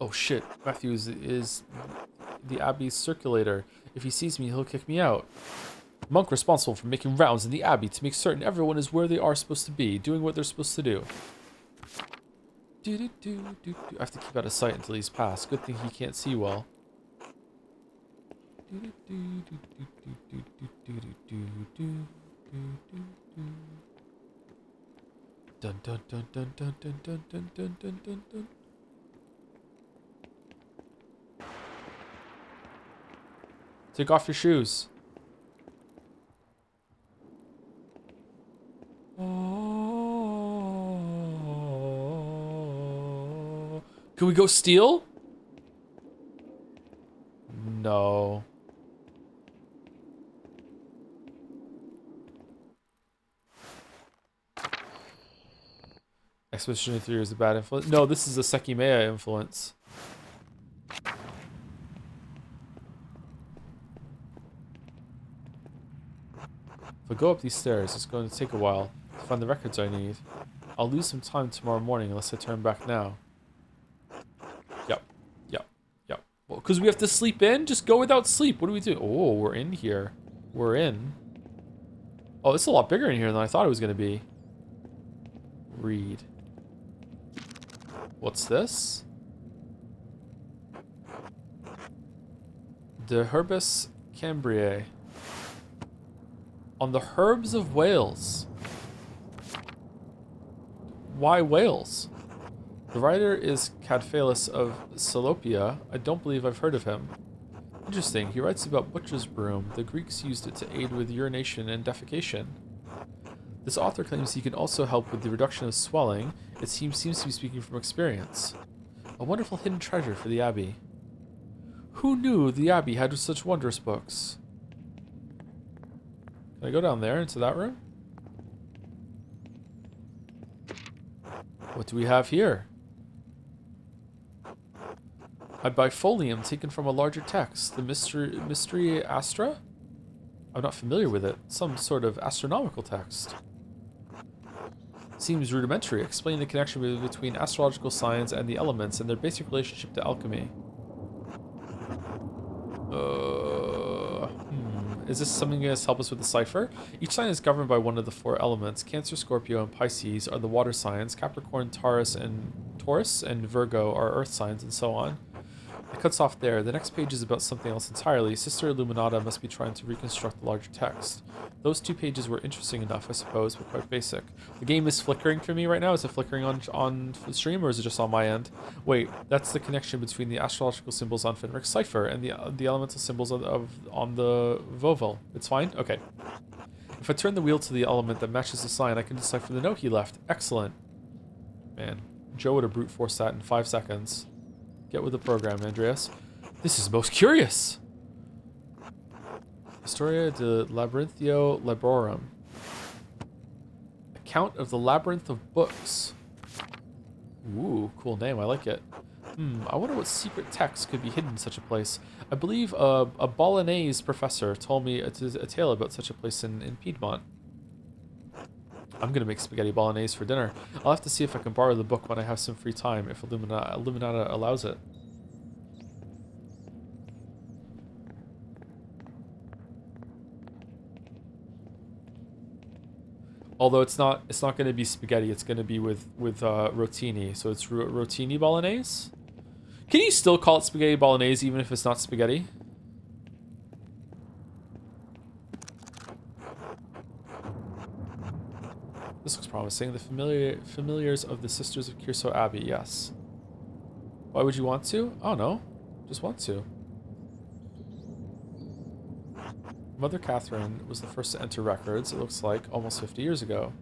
Oh shit, Matthews is the Abbey's circulator. If he sees me, he'll kick me out. Monk responsible for making rounds in the Abbey to make certain everyone is where they are supposed to be, doing what they're supposed to do. I have to keep out of sight until he's passed. Good thing he can't see well. Dun dun dun dun dun dun dun dun dun dun dun dun. Take off your shoes. Oh. Can we go steal? No. Expedition 3 is a bad influence. No, this is a Sekimea influence. If I go up these stairs, it's going to take a while to find the records I need. I'll lose some time tomorrow morning unless I turn back now. Yep. Yep. Yep. Well, because we have to sleep in? Just go without sleep. What do we do? Oh, we're in here. We're in. Oh, it's a lot bigger in here than I thought it was going to be. Read. What's this? De Herbis Cambriae. On the herbs of Wales. Why Wales? The writer is Cadphalis of Salopia. I don't believe I've heard of him. Interesting. He writes about butcher's broom. The Greeks used it to aid with urination and defecation. This author claims he can also help with the reduction of swelling. It seems to be speaking from experience. A wonderful hidden treasure for the Abbey. Who knew the Abbey had such wondrous books? Can I go down there into that room? What do we have here? A bifolium taken from a larger text. The Mystery Astra? I'm not familiar with it. Some sort of astronomical text. Seems rudimentary. Explain the connection between astrological science and the elements and their basic relationship to alchemy. Is this something that's going to help us with the cipher? Each sign is governed by one of the 4 elements. Cancer, Scorpio, and Pisces are the water signs. Capricorn, Taurus, and Virgo are earth signs, and so on. It cuts off there. The next page is about something else entirely. Sister Illuminata must be trying to reconstruct the larger text. Those 2 pages were interesting enough, I suppose, but quite basic. The game is flickering for me right now. Is it flickering on the stream, or is it just on my end? Wait, that's the connection between the astrological symbols on Fenric's cipher and the elemental symbols on the Vovel. It's fine? Okay. If I turn the wheel to the element that matches the sign, I can decipher the note he left. Excellent. Man, Joe would have brute forced that in 5 seconds. Get with the program, Andreas. This is most curious. Historia de Labyrinthio Laborum. Account of the Labyrinth of Books. Ooh, cool name. I like it. I wonder what secret text could be hidden in such a place. I believe a Bolognese professor told me a tale about such a place in Piedmont. I'm going to make spaghetti bolognese for dinner. I'll have to see if I can borrow the book when I have some free time, if Illuminata allows it. Although it's not going to be spaghetti, it's going to be with rotini. So it's rotini bolognese. Can you still call it spaghetti bolognese even if it's not spaghetti? This looks promising. The familiars of the Sisters of Kirso Abbey, yes. Why would you want to? I don't know. Just want to. Mother Catherine was the first to enter records, it looks like, almost 50 years ago.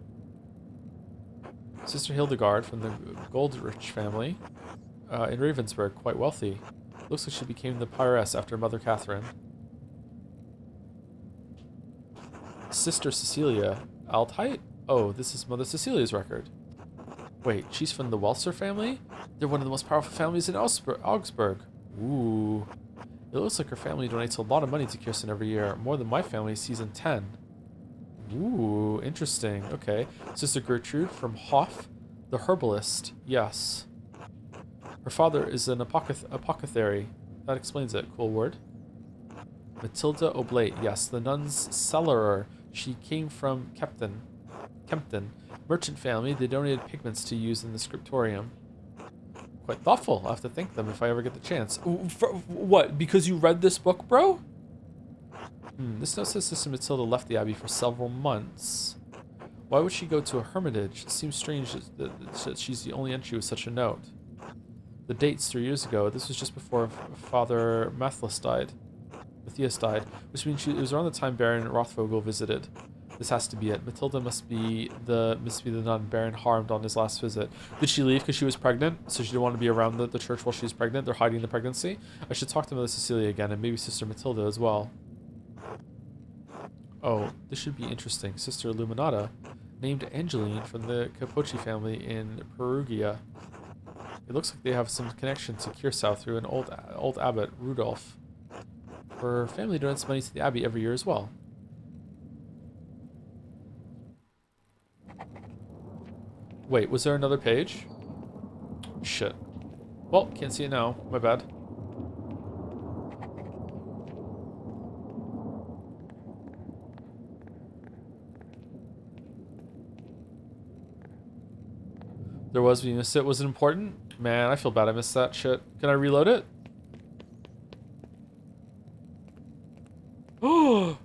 Sister Hildegard from the Goldrich family in Ravensburg, quite wealthy. Looks like she became the prioress after Mother Catherine. Sister Cecilia Altheit? Oh, this is Mother Cecilia's record. Wait, she's from the Welser family? They're one of the most powerful families in Augsburg. Ooh. It looks like her family donates a lot of money to Kirsten every year, more than my family season 10. Ooh, interesting. Okay. Sister Gertrude from Hoff, the herbalist. Yes. Her father is an apothecary. That explains it. Cool word. Matilda Oblate. Yes, the nun's cellarer. She came from Kempton. Merchant family. They donated pigments to use in the scriptorium. Quite thoughtful. I'll have to thank them if I ever get the chance. Ooh, what? Because you read this book, bro? This note says Sister Matilda left the Abbey for several months. Why would she go to a hermitage? It seems strange that she's the only entry with such a note. The date's 3 years ago. This was just before Father Matthias died, which means it was around the time Baron Rothvogel visited. This has to be it. Matilda must be the nun Baron harmed on his last visit. Did she leave because she was pregnant? So she didn't want to be around the church while she was pregnant? They're hiding the pregnancy? I should talk to Mother Cecilia again, and maybe Sister Matilda as well. Oh, this should be interesting. Sister Illuminata, named Angeline from the Capocci family in Perugia. It looks like they have some connection to Curacao through an old abbot, Rudolph. Her family donates money to the abbey every year as well. Wait, was there another page? Shit. Well, can't see it now. My bad. There was, we missed it. Was it important? Man, I feel bad I missed that shit. Can I reload it? Oh!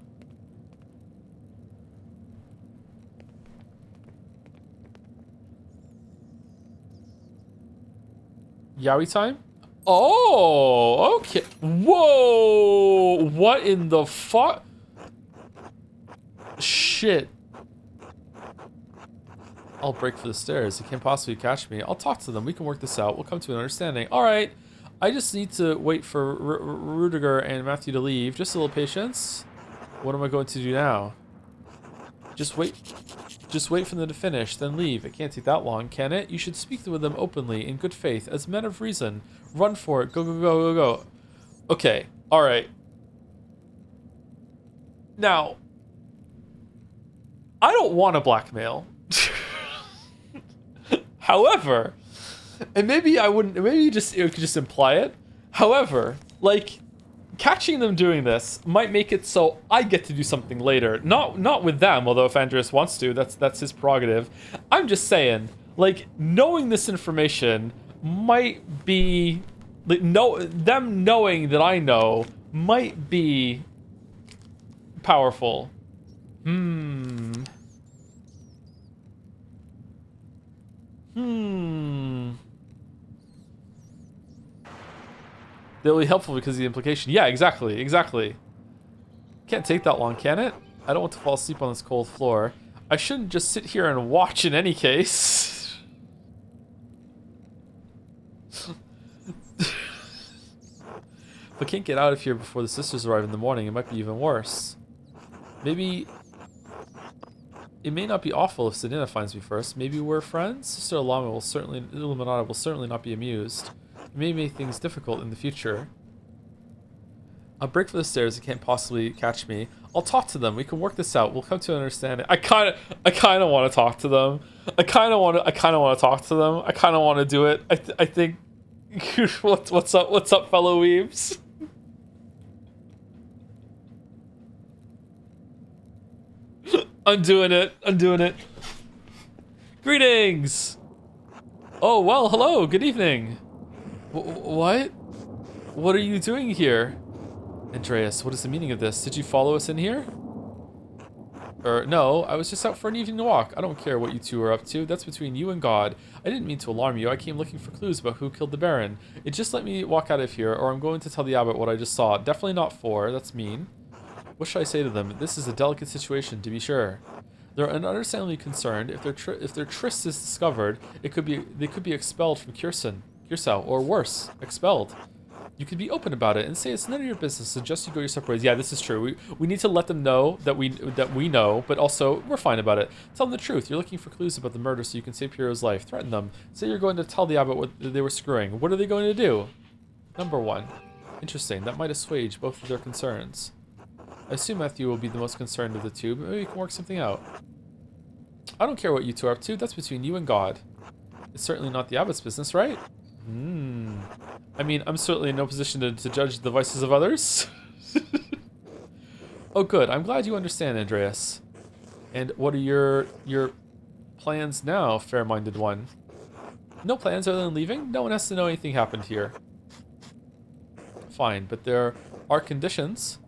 Yowie time? Oh, okay. Whoa! What in the fuck? Shit. I'll break for the stairs. They can't possibly catch me. I'll talk to them. We can work this out. We'll come to an understanding. All right. I just need to wait for Rudiger and Matthew to leave. Just a little patience. What am I going to do now? Just wait. Just wait for them to finish, then leave. It can't take that long, can it? You should speak with them openly, in good faith, as men of reason. Run for it. Go, go, go, go, go. Okay. All right. Now, I don't want to blackmail. However, and maybe I wouldn't, maybe you could just imply it. However, like, catching them doing this might make it so I get to do something later. Not with them, although if Andreas wants to, that's his prerogative. I'm just saying, like, knowing this information might be, like, them knowing that I know might be powerful. They'll be helpful because of the implication. Yeah, exactly. Can't take that long, can it? I don't want to fall asleep on this cold floor. I shouldn't just sit here and watch in any case. If I can't get out of here before the sisters arrive in the morning, it might be even worse. Maybe... It may not be awful if Sedina finds me first. Maybe we're friends? Sister Illuminata will certainly not be amused. It may make things difficult in the future. I'll break for the stairs. They can't possibly catch me. I'll talk to them. We can work this out. We'll come to an understanding. I kind of want to talk to them. I kind of want to talk to them. I kind of want to do it. I think. What's up, fellow weebs? I'm doing it. Greetings. Oh well, hello. Good evening. What? What are you doing here? Andreas, what is the meaning of this? Did you follow us in here? No, I was just out for an evening walk. I don't care what you two are up to. That's between you and God. I didn't mean to alarm you. I came looking for clues about who killed the Baron. Just let me walk out of here, or I'm going to tell the abbot what I just saw. Definitely not 4. That's mean. What should I say to them? This is a delicate situation, to be sure. They're understandably concerned. If their tryst is discovered, they could be expelled from Curacao, or worse, expelled. You could be open about it and say it's none of your business. Suggest you go your separate ways. Yeah, this is true. We need to let them know that we know, but also we're fine about it. Tell them the truth. You're looking for clues about the murder so you can save Piero's life. Threaten them. Say you're going to tell the abbot what they were screwing. What are they going to do? Number 1. Interesting. That might assuage both of their concerns. I assume Matthew will be the most concerned of the two, but maybe we can work something out. I don't care what you two are up to. That's between you and God. It's certainly not the abbot's business, right? I mean, I'm certainly in no position to judge the vices of others. Oh, good. I'm glad you understand, Andreas. And what are your plans now, fair-minded one? No plans other than leaving? No one has to know anything happened here. Fine, but there are conditions.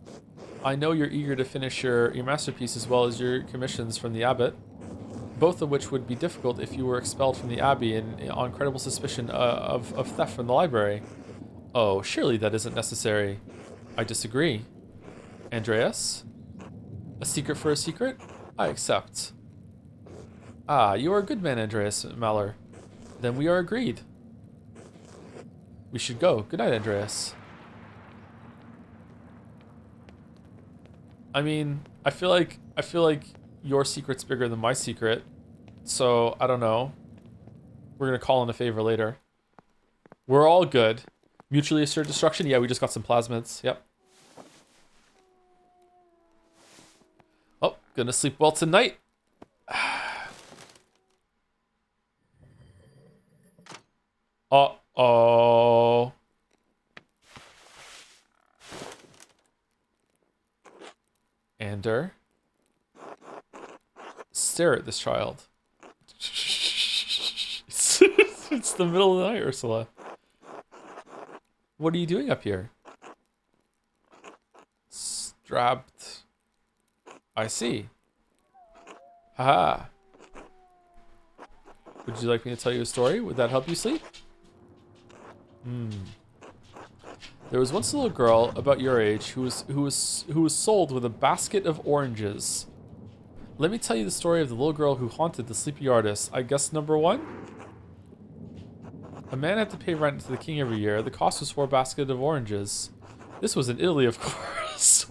I know you're eager to finish your masterpiece as well as your commissions from the abbot. both of which would be difficult if you were expelled from the Abbey and on credible suspicion of theft from the library. Oh, surely that isn't necessary. I disagree. Andreas? A secret for a secret? I accept. Ah, you are a good man, Andreas Maller. Then we are agreed. We should go. Good night, Andreas. I mean, I feel like your secret's bigger than my secret. So, I don't know. We're gonna call in a favor later. We're all good. Mutually assured destruction? Yeah, we just got some plasmids. Yep. Oh, gonna sleep well tonight. Uh-oh. Ander. Stare at this child. It's the middle of the night, Ursula. What are you doing up here? Strapped. I see. Haha. Would you like me to tell you a story? Would that help you sleep? There was once a little girl about your age who was sold with a basket of oranges. Let me tell you the story of the little girl who haunted the sleepy artist. I guess number 1? A man had to pay rent to the king every year. The cost was for a basket of oranges. This was in Italy, of course,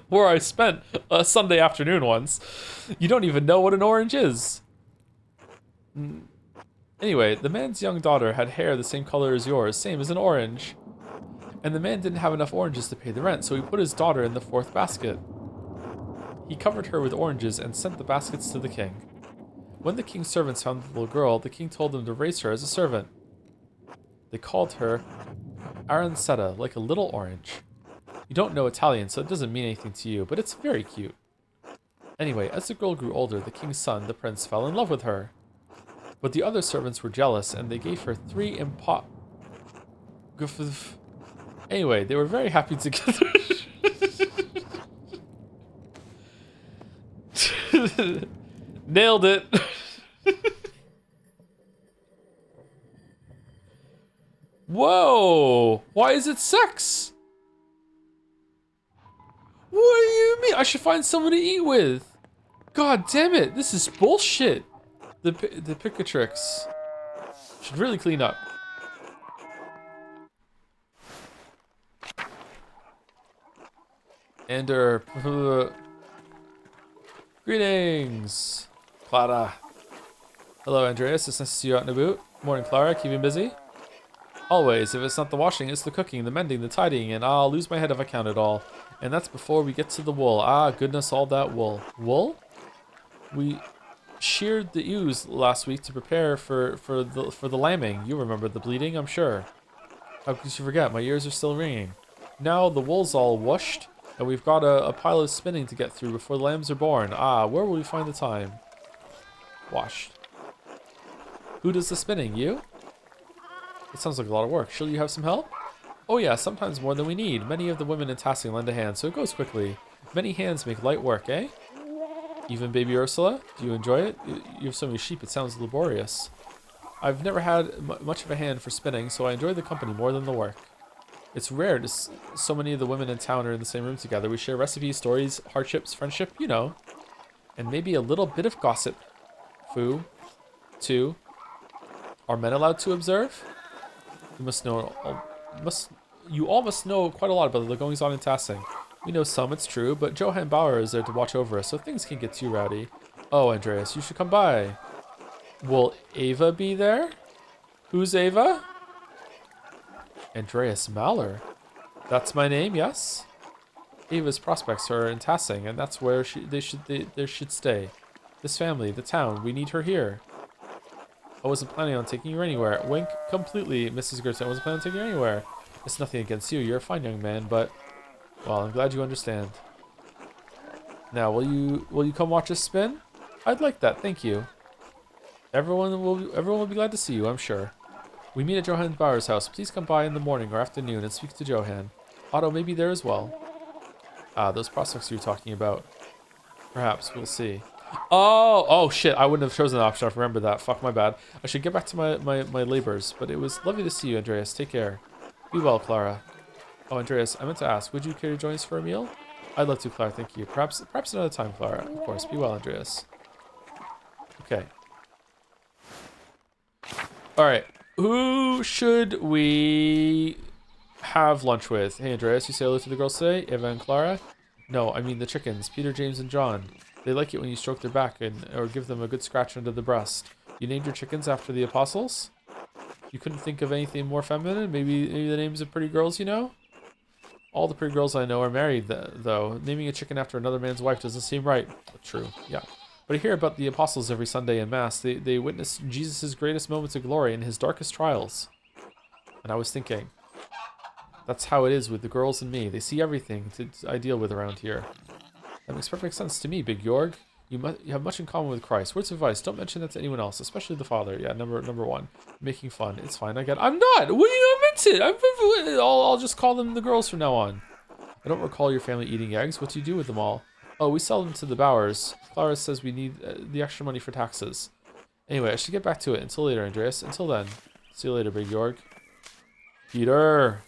where I spent a Sunday afternoon once. You don't even know what an orange is. Anyway, the man's young daughter had hair the same color as yours, same as an orange. And the man didn't have enough oranges to pay the rent, so he put his daughter in the 4th basket. He covered her with oranges and sent the baskets to the king. When the king's servants found the little girl, the king told them to raise her as a servant. They called her Arancetta, like a little orange. You don't know Italian, so it doesn't mean anything to you, but it's very cute. Anyway, as the girl grew older, the king's son, the prince, fell in love with her. But the other servants were jealous, and they gave her 3 Anyway, they were very happy together. Nailed it. Whoa! Why is it sex? What do you mean? I should find someone to eat with. God damn it! This is bullshit. The Picatrix should really clean up. Ender. Greetings, Clara. Hello, Andreas. It's nice to see you out and about. Morning, Clara. Keeping busy? Always. If it's not the washing, it's the cooking, the mending, the tidying, and I'll lose my head if I count it all. And that's before we get to the wool. Ah, goodness, all that wool. Wool? We sheared the ewes last week to prepare for the lambing. You remember the bleeding, I'm sure. How could you forget? My ears are still ringing. Now the wool's all washed, and we've got a pile of spinning to get through before the lambs are born. Ah, where will we find the time? Washed. Who does the spinning? You? It sounds like a lot of work. Shall you have some help? Oh yeah, sometimes more than we need. Many of the women in Tassing lend a hand, so it goes quickly. Many hands make light work, eh? Even baby Ursula? Do you enjoy it? You have so many sheep, it sounds laborious. I've never had much of a hand for spinning, so I enjoy the company more than the work. It's rare to so many of the women in town are in the same room together. We share recipes, stories, hardships, friendship, you know. And maybe a little bit of gossip. Foo. Too. Are men allowed to observe? You all must know quite a lot about the goings on in Tassing. We know some, it's true, but Johann Bauer is there to watch over us, so things can get too rowdy. Oh, Andreas, you should come by. Will Ava be there? Who's Ava? Andreas Maller. That's my name, yes? Ava's prospects are in Tassing, and that's where they should stay. This family, the town, we need her here. I wasn't planning on taking her anywhere. Wink completely, Mrs. Gerson. I wasn't planning on taking her anywhere. It's nothing against you. You're a fine young man, but... Well, I'm glad you understand. Now, will you come watch us spin? I'd like that, thank you. Everyone will be glad to see you, I'm sure. We meet at Johann Bauer's house. Please come by in the morning or afternoon and speak to Johann. Otto may be there as well. Ah, those prospects you're talking about. Perhaps, we'll see. Oh shit, I wouldn't have chosen that option. I remember that. Fuck, my bad. I should get back to my labors, but it was lovely to see you, Andreas. Take care. Be well, Clara. Oh, Andreas, I meant to ask, would you care to join us for a meal? I'd love to, Clara, thank you. Perhaps another time, Clara. Of course. Be well, Andreas. Okay. Alright. Who should we have lunch with? Hey, Andreas, you say hello to the girls today? Eva and Clara? No, I mean the chickens. Peter, James, and John. They like it when you stroke their back or give them a good scratch under the breast. You named your chickens after the apostles? You couldn't think of anything more feminine? Maybe the names of pretty girls you know? All the pretty girls I know are married, though. Naming a chicken after another man's wife doesn't seem right. True, yeah. But I hear about the apostles every Sunday in Mass. They witness Jesus' greatest moments of glory and his darkest trials. And I was thinking, that's how it is with the girls and me. They see everything I deal with around here. That makes perfect sense to me, Big Jorg. You have much in common with Christ. Words of advice, don't mention that to anyone else, especially the Father. Yeah, number one. Making fun. It's fine, I get it. I'm not! What do you meant it? I'll just call them the girls from now on. I don't recall your family eating eggs. What do you do with them all? Oh, we sell them to the Bowers. Clara says we need the extra money for taxes. Anyway, I should get back to it. Until later, Andreas. Until then. See you later, Big Jorg. Peter!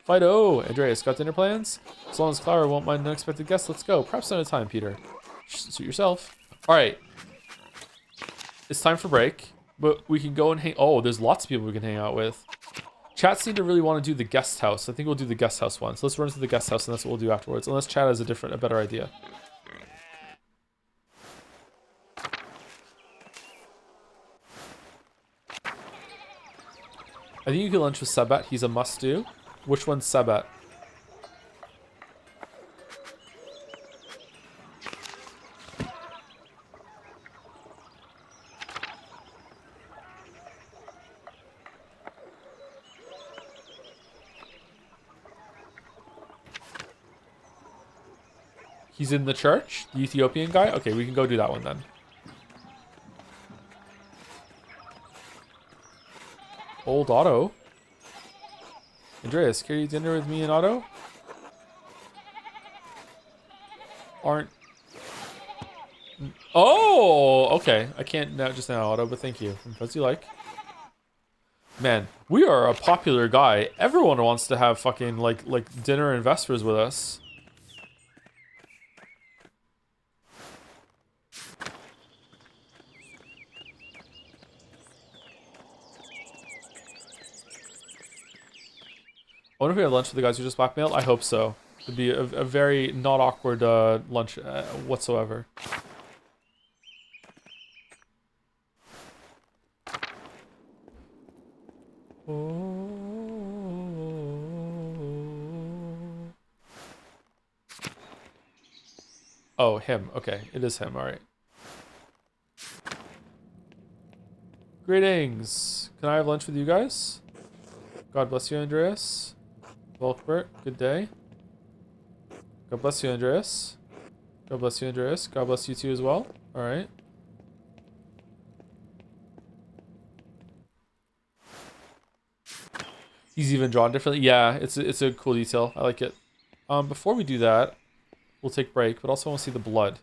Fido! Andreas, got dinner plans? As long as Clara won't mind an unexpected guest, let's go. Perhaps another time, Peter. Suit yourself. Alright. It's time for break. But we can go and hang... Oh, there's lots of people we can hang out with. Chat seemed to really want to do the guest house. I think we'll do the guest house one. So let's run to the guest house and that's what we'll do afterwards. Unless Chat has a better idea. I think you can lunch with Sabat. He's a must-do. Which one's Sabat? He's in the church? The Ethiopian guy? Okay, we can go do that one then. Old Otto. Andreas, can you eat dinner with me and Otto? Aren't... Oh! Okay. I can't just now, Otto, but thank you. As you like. Man, we are a popular guy. Everyone wants to have fucking, like dinner and Vespers with us. I wonder if we have lunch with the guys who just blackmailed. I hope so. It'd be a very not awkward lunch whatsoever. Oh, him. Okay, it is him. All right. Greetings. Can I have lunch with you guys? God bless you, Andreas. Volkbert, good day. God bless you, Andreas. God bless you, Andreas. God bless you too as well. All right. He's even drawn differently. Yeah, it's a cool detail. I like it. Before we do that, we'll take break, but also I want to see the blood.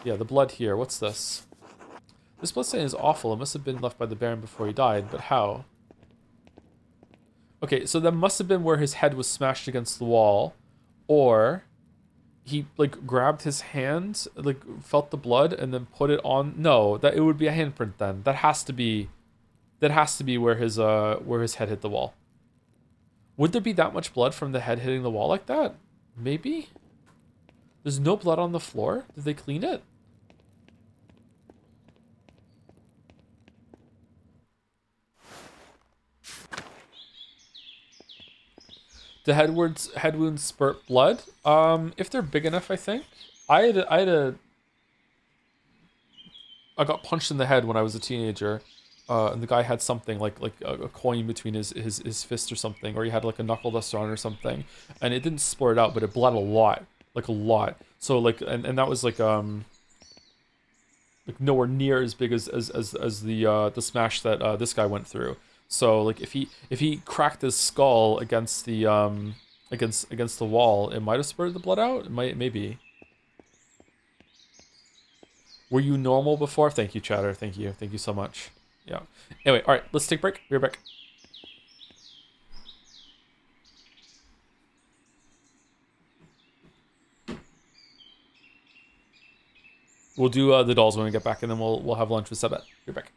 Yeah, the blood here. What's this? This blood stain is awful. It must have been left by the Baron before he died, but how? Okay, so that must have been where his head was smashed against the wall, or he like grabbed his hand, like felt the blood, and then put it on. No, that it would be a handprint then. That has to be where his head hit the wall. Would there be that much blood from the head hitting the wall like that? Maybe. There's no blood on the floor. Did they clean it? The head wounds spurt blood. If they're big enough, I think. I got punched in the head when I was a teenager, and the guy had something like a coin between his fist or something, or he had like a knuckle duster on or something, and it didn't spurt out, but it bled a lot, like a lot. So like, and that was like nowhere near as big as the smash that this guy went through. So like if he cracked his skull against the wall, it might have spurted the blood out. Maybe. Were you normal before? Thank you, chatter. Thank you. Thank you so much. Yeah. Anyway, all right, let's take a break. Be right back. We'll do the dolls when we get back, and then we'll have lunch with Sebet. Be right back.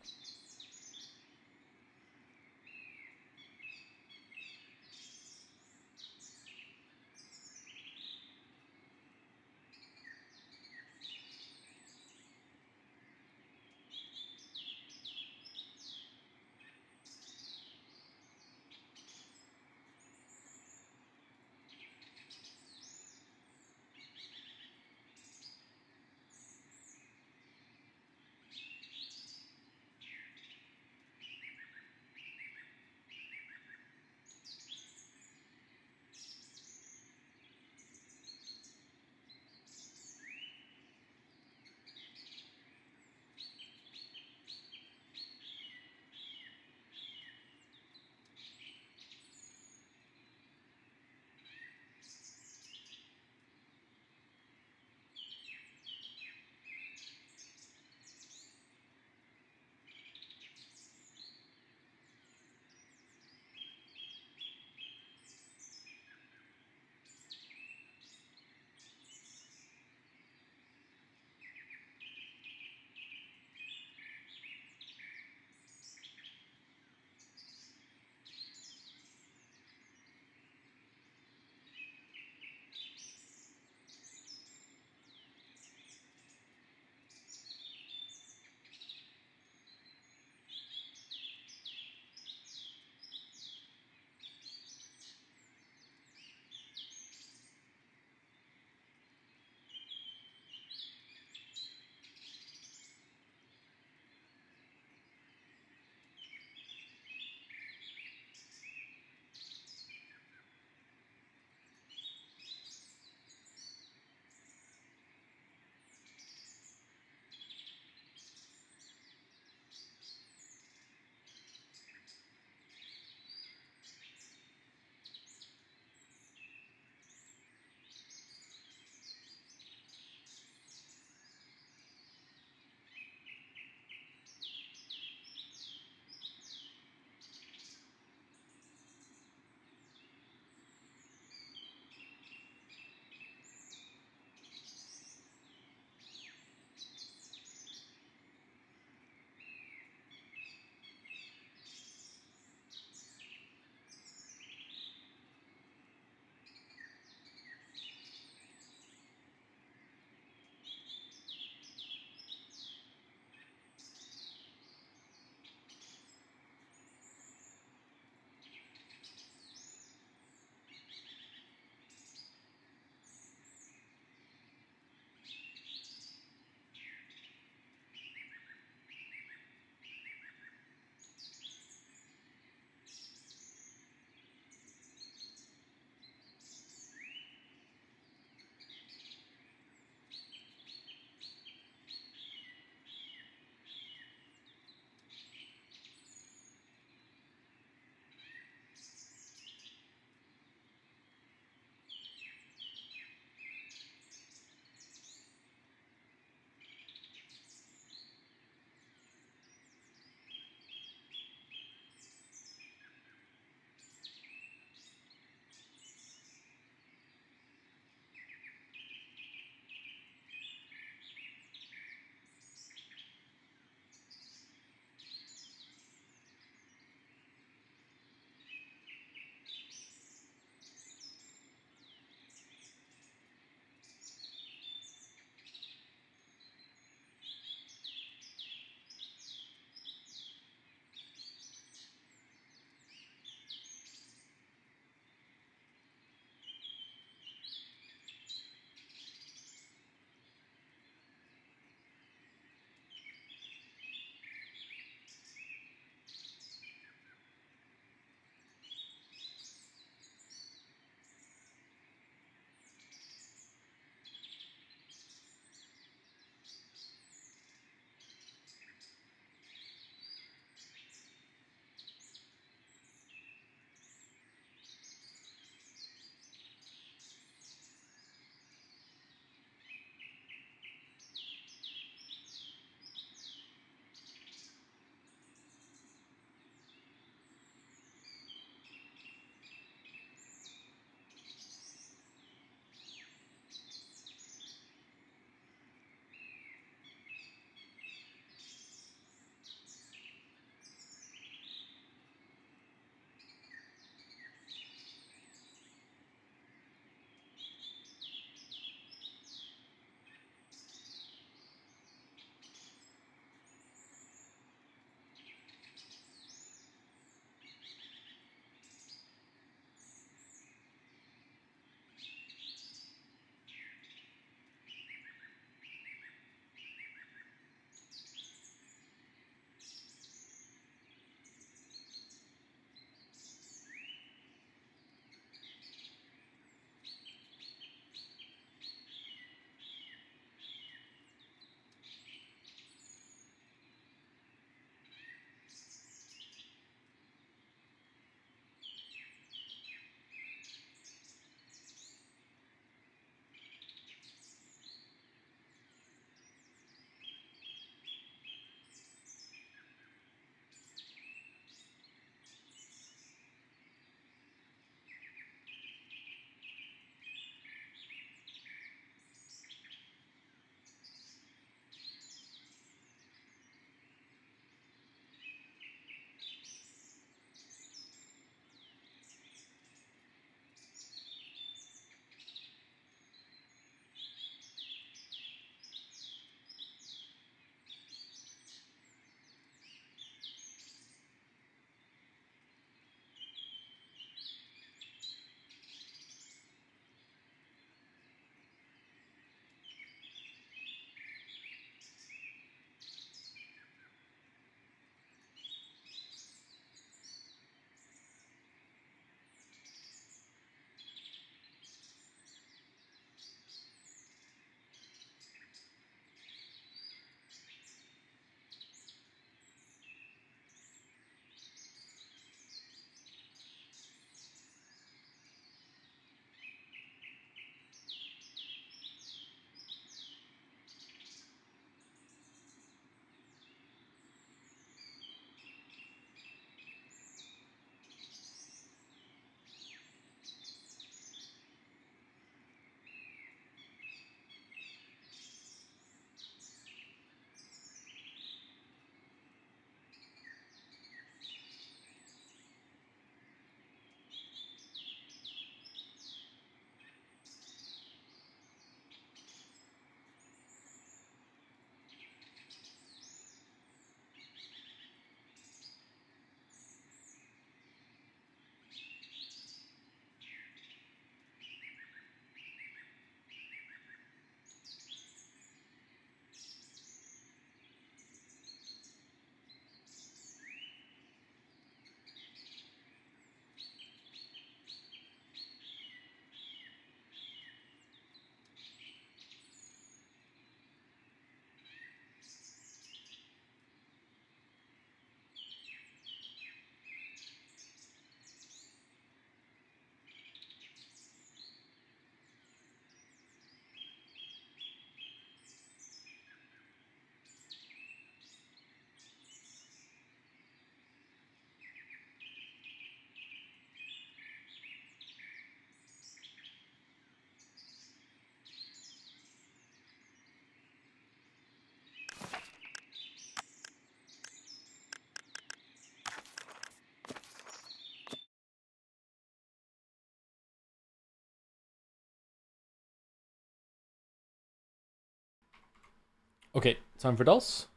Okay, time for Dulce.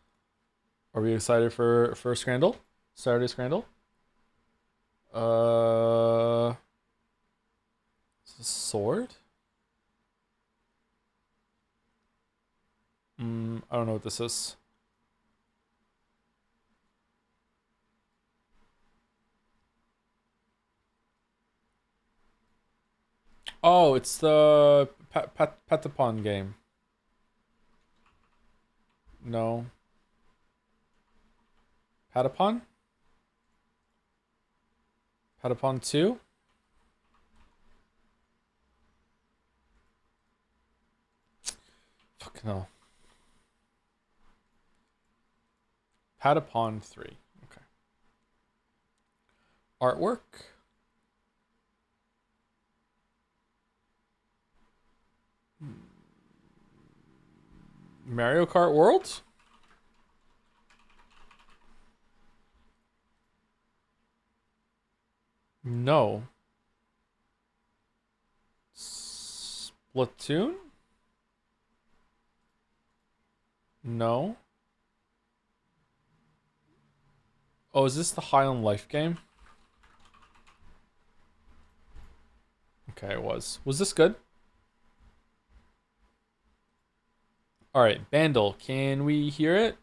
Are we excited for Scrandle? Saturday Scrandle? Is this a sword? I don't know what this is. Oh, it's the Patapon game. No. Patapon? Patapon 2? Fuck no. Patapon 3. Okay. Artwork? Mario Kart World? No. Splatoon? No. Oh, is this the High on Life game? Okay, it was. Was this good? Alright, Bandle. Can we hear it?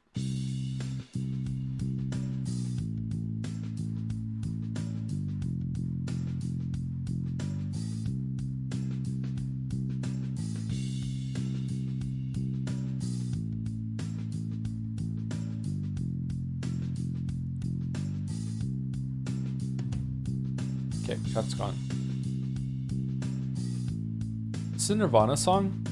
Okay, chat's gone. It's a Nirvana song?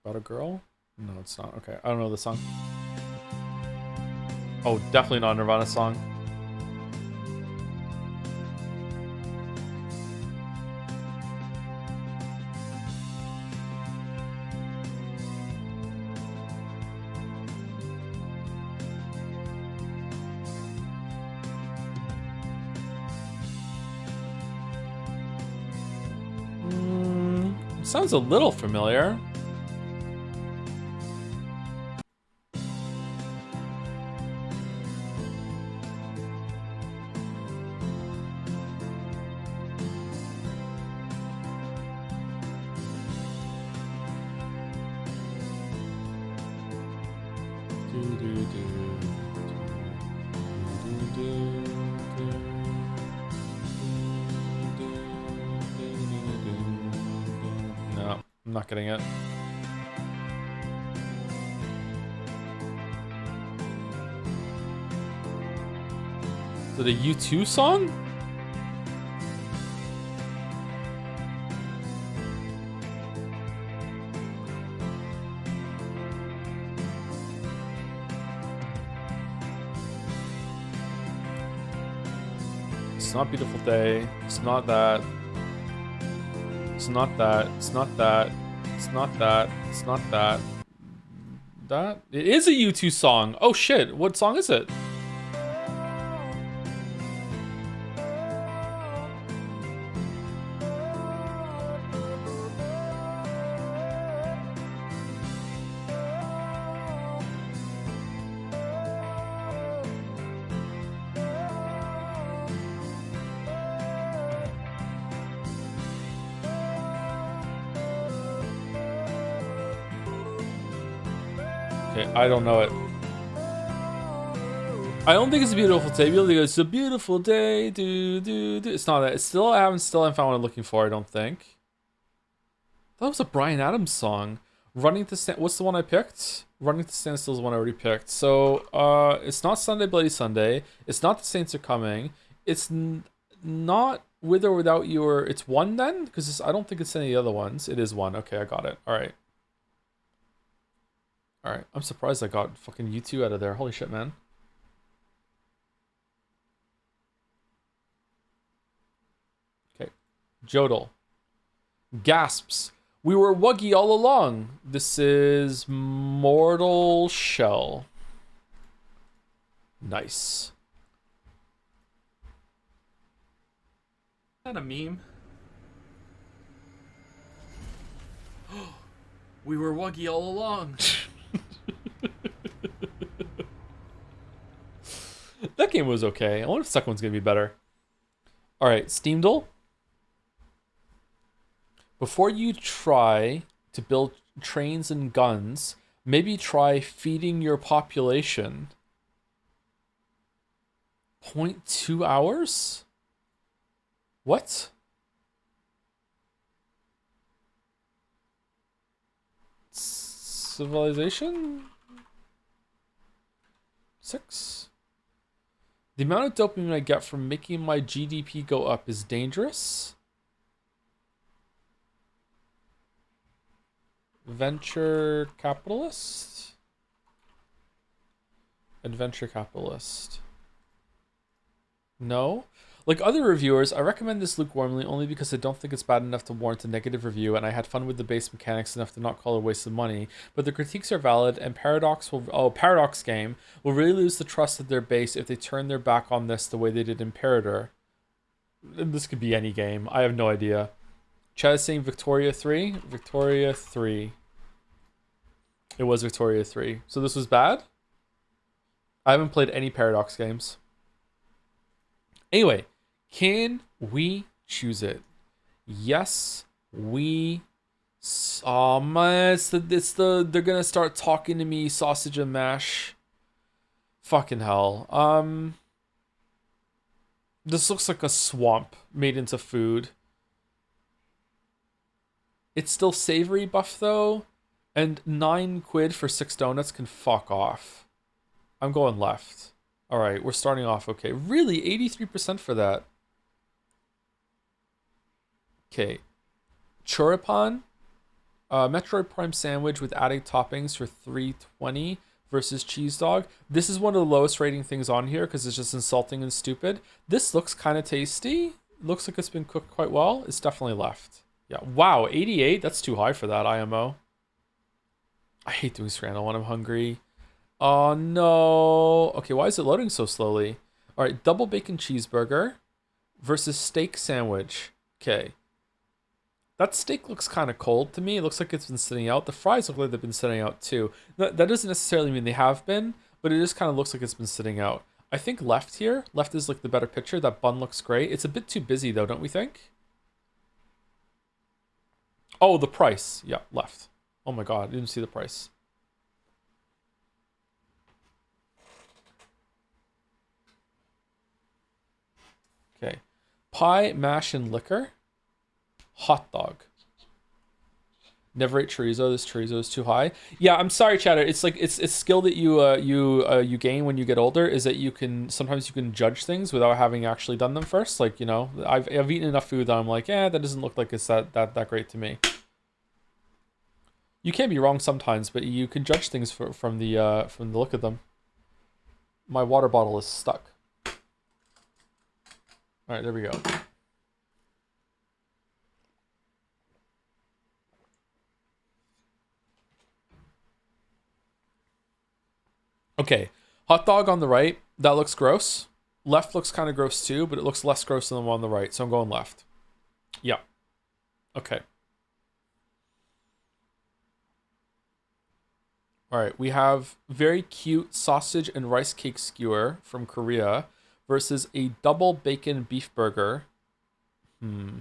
About a girl? No, it's not. Okay, I don't know the song. Oh, definitely not a Nirvana song. Sounds a little familiar. No, I'm not getting it. Is it a U2 song? It's not Beautiful Day. It's not that. It's not that. It's not that. It's not that. It's not that. That? It is a U2 song. Oh shit. What song is it? Okay, I don't know it. I don't think it's a beautiful day. People think it's a beautiful day. It's not that. It's still I haven't found what I'm looking for. I don't think. That was a Bryan Adams song. Running to Stand. What's the one I picked? Running to Stand Still is the one I already picked. So it's not Sunday Bloody Sunday. It's not The Saints Are Coming. It's not With or Without You. Or it's one then because I don't think it's any of the other ones. It is one. Okay, I got it. All right. Alright, I'm surprised I got fucking U2 out of there. Holy shit, man. Okay. Jodel. Gasps. We were Wuggy all along. This is Mortal Shell. Nice. Not a meme. We were Wuggy all along. That game was okay. I wonder if the second one's gonna be better. Alright, Steamdle. Before you try to build trains and guns, maybe try feeding your population. 0.2 hours? What? Civilization? 6? The amount of dopamine I get from making my GDP go up is dangerous. Venture capitalist? Adventure capitalist. No? Like other reviewers, I recommend this lukewarmly only because I don't think it's bad enough to warrant a negative review, and I had fun with the base mechanics enough to not call it a waste of money. But the critiques are valid, and Paradox game will really lose the trust of their base if they turn their back on this the way they did Imperator. And this could be any game. I have no idea. Chad is saying Victoria 3? Victoria 3. It was Victoria 3. So this was bad? I haven't played any Paradox games. Anyway, can we choose it? Yes, we. Oh man, they're gonna start talking to me, sausage and mash. Fucking hell. This looks like a swamp made into food. It's still savory buff though, and 9 quid for 6 donuts can fuck off. I'm going left. All right, we're starting off okay. Really, 83% for that. Okay. Choripan, Metroid Prime sandwich with added toppings for $3.20 versus cheese dog. This is one of the lowest rating things on here because it's just insulting and stupid. This looks kind of tasty. Looks like it's been cooked quite well. It's definitely left. Yeah. Wow, 88. That's too high for that IMO. I hate doing Scrandle when I'm hungry. Oh no. Okay, why is it loading so slowly? All right, double bacon cheeseburger versus steak sandwich. Okay. That steak looks kind of cold to me. It looks like it's been sitting out. The fries look like they've been sitting out too. That doesn't necessarily mean they have been, but it just kind of looks like it's been sitting out. I think left here. Left is like the better picture. That bun looks great. It's a bit too busy though, don't we think? Oh, the price. Yeah, left. Oh my god, I didn't see the price. Okay. Pie, mash, and liquor. Hot dog. Never ate chorizo. This chorizo is too high. Yeah, I'm sorry, Chatter. It's like it's skill that you gain when you get older. Is that you can sometimes you can judge things without having actually done them first. Like, you know, I've eaten enough food that I'm like, that doesn't look like it's that great to me. You can be wrong sometimes, but you can judge things from the look of them. My water bottle is stuck. All right, there we go. Okay, hot dog on the right. That looks gross. Left looks kind of gross too, but it looks less gross than the one on the right, so I'm going left. Yeah. Okay. All right, we have very cute sausage and rice cake skewer from Korea versus a double bacon beef burger. £8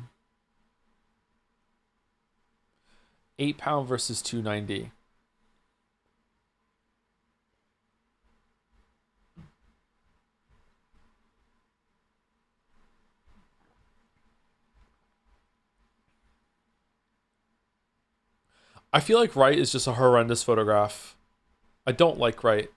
versus $2.90. I feel like right is just a horrendous photograph. I don't like right.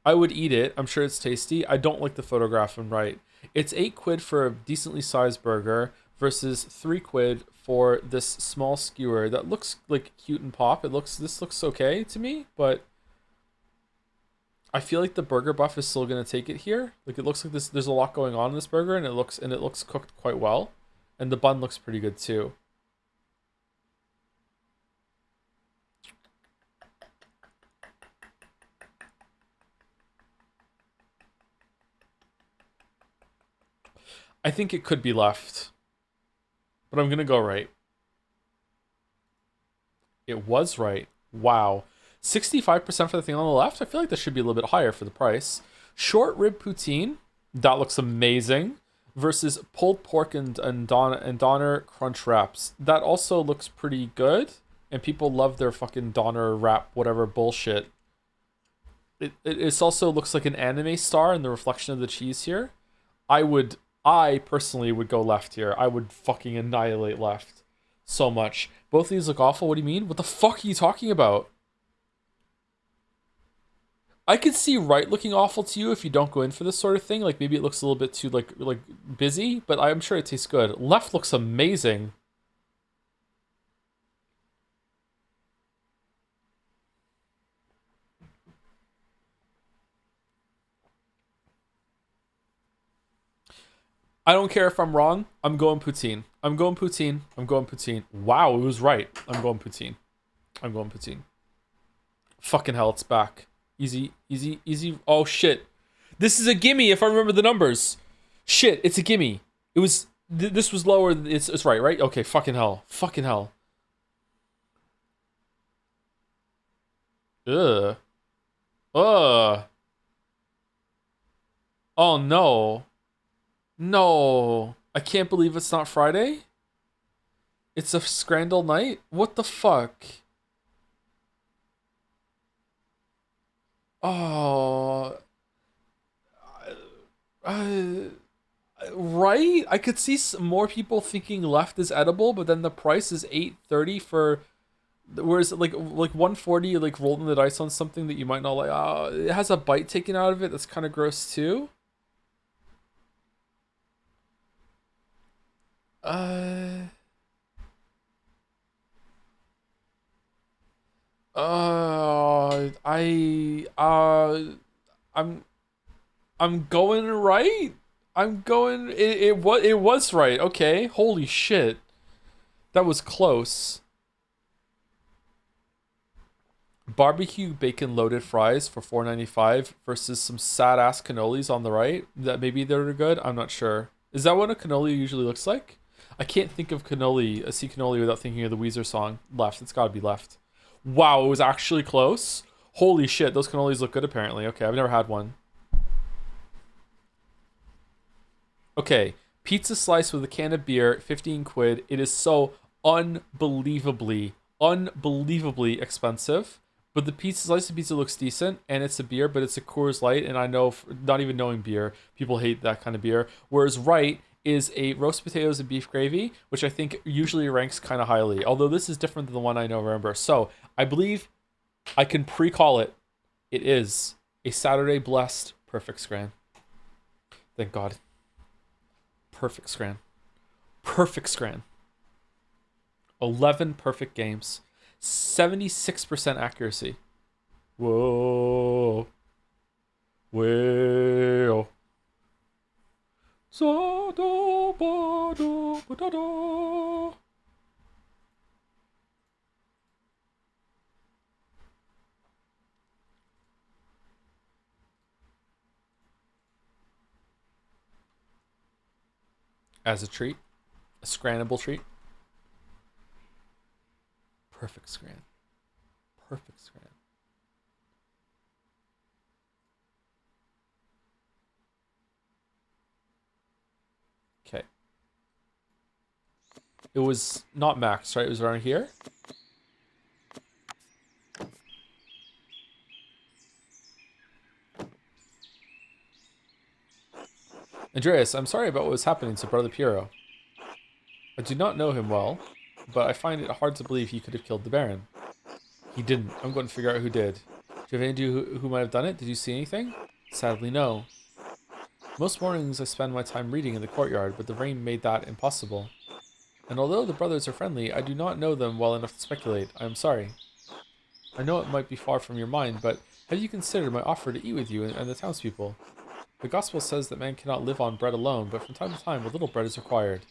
I would eat it. I'm sure it's tasty. I don't like the photograph on right. It's 8 quid for a decently sized burger versus 3 quid for this small skewer that looks like cute and pop. This looks okay to me, but I feel like the burger buff is still gonna take it here. Like it looks like there's a lot going on in this burger, and it looks cooked quite well, and the bun looks pretty good too. I think it could be left. But I'm going to go right. It was right. Wow. 65% for the thing on the left? I feel like that should be a little bit higher for the price. Short rib poutine. That looks amazing. Versus pulled pork and Donner crunch wraps. That also looks pretty good. And people love their fucking Donner wrap, whatever bullshit. It also looks like an anime star in the reflection of the cheese here. I personally would go left here. I would fucking annihilate left so much. Both of these look awful. What do you mean? What the fuck are you talking about? I could see right looking awful to you if you don't go in for this sort of thing. Like maybe it looks a little bit too like busy, but I'm sure it tastes good. Left looks amazing. I don't care if I'm wrong. I'm going poutine. I'm going poutine. I'm going poutine. Wow, it was right. I'm going poutine. I'm going poutine. Fucking hell, it's back. Easy, easy, easy. Oh, shit. This is a gimme if I remember the numbers. Shit, it's a gimme. It was... this was lower. It's right, right? Okay, fucking hell. Fucking hell. Ugh. Ugh. Oh, no. No. I can't believe it's not Friday. It's a scrandal night? What the fuck? Oh. Right? I could see more people thinking left is edible, but then the price is $8.30 for... whereas like 140 like rolling the dice on something that you might not like. It has a bite taken out of it. That's kind of gross too. Uh, I I'm going right. I'm going. It was right. Okay. Holy shit, that was close. Barbecue bacon loaded fries for $4.95 versus some sad ass cannolis on the right. That maybe they're good. I'm not sure. Is that what a cannoli usually looks like? I can't think of cannoli, a sea cannoli without thinking of the Weezer song. Left. It's got to be left. Wow, it was actually close. Holy shit, those cannolis look good apparently. Okay, I've never had one. Okay, pizza slice with a can of beer, 15 quid. It is so unbelievably expensive. But the pizza slice of pizza looks decent, and it's a beer, but it's a Coors Light, and I know, not even knowing beer, people hate that kind of beer. Whereas right is a roast potatoes and beef gravy, which I think usually ranks kind of highly. Although this is different than the one I know remember. So I believe I can pre-call it. It is a Saturday blessed perfect scran. Thank God. Perfect scran. Perfect scran. 11 perfect games. 76% accuracy. Whoa. Whoa. As a treat. A scrannable treat. Perfect scran. Perfect scran. Okay. It was not max, right? It was around here. Andreas, I'm sorry about what was happening to Brother Piero. I do not know him well, but I find it hard to believe he could have killed the Baron. He didn't. I'm going to figure out who did. Do you have any idea who might have done it? Did you see anything? Sadly, no. Most mornings I spend my time reading in the courtyard, but the rain made that impossible. And although the brothers are friendly, I do not know them well enough to speculate. I am sorry. I know it might be far from your mind, but have you considered my offer to eat with you and the townspeople? The gospel says that man cannot live on bread alone, but from time to time a little bread is required.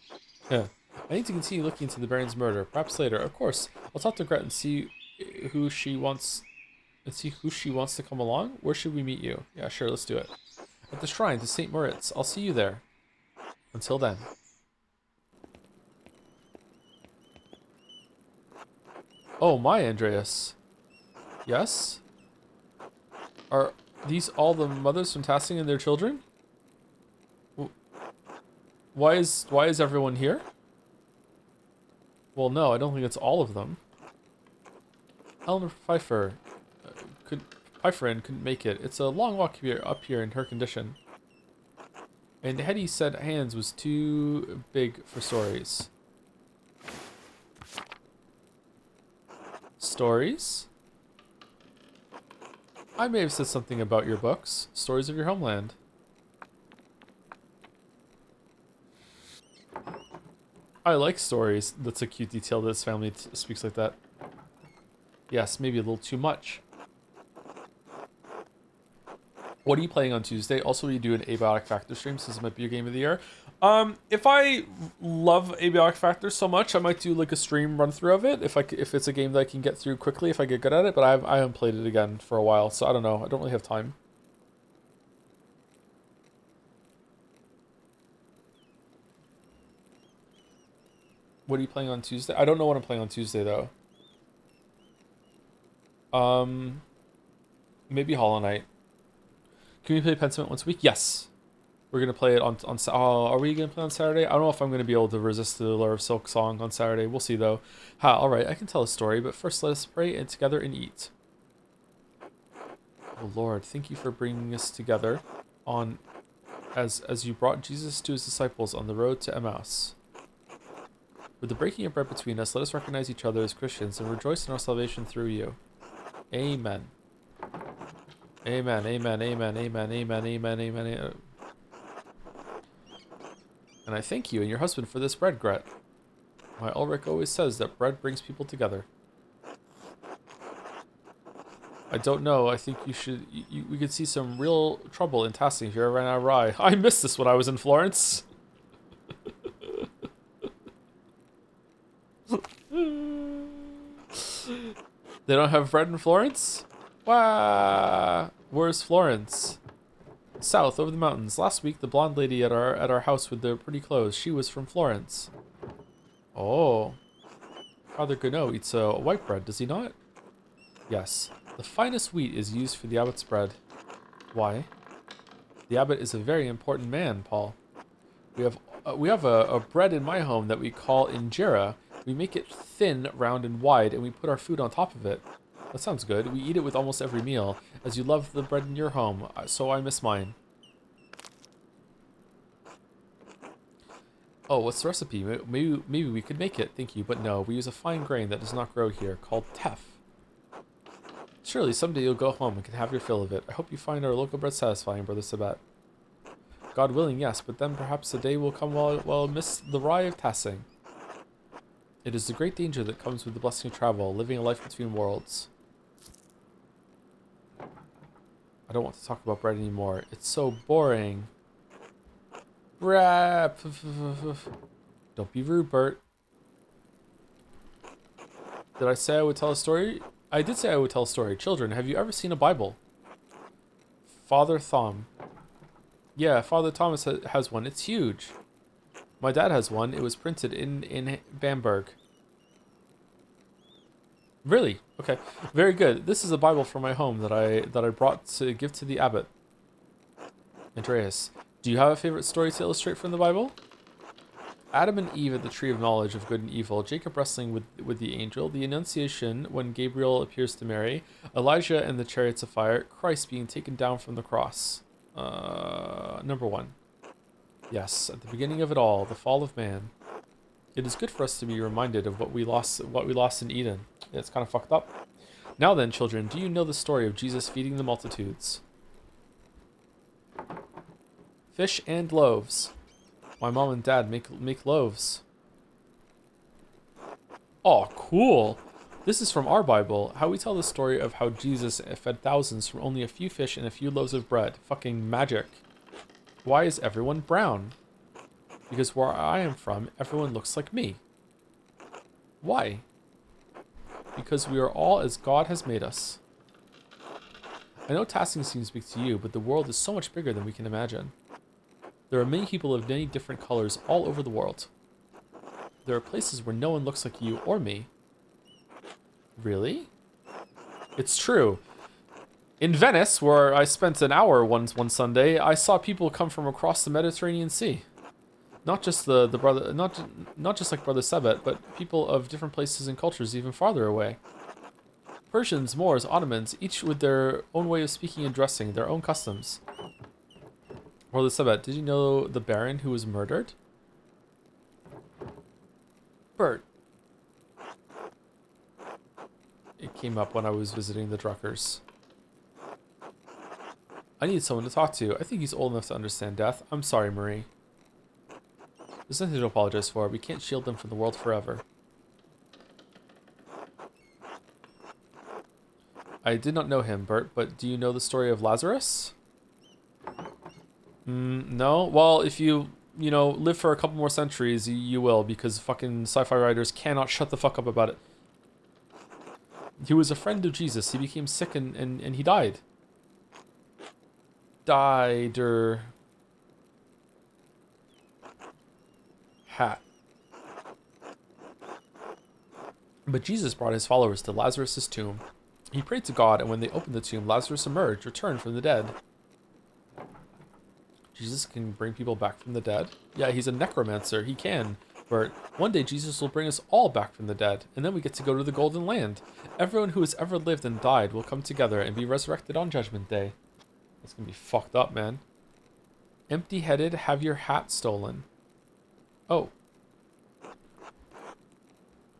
I need to continue looking into the Baron's murder. Perhaps later. Of course, I'll talk to Gret and see who she wants to come along. Where should we meet you? Yeah, sure, let's do it. At the shrine to St. Moritz. I'll see you there. Until then. Oh my, Andreas. Yes? Are these all the mothers from Tassing and their children? Why is everyone here? Well, no, I don't think it's all of them. Eleanor Pfeiffer couldn't make it. It's a long walk up here in her condition. And Hetty said hands was too big for stories. Stories? I may have said something about your books. Stories of your homeland. I like stories. That's a cute detail that his family speaks like that. Yes, maybe a little too much. What are you playing on Tuesday? Also, will you do an Abiotic Factor stream since it might be your game of the year? If I love Abiotic Factor so much, I might do like a stream run through of it. If it's a game that I can get through quickly, if I get good at it. But I haven't played it again for a while, so I don't know. I don't really have time. What are you playing on Tuesday? I don't know what I'm playing on Tuesday though. Maybe Hollow Knight. Can we play Pentiment once a week? Yes. We're gonna play it on are we gonna play on Saturday? I don't know if I'm gonna be able to resist the Lure of Silk song on Saturday. We'll see though. Alright, I can tell a story, but first let us pray and together and eat. Oh Lord, thank you for bringing us together on as you brought Jesus to his disciples on the road to Emmaus. With the breaking of bread between us, let us recognize each other as Christians and rejoice in our salvation through you. Amen. Amen, amen, amen, amen, amen, amen, amen. And I thank you and your husband for this bread, Gret. My Ulrich always says that bread brings people together. I don't know, I think you should... we could see some real trouble in Tassing if you ever ran out of rye. I missed this when I was in Florence. They don't have bread in Florence? Wow. Where's Florence? South, over the mountains. Last week, the blonde lady at our house with the pretty clothes, she was from Florence. Oh. Father Gounod eats a white bread, does he not? Yes. The finest wheat is used for the abbot's bread. Why? The abbot is a very important man, Paul. We have a bread in my home that we call injera. We make it thin, round, and wide, and we put our food on top of it. That sounds good. We eat it with almost every meal, as you love the bread in your home, so I miss mine. Oh, what's the recipe? Maybe we could make it, thank you, but no, we use a fine grain that does not grow here, called teff. Surely someday you'll go home and can have your fill of it. I hope you find our local bread satisfying, Brother Sabat. God willing, yes, but then perhaps the day will come while I'll miss the rye of Tassing. It is the great danger that comes with the blessing of travel, living a life between worlds. I don't want to talk about bread anymore. It's so boring. Rap. Don't be rude, Bert. Did I say I would tell a story? I did say I would tell a story. Children, have you ever seen a Bible? Father Thom. Yeah, Father Thomas has one. It's huge. My dad has one. It was printed in Bamberg. Really? Okay. Very good. This is a Bible from my home that I brought to give to the abbot. Andreas, do you have a favorite story to illustrate from the Bible? Adam and Eve at the tree of knowledge of good and evil, Jacob wrestling with the angel, the Annunciation when Gabriel appears to Mary, Elijah and the chariots of fire, Christ being taken down from the cross. Number 1. Yes, at the beginning of it all, the fall of man. It is good for us to be reminded of what we lost in Eden. It's kind of fucked up. Now then, children, do you know the story of Jesus feeding the multitudes? Fish and loaves. My mom and dad make loaves. Oh, cool. This is from our Bible. How we tell the story of how Jesus fed thousands from only a few fish and a few loaves of bread. Fucking magic. Why is everyone brown? Because where I am from, everyone looks like me. Why? Because we are all as God has made us. I know Tassing seems big to you, but the world is so much bigger than we can imagine. There are many people of many different colors all over the world. There are places where no one looks like you or me. Really? It's true. In Venice, where I spent an hour one Sunday, I saw people come from across the Mediterranean Sea. Not just the brother, not just like Brother Sebet, but people of different places and cultures even farther away. Persians, Moors, Ottomans, each with their own way of speaking and dressing, their own customs. Brother Sebet, did you know the Baron who was murdered? Bert. It came up when I was visiting the Druckers. I need someone to talk to. I think he's old enough to understand death. I'm sorry, Marie. There's nothing to apologize for. We can't shield them from the world forever. I did not know him, Bert, but do you know the story of Lazarus? No? Well, if you live for a couple more centuries, you will, because fucking sci-fi writers cannot shut the fuck up about it. He was a friend of Jesus. He became sick and he died. Hat. But Jesus brought his followers to Lazarus' tomb. He prayed to God, and when they opened the tomb, Lazarus emerged, returned from the dead. Jesus can bring people back from the dead? Yeah, he's a necromancer. He can. But one day Jesus will bring us all back from the dead, and then we get to go to the Golden Land. Everyone who has ever lived and died will come together and be resurrected on Judgment Day. That's gonna be fucked up, man. Empty-headed, have your hat stolen. Oh.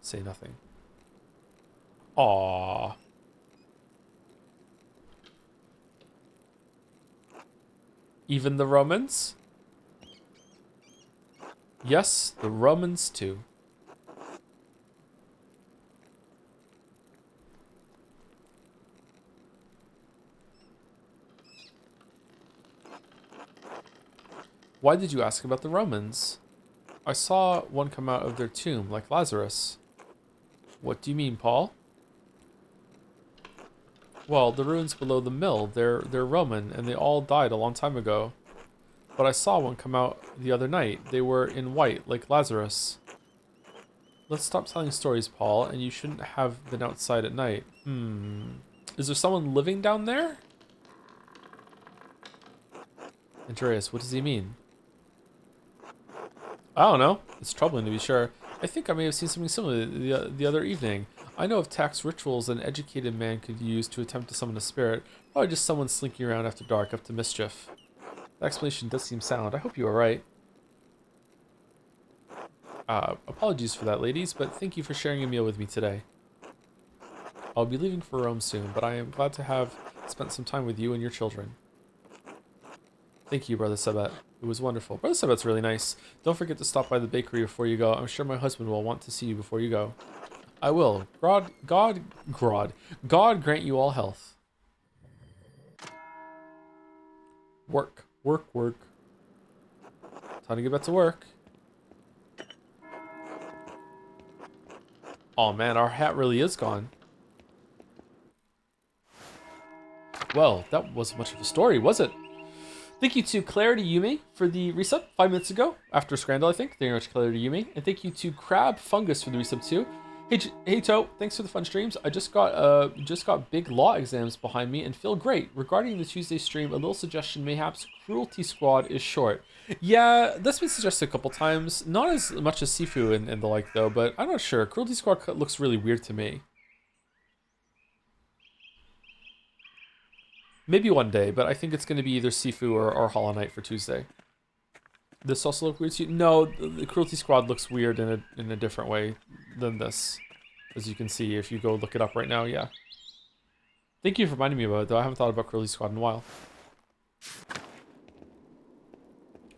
Say nothing. Aww. Even the Romans? Yes, the Romans too. Why did you ask about the Romans? I saw one come out of their tomb, like Lazarus. What do you mean, Paul? Well, the ruins below the mill, they're Roman, and they all died a long time ago. But I saw one come out the other night. They were in white, like Lazarus. Let's stop telling stories, Paul, and you shouldn't have been outside at night. Is there someone living down there? Andreas, what does he mean? I don't know. It's troubling to be sure. I think I may have seen something similar the other evening. I know of tax rituals an educated man could use to attempt to summon a spirit. Probably just someone slinking around after dark up to mischief. The explanation does seem sound. I hope you are right. Apologies for that, ladies, but thank you for sharing a meal with me today. I'll be leaving for Rome soon, but I am glad to have spent some time with you and your children. Thank you, Brother Sebet. It was wonderful. Brother Sebet's really nice. Don't forget to stop by the bakery before you go. I'm sure my husband will want to see you before you go. I will. God grant you all health. Work. Time to get back to work. Oh man, our hat really is gone. Well, that wasn't much of a story, was it? Thank you to Claire to Yumi for the resub 5 minutes ago, after Scrandal, I think. Thank you very much, Claire to Yumi. And thank you to Crab Fungus for the resub too. Hey To, thanks for the fun streams. I just got big law exams behind me and feel great. Regarding the Tuesday stream, a little suggestion, mayhaps Cruelty Squad is short. Yeah, that's been suggested a couple times. Not as much as Sifu and the like though, but I'm not sure. Cruelty Squad looks really weird to me. Maybe one day, but I think it's going to be either Sifu or Hollow Knight for Tuesday. This also look weird to you? No, the Cruelty Squad looks weird in a different way than this. As you can see, if you go look it up right now, yeah. Thank you for reminding me about it, though. I haven't thought about Cruelty Squad in a while.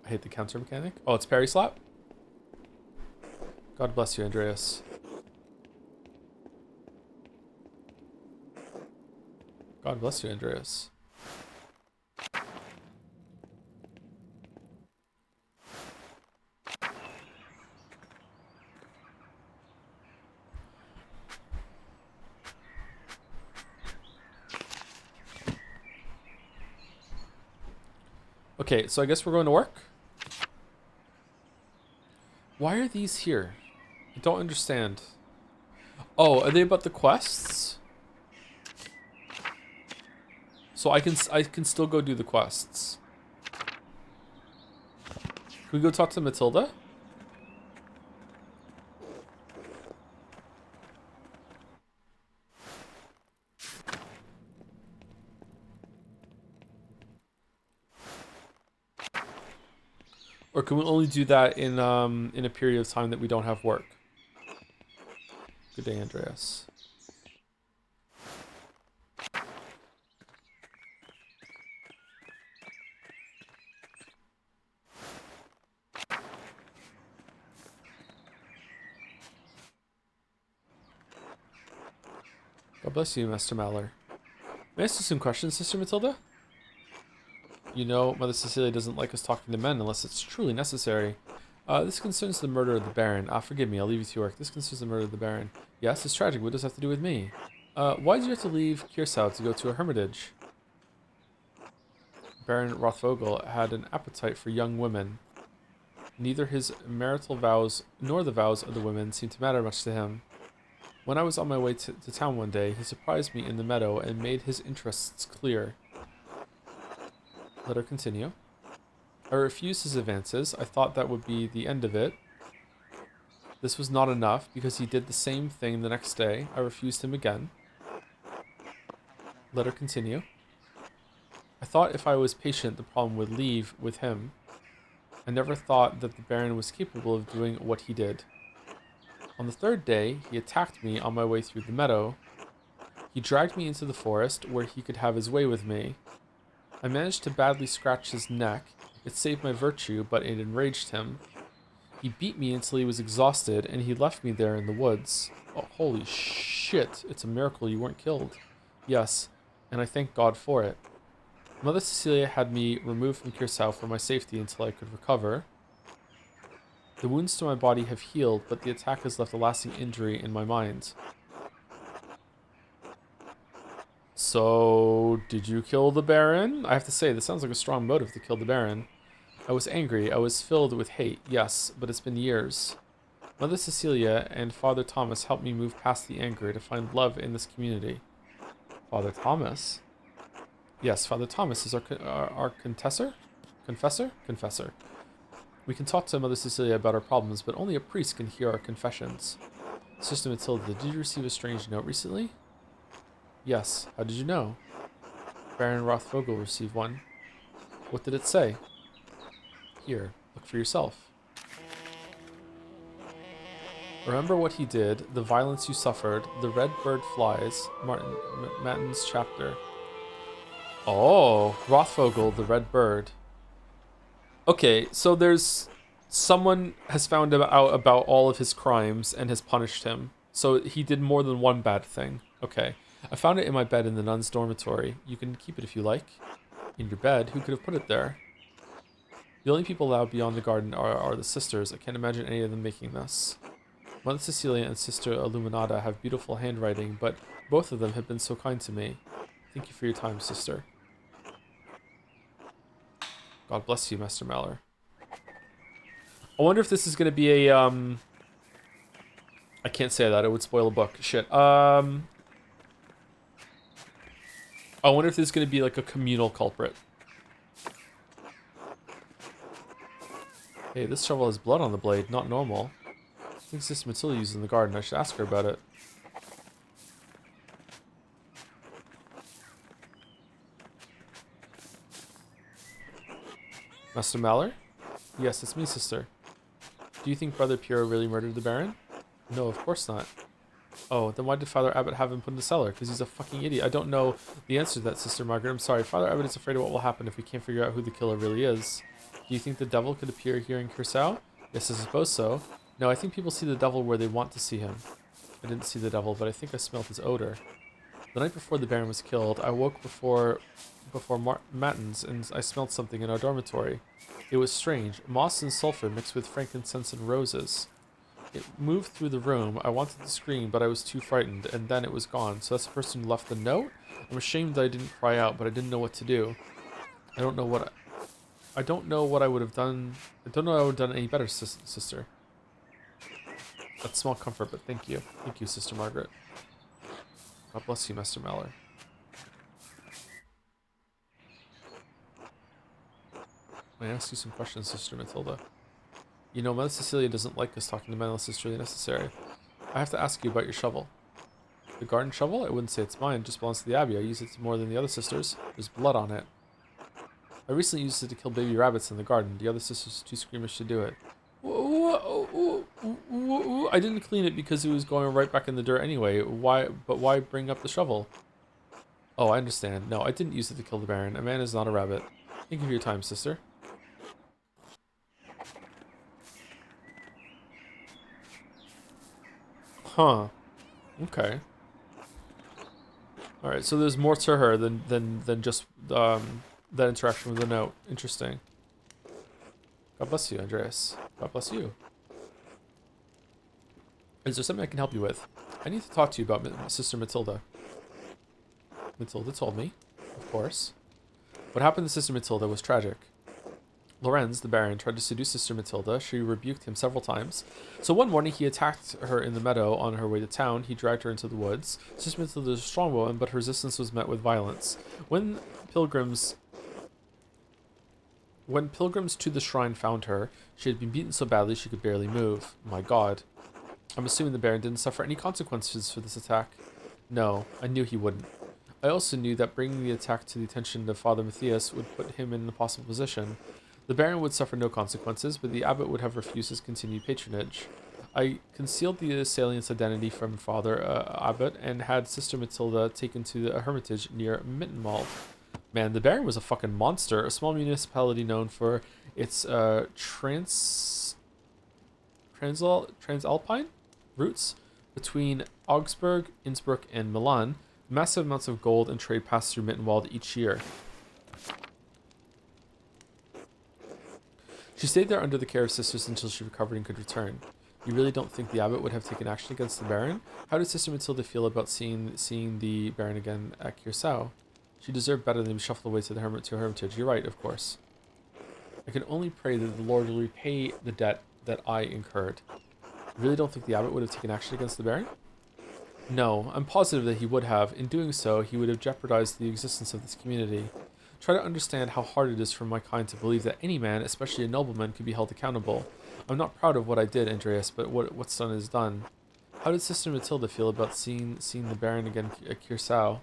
I hate the counter mechanic. Oh, it's parry slap? God bless you, Andreas. God bless you, Andreas. Okay, so I guess we're going to work. Why are these here? I don't understand. Oh, are they about the quests? So I can still go do the quests. Can we go talk to Matilda? Or can we only do that in a period of time that we don't have work? Good day, Andreas. God bless you, Master Maller. May I ask you some questions, Sister Matilda? You know, Mother Cecilia doesn't like us talking to men unless it's truly necessary. This concerns the murder of the Baron. Forgive me, I'll leave you to work. This concerns the murder of the Baron. Yes, it's tragic. What does it have to do with me? Why did you have to leave Kirsau to go to a hermitage? Baron Rothvogel had an appetite for young women. Neither his marital vows nor the vows of the women seemed to matter much to him. When I was on my way to town one day, he surprised me in the meadow and made his interests clear. Let her continue. I refused his advances. I thought that would be the end of it. This was not enough because he did the same thing the next day. I refused him again. Let her continue. I thought if I was patient, the problem would leave with him. I never thought that the Baron was capable of doing what he did. On the third day, he attacked me on my way through the meadow. He dragged me into the forest where he could have his way with me. I managed to badly scratch his neck. It saved my virtue, but it enraged him. He beat me until he was exhausted, and he left me there in the woods. Oh, holy shit. It's a miracle you weren't killed. Yes, and I thank God for it. Mother Cecilia had me removed from Kirsau for my safety until I could recover. The wounds to my body have healed, but the attack has left a lasting injury in my mind. So, did you kill the Baron? I have to say, this sounds like a strong motive to kill the Baron. I was angry. I was filled with hate, yes, but it's been years. Mother Cecilia and Father Thomas helped me move past the anger to find love in this community. Father Thomas? Yes, Father Thomas is our confessor? Confessor. We can talk to Mother Cecilia about our problems, but only a priest can hear our confessions. Sister Matilda, did you receive a strange note recently? Yes. How did you know? Baron Rothvogel received one. What did it say? Here, look for yourself. Remember what he did, the violence you suffered, the red bird flies, Martin's chapter. Oh, Rothvogel, the red bird. Okay, so there's someone has found out about all of his crimes and has punished him. So he did more than one bad thing. Okay. I found it in my bed in the nun's dormitory. You can keep it if you like. In your bed? Who could have put it there? The only people allowed beyond the garden are the sisters. I can't imagine any of them making this. Mother Cecilia and Sister Illuminata have beautiful handwriting, but both of them have been so kind to me. Thank you for your time, sister. God bless you, Master Maller. I wonder if this is going to be a, I can't say that. It would spoil a book. Shit. I wonder if this is going to be like a communal culprit. Hey, this shovel has blood on the blade. Not normal. I think Sister Matilda used it in the garden. I should ask her about it. Master Maller? Yes, it's me, sister. Do you think Brother Piero really murdered the Baron? No, of course not. Oh, then why did Father Abbot have him put in the cellar? Because he's a fucking idiot. I don't know the answer to that, Sister Margaret. I'm sorry. Father Abbot is afraid of what will happen if we can't figure out who the killer really is. Do you think the devil could appear here in Kirsau? Yes, I suppose so. No, I think people see the devil where they want to see him. I didn't see the devil, but I think I smelled his odor. The night before the Baron was killed, I woke before matins, and I smelled something in our dormitory. It was strange. Moss and sulfur mixed with frankincense and roses. It moved through the room. I wanted to scream, but I was too frightened, and then it was gone. So that's the person who left the note? I'm ashamed that I didn't cry out, but I didn't know what to do. I don't know what I would have done. I don't know I would have done any better, sister. That's small comfort, but thank you. Thank you, Sister Margaret. God bless you, Master Mallory. May I ask you some questions, Sister Matilda? You know, Mother Cecilia doesn't like us talking to men unless it's really necessary. I have to ask you about your shovel. The garden shovel? I wouldn't say it's mine. It just belongs to the Abbey. I use it more than the other sisters. There's blood on it. I recently used it to kill baby rabbits in the garden. The other sisters are too squeamish to do it. I didn't clean it because it was going right back in the dirt anyway. Why bring up the shovel? Oh, I understand. No, I didn't use it to kill the Baron. A man is not a rabbit. Thank you for your time, sister. Huh. Okay. Alright, so there's more to her than just that interaction with the note. Interesting. God bless you, Andreas. God bless you. Is there something I can help you with? I need to talk to you about Sister Matilda. Matilda told me, of course. What happened to Sister Matilda was tragic. Lorenz, the Baron, tried to seduce Sister Matilda. She rebuked him several times. So one morning he attacked her in the meadow on her way to town. He dragged her into the woods. Sister Matilda was a strong woman, but her resistance was met with violence. When pilgrims to the shrine found her, she had been beaten so badly she could barely move. My God. I'm assuming the Baron didn't suffer any consequences for this attack. No, I knew he wouldn't. I also knew that bringing the attack to the attention of Father Matthias would put him in an impossible position. The Baron would suffer no consequences, but the abbot would have refused his continued patronage. I concealed the assailant's identity from Father Abbot and had Sister Matilda taken to a hermitage near Mittenwald. Man, the Baron was a fucking monster. A small municipality known for its transalpine routes between Augsburg, Innsbruck, and Milan. Massive amounts of gold and trade pass through Mittenwald each year. She stayed there under the care of sisters until she recovered and could return. You really don't think the abbot would have taken action against the Baron? How did Sister Matilda feel about seeing the Baron again at Curacao? She deserved better than to be shuffled away to her hermitage. You're right, of course. I can only pray that the Lord will repay the debt that I incurred. You really don't think the abbot would have taken action against the Baron? No, I'm positive that he would have. In doing so, he would have jeopardized the existence of this community. Try to understand how hard it is for my kind to believe that any man, especially a nobleman, can be held accountable. I'm not proud of what I did, Andreas, but what's done is done. How did Sister Matilda feel about seeing the Baron again at Curacao?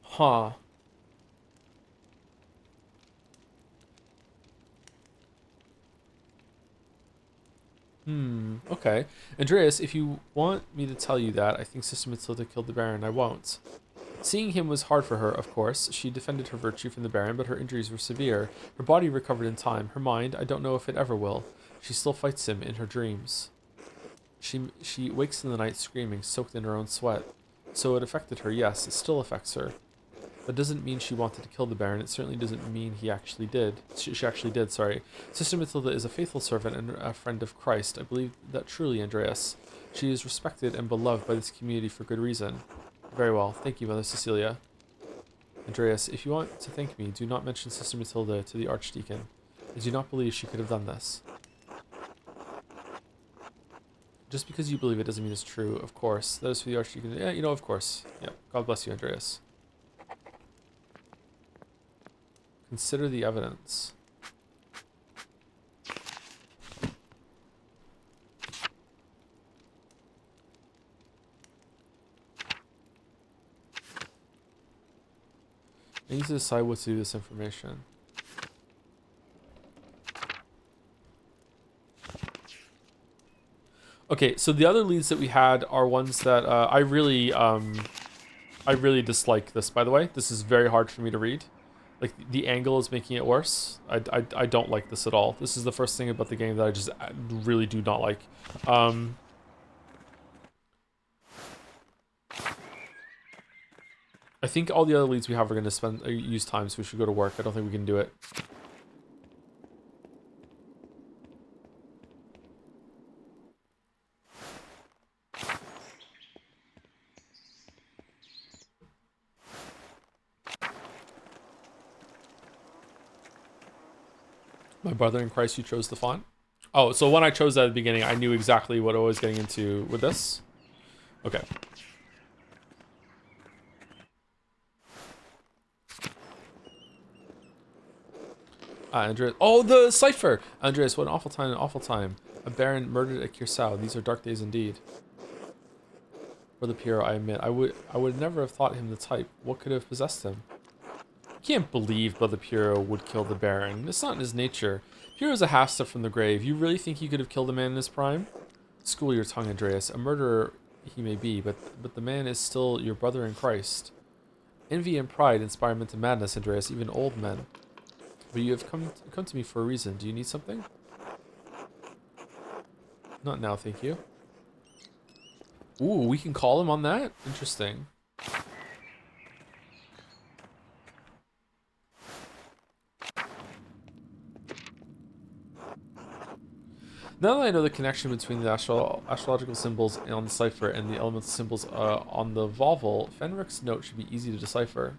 Huh. Okay. Andreas, if you want me to tell you that I think Sister Matilda killed the Baron, I won't. Seeing him was hard for her, of course. She defended her virtue from the Baron, but her injuries were severe. Her body recovered in time. Her mind, I don't know if it ever will. She still fights him in her dreams. She wakes in the night screaming, soaked in her own sweat. So it affected her, yes, it still affects her. That doesn't mean she wanted to kill the Baron. It certainly doesn't mean he actually did. She actually did, sorry. Sister Matilda is a faithful servant and a friend of Christ. I believe that truly, Andreas. She is respected and beloved by this community for good reason. Very well. Thank you, Mother Cecilia. Andreas, if you want to thank me, do not mention Sister Matilda to the Archdeacon. I do not believe she could have done this. Just because you believe it doesn't mean it's true, of course. That is for the Archdeacon. Yeah, you know, of course. Yeah. God bless you, Andreas. Consider the evidence. I need to decide what to do with this information. Okay, so the other leads that we had are ones that I really dislike this, by the way. This is very hard for me to read. Like, the angle is making it worse. I don't like this at all. This is the first thing about the game that I just really do not like. I think all the other leads we have are going to use time, so we should go to work. I don't think we can do it. My brother in Christ, you chose the font. Oh, so when I chose that at the beginning, I knew exactly what I was getting into with this. Okay. Andreas. Oh, the cipher! Andreas, what an awful time, an awful time. A baron murdered at Kirsau. These are dark days indeed. For the Piero, I admit, I would never have thought him the type. What could have possessed him? I can't believe Brother Piero would kill the baron. It's not in his nature. Piero's a half-step from the grave. You really think he could have killed a man in his prime? School your tongue, Andreas. A murderer he may be, but the man is still your brother in Christ. Envy and pride inspire men to madness, Andreas, even old men. But you have come to me for a reason. Do you need something? Not now, thank you. Ooh, we can call him on that? Interesting. Now that I know the connection between the astrological symbols on the cipher and the elemental symbols on the Volvel, Fenric's note should be easy to decipher.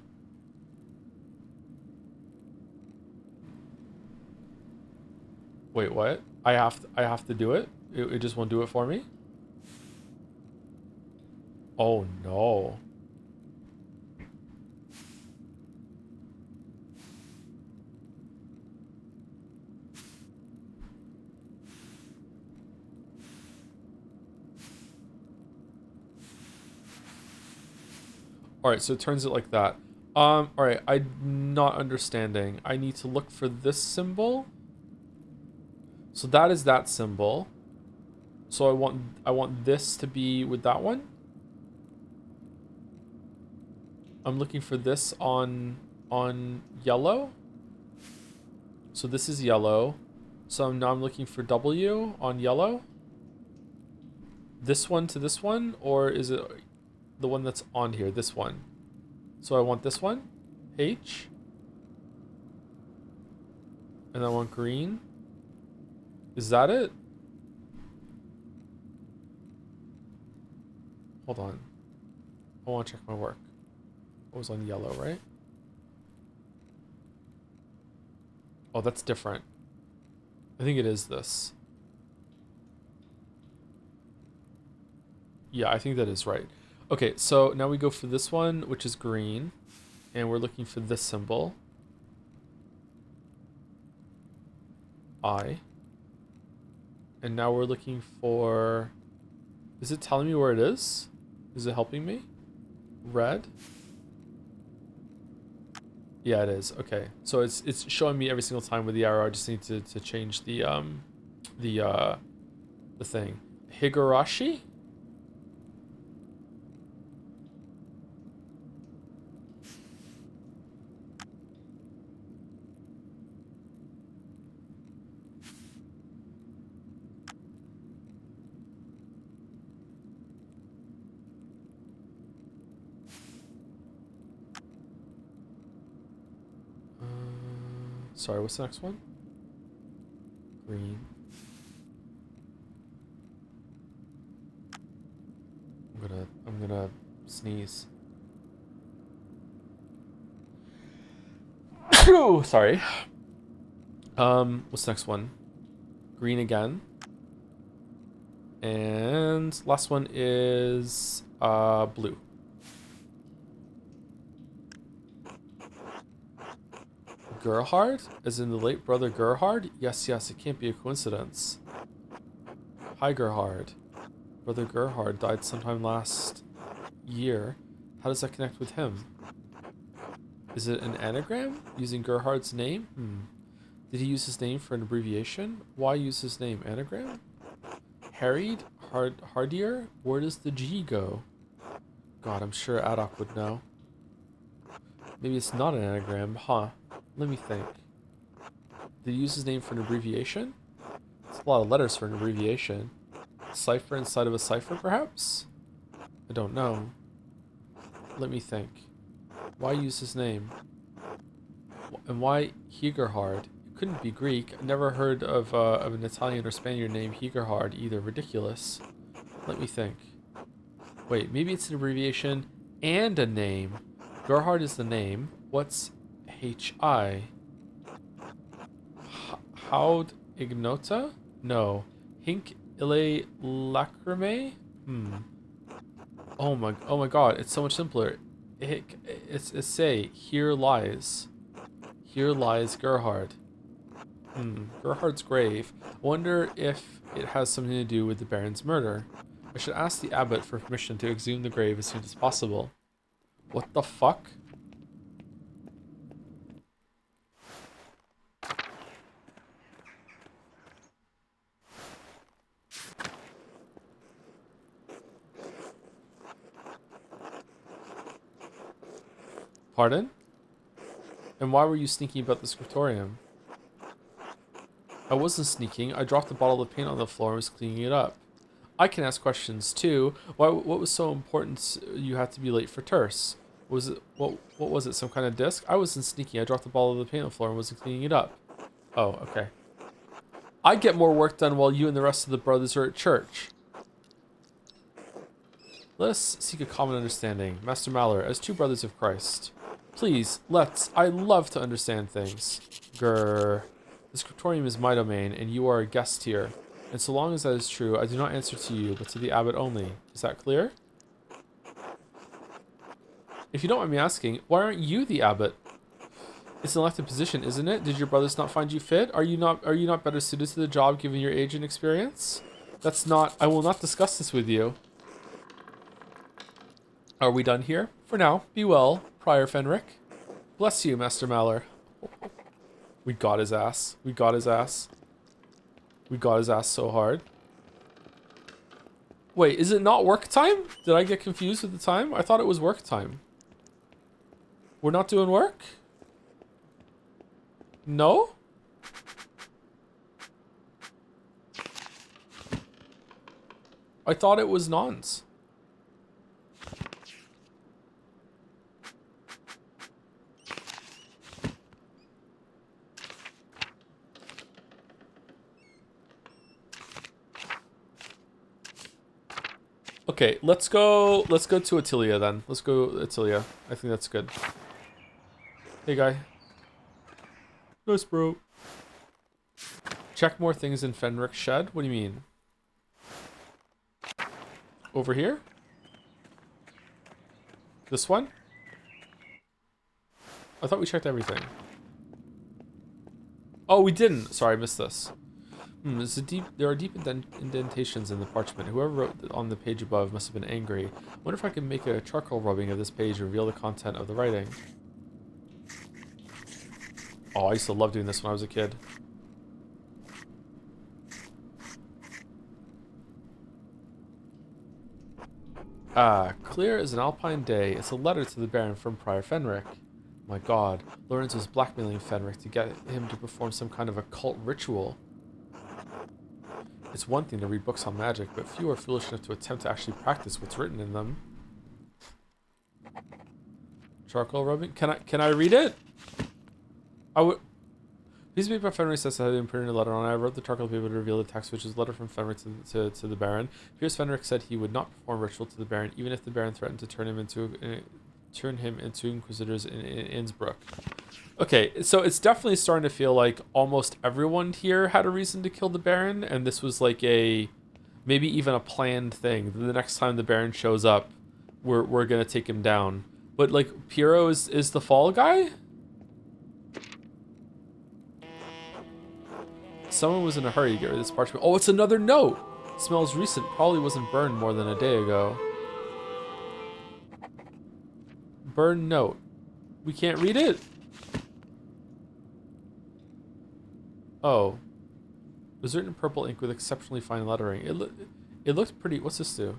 Wait, what? I have to do it? It just won't do it for me? Oh no. Alright, so it turns it like that. Alright, I'm not understanding. I need to look for this symbol. So that is that symbol. So I want this to be with that one. I'm looking for this on yellow. So this is yellow. So now I'm looking for W on yellow. This one to this one, or is it the one that's on here? This one. So I want this one, H. And I want green. Is that it? Hold on. I want to check my work. It was on yellow, right? Oh, that's different. I think it is this. Yeah, I think that is right. Okay, so now we go for this one, which is green. And we're looking for this symbol. I. And now we're looking for... Is it telling me where it is? Is it helping me? Red? Yeah, it is. Okay. So it's showing me every single time with the arrow. I just need to change the thing. Higurashi? Sorry, what's the next one? Green. I'm gonna sneeze. Sorry. What's the next one? Green again. And last one is blue. Gerhard? As in the late brother Gerhard? Yes, it can't be a coincidence. Hi, Gerhard. Brother Gerhard died sometime last year. How does that connect with him? Is it an anagram? Using Gerhard's name? Did he use his name for an abbreviation? Why use his name? Anagram? Harried? Hardier? Where does the G go? God, I'm sure Adok would know. Maybe it's not an anagram, huh? Let me think. Did he use his name for an abbreviation? It's a lot of letters for an abbreviation. Cipher inside of a cipher, perhaps? I don't know. Let me think. Why use his name? And why Hiegerhard? It couldn't be Greek. I never heard of an Italian or Spaniard named Hiegerhard either. Ridiculous. Let me think. Wait, maybe it's an abbreviation and a name. Gerhard is the name. What's H-I? Haud Ignota? No. Hink ille lacrimae? Oh my god, it's so much simpler. It's say, here lies. Here lies Gerhard. Gerhard's grave. I wonder if it has something to do with the Baron's murder. I should ask the abbot for permission to exhume the grave as soon as possible. What the fuck? Pardon? And why were you sneaking about the scriptorium? I wasn't sneaking. I dropped a bottle of paint on the floor and was cleaning it up. I can ask questions too. What was so important you had to be late for Terse? Was it what was it? Some kind of disc? I wasn't sneaking. I dropped the bottle of the paint on the floor and wasn't cleaning it up. Oh, okay. I get more work done while you and the rest of the brothers are at church. Let us seek a common understanding. Master Maller, as two brothers of Christ. Please, let's. I love to understand things. Grr. The scriptorium is my domain, and you are a guest here. And so long as that is true, I do not answer to you, but to the abbot only. Is that clear? If you don't mind me asking, why aren't you the abbot? It's an elected position, isn't it? Did your brothers not find you fit? Are you not better suited to the job given your age and experience? That's not. I will not discuss this with you. Are we done here? For now. Be well, Prior Fenric. Bless you, Master Maller. We got his ass. We got his ass. We got his ass so hard. Wait, is it not work time? Did I get confused with the time? I thought it was work time. We're not doing work? No? I thought it was nons. Okay, let's go to Attilia then. Let's go Attilia. I think that's good. Hey guy. Nice bro. Check more things in Fenric's shed? What do you mean? Over here? This one? I thought we checked everything. Oh, we didn't. Sorry, I missed this. There are deep indentations in the parchment. Whoever wrote on the page above must have been angry. I wonder if I can make a charcoal rubbing of this page and reveal the content of the writing. Oh, I used to love doing this when I was a kid. Clear as an alpine day. It's a letter to the Baron from Prior Fenric. My god, Lorenz was blackmailing Fenric to get him to perform some kind of occult ritual. It's one thing to read books on magic, but few are foolish enough to attempt to actually practice what's written in them. Charcoal rubbing? Can I read it? I would. Piece of paper Fenric says that had been printed a letter on. I wrote the charcoal paper to reveal the text, which is a letter from Fenric to the Baron. Here's Fenric said he would not perform ritual to the Baron, even if the Baron threatened to turn him into inquisitors in Innsbruck. Okay, so it's definitely starting to feel like almost everyone here had a reason to kill the Baron, and this was like maybe even a planned thing. The next time the Baron shows up, we're gonna take him down. But like Piero is the fall guy? Someone was in a hurry to get rid of this parchment. Oh, it's another note! It smells recent. Probably wasn't burned more than a day ago. Burned note. We can't read it? Oh. It was written in purple ink with exceptionally fine lettering. It looked pretty... What's this do?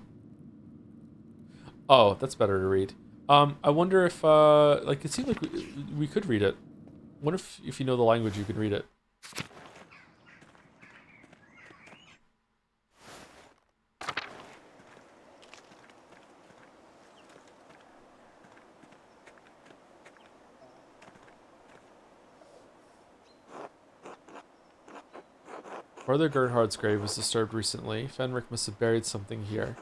Oh, that's better to read. I wonder if, like, it seemed like we could read it. I wonder if you know the language, you could read it. Brother Gerhard's grave was disturbed recently. Fenric must have buried something here.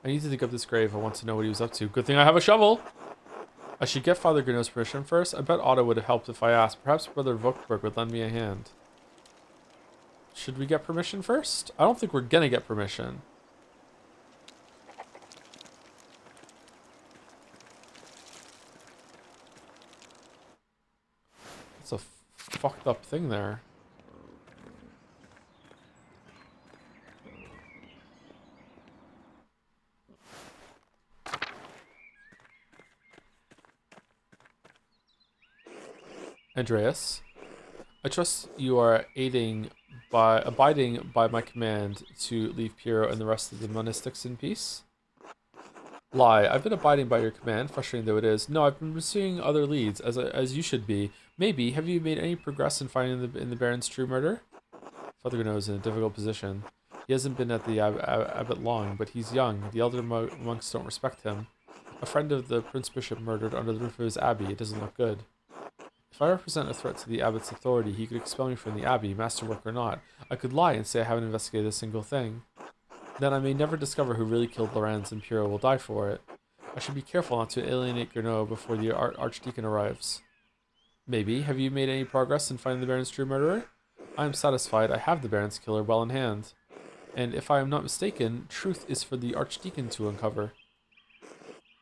I need to dig up this grave. I want to know what he was up to. Good thing I have a shovel! I should get Father Gurnot's permission first. I bet Otto would have helped if I asked. Perhaps Brother Vogtberg would lend me a hand. Should we get permission first? I don't think we're gonna get permission. It's a fucked up thing there. Andreas, I trust you are abiding by my command to leave Piero and the rest of the monastics in peace? Lie. I've been abiding by your command, frustrating though it is. No, I've been pursuing other leads, as you should be. Maybe. Have you made any progress in finding the Baron's true murder? Father Gano is in a difficult position. He hasn't been at the abbot long, but he's young. The elder monks don't respect him. A friend of the Prince Bishop murdered under the roof of his abbey. It doesn't look good. If I represent a threat to the abbot's authority, he could expel me from the abbey, masterwork or not. I could lie and say I haven't investigated a single thing. Then I may never discover who really killed Lorenz, and Piero will die for it. I should be careful not to alienate Gernot before the Archdeacon arrives. Maybe. Have you made any progress in finding the Baron's true murderer? I am satisfied I have the Baron's killer well in hand. And if I am not mistaken, truth is for the Archdeacon to uncover.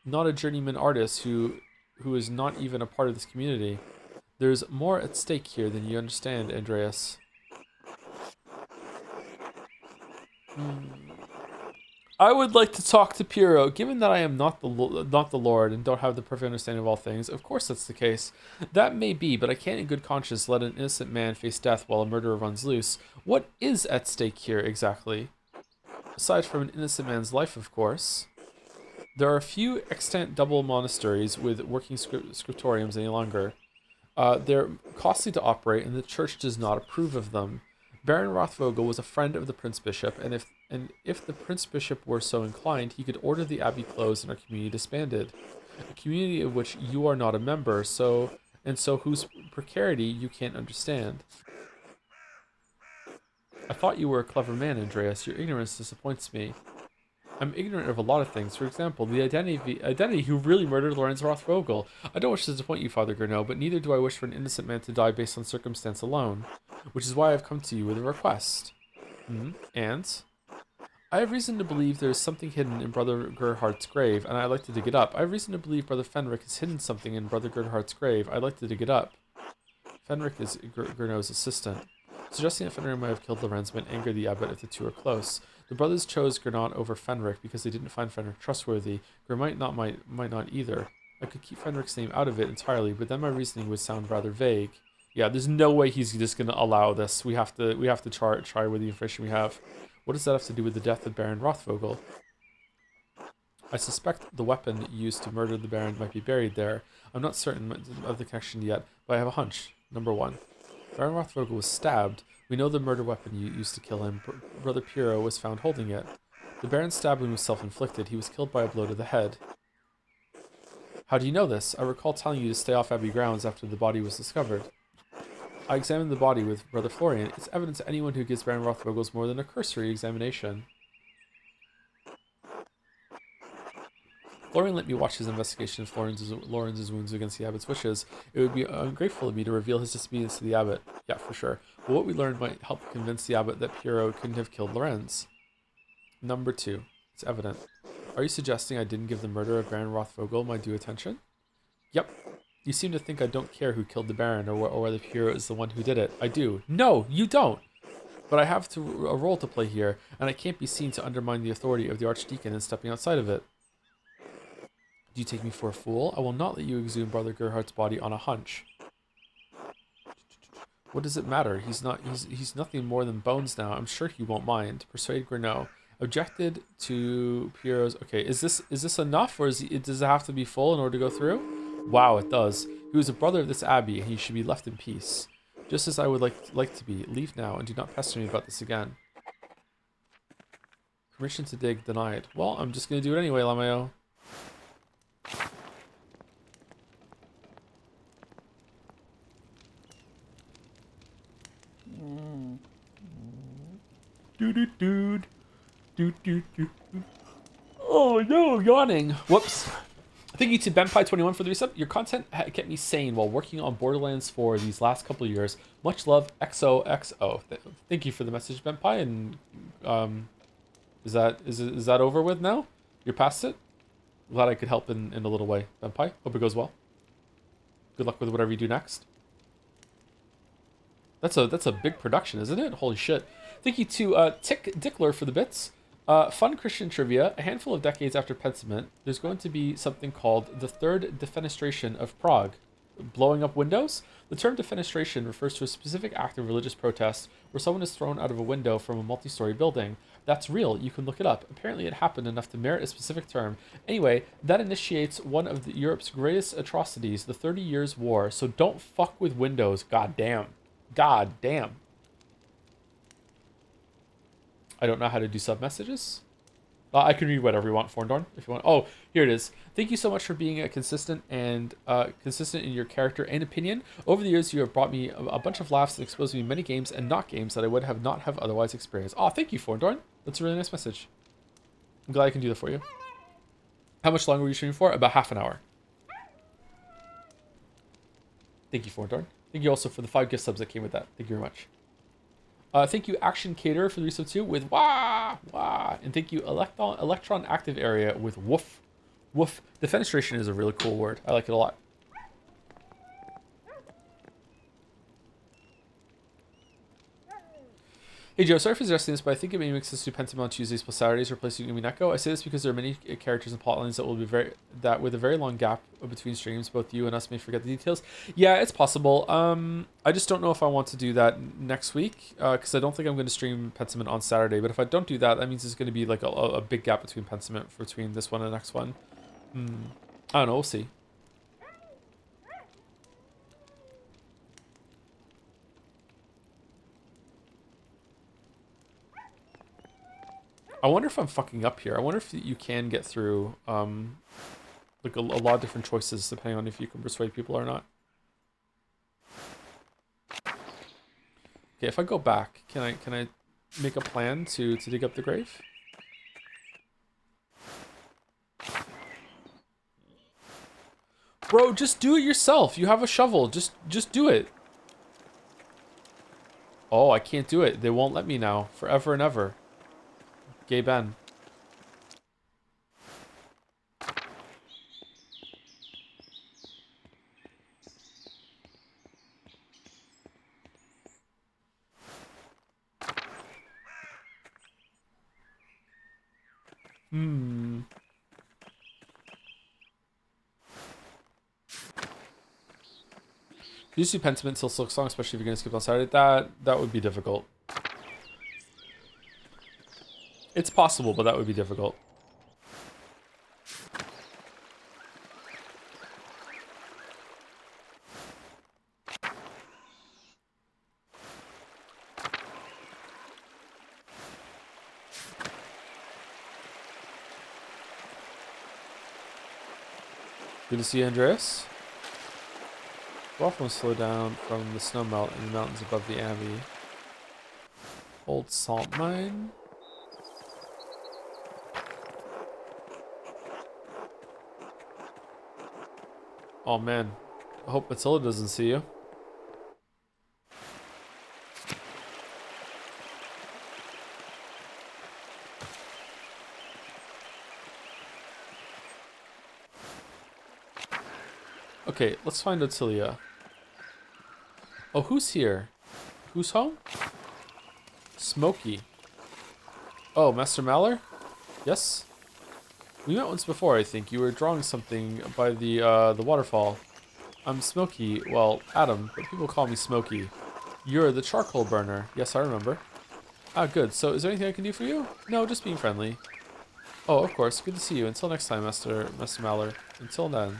Not a journeyman artist who is not even a part of this community. There's more at stake here than you understand, Andreas. I would like to talk to Piero. Given that I am not the Lord and don't have the perfect understanding of all things, of course that's the case. That may be, but I can't in good conscience let an innocent man face death while a murderer runs loose. What is at stake here exactly? Aside from an innocent man's life, of course. There are a few extant double monasteries with working scriptoriums any longer. They're costly to operate, and the church does not approve of them. Baron Rothvogel was a friend of the Prince Bishop, and if the Prince Bishop were so inclined, he could order the abbey closed and our community disbanded. A community of which you are not a member, so whose precarity you can't understand. I thought you were a clever man, Andreas. Your ignorance disappoints me. I'm ignorant of a lot of things. For example, the identity who really murdered Lorenz Rothvogel. I don't wish to disappoint you, Father Gernot, but neither do I wish for an innocent man to die based on circumstance alone, which is why I've come to you with a request. And? I have reason to believe there is something hidden in Brother Gerhardt's grave, and I'd like to dig it up. I have reason to believe Brother Fenric has hidden something in Brother Gerhardt's grave. I'd like to dig it up. Fenric is Gernot's assistant. Suggesting that Fenric might have killed Lorenz might anger the abbot if the two are close. The brothers chose Gernot over Fenric because they didn't find Fenric trustworthy. Might not either. I could keep Fenric's name out of it entirely, but then my reasoning would sound rather vague. Yeah, there's no way he's just gonna allow this. We have to try with the information we have. What does that have to do with the death of Baron Rothvogel? I suspect the weapon used to murder the Baron might be buried there. I'm not certain of the connection yet, but I have a hunch. Number 1. Baron Rothvogel was stabbed. We know the murder weapon used to kill him. Brother Piero was found holding it. The Baron's stab wound was self-inflicted. He was killed by a blow to the head. How do you know this? I recall telling you to stay off Abbey grounds after the body was discovered. I examined the body with Brother Florian. It's evidence to anyone who gives Baron Rothvogel's more than a cursory examination. Florian let me watch his investigation of Lorenz's wounds against the abbot's wishes. It would be ungrateful of me to reveal his disobedience to the abbot. Yeah, for sure. But what we learned might help convince the abbot that Piero couldn't have killed Lorenz. Number 2. It's evident. Are you suggesting I didn't give the murder of Baron Rothvogel my due attention? Yep. You seem to think I don't care who killed the Baron or whether Piero is the one who did it. I do. No, you don't! But I have a role to play here, and I can't be seen to undermine the authority of the Archdeacon in stepping outside of it. Do you take me for a fool? I will not let you exhume Brother Gerhardt's body on a hunch. What does it matter? He's nothing more than bones now. I'm sure he won't mind. Persuade Gernot. Objected to Piero's... Okay, is this enough, or does it have to be full in order to go through? Wow, it does. He was a brother of this abbey, and he should be left in peace. Just as I would like to be. Leave now, and do not pester me about this again. Permission to dig denied. Well, I'm just going to do it anyway, Lameo. Dude. Oh no, yawning. Whoops. Thank you to BenPie21 for the resub. Your content kept me sane while working on Borderlands 4 these last couple of years. Much love, XOXO. Thank you for the message, BenPie. And is that over with now? You're past it? Glad I could help in a little way, BenPie. Hope it goes well. Good luck with whatever you do next. That's a big production, isn't it? Holy shit. Thank you to Tick Dickler for the bits. Fun Christian trivia. A handful of decades after Pentiment, there's going to be something called the Third Defenestration of Prague. Blowing up windows? The term defenestration refers to a specific act of religious protest where someone is thrown out of a window from a multi-story building. That's real. You can look it up. Apparently it happened enough to merit a specific term. Anyway, that initiates one of Europe's greatest atrocities, the 30 Years' War. So don't fuck with windows. God damn. God damn. I don't know how to do sub messages. I can read whatever you want, Forndorn, if you want. Oh, here it is. Thank you so much for being consistent and consistent in your character and opinion. Over the years, you have brought me a bunch of laughs and exposed me to many games and not games that I would have not have otherwise experienced. Oh, thank you, Forndorn. That's a really nice message. I'm glad I can do that for you. How much longer were you streaming for? About half an hour. Thank you, Forndorn. Thank you also for the 5 gift subs that came with that. Thank you very much. Thank you, Action Caterer, for the resub 2 with wah, wah. And thank you, Electron Active Area with woof, woof. Defenestration is a really cool word. I like it a lot. Hey Joe, sorry for suggesting this, but I think it may make sense to Pentiment on Tuesdays plus Saturdays, replacing Umineko. I say this because there are many characters and plotlines that will be with a very long gap between streams, both you and us may forget the details. Yeah, it's possible. I just don't know if I want to do that next week, because I don't think I'm going to stream Pentiment on Saturday. But if I don't do that, that means there's going to be like a big gap between Pentiment between this one and the next one. I don't know. We'll see. I wonder if I'm fucking up here. I wonder if you can get through like a lot of different choices depending on if you can persuade people or not. Okay, if I go back, can I make a plan to dig up the grave? Bro, just do it yourself. You have a shovel. Just do it. Oh, I can't do it. They won't let me now. Forever and ever. Gay Ben. You just do Pentiment till Silk Song, especially if you're gonna skip on Saturday. That would be difficult. It's possible, but that would be difficult. Good to see you, Andreas. Waffle will slow down from the snow melt in the mountains above the Abbey. Old salt mine. Oh man, I hope Matilda doesn't see you. Okay, let's find Ottilia. Oh, who's here? Who's home? Smokey. Oh, Master Maller? Yes? We met once before, I think. You were drawing something by the waterfall. I'm Smokey. Well, Adam, but people call me Smokey. You're the charcoal burner. Yes, I remember. Ah, good. So, is there anything I can do for you? No, just being friendly. Oh, of course. Good to see you. Until next time, Master Maller. Until then.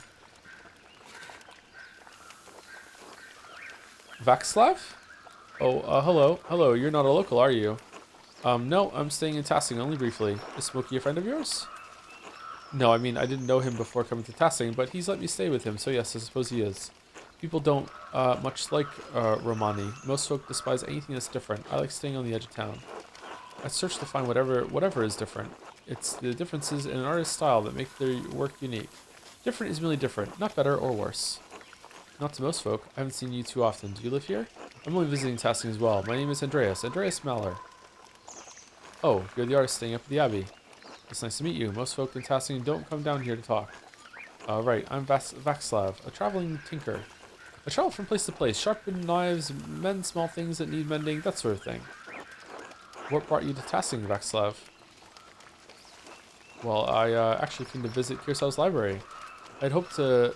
Vaxslav? Oh, hello. Hello, you're not a local, are you? No, I'm staying in Tassing only briefly. Is Smokey a friend of yours? No, I mean, I didn't know him before coming to Tassing, but he's let me stay with him, so yes, I suppose he is. People don't much like Romani. Most folk despise anything that's different. I like staying on the edge of town. I search to find whatever is different. It's the differences in an artist's style that make their work unique. Different is merely different, not better or worse. Not to most folk. I haven't seen you too often. Do you live here? I'm only visiting Tasking as well. My name is Andreas. Andreas Maller. Oh, you're the artist staying up at the Abbey. It's nice to meet you. Most folk in Tasking don't come down here to talk. Right, I'm Vaxslav, a traveling tinker. I travel from place to place, sharpen knives, mend small things that need mending, that sort of thing. What brought you to Tasking, Vaxslav? Well, I actually came to visit Kirsow's library. I hoped for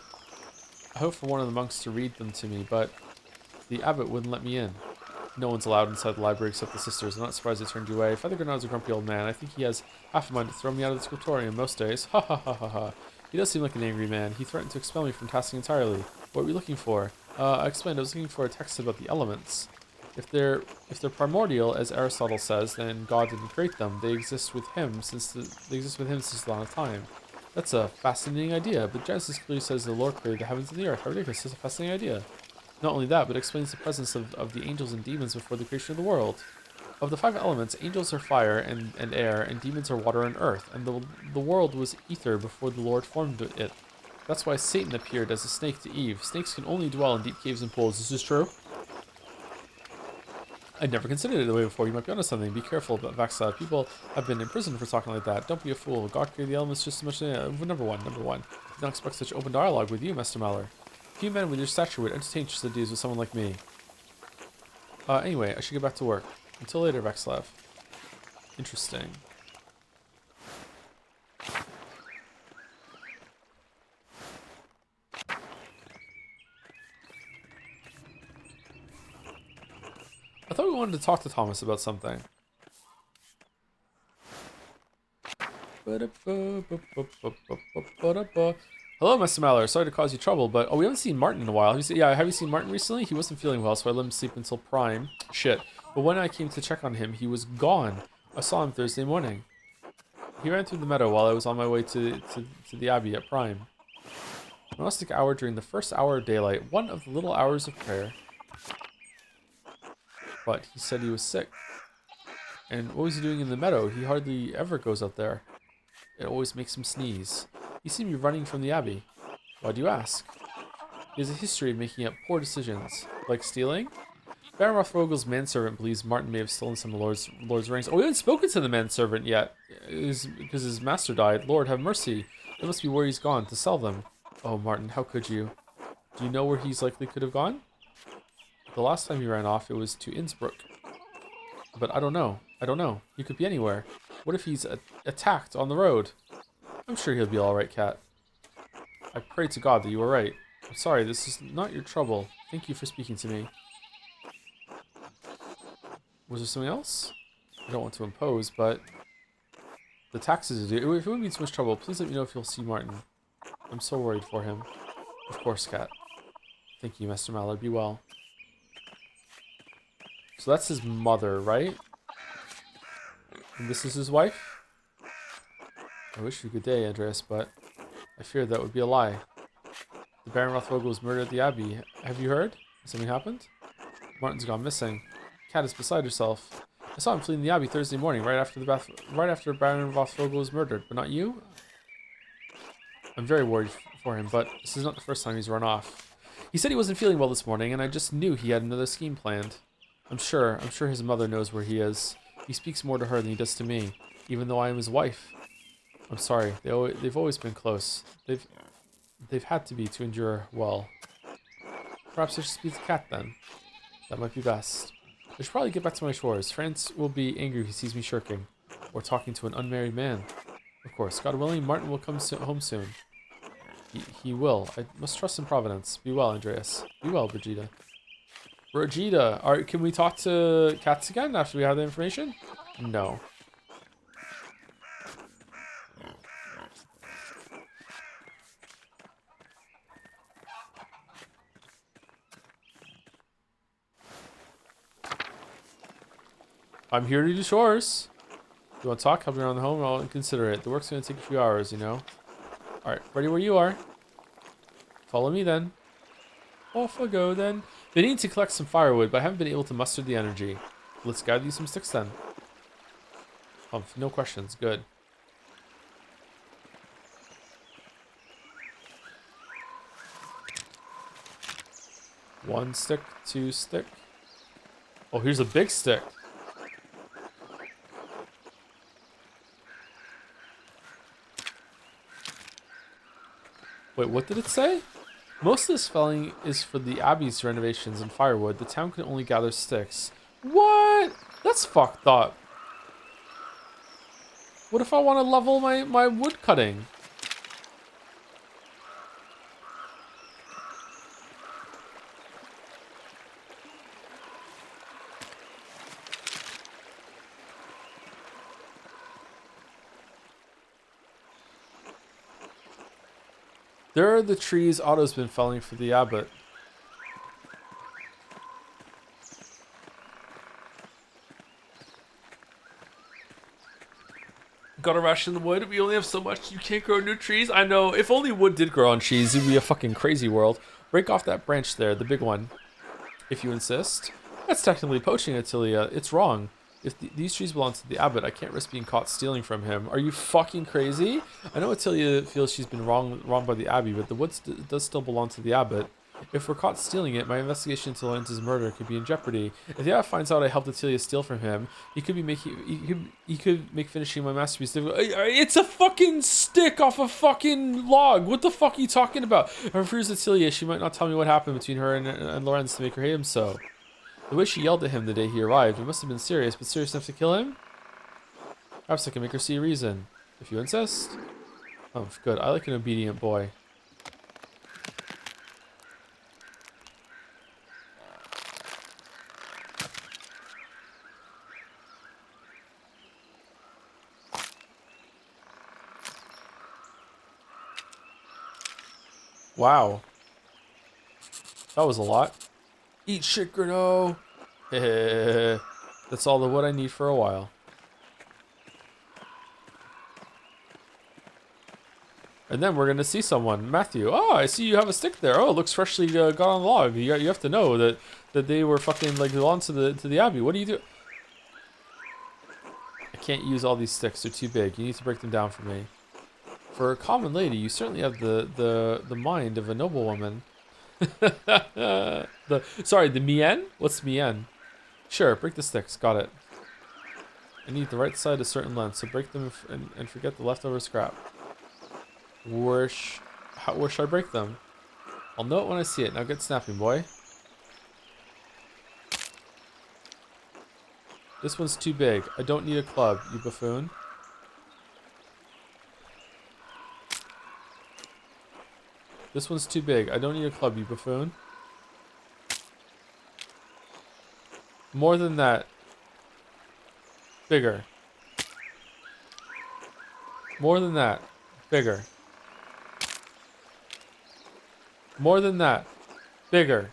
one of the monks to read them to me, but the abbot wouldn't let me in. No one's allowed inside the library except the sisters. I'm not surprised I turned you away. Father Gernard's a grumpy old man. I think he has half a mind to throw me out of the scriptorium most days. Ha ha ha ha ha. He does seem like an angry man. He threatened to expel me from Tasking entirely. What were you looking for? I explained I was looking for a text about the elements. If they're primordial, as Aristotle says, then God didn't create them. They exist with him since the dawn of time. That's a fascinating idea, but Genesis clearly says the Lord created the heavens and the earth. How ridiculous. That's a fascinating idea. Not only that, but explains the presence of the angels and demons before the creation of the world. Of the 5 elements, angels are fire and air, and demons are water and earth, and the world was ether before the Lord formed it. That's why Satan appeared as a snake to Eve. Snakes can only dwell in deep caves and pools. Is this true? I'd never considered it the way before. You might be onto something. Be careful about Vaxslav. People have been imprisoned for talking like that. Don't be a fool. God created the elements just as much as... Number one. Did not expect such open dialogue with you, Master Maller. Few men with your stature would entertain such ideas with someone like me. Anyway, I should get back to work. Until later, Vaxslav. Interesting. I thought we wanted to talk to Thomas about something. Hello, Mr. Maller. Sorry to cause you trouble, but... Oh, we haven't seen Martin in a while. Have you seen Martin recently? He wasn't feeling well, so I let him sleep until prime. Shit. But when I came to check on him, he was gone. I saw him Thursday morning. He ran through the meadow while I was on my way to the Abbey at prime. Monastic hour during the first hour of daylight. One of the little hours of prayer. But he said he was sick. And what was he doing in the meadow? He hardly ever goes out there. It always makes him sneeze. He seemed to be running from the Abbey. Why do you ask? He has a history of making up poor decisions. Like stealing? Baron Rothvogel's manservant believes Martin may have stolen some of Lord's rings. Oh, we haven't spoken to the manservant yet. Because his master died. Lord, have mercy. That must be where he's gone, to sell them. Oh, Martin, how could you? Do you know where he's likely could have gone? The last time he ran off, it was to Innsbruck. But I don't know. He could be anywhere. What if he's attacked on the road? I'm sure he'll be alright, Cat. I pray to God that you are right. I'm sorry, this is not your trouble. Thank you for speaking to me. Was there something else? I don't want to impose, but... The taxes are due. If it would be too much trouble, please let me know if you'll see Martin. I'm so worried for him. Of course, Cat. Thank you, Master Mallard. Be well. So that's his mother, right? And this is his wife? I wish you a good day, Andreas, but I feared that would be a lie. The Baron Rothvogel was murdered at the Abbey. Have you heard? Has something happened? Martin's gone missing. Cat is beside herself. I saw him fleeing the Abbey Thursday morning, right after Baron Rothvogel was murdered. But not you? I'm very worried for him, but this is not the first time he's run off. He said he wasn't feeling well this morning, and I just knew he had another scheme planned. I'm sure his mother knows where he is. He speaks more to her than he does to me, even though I am his wife. I'm sorry. They've always been close. They've had to be to endure well. Perhaps I should speak to Cat then. That might be best. I should probably get back to my chores. France will be angry if he sees me shirking, or talking to an unmarried man. Of course, God willing, Martin will come home soon. He will. I must trust in Providence. Be well, Andreas. Be well, Brigida. Brigida, alright, can we talk to Cats again after we have the information? No. I'm here to do chores. You want to talk? Help me around the home? I'll consider it. The work's going to take a few hours, you know. Alright, ready where you are. Follow me then. Off I go then. They need to collect some firewood, but I haven't been able to muster the energy. Let's gather you some sticks then. No questions. Good. 1 stick, 2 stick. Oh, here's a big stick. Wait, what did it say? Most of this felling is for the Abbey's renovations and firewood. The town can only gather sticks. What? That's fucked up. What if I want to level my wood cutting? There are the trees Otto's been felling for the abbot. Gotta ration the wood. We only have so much. You can't grow new trees. I know. If only wood did grow on trees, it'd be a fucking crazy world. Break off that branch there, the big one. If you insist. That's technically poaching, Attilia. It's wrong. If these trees belong to the abbot, I can't risk being caught stealing from him. Are you fucking crazy? I know Attilia feels she's been wronged by the abbey, but the wood does still belong to the abbot. If we're caught stealing it, my investigation into Lorenzo's murder could be in jeopardy. If the abbot finds out I helped Attilia steal from him, he could make finishing my masterpiece difficult. It's a fucking stick off a fucking log. What the fuck are you talking about? If I refuse Attilia, she might not tell me what happened between her and Lorenzo to make her hate him so. The way she yelled at him the day he arrived, it must have been serious, but serious enough to kill him? Perhaps I can make her see a reason. If you insist. Oh, good. I like an obedient boy. Wow. That was a lot. Eat shit, Grano. That's all the wood I need for a while. And then we're gonna see someone, Matthew. Oh, I see you have a stick there. Oh, it looks freshly got on the log. You have to know that they were fucking like belong to the abbey. What do you do? I can't use all these sticks. They're too big. You need to break them down for me. For a common lady, you certainly have the mind of a noblewoman. The mien? What's mien? Sure, break the sticks. Got it. I need the right side a certain length, so break them and forget the leftover scrap. Where should I break them? I'll know it when I see it. Now get snapping, boy. This one's too big. I don't need a club, you buffoon. This one's too big. I don't need a club, you buffoon. More than that. Bigger. More than that. Bigger. More than that. Bigger.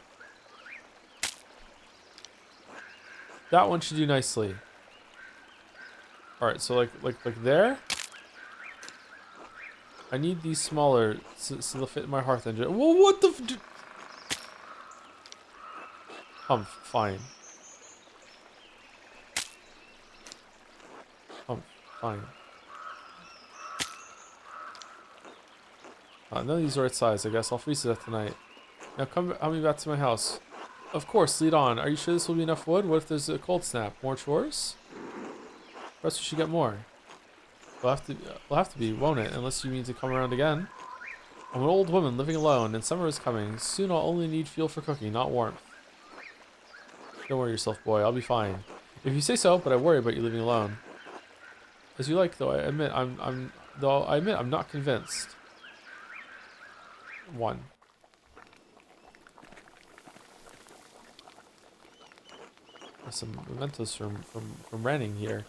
That one should do nicely. Alright, so like there? I need these smaller so they'll fit in my hearth engine. Well, what the fine. Fine. None of these are right size, I guess. I'll freeze it tonight. Now help me back to my house. Of course, lead on. Are you sure this will be enough wood? What if there's a cold snap? More chores? Perhaps we should get more. We'll have to be, won't it? Unless you mean to come around again. I'm an old woman living alone, and summer is coming. Soon I'll only need fuel for cooking, not warmth. Don't worry yourself, boy. I'll be fine. If you say so, but I worry about you living alone. As you like, though. I admit I'm not convinced. 1. There's some mementos from Ranning here.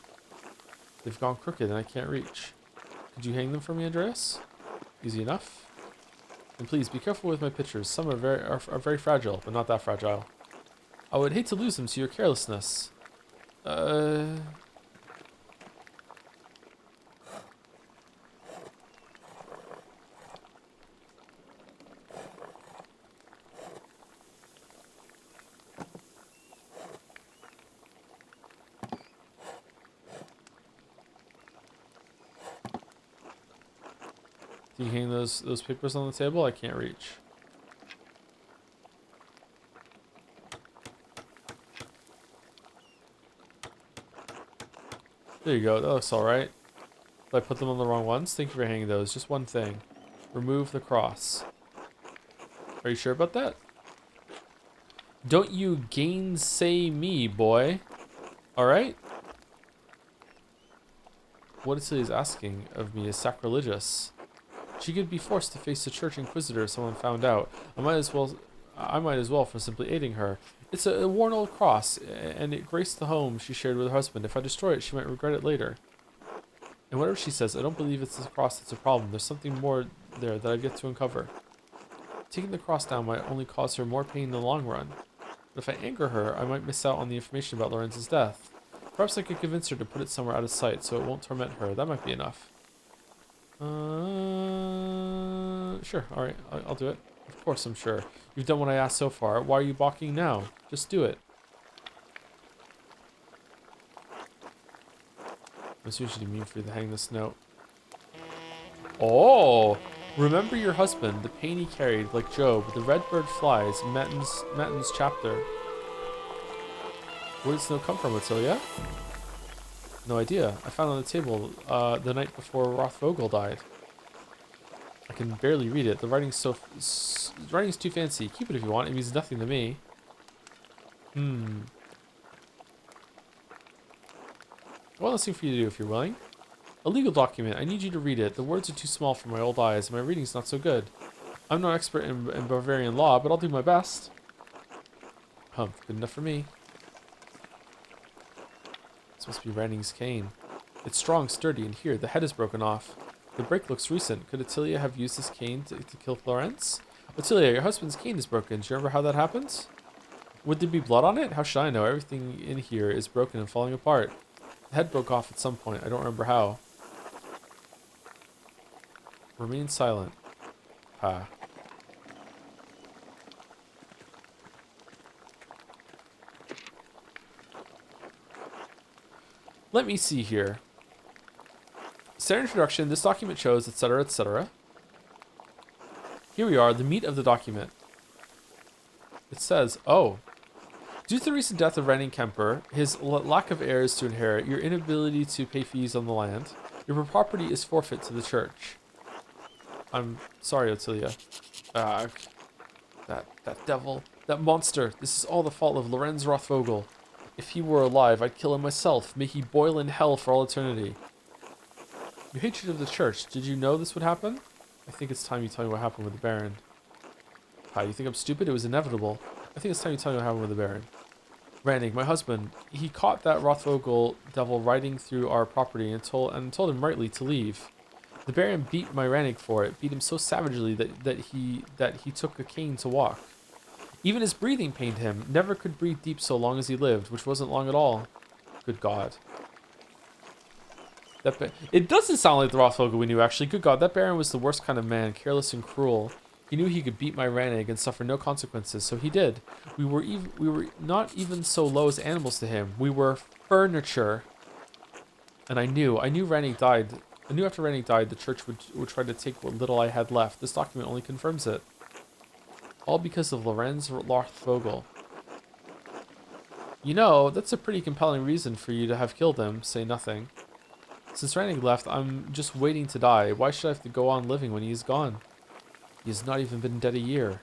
They've gone crooked and I can't reach. Could you hang them for me, Andreas? Easy enough. And please be careful with my pictures. Some are very fragile, but not that fragile. I would hate to lose them to your carelessness. Can you hang those papers on the table? I can't reach. There you go. That looks alright. Did I put them on the wrong ones? Thank you for hanging those. Just one thing. Remove the cross. Are you sure about that? Don't you gainsay me, boy. Alright? What Atilia's asking of me is sacrilegious. She could be forced to face the church inquisitor if someone found out. I might as well for simply aiding her. It's a worn old cross, and it graced the home she shared with her husband. If I destroy it, she might regret it later. And whatever she says, I don't believe it's the cross that's a problem. There's something more there that I've yet to uncover. Taking the cross down might only cause her more pain in the long run. But if I anger her, I might miss out on the information about Lorenz's death. Perhaps I could convince her to put it somewhere out of sight so it won't torment her. That might be enough. Sure. Alright, I'll do it. Of course I'm sure. You've done what I asked so far. Why are you balking now? Just do it. What's usually mean for you to hang this note? Oh! Remember your husband, the pain he carried, like Job, the red bird flies, Matten's chapter. Where did this note come from, Attilia? No idea. I found it on the table the night before Rothvogel died. I can barely read it. The writing's too fancy. Keep it if you want. It means nothing to me. One last thing for you to do if you're willing. A legal document. I need you to read it. The words are too small for my old eyes, and my reading's not so good. I'm no expert in Bavarian law, but I'll do my best. Humph, good enough for me. This must be Ranning's cane. It's strong, sturdy, and here, the head is broken off. The break looks recent. Could Attilia have used this cane to kill Florence? Attilia, your husband's cane is broken. Do you remember how that happened? Would there be blood on it? How should I know? Everything in here is broken and falling apart. The head broke off at some point. I don't remember how. Remain silent. Ah. Let me see here. Standard introduction, this document shows, etc., etc. Here we are, the meat of the document. It says, oh, due to the recent death of Ranning Kemper, his lack of heirs to inherit, your inability to pay fees on the land, your property is forfeit to the church. I'm sorry, Attilia. That devil, that monster, this is all the fault of Lorenz Rothvogel. If he were alive, I'd kill him myself. May he boil in hell for all eternity. Your hatred of the church, did you know this would happen? I think it's time you tell me what happened with the Baron. Hi, you think I'm stupid? It was inevitable. I think it's time you tell me what happened with the Baron. Rannig, my husband, he caught that Rothvogel devil riding through our property and told him rightly to leave. The Baron beat my Rannig for it, beat him so savagely that he took a cane to walk. Even his breathing pained him, never could breathe deep so long as he lived, which wasn't long at all. Good God. It doesn't sound like the Rothvogel we knew, actually. Good God, that Baron was the worst kind of man, careless and cruel. He knew he could beat my Rannig and suffer no consequences, so he did. We were not even so low as animals to him. We were furniture. And I knew Rannig died. I knew after Rannig died, the church would try to take what little I had left. This document only confirms it. All because of Lorenz Rothvogel. You know, that's a pretty compelling reason for you to have killed him, say nothing. Since Rannig left, I'm just waiting to die. Why should I have to go on living when he is gone? He has not even been dead a year.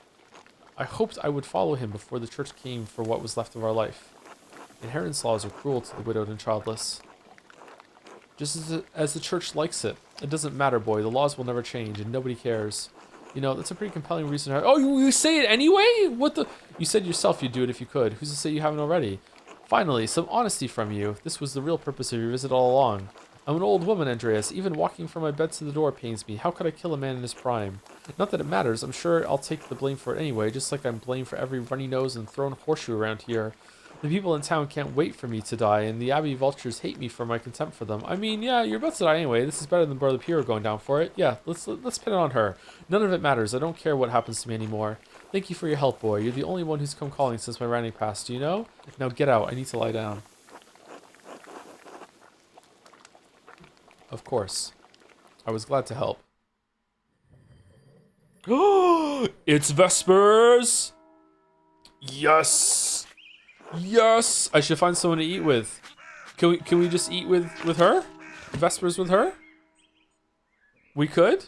I hoped I would follow him before the church came for what was left of our life. Inheritance laws are cruel to the widowed and childless. Just as the church likes it. It doesn't matter, boy. The laws will never change, and nobody cares. You know, that's a pretty compelling reason. Oh, you say it anyway? What the? You said yourself you'd do it if you could. Who's to say you haven't already? Finally, some honesty from you. This was the real purpose of your visit all along. I'm an old woman, Andreas. Even walking from my bed to the door pains me. How could I kill a man in his prime? Not that it matters. I'm sure I'll take the blame for it anyway, just like I'm blamed for every runny nose and thrown horseshoe around here. The people in town can't wait for me to die, and the Abbey vultures hate me for my contempt for them. I mean, yeah, you're about to die anyway. This is better than Brother Pierre going down for it. Yeah, let's pin it on her. None of it matters. I don't care what happens to me anymore. Thank you for your help, boy. You're the only one who's come calling since my Ranning passed, do you know? Now get out. I need to lie down. Of course. I was glad to help. It's Vespers! Yes! Yes! I should find someone to eat with. Can we just eat with her? Vespers with her? We could?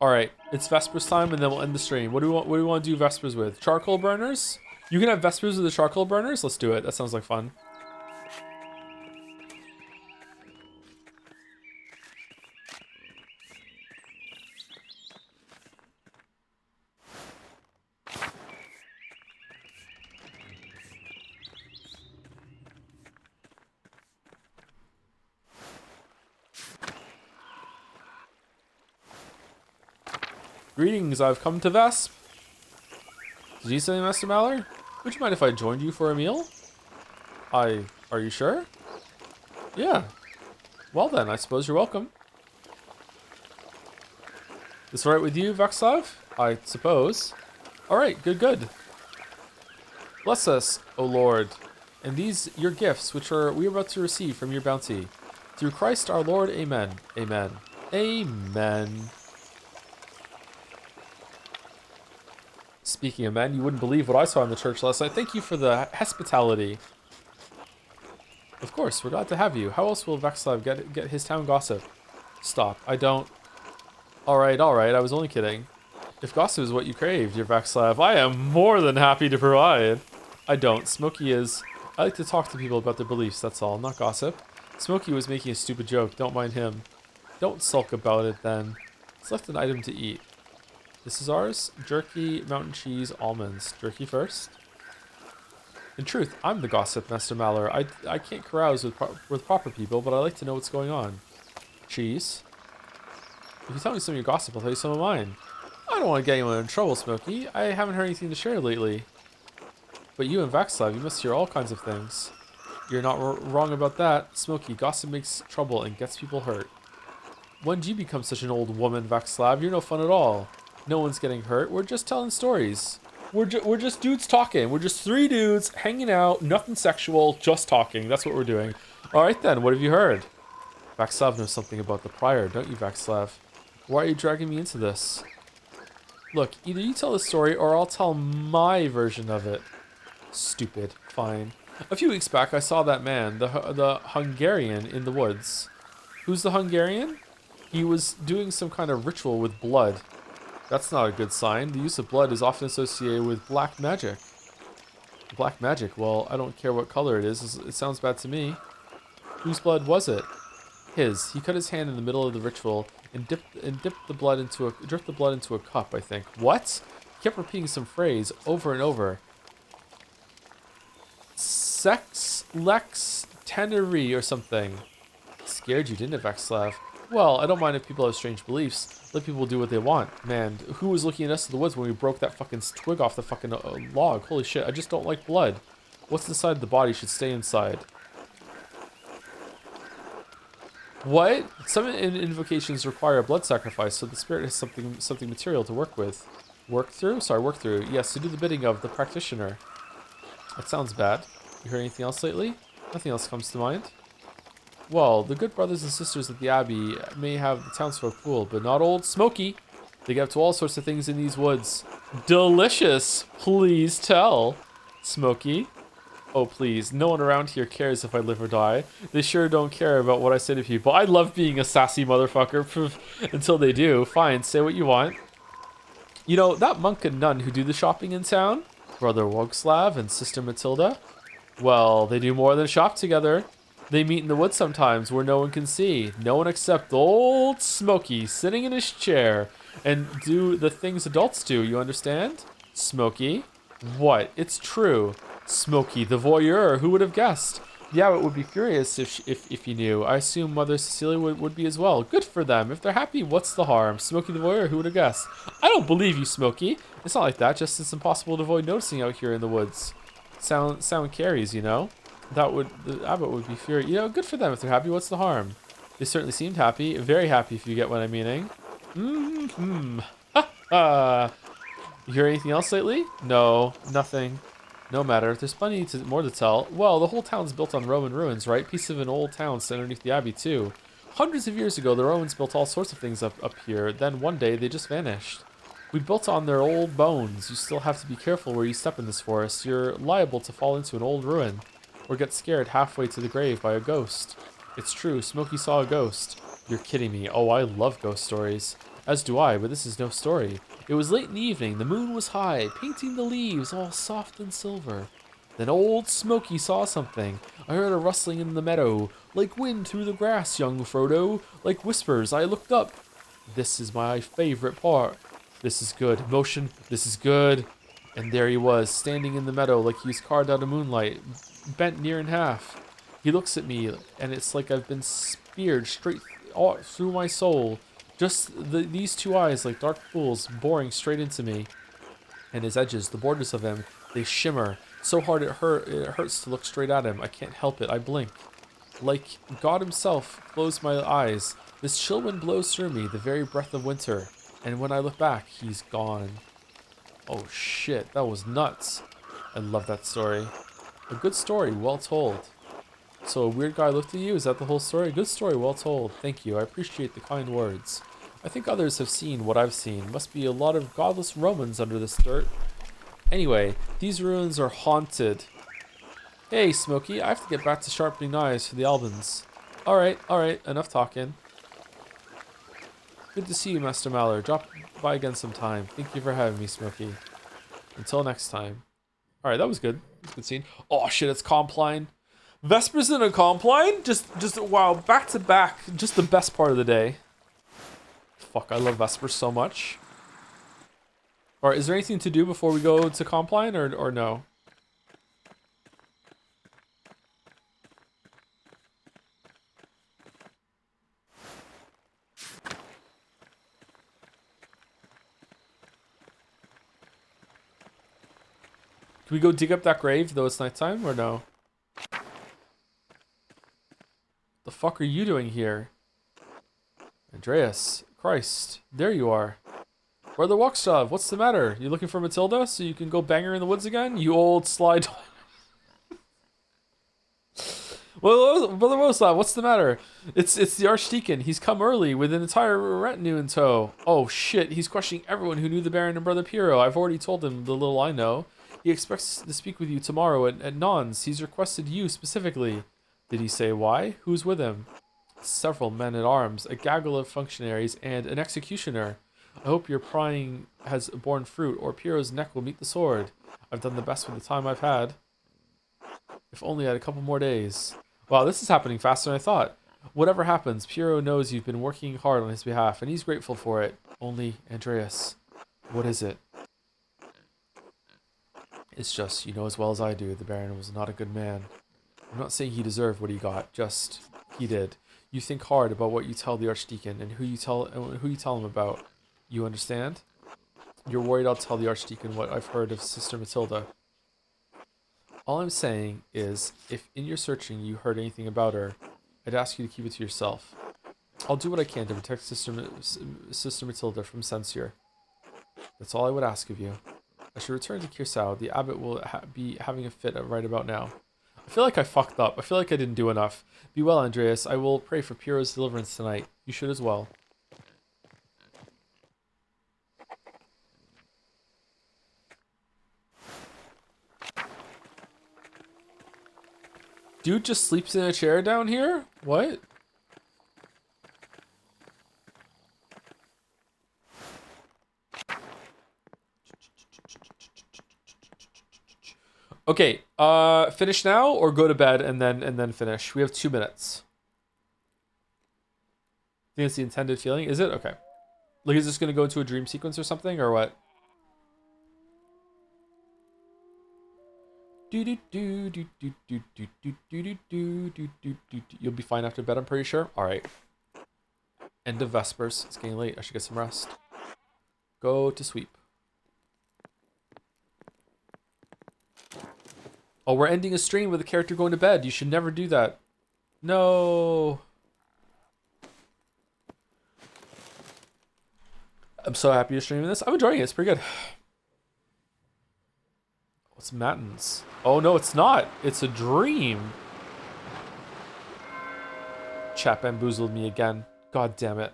Alright, it's Vespers time and then we'll end the stream. What do we want to do Vespers with? Charcoal burners? You can have Vespers with the charcoal burners? Let's do it. That sounds like fun. Greetings, I've come to Vesp. Did you say, Master Mallory? Would you mind if I joined you for a meal? Are you sure? Yeah. Well then, I suppose you're welcome. This alright with you, Vexlav? I suppose. Alright, good. Bless us, O Lord, and these your gifts which we are about to receive from your bounty. Through Christ our Lord, amen. Amen. Amen. Speaking of men, you wouldn't believe what I saw in the church last night. Thank you for the hospitality. Of course, we're glad to have you. How else will Vexlav get his town gossip? Stop. I don't. Alright, I was only kidding. If gossip is what you crave, dear Vexlav, I am more than happy to provide. I don't. Smokey is. I like to talk to people about their beliefs, that's all, not gossip. Smokey was making a stupid joke. Don't mind him. Don't sulk about it, then. Select an item to eat. This is ours. Jerky, mountain cheese, almonds. Jerky first. In truth, I'm the gossip, Master Mallory. I can't carouse with proper people, but I like to know what's going on. Cheese. If you tell me some of your gossip, I'll tell you some of mine. I don't want to get anyone in trouble, Smokey. I haven't heard anything to share lately. But you and Vexlav, you must hear all kinds of things. You're not wrong about that. Smokey, gossip makes trouble and gets people hurt. When did you become such an old woman, Vexlav? You're no fun at all. No one's getting hurt. We're just telling stories. We're just dudes talking. We're just three dudes hanging out. Nothing sexual. Just talking. That's what we're doing. All right then. What have you heard? Vexlav knows something about the prior, don't you, Vexlav? Why are you dragging me into this? Look, either you tell the story or I'll tell my version of it. Stupid. Fine. A few weeks back, I saw that man, the Hungarian, in the woods. Who's the Hungarian? He was doing some kind of ritual with blood. That's not a good sign. The use of blood is often associated with black magic. Black magic? Well, I don't care what color it is. It sounds bad to me. Whose blood was it? His. He cut his hand in the middle of the ritual and dripped the blood into a cup, I think. What? He kept repeating some phrase over and over. Sex lex teneri or something. Scared you, didn't it, Vexlav? Well, I don't mind if people have strange beliefs. Let people do what they want. Man, who was looking at us in the woods when we broke that fucking twig off the fucking log? Holy shit, I just don't like blood. What's inside the body should stay inside. What? Some invocations require a blood sacrifice, so the spirit has something material to work with. Work through? Sorry, work through. Yes, to do the bidding of the practitioner. That sounds bad. You heard anything else lately? Nothing else comes to mind? Well, the good brothers and sisters at the Abbey may have the townsfolk fooled, but not old Smokey. They get up to all sorts of things in these woods. Delicious! Please tell. Smokey? Oh, please. No one around here cares if I live or die. They sure don't care about what I say to people. I love being a sassy motherfucker until they do. Fine, say what you want. You know, that monk and nun who do the shopping in town? Brother Wogslav and Sister Matilda? Well, they do more than shop together. They meet in the woods sometimes where no one can see. No one except old Smokey sitting in his chair and do the things adults do, you understand? Smokey? What? It's true. Smokey, the voyeur, who would have guessed? Yeah, it would be furious if you knew. I assume Mother Cecilia would be as well. Good for them. If they're happy, what's the harm? Smokey the voyeur, who would have guessed? I don't believe you, Smokey. It's not like that, just it's impossible to avoid noticing out here in the woods. Sound carries, you know? The abbot would be furious. You know, good for them if they're happy. What's the harm? They certainly seemed happy. Very happy, if you get what I'm meaning. Ha ha. You hear anything else lately? No, nothing. No matter. There's plenty more to tell. Well, the whole town's built on Roman ruins, right? Piece of an old town set underneath the abbey, too. Hundreds of years ago, the Romans built all sorts of things up here. Then one day, they just vanished. We built on their old bones. You still have to be careful where you step in this forest. You're liable to fall into an old ruin. or get scared halfway to the grave by a ghost. It's true, Smokey saw a ghost. You're kidding me. Oh, I love ghost stories. As do I, but this is no story. It was late in the evening, the moon was high, painting the leaves all soft and silver. Then old Smokey saw something. I heard a rustling in the meadow, like wind through the grass, young Frodo, like whispers. I looked up. This is my favorite part. This is good. Motion, this is good. And there he was, standing in the meadow like he was carved out of moonlight, bent near in half. He looks at me, and it's like I've been speared straight through my soul. Just these two eyes, like dark pools, boring straight into me. And his edges, the borders of him, they shimmer. So hard it hurts to look straight at him. I can't help it. I blink. Like God himself closed my eyes. This chill wind blows through me, the very breath of winter. And when I look back, he's gone. Oh shit, that was nuts. I love that story. A good story, well told. So a weird guy looked at you? Is that the whole story? Good story, well told. Thank you, I appreciate the kind words. I think others have seen what I've seen. Must be a lot of godless Romans under this dirt. Anyway, these ruins are haunted. Hey, Smokey, I have to get back to sharpening knives for the Albans. Alright, enough talking. Good to see you, Master Mallard. Drop by again sometime. Thank you for having me, Smokey. Until next time. Alright, that was good. That was a good scene. Oh shit, it's Compline. Vespers in a Compline? Just wow, back to back. Just the best part of the day. Fuck, I love Vespers so much. Alright, is there anything to do before we go to Compline or no? Can we go dig up that grave though it's nighttime or no? The fuck are you doing here? Andreas, Christ, there you are. Brother Walkstov, what's the matter? You looking for Matilda so you can go bang her in the woods again? You old slide. Well, Brother Walkstov, what's the matter? It's the Archdeacon. He's come early with an entire retinue in tow. Oh shit, he's questioning everyone who knew the Baron and Brother Piero. I've already told him the little I know. He expects to speak with you tomorrow at Non's. He's requested you specifically. Did he say why? Who's with him? Several men at arms, a gaggle of functionaries, and an executioner. I hope your prying has borne fruit, or Piero's neck will meet the sword. I've done the best with the time I've had. If only I had a couple more days. Wow, this is happening faster than I thought. Whatever happens, Piero knows you've been working hard on his behalf, and he's grateful for it. Only, Andreas, what is it? It's just, you know as well as I do, the Baron was not a good man. I'm not saying he deserved what he got, just he did. You think hard about what you tell the Archdeacon and who you tell him about. You understand? You're worried I'll tell the Archdeacon what I've heard of Sister Matilda. All I'm saying is, if in your searching you heard anything about her, I'd ask you to keep it to yourself. I'll do what I can to protect Sister Matilda from censure. That's all I would ask of you. I should return to Kirsau. The abbot will be having a fit right about now. I feel like I fucked up. I feel like I didn't do enough. Be well, Andreas. I will pray for Piero's deliverance tonight. You should as well. Dude just sleeps in a chair down here? What? Okay, finish now or go to bed and then finish. We have 2 minutes. I think it's the intended feeling. Is it? Okay. Like, is this gonna go into a dream sequence or something, or what? You'll be fine after bed, I'm pretty sure. Alright. End of Vespers. It's getting late. I should get some rest. Go to sleep. Oh, we're ending a stream with a character going to bed. You should never do that. No. I'm so happy you're streaming this. I'm enjoying it. It's pretty good. What's Matins? Oh, no, it's not. It's a dream. Chat bamboozled me again. God damn it.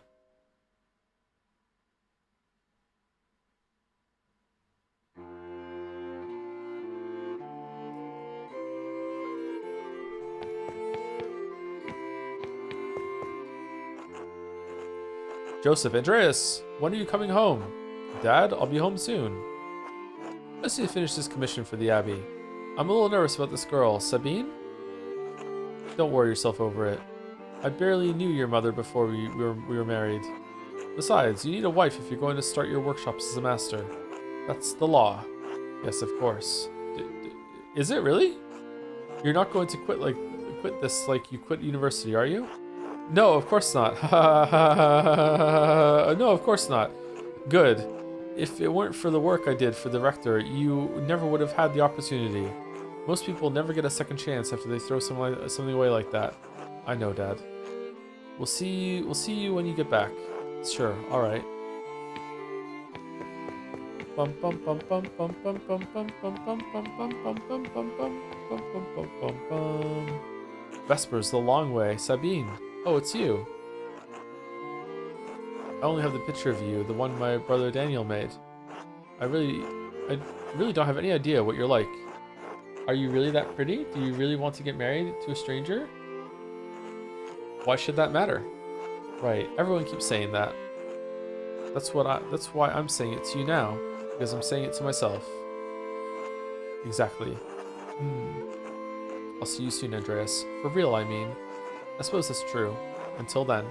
Joseph, Andreas, when are you coming home? Dad, I'll be home soon. I just need to finish this commission for the Abbey. I'm a little nervous about this girl. Sabine? Don't worry yourself over it. I barely knew your mother before we were married. Besides, you need a wife if you're going to start your workshops as a master. That's the law. Yes, of course. Is it really? You're not going to quit this like you quit university, are you? No, of course not. No, of course not. Good. If it weren't for the work I did for the rector, you never would have had the opportunity. Most people never get a second chance after they throw something away like that. I know, Dad. We'll see you when you get back. Sure, all right. Bum bum bum bum bum bum bum bum bum bum bum bum bum bum bum bum bum bum bum. Vespers, the long way. Sabine. Oh, it's you. I only have the picture of you, the one my brother Daniel made. I really don't have any idea what you're like. Are you really that pretty? Do you really want to get married to a stranger? Why should that matter? Right, everyone keeps saying that. That's why I'm saying it to you now, because I'm saying it to myself. Exactly. I'll see you soon, Andreas. For real, I mean. I suppose that's true. Until then.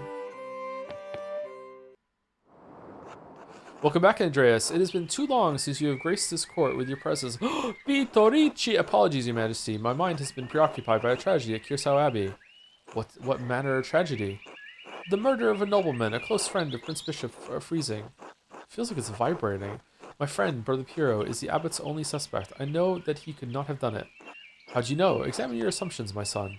Welcome back, Andreas. It has been too long since you have graced this court with your presence. Vittorici! Apologies, Your Majesty. My mind has been preoccupied by a tragedy at Kirsau Abbey. What manner of tragedy? The murder of a nobleman, a close friend of Prince Bishop Freezing. Feels like it's vibrating. My friend, Brother Piero, is the abbot's only suspect. I know that he could not have done it. How'd you know? Examine your assumptions, my son.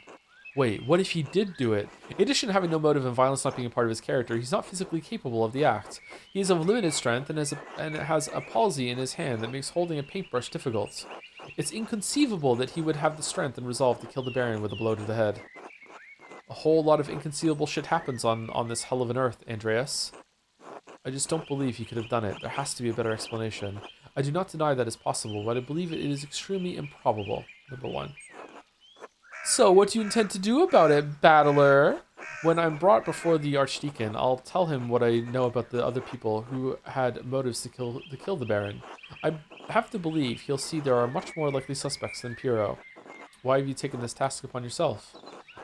Wait, what if he did do it? In addition to having no motive and violence not being a part of his character, he's not physically capable of the act. He is of limited strength and has a palsy in his hand that makes holding a paintbrush difficult. It's inconceivable that he would have the strength and resolve to kill the Baron with a blow to the head. A whole lot of inconceivable shit happens on this hell of an earth, Andreas. I just don't believe he could have done it. There has to be a better explanation. I do not deny that it's possible, but I believe it is extremely improbable. Number 1. So, what do you intend to do about it, battler? When I'm brought before the Archdeacon, I'll tell him what I know about the other people who had motives to kill the Baron. I have to believe he'll see there are much more likely suspects than Piero. Why have you taken this task upon yourself?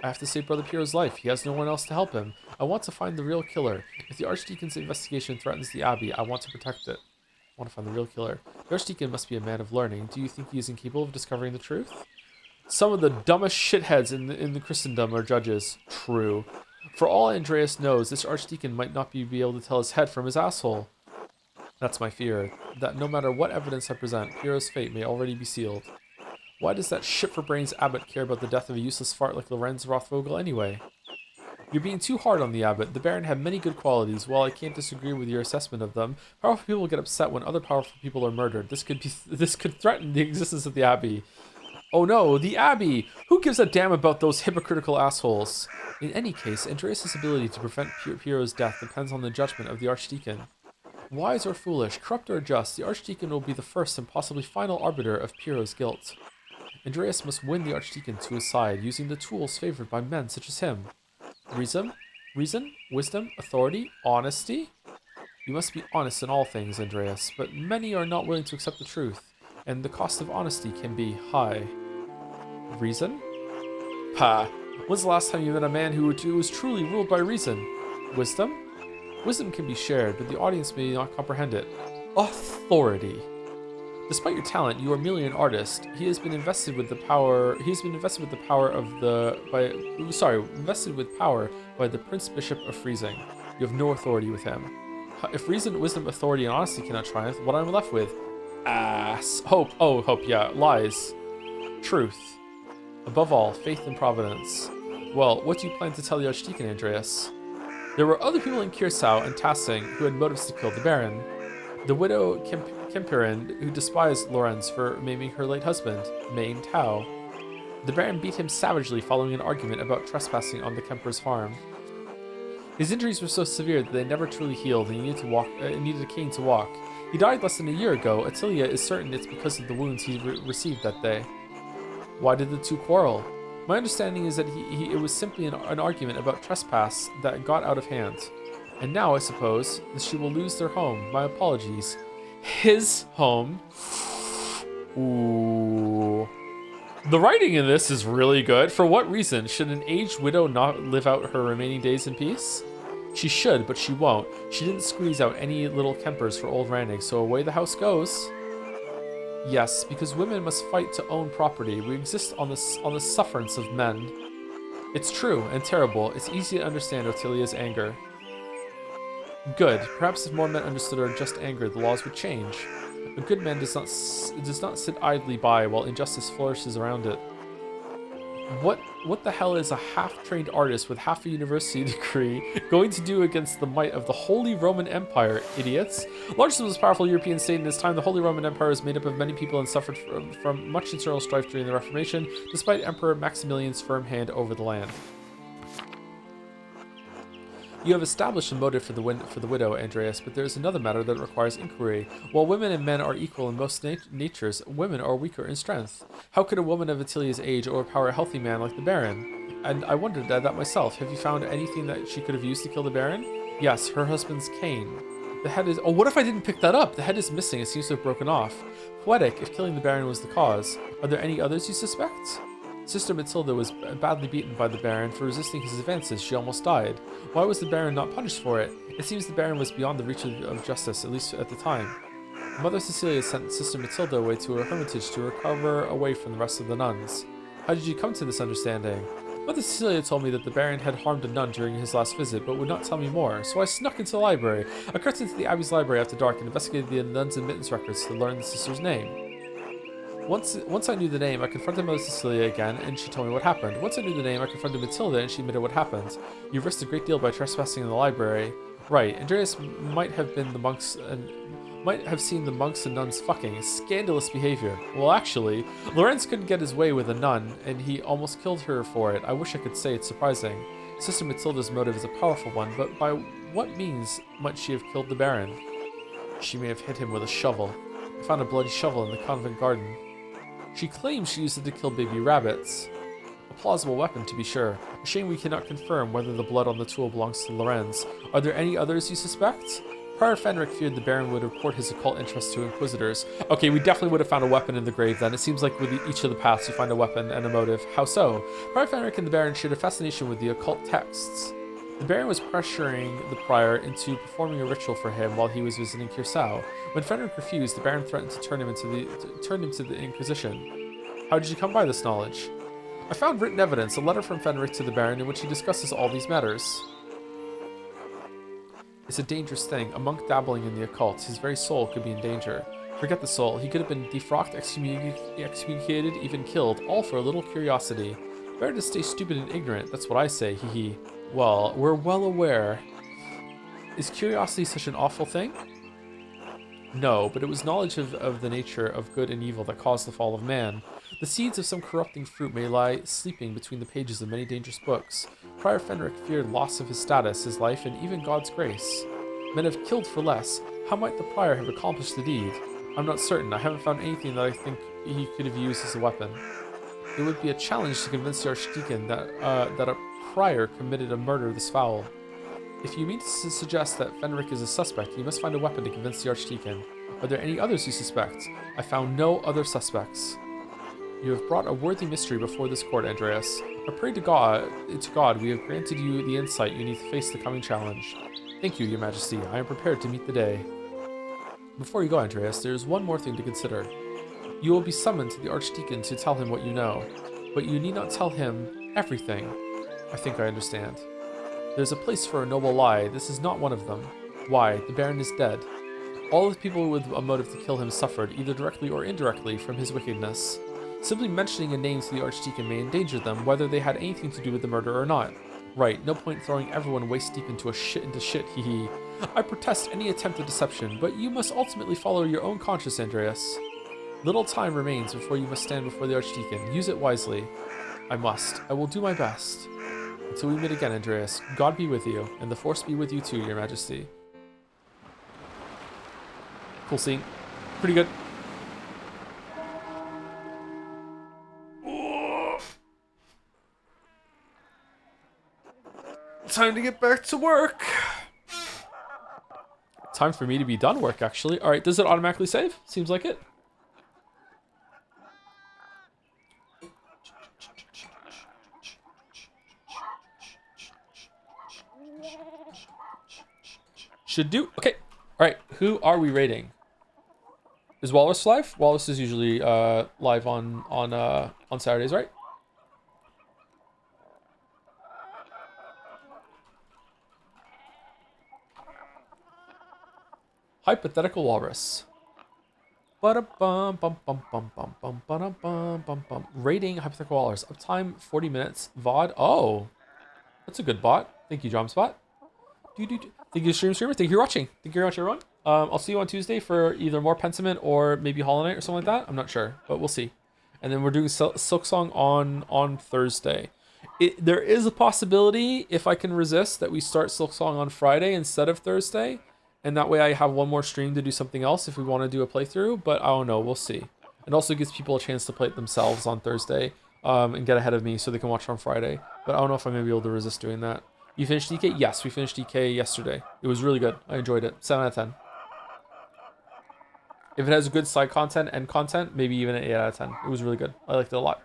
I have to save Brother Piero's life. He has no one else to help him. I want to find the real killer. If the Archdeacon's investigation threatens the Abbey, I want to protect it. I want to find the real killer. The Archdeacon must be a man of learning. Do you think he is incapable of discovering the truth? Some of the dumbest shitheads in the Christendom are judges. True. For all Andreas knows, this Archdeacon might not be able to tell his head from his asshole. That's my fear, that no matter what evidence I present, Piero's fate may already be sealed. Why does that shit-for-brains abbot care about the death of a useless fart like Lorenz Rothvogel anyway? You're being too hard on the abbot. The Baron had many good qualities. While I can't disagree with your assessment of them, powerful people get upset when other powerful people are murdered. This could threaten the existence of the Abbey. Oh no, the Abbey! Who gives a damn about those hypocritical assholes? In any case, Andreas' ability to prevent Piero's death depends on the judgment of the Archdeacon. Wise or foolish, corrupt or just, the Archdeacon will be the first and possibly final arbiter of Piero's guilt. Andreas must win the Archdeacon to his side using the tools favored by men such as him. Reason, wisdom, authority, honesty? You must be honest in all things, Andreas, but many are not willing to accept the truth, and the cost of honesty can be high. Reason? Pah. When's the last time you met a man who was truly ruled by reason? Wisdom? Wisdom can be shared, but the audience may not comprehend it. Authority. Despite your talent, you are merely an artist. Invested with power by the Prince Bishop of Freezing. You have no authority with him. If reason, wisdom, authority, and honesty cannot triumph, what am I left with? Ass. Hope. Oh, hope, yeah. Lies. Truth. Above all, faith and providence. Well, what do you plan to tell the Archdeacon, Andreas? There were other people in Kirsau and Tassing who had motives to kill the Baron. The widow Kemperin, who despised Lorenz for maiming her late husband, maimed Tao. The Baron beat him savagely following an argument about trespassing on the Kemper's farm. His injuries were so severe that they never truly healed, and he needed a cane to walk. He died less than a year ago. Attilia is certain it's because of the wounds he received that day. Why did the two quarrel? My understanding is that it was simply an argument about trespass that got out of hand. And now I suppose that she will lose their home. My apologies. His home. Ooh. The writing in this is really good. For what reason? Should an aged widow not live out her remaining days in peace? She should, but she won't. She didn't squeeze out any little Kempers for old Rannig, so away the house goes. Yes, because women must fight to own property. We exist on the sufferance of men. It's true and terrible. It's easy to understand Ottilia's anger. Good. Perhaps if more men understood our just anger, the laws would change. A good man does not sit idly by while injustice flourishes around it. What the hell is a half-trained artist with half a university degree going to do against the might of the Holy Roman Empire, idiots? Largest and most powerful European state in its time, the Holy Roman Empire is made up of many people and suffered from much internal strife during the Reformation, despite Emperor Maximilian's firm hand over the land. You have established a motive for the widow, Andreas, but there is another matter that requires inquiry. While women and men are equal in most natures, women are weaker in strength. How could a woman of Attilia's age overpower a healthy man like the Baron? And I wondered at that myself. Have you found anything that she could have used to kill the Baron? Yes, her husband's cane. The head is... Oh, what if I didn't pick that up? The head is missing. It seems to have broken off. Poetic, if killing the Baron was the cause. Are there any others you suspect? Sister Matilda was badly beaten by the Baron for resisting his advances. She almost died. Why was the Baron not punished for it? It seems the Baron was beyond the reach of justice, at least at the time. Mother Cecilia sent Sister Matilda away to her hermitage to recover away from the rest of the nuns. How did you come to this understanding? Mother Cecilia told me that the Baron had harmed a nun during his last visit, but would not tell me more, so I snuck into the library. I crept into the Abbey's library after dark and investigated the nuns' admittance records to learn the sister's name. Once I knew the name, I confronted Mother Cecilia again, and she told me what happened. Once I knew the name, I confronted Matilda, and she admitted what happened. You risked a great deal by trespassing in the library. Right, Andreas might have been the monks and might have seen the monks and nuns fucking. Scandalous behavior. Well, actually, Lorenz couldn't get his way with a nun, and he almost killed her for it. I wish I could say it's surprising. Sister Matilda's motive is a powerful one, but by what means might she have killed the Baron? She may have hit him with a shovel. I found a bloody shovel in the convent garden. She claims she used it to kill baby rabbits. A plausible weapon, to be sure. A shame we cannot confirm whether the blood on the tool belongs to Lorenz. Are there any others you suspect? Prior Fenric feared the Baron would report his occult interest to Inquisitors. Okay, we definitely would have found a weapon in the grave then. It seems like with each of the paths you find a weapon and a motive. How so? Prior Fenric and the Baron shared a fascination with the occult texts. The Baron was pressuring the Prior into performing a ritual for him while he was visiting Curacao. When Fenric refused, the Baron threatened to turn him to the Inquisition. How did you come by this knowledge? I found written evidence, a letter from Fenric to the Baron in which he discusses all these matters. It's a dangerous thing. A monk dabbling in the occult, his very soul could be in danger. Forget the soul. He could have been defrocked, excommunicated, even killed, all for a little curiosity. Better to stay stupid and ignorant, that's what I say, hee hee. Well, we're well aware. Is curiosity such an awful thing? No, but it was knowledge of the nature of good and evil that caused the fall of man. The seeds of some corrupting fruit may lie sleeping between the pages of many dangerous books. Prior Fenric feared loss of his status, his life, and even God's grace. Men have killed for less. How might the Prior have accomplished the deed? I'm not certain. I haven't found anything that I think he could have used as a weapon. It would be a challenge to convince the Archdeacon that a Prior committed a murder this foul. If you mean to suggest that Fenric is a suspect, you must find a weapon to convince the Archdeacon. Are there any others you suspect? I found no other suspects. You have brought a worthy mystery before this court, Andreas. I pray to God we have granted you the insight you need to face the coming challenge. Thank you, Your Majesty. I am prepared to meet the day. Before you go, Andreas, there is one more thing to consider. You will be summoned to the Archdeacon to tell him what you know, but you need not tell him everything. I think I understand. There's a place for a noble lie. This is not one of them. Why? The Baron is dead. All of the people with a motive to kill him suffered, either directly or indirectly, from his wickedness. Simply mentioning a name to the Archdeacon may endanger them, whether they had anything to do with the murder or not. Right, no point throwing everyone waist deep into shit, hee hee. I protest any attempt at deception, but you must ultimately follow your own conscience, Andreas. Little time remains before you must stand before the Archdeacon. Use it wisely. I must. I will do my best. Until we meet again, Andreas, God be with you, and the Force be with you too, Your Majesty. Cool scene. Pretty good. Time to get back to work. time for me to be done work, actually. All right, does it automatically save? Seems like it. Should do. Okay. All right, who are we rating? Is Wallace live? Wallace is usually live on Saturdays, right? Hypothetical walrus. Rating hypothetical walrus. Uptime 40 minutes. VOD. Oh, that's a good bot. Thank you, Drumspot. Thank you, streamer. Thank you for watching. Thank you very much, everyone. I'll see you on Tuesday for either more Pentiment or maybe Hollow Knight or something like that. I'm not sure, but we'll see. And then we're doing Silk Song on Thursday. There is a possibility, if I can resist, that we start Silk Song on Friday instead of Thursday. And that way I have one more stream to do something else if we want to do a playthrough. But I don't know. We'll see. It also gives people a chance to play it themselves on Thursday and get ahead of me so they can watch it on Friday. But I don't know if I'm going to be able to resist doing that. You finished DK? Yes, we finished DK yesterday. It was really good. I enjoyed it. 7 out of 10. If it has good side content and content, maybe even an 8 out of 10. It was really good. I liked it a lot.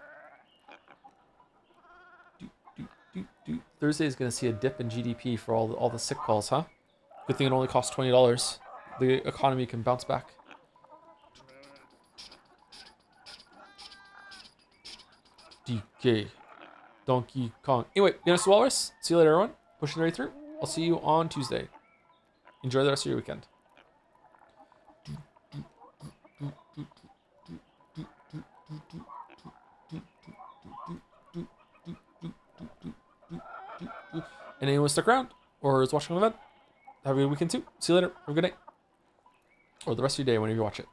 Thursday is going to see a dip in GDP for all the sick calls, huh? Good thing it only costs $20. The economy can bounce back. DK. Donkey Kong. Anyway, Guinness Walrus. See you later, everyone. Pushing right through. I'll see you on Tuesday. Enjoy the rest of your weekend. And anyone stuck around or is watching the event, have a good weekend too. See you later. Have a good night. Or the rest of your day whenever you watch it.